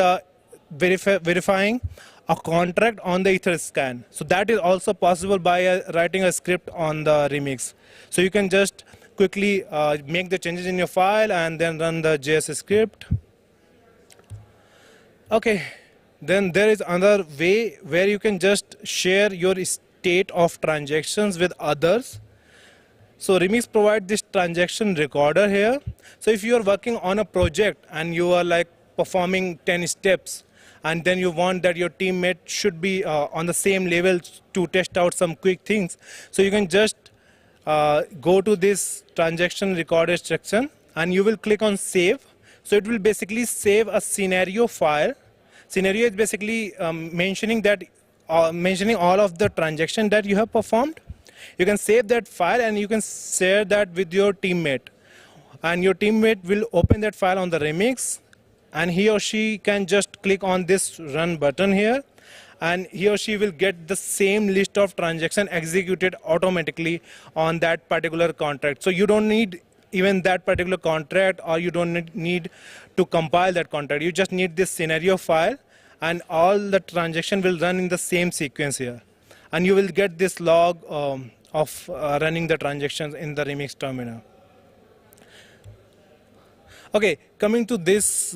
a contract on the Etherscan. So that is also possible by writing a script on the Remix. So you can just quickly make the changes in your file and then run the JS script. Okay, then there is another way where you can just share your state of transactions with others. So Remix provides this transaction recorder here. So if you are working on a project and you are like performing 10 steps, and then you want that your teammate should be on the same level to test out some quick things, so you can just go to this transaction recorder section and you will click on save. So it will basically save a scenario file. Scenario is basically mentioning all of the transactions that you have performed. You can save that file and you can share that with your teammate. And your teammate will open that file on the Remix, and he or she can just click on this run button here, and he or she will get the same list of transactions executed automatically on that particular contract. So you don't need even that particular contract, or you don't need to compile that contract. You just need this scenario file, and all the transactions will run in the same sequence here. And you will get this log of running the transactions in the Remix terminal. Okay, coming to this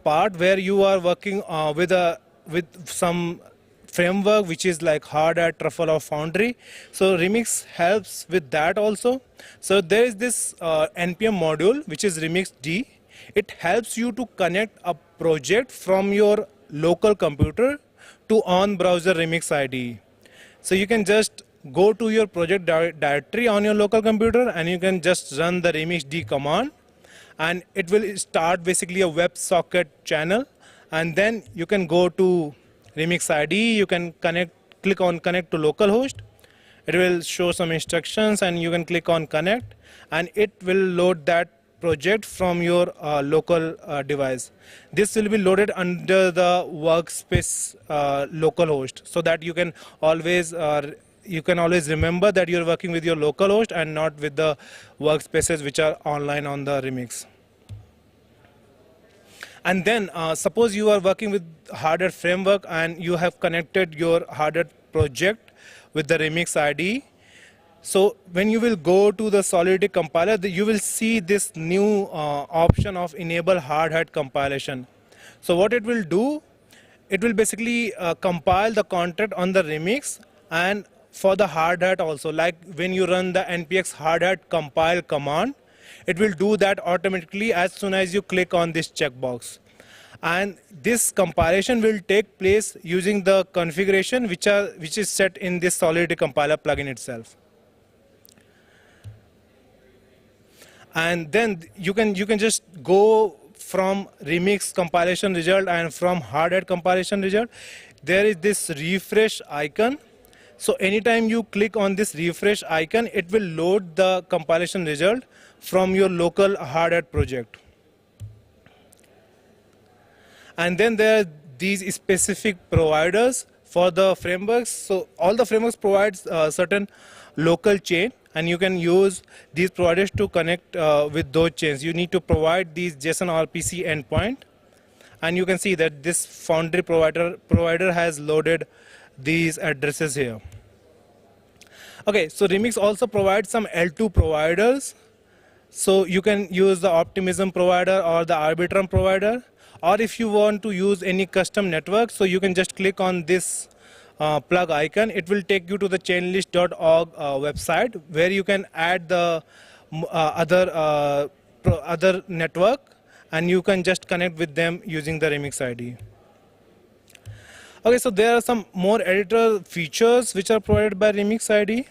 part where you are working with some framework which is like Hard Hat, Truffle, or Foundry. So Remix helps with that also. So there is this NPM module which is Remix D. It helps you to connect a project from your local computer to on-browser Remix IDE. So you can just go to your project directory on your local computer and you can just run the Remix D command, and it will start basically a WebSocket channel, and then you can go to Remix IDE, you can click on connect to localhost. It will show some instructions and you can click on connect, and it will load that project from your local device. This will be loaded under the workspace localhost, so that you can always remember that you're working with your localhost and not with the workspaces which are online on the Remix. And then suppose you are working with Hard Hat framework and you have connected your Hard Hat project with the Remix IDE. So when you will go to the Solidity compiler, you will see this new option of enable Hard Hat compilation. So what it will do, it will basically compile the contract on the Remix, and for the Hard Hat also, like when you run the npx hard hat compile command, it will do that automatically as soon as you click on this checkbox. And this compilation will take place using the configuration which is set in this Solidity compiler plugin itself. And then you can just go from Remix compilation result and from Hard Hat compilation result. There is this refresh icon. So anytime you click on this refresh icon, it will load the compilation result from your local Hard Hat project. And then there are these specific providers for the frameworks. So all the frameworks provide certain local chain, and you can use these providers to connect with those chains. You need to provide these JSON RPC endpoint, and you can see that this Foundry provider has loaded these addresses here. Okay, so Remix also provides some L2 providers. So you can use the Optimism provider or the Arbitrum provider. Or if you want to use any custom network, so you can just click on this plug icon. It will take you to the chainlist.org website where you can add the other network, and you can just connect with them using the Remix ID. Okay, so there are some more editor features which are provided by Remix ID.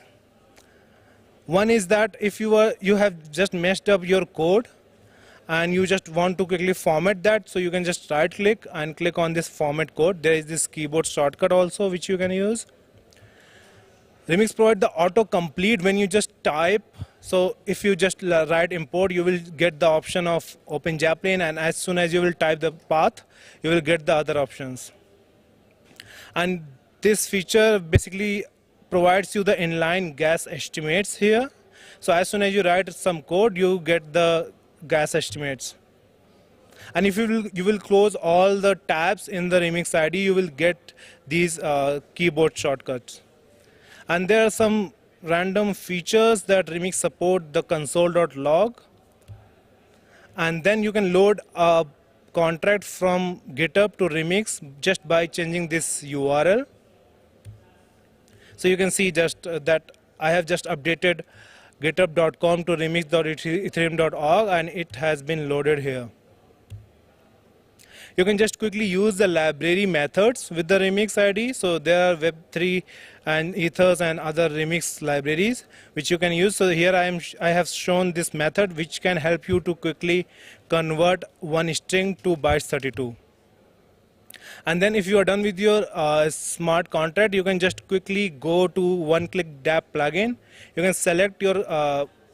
One is that if you have just messed up your code and you just want to quickly format that, so you can just right click and click on this format code. There is this keyboard shortcut also which you can use. Remix provides the autocomplete when you just type. So if you just write import, you will get the option of open JPlane, and as soon as you will type the path, you will get the other options. And this feature basically provides you the inline gas estimates here. So as soon as you write some code, you get the gas estimates. And if you will close all the tabs in the Remix ID, you will get these keyboard shortcuts. And there are some random features that Remix support, the console.log. And then you can load a contract from GitHub to Remix just by changing this URL. So you can see just that I have just updated github.com to remix.ethereum.org, and it has been loaded here. You can just quickly use the library methods with the Remix ID. So there are Web3 and Ethers and other Remix libraries which you can use. So here I have shown this method which can help you to quickly convert one string to bytes 32. And then if you are done with your smart contract, you can just quickly go to one-click dApp plugin. You can select your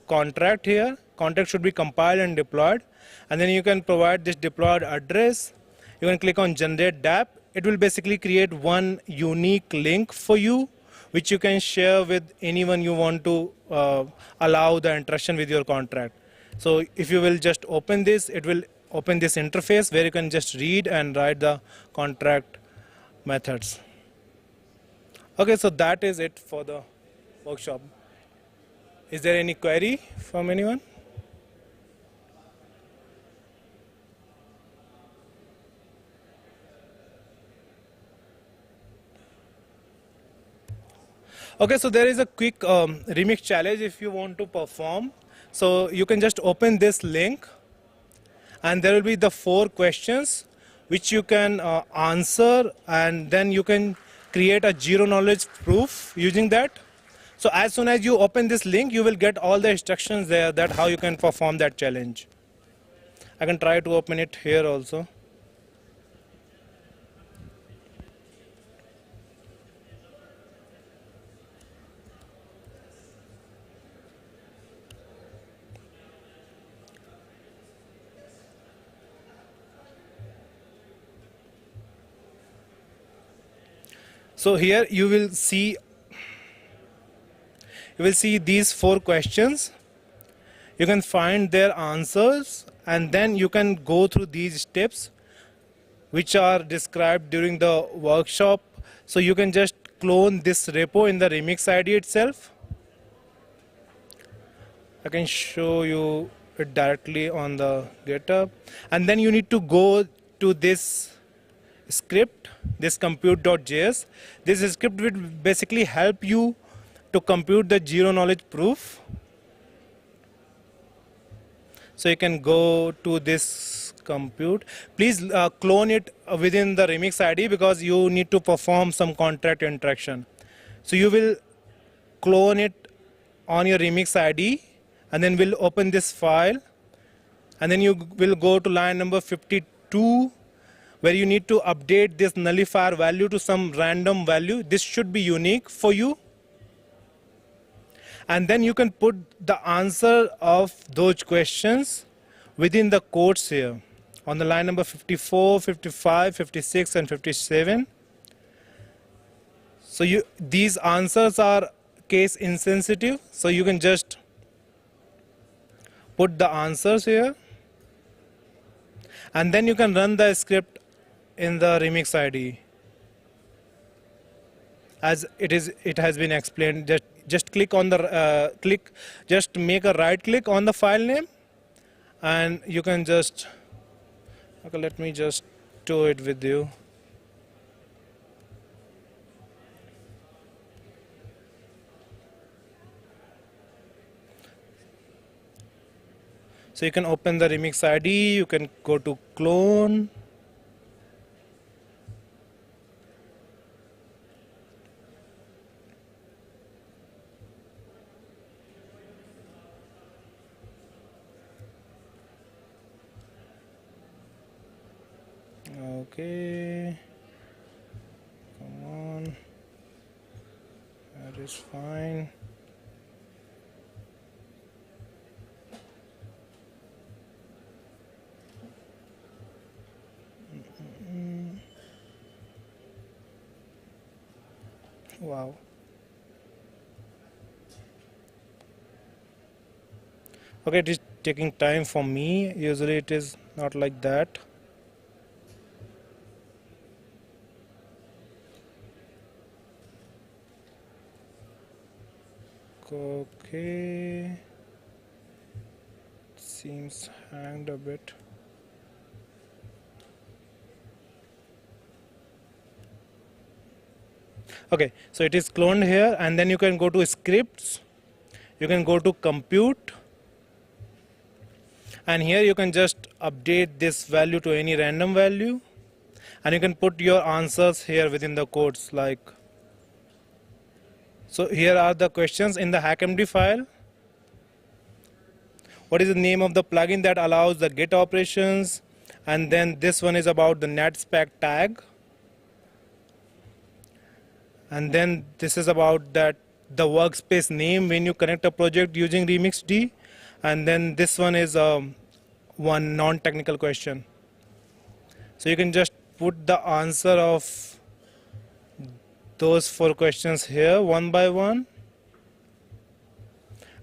contract here. Contract should be compiled and deployed. And then you can provide this deployed address. You can click on generate dApp. It will basically create one unique link for you, which you can share with anyone you want to allow the interaction with your contract. So if you will just open this, it will open this interface where you can just read and write the contract methods. Okay, so that is it for the workshop. Is there any query from anyone? Okay, so there is a quick Remix challenge if you want to perform. So you can just open this link, and there will be the 4 questions which you can answer, and then you can create a zero knowledge proof using that. So as soon as you open this link, you will get all the instructions there that how you can perform that challenge. I can try to open it here also. So here you will see these 4 questions. You can find their answers, and then you can go through these steps which are described during the workshop. So you can just clone this repo in the Remix ID itself. I can show you it directly on the GitHub. And then you need to go to this script, this compute.js. This script will basically help you to compute the zero knowledge proof. So you can go to this compute. Please clone it within the Remix ID because you need to perform some contract interaction. So you will clone it on your Remix ID, and then we'll open this file, and then you will go to line number 52, where you need to update this nullifier value to some random value. This should be unique for you. And then you can put the answer of those questions within the quotes here on the line number 54, 55, 56, and 57. So these answers are case insensitive. So you can just put the answers here. And then you can run the script in the Remix ID. As it has been explained, that just click on the just make a right click on the file name, and you can just, okay, let me just do it with you. So you can open the remix ID, you can go to clone. Okay, come on, that is fine. Wow. Okay, it is taking time for me. Usually it is not like that. Okay. Seems hanged a bit. Okay, so it is cloned here, and then you can go to scripts, you can go to compute, and here you can just update this value to any random value, and you can put your answers here within the codes. Like, so here are the questions in the hackmd file. What is the name of the plugin that allows the get operations? And then this one is about the netspec tag. And then this is about that the workspace name when you connect a project using RemixD. And then this one is one non-technical question. So you can just put the answer of those 4 questions here one by one,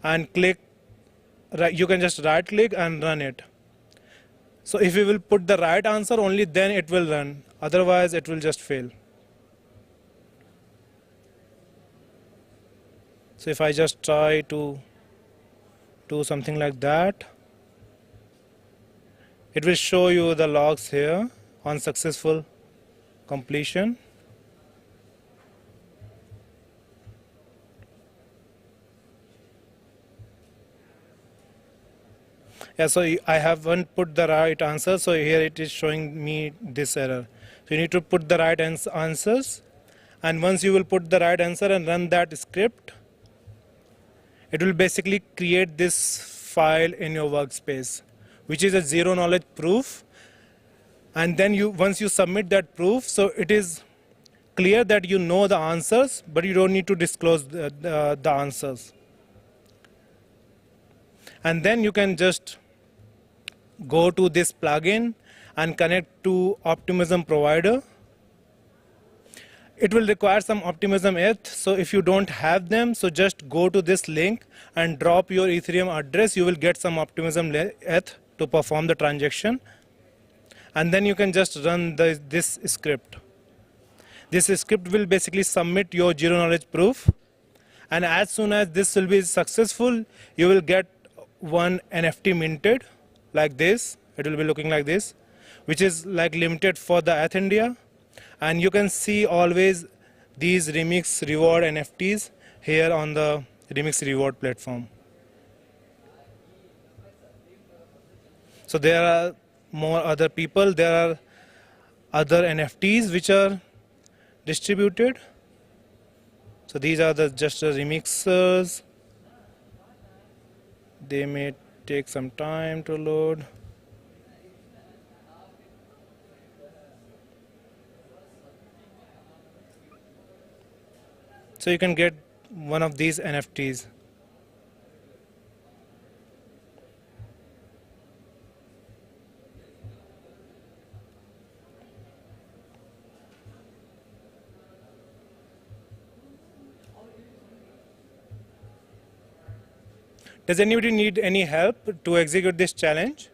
and click. You can just right click and run it. So if you will put the right answer, only then it will run. Otherwise it will just fail. So if I just try to do something like that, it will show you the logs here on successful completion. Yeah, so I haven't put the right answer, so here it is showing me this error. So you need to put the right answers, and once you will put the right answer and run that script, it will basically create this file in your workspace, which is a zero knowledge proof. And then once you submit that proof, so it is clear that you know the answers, but you don't need to disclose the answers. And then you can just go to this plugin and connect to Optimism provider. It will require some Optimism ETH, so if you don't have them, so just go to this link and drop your Ethereum address. You will get some Optimism ETH to perform the transaction. And then you can just run this script. This script will basically submit your zero knowledge proof. And as soon as this will be successful, you will get one NFT minted like this. It will be looking like this, which is like limited for the ETHIndia. And you can see always these Remix reward NFTs here on the Remix reward platform. So there are more other people. There are other NFTs which are distributed. So these are just the remixers. They may take some time to load. So you can get one of these NFTs. Does anybody need any help to execute this challenge?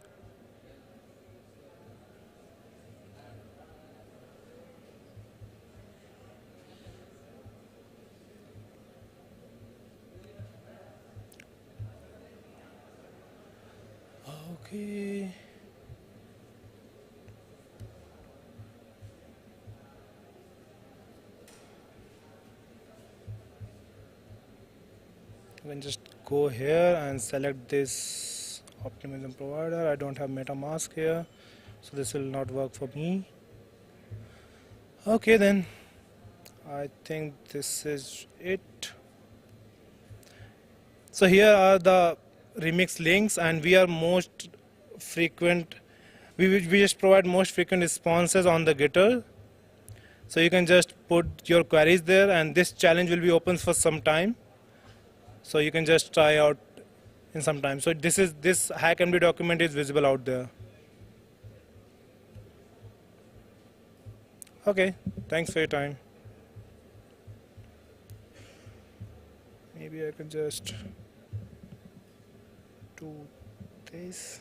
Okay. You can just go here and select this optimism provider. I don't have MetaMask here, so this will not work for me. Okay, then I think this is it. So here are the remix links, and we are most frequent. We just provide most frequent responses on the Gitter. So you can just put your queries there, and this challenge will be open for some time. So you can just try out in some time. So this HackMD document is visible out there. Okay, thanks for your time. Maybe I can just do this.